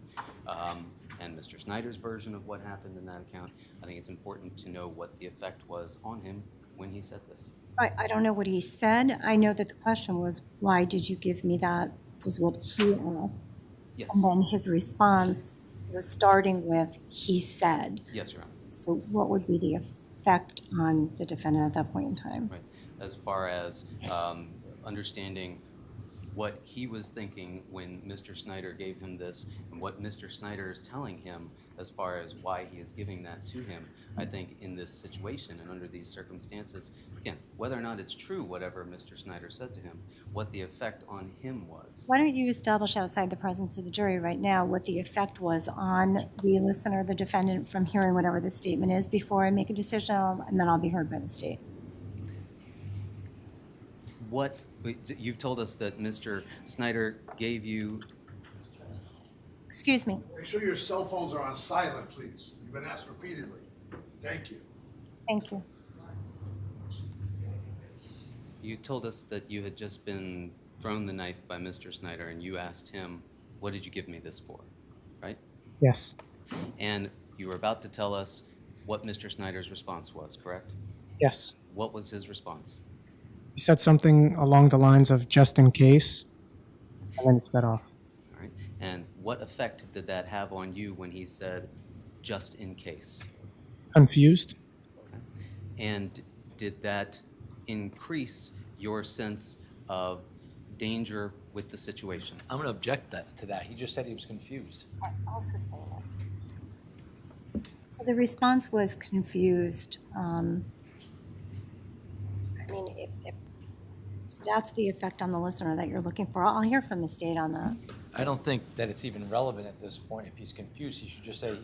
and Mr. Snyder's version of what happened in that account. I think it's important to know what the effect was on him when he said this. I don't know what he said. I know that the question was, why did you give me that, is what he asked. Yes. And then his response was starting with, he said. Yes, Your Honor. So what would be the effect on the defendant at that point in time? Right. As far as understanding what he was thinking when Mr. Snyder gave him this and what Mr. Snyder is telling him as far as why he is giving that to him. I think in this situation and under these circumstances, again, whether or not it's true, whatever Mr. Snyder said to him, what the effect on him was. Why don't you establish outside the presence of the jury right now what the effect was on the listener, the defendant, from hearing whatever the statement is before I make a decision, and then I'll be heard by the state. You've told us that Mr. Snyder gave you. Excuse me. Make sure your cell phones are on silent, please. You've been asked repeatedly. Thank you. Thank you. You told us that you had just been thrown the knife by Mr. Snyder, and you asked him, "What did you give me this for?" Right? Yes. And you were about to tell us what Mr. Snyder's response was, correct? Yes. What was his response? He said something along the lines of just in case, and then it sped off. All right. And what effect did that have on you when he said, "just in case"? Confused? Okay. And did that increase your sense of danger with the situation? I'm going to object to that. He just said he was confused. I'll sustain it. So the response was confused. I mean, if that's the effect on the listener that you're looking for, I'll hear from the state on that. I don't think that it's even relevant at this point. If he's confused, he should just say,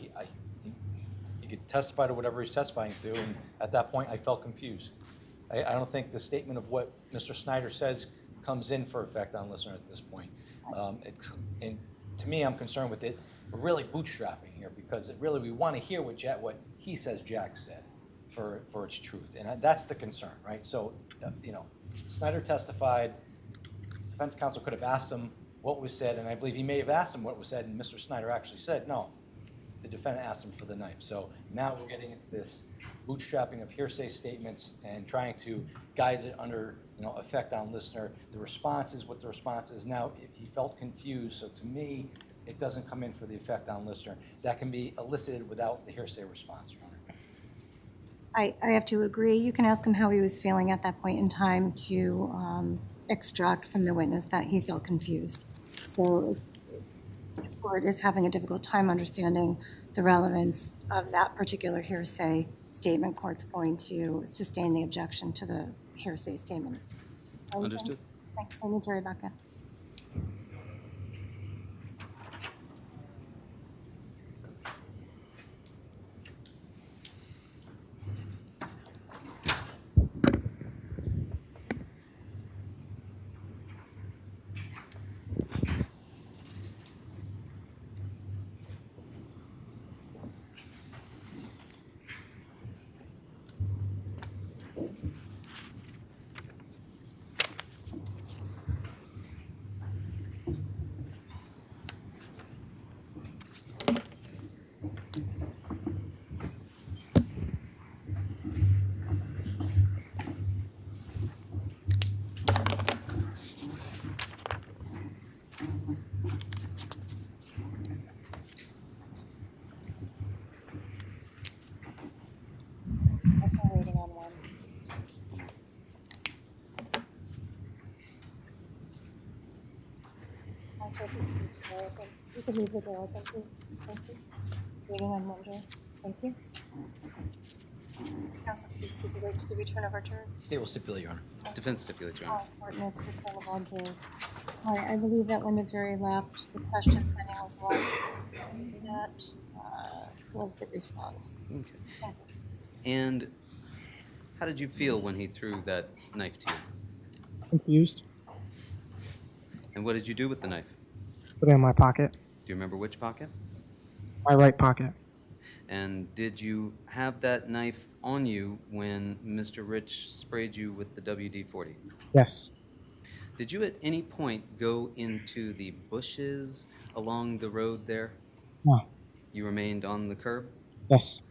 he could testify to whatever he's testifying to, and at that point, I felt confused. I don't think the statement of what Mr. Snyder says comes in for effect on listener at this point. And to me, I'm concerned with it. We're really bootstrapping here because we want to hear what he says Jack said for its truth, and that's the concern, right? So, Snyder testified. Defense counsel could have asked him what was said, and I believe he may have asked him what was said, and Mr. Snyder actually said no. The defendant asked him for the knife. So now we're getting into this bootstrapping of hearsay statements and trying to guise it under, effect on listener. The response is what the response is. Now, if he felt confused, so to me, it doesn't come in for the effect on listener. That can be elicited without the hearsay response, Your Honor. I have to agree. You can ask him how he was feeling at that point in time to extract from the witness that he felt confused. So the court is having a difficult time understanding the relevance of that particular hearsay statement. Court's going to sustain the objection to the hearsay statement. Understood. Thanks. Bring the jury back in. Waiting on one. You can leave the door open, please. Thank you. Waiting on one jury. Thank you. Counsel, please stipulate to the return of our jurors. State will stipulate, Your Honor. Defense stipulates, Your Honor. Court notes return of all jurors. All right, I believe that when the jury left, the question pending was what? That was the response. Okay. Thank you. And how did you feel when he threw that knife to you? Confused. And what did you do with the knife? Put it in my pocket. Do you remember which pocket? My right pocket. And did you have that knife on you when Mr. Rich sprayed you with the WD-40? Yes. Did you at any point go into the bushes along the road there? No. You remained on the curb? Yes.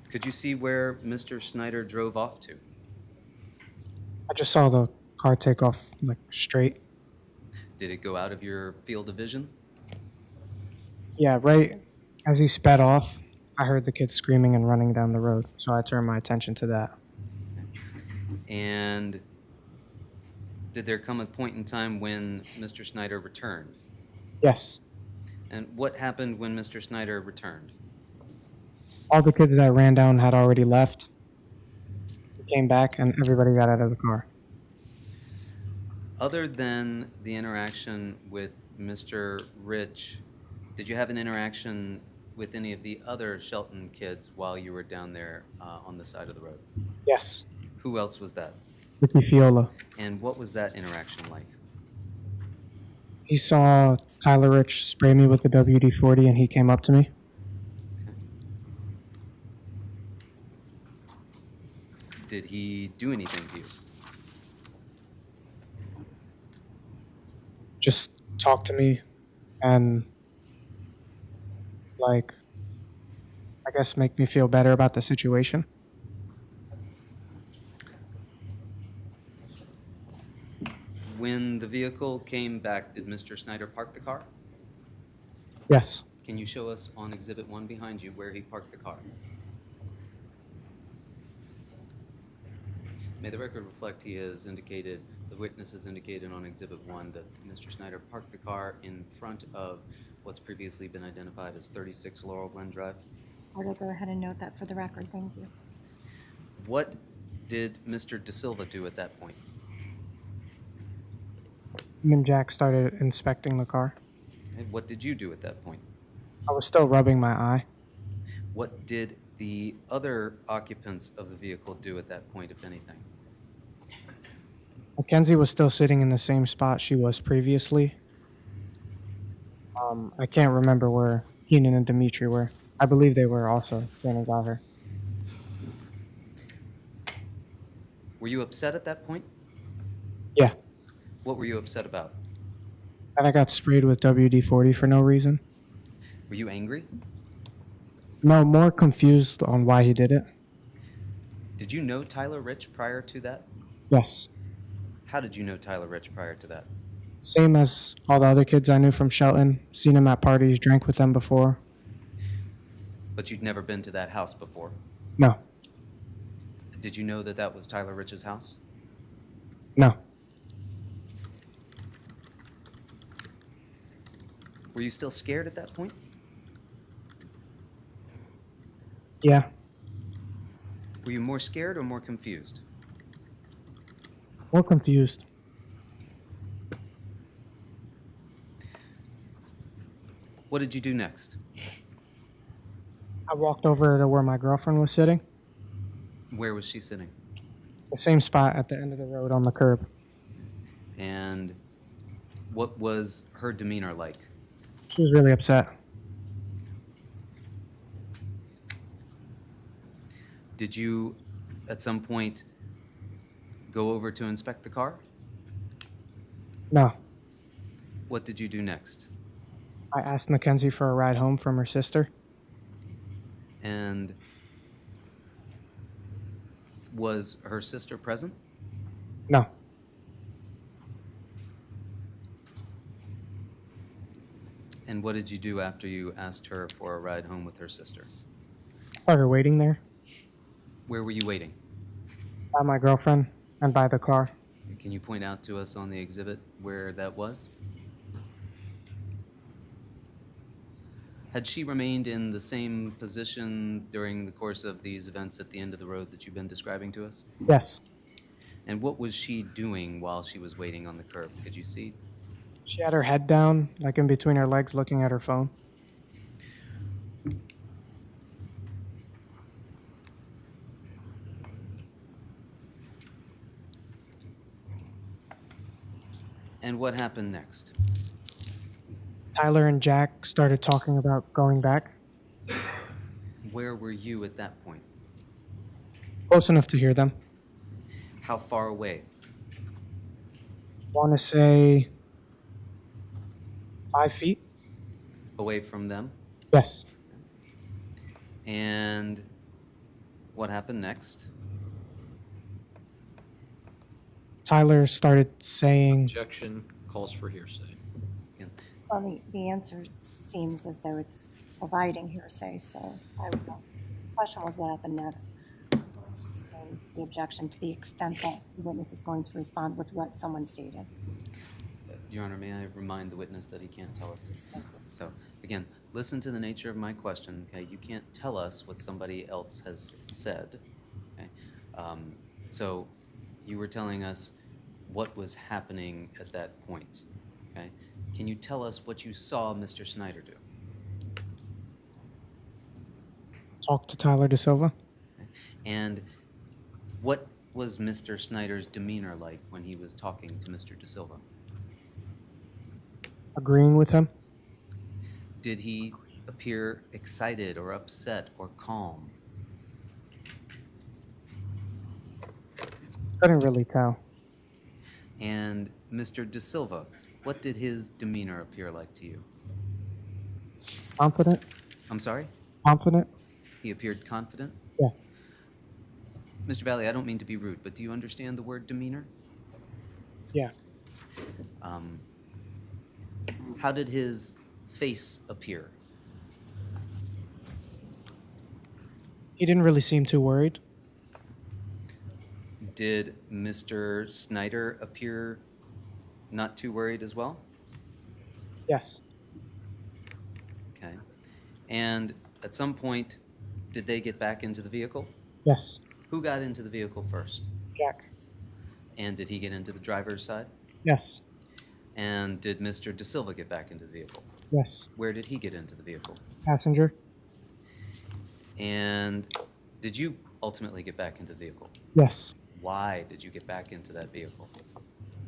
Could you see where Mr. Snyder drove off to? I just saw the car take off straight. Did it go out of your field of vision? Yeah, right as he sped off, I heard the kids screaming and running down the road, so I turned my attention to that. And did there come a point in time when Mr. Snyder returned? Yes. And what happened when Mr. Snyder returned? All the kids that ran down had already left. He came back and everybody got out of the car. Other than the interaction with Mr. Rich, did you have an interaction with any of the other Shelton kids while you were down there on the side of the road? Yes. Who else was that? Ricky Fiola. And what was that interaction like? He saw Tyler Rich spray me with the WD-40 and he came up to me. Did he do anything to you? Just talk to me and, like, I guess make me feel better about the situation. When the vehicle came back, did Mr. Snyder park the car? Yes. Can you show us on Exhibit 1 behind you where he parked the car? May the record reflect he has indicated, the witness has indicated on Exhibit 1 that Mr. Snyder parked the car in front of what's previously been identified as 36 Laurel Glen Drive. I will go ahead and note that for the record. Thank you. What did Mr. De Silva do at that point? Him and Jack started inspecting the car. And what did you do at that point? I was still rubbing my eye. What did the other occupants of the vehicle do at that point, if anything? Mackenzie was still sitting in the same spot she was previously. I can't remember where Keenan and Dimitri were. I believe they were also standing by her. Were you upset at that point? Yeah. What were you upset about? And I got sprayed with WD-40 for no reason. Were you angry? No, more confused on why he did it. Did you know Tyler Rich prior to that? Yes. How did you know Tyler Rich prior to that? Same as all the other kids I knew from Shelton. Seen him at parties, drank with them before. But you'd never been to that house before? No. Did you know that that was Tyler Rich's house? No. Were you still scared at that point? Yeah. Were you more scared or more confused? More confused. What did you do next? I walked over to where my girlfriend was sitting. Where was she sitting? The same spot at the end of the road on the curb. And what was her demeanor like? She was really upset. Did you, at some point, go over to inspect the car? No. What did you do next? I asked Mackenzie for a ride home from her sister. And was her sister present? No. And what did you do after you asked her for a ride home with her sister? I started waiting there. Where were you waiting? By my girlfriend and by the car. Can you point out to us on the exhibit where that was? Had she remained in the same position during the course of these events at the end of the road that you've been describing to us? Yes. And what was she doing while she was waiting on the curb? Could you see? She had her head down, like in between her legs, looking at her phone. And what happened next? Tyler and Jack started talking about going back. Where were you at that point? Close enough to hear them. How far away? Want to say 5 feet? Away from them? Yes. And what happened next? Tyler started saying... Objection calls for hearsay. Well, the answer seems as though it's providing hearsay, so I would know. The question was what happened next. Sustained the objection to the extent that the witness is going to respond with what someone stated. Your Honor, may I remind the witness that he can't tell us? So, again, listen to the nature of my question, okay? You can't tell us what somebody else has said, okay? So, you were telling us what was happening at that point, okay? Can you tell us what you saw Mr. Snyder do? Talk to Tyler De Silva. Okay? And what was Mr. Snyder's demeanor like when he was talking to Mr. De Silva? Agreeing with him. Did he appear excited or upset or calm? Couldn't really tell. And Mr. De Silva, what did his demeanor appear like to you? Confident. I'm sorry? Confident. He appeared confident? Yeah. Mr. Valle, I don't mean to be rude, but do you understand the word demeanor? Yeah. How did his face appear? He didn't really seem too worried. Did Mr. Snyder appear not too worried as well? Yes. Okay. And at some point, did they get back into the vehicle? Yes. Who got into the vehicle first? Jack. And did he get into the driver's side? Yes. And did Mr. De Silva get back into the vehicle? Yes. Where did he get into the vehicle? Passenger. And did you ultimately get back into the vehicle? Yes. Why did you get back into that vehicle?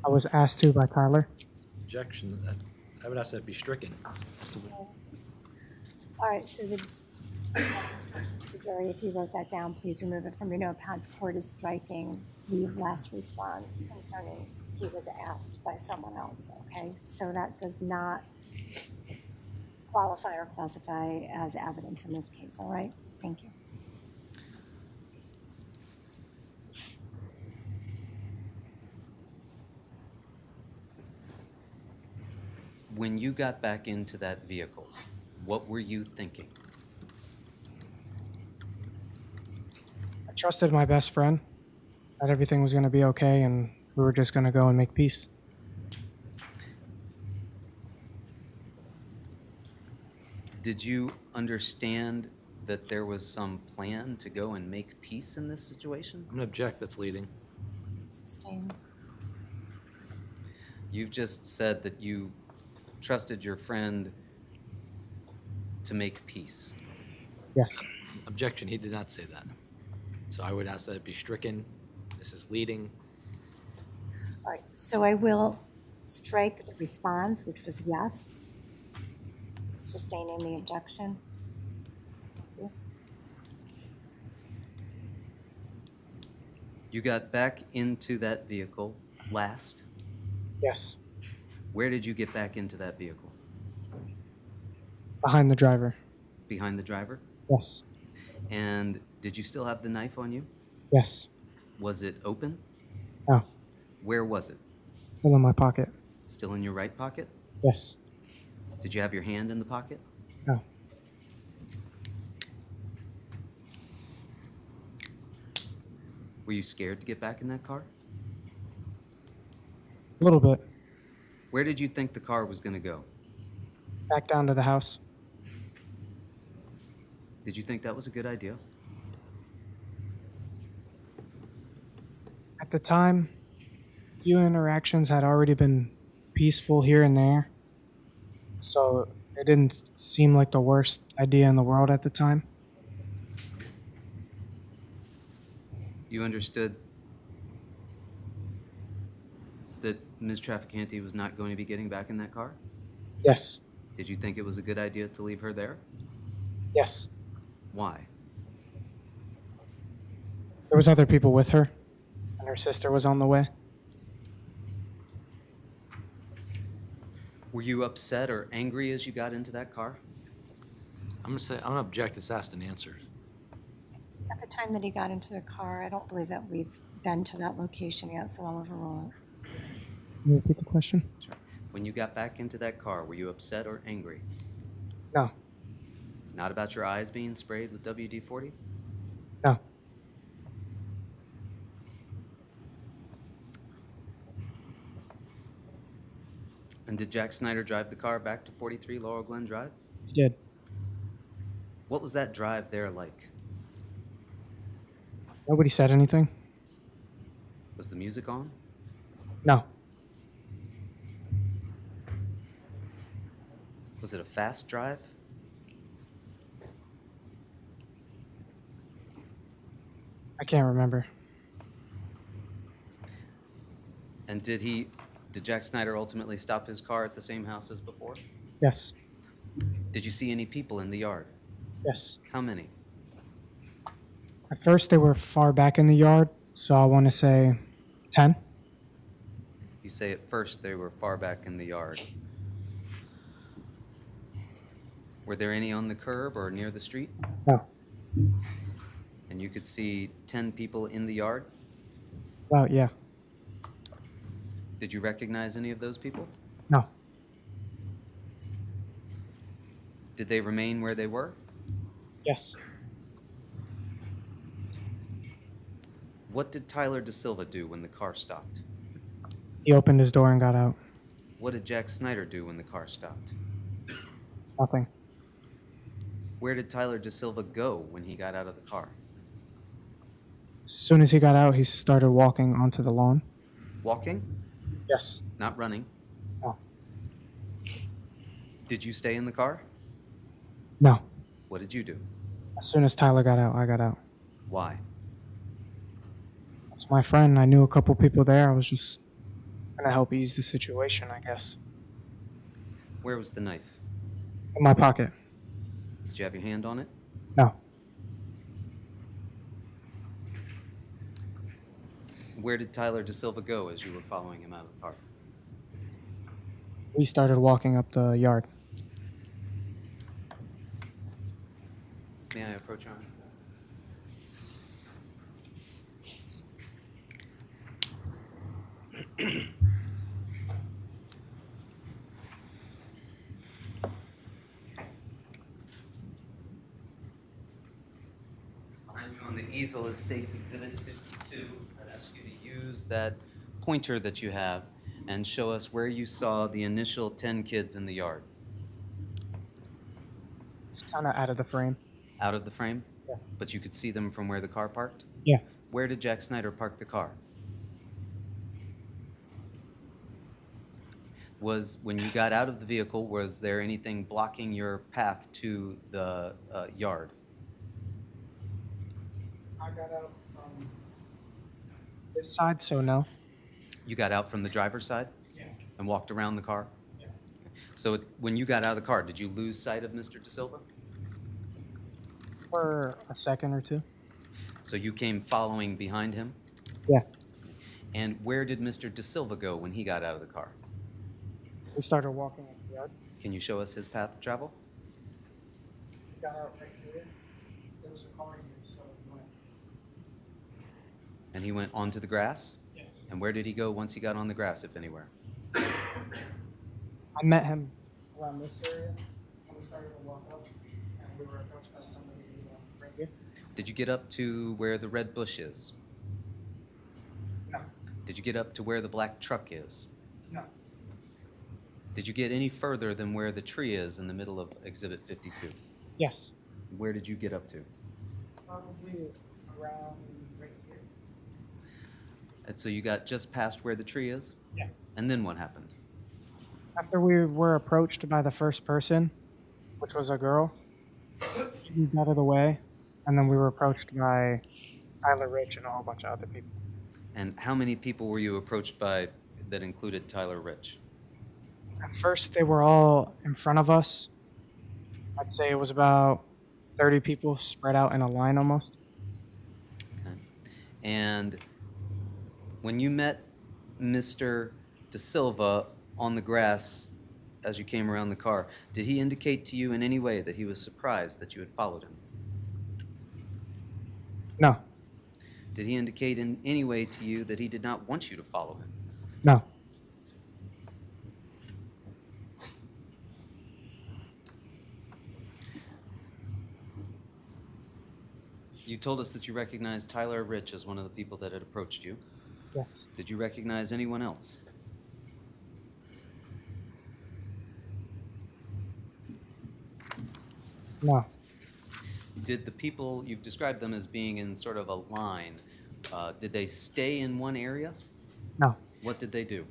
I was asked to by Tyler. Objection. I would ask that be stricken. All right, so the jury, if you wrote that down, please remove it from your notepads. Court is striking the last response concerning he was asked by someone else, okay? So that does not qualify or classify as evidence in this case, all right? Thank you. When you got back into that vehicle, what were you thinking? I trusted my best friend that everything was going to be okay and we were just going to go and make peace. Did you understand that there was some plan to go and make peace in this situation? I'm going to object. That's leading. Sustained. You've just said that you trusted your friend to make peace. Yes. Objection. He did not say that. So I would ask that it be stricken. This is leading. All right, so I will strike the response, which was yes, sustaining the objection. You got back into that vehicle last. Yes. Where did you get back into that vehicle? Behind the driver. Behind the driver? Yes. And did you still have the knife on you? Yes. Was it open? No. Where was it? Still in my pocket. Still in your right pocket? Yes. Did you have your hand in the pocket? No. Were you scared to get back in that car? A little bit. Where did you think the car was going to go? Back down to the house. Did you think that was a good idea? At the time, few interactions had already been peaceful here and there, so it didn't seem like the worst idea in the world at the time. You understood that Ms. Trafficante was not going to be getting back in that car? Yes. Did you think it was a good idea to leave her there? Yes. Why? There was other people with her, and her sister was on the way. Were you upset or angry as you got into that car? I'm gonna object. It's asked and answered. At the time that he got into the car, I don't believe that we've been to that location yet, so I'll overrule it. Can you repeat the question? Sure. When you got back into that car, were you upset or angry? No. Not about your eyes being sprayed with WD-40? No. And did Jack Snyder drive the car back to 43 Laurel Glen Drive? He did. What was that drive there like? Nobody said anything. Was the music on? No. Was it a fast drive? I can't remember. And did Jack Snyder ultimately stop his car at the same house as before? Yes. Did you see any people in the yard? Yes. How many? At first, they were far back in the yard, so I want to say 10. You say at first they were far back in the yard. Were there any on the curb or near the street? No. And you could see 10 people in the yard? Well, yeah. Did you recognize any of those people? No. Did they remain where they were? Yes. What did Tyler DeSilva do when the car stopped? He opened his door and got out. What did Jack Snyder do when the car stopped? Nothing. Where did Tyler DeSilva go when he got out of the car? As soon as he got out, he started walking onto the lawn. Walking? Yes. Not running? No. Did you stay in the car? No. What did you do? As soon as Tyler got out, I got out. Why? It's my friend. I knew a couple people there. I was just going to help ease the situation, I guess. Where was the knife? In my pocket. Did you have your hand on it? No. Where did Tyler DeSilva go as you were following him out of the car? We started walking up the yard. May I approach your honor? Behind you on the easel is States Exhibit 52. I'd ask you to use that pointer that you have and show us where you saw the initial 10 kids in the yard. It's kind of out of the frame. Out of the frame? Yeah. But you could see them from where the car parked? Yeah. Where did Jack Snyder park the car? When you got out of the vehicle, was there anything blocking your path to the yard? I got out from this side, so no. You got out from the driver's side? Yeah. And walked around the car? Yeah. So when you got out of the car, did you lose sight of Mr. DeSilva? For a second or two. So you came following behind him? Yeah. And where did Mr. DeSilva go when he got out of the car? We started walking up the yard. Can you show us his path of travel? We got out right here. There was a car here, so we went. And he went onto the grass? Yes. And where did he go once he got on the grass, if anywhere? I met him around this area, and we started to walk up, and we were approached by somebody right here. Did you get up to where the red bush is? No. Did you get up to where the black truck is? No. Did you get any further than where the tree is in the middle of Exhibit 52? Yes. Where did you get up to? Probably around right here. And so you got just past where the tree is? Yeah. And then what happened? After we were approached by the first person, which was a girl, she moved out of the way, and then we were approached by Tyler Rich and a whole bunch of other people. And how many people were you approached by that included Tyler Rich? At first, they were all in front of us. I'd say it was about 30 people spread out in a line almost. Okay. And when you met Mr. DeSilva on the grass as you came around the car, did he indicate to you in any way that he was surprised that you had followed him? No. Did he indicate in any way to you that he did not want you to follow him? No. You told us that you recognized Tyler Rich as one of the people that had approached you. Yes. Did you recognize anyone else? No. Did the people, you've described them as being in sort of a line, did they stay in one area? No. What did they do?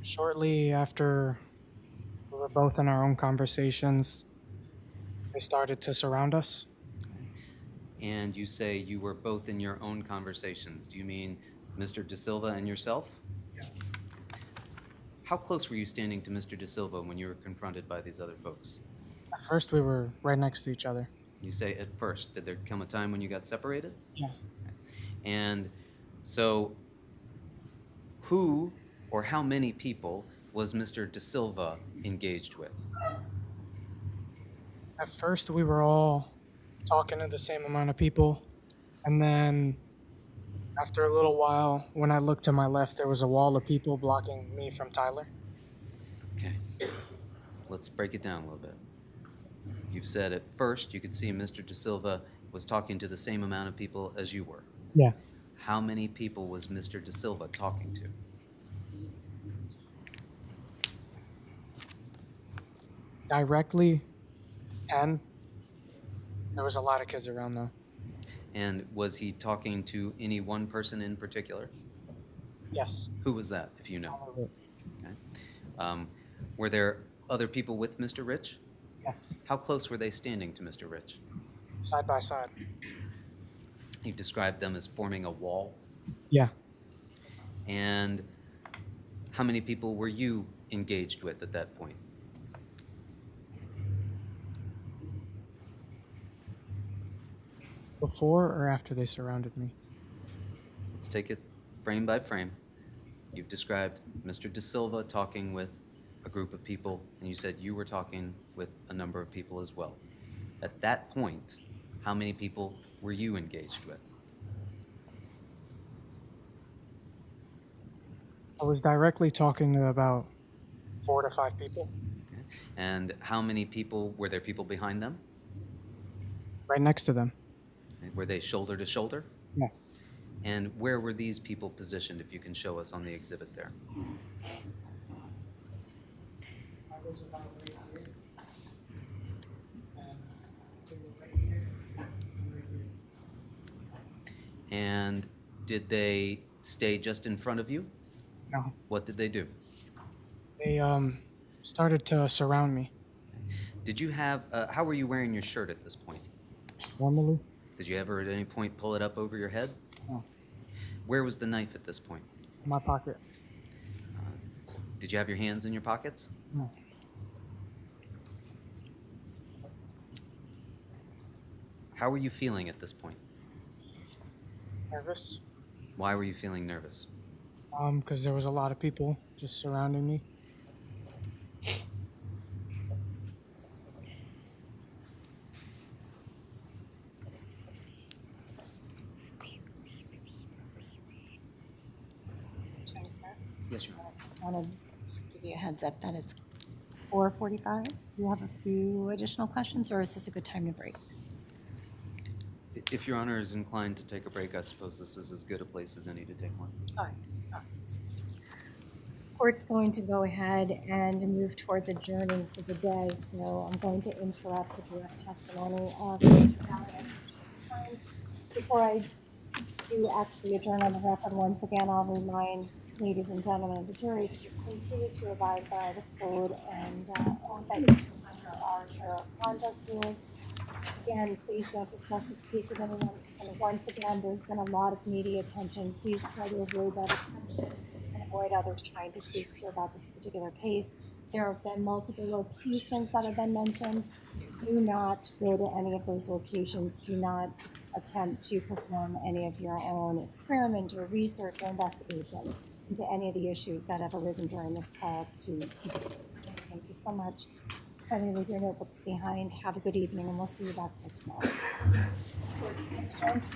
Shortly after we were both in our own conversations, they started to surround us. And you say you were both in your own conversations. Do you mean Mr. De Silva and yourself? Yeah. How close were you standing to Mr. De Silva when you were confronted by these other folks? At first, we were right next to each other. You say at first. Did there come a time when you got separated? Yeah. And so, who or how many people was Mr. De Silva engaged with? At first, we were all talking to the same amount of people. And then, after a little while, when I looked to my left, there was a wall of people blocking me from Tyler. Okay. Let's break it down a little bit. You've said at first you could see Mr. De Silva was talking to the same amount of people as you were. Yeah. How many people was Mr. De Silva talking to? Directly 10. There was a lot of kids around, though. And was he talking to any one person in particular? Yes. Who was that, if you know? Okay. Were there other people with Mr. Rich? Yes. How close were they standing to Mr. Rich? Side by side. You described them as forming a wall. Yeah. And how many people were you engaged with at that point? Before or after they surrounded me? Let's take it frame by frame. You've described Mr. De Silva talking with a group of people, and you said you were talking with a number of people as well. At that point, how many people were you engaged with? I was directly talking to about 4 to 5 people. Okay. And how many people, were there people behind them? Right next to them. Were they shoulder to shoulder? Yeah. And where were these people positioned, if you can show us on the exhibit there? I was about right here. And they were right here. And right here. And did they stay just in front of you? No. What did they do? They started to surround me. Did you have, how were you wearing your shirt at this point? Normally? Did you ever at any point pull it up over your head? No. Where was the knife at this point? In my pocket. Did you have your hands in your pockets? No. How were you feeling at this point? Nervous? Why were you feeling nervous? Because there was a lot of people just surrounding me. Attorney Smith? Yes, Your Honor. I just want to just give you a heads up that it's 4:45. Do you have a few additional questions, or is this a good time to break? If Your Honor is inclined to take a break, I suppose this is as good a place as any to take one. All right. Court's going to go ahead and move towards adjourning for the day, so I'm going to interrupt the direct testimony of Mr. Valle. Before I do actually adjourn on the record, once again, I'll remind ladies and gentlemen of the jury to continue to abide by the code and all that you can under our juror conduct rules. Again, please don't discuss this case with anyone. And once again, there's been a lot of media attention. Please try to avoid that attention and avoid others trying to speak to you about this particular case. There have been multiple locations that have been mentioned. Do not go to any of those locations. Do not attempt to perform any of your own experiment or research or investigation into any of the issues that have arisen during this trial to Thank you so much. Try to leave your notebooks behind. Have a good evening, and we'll see you back here tomorrow. Court is adjourned.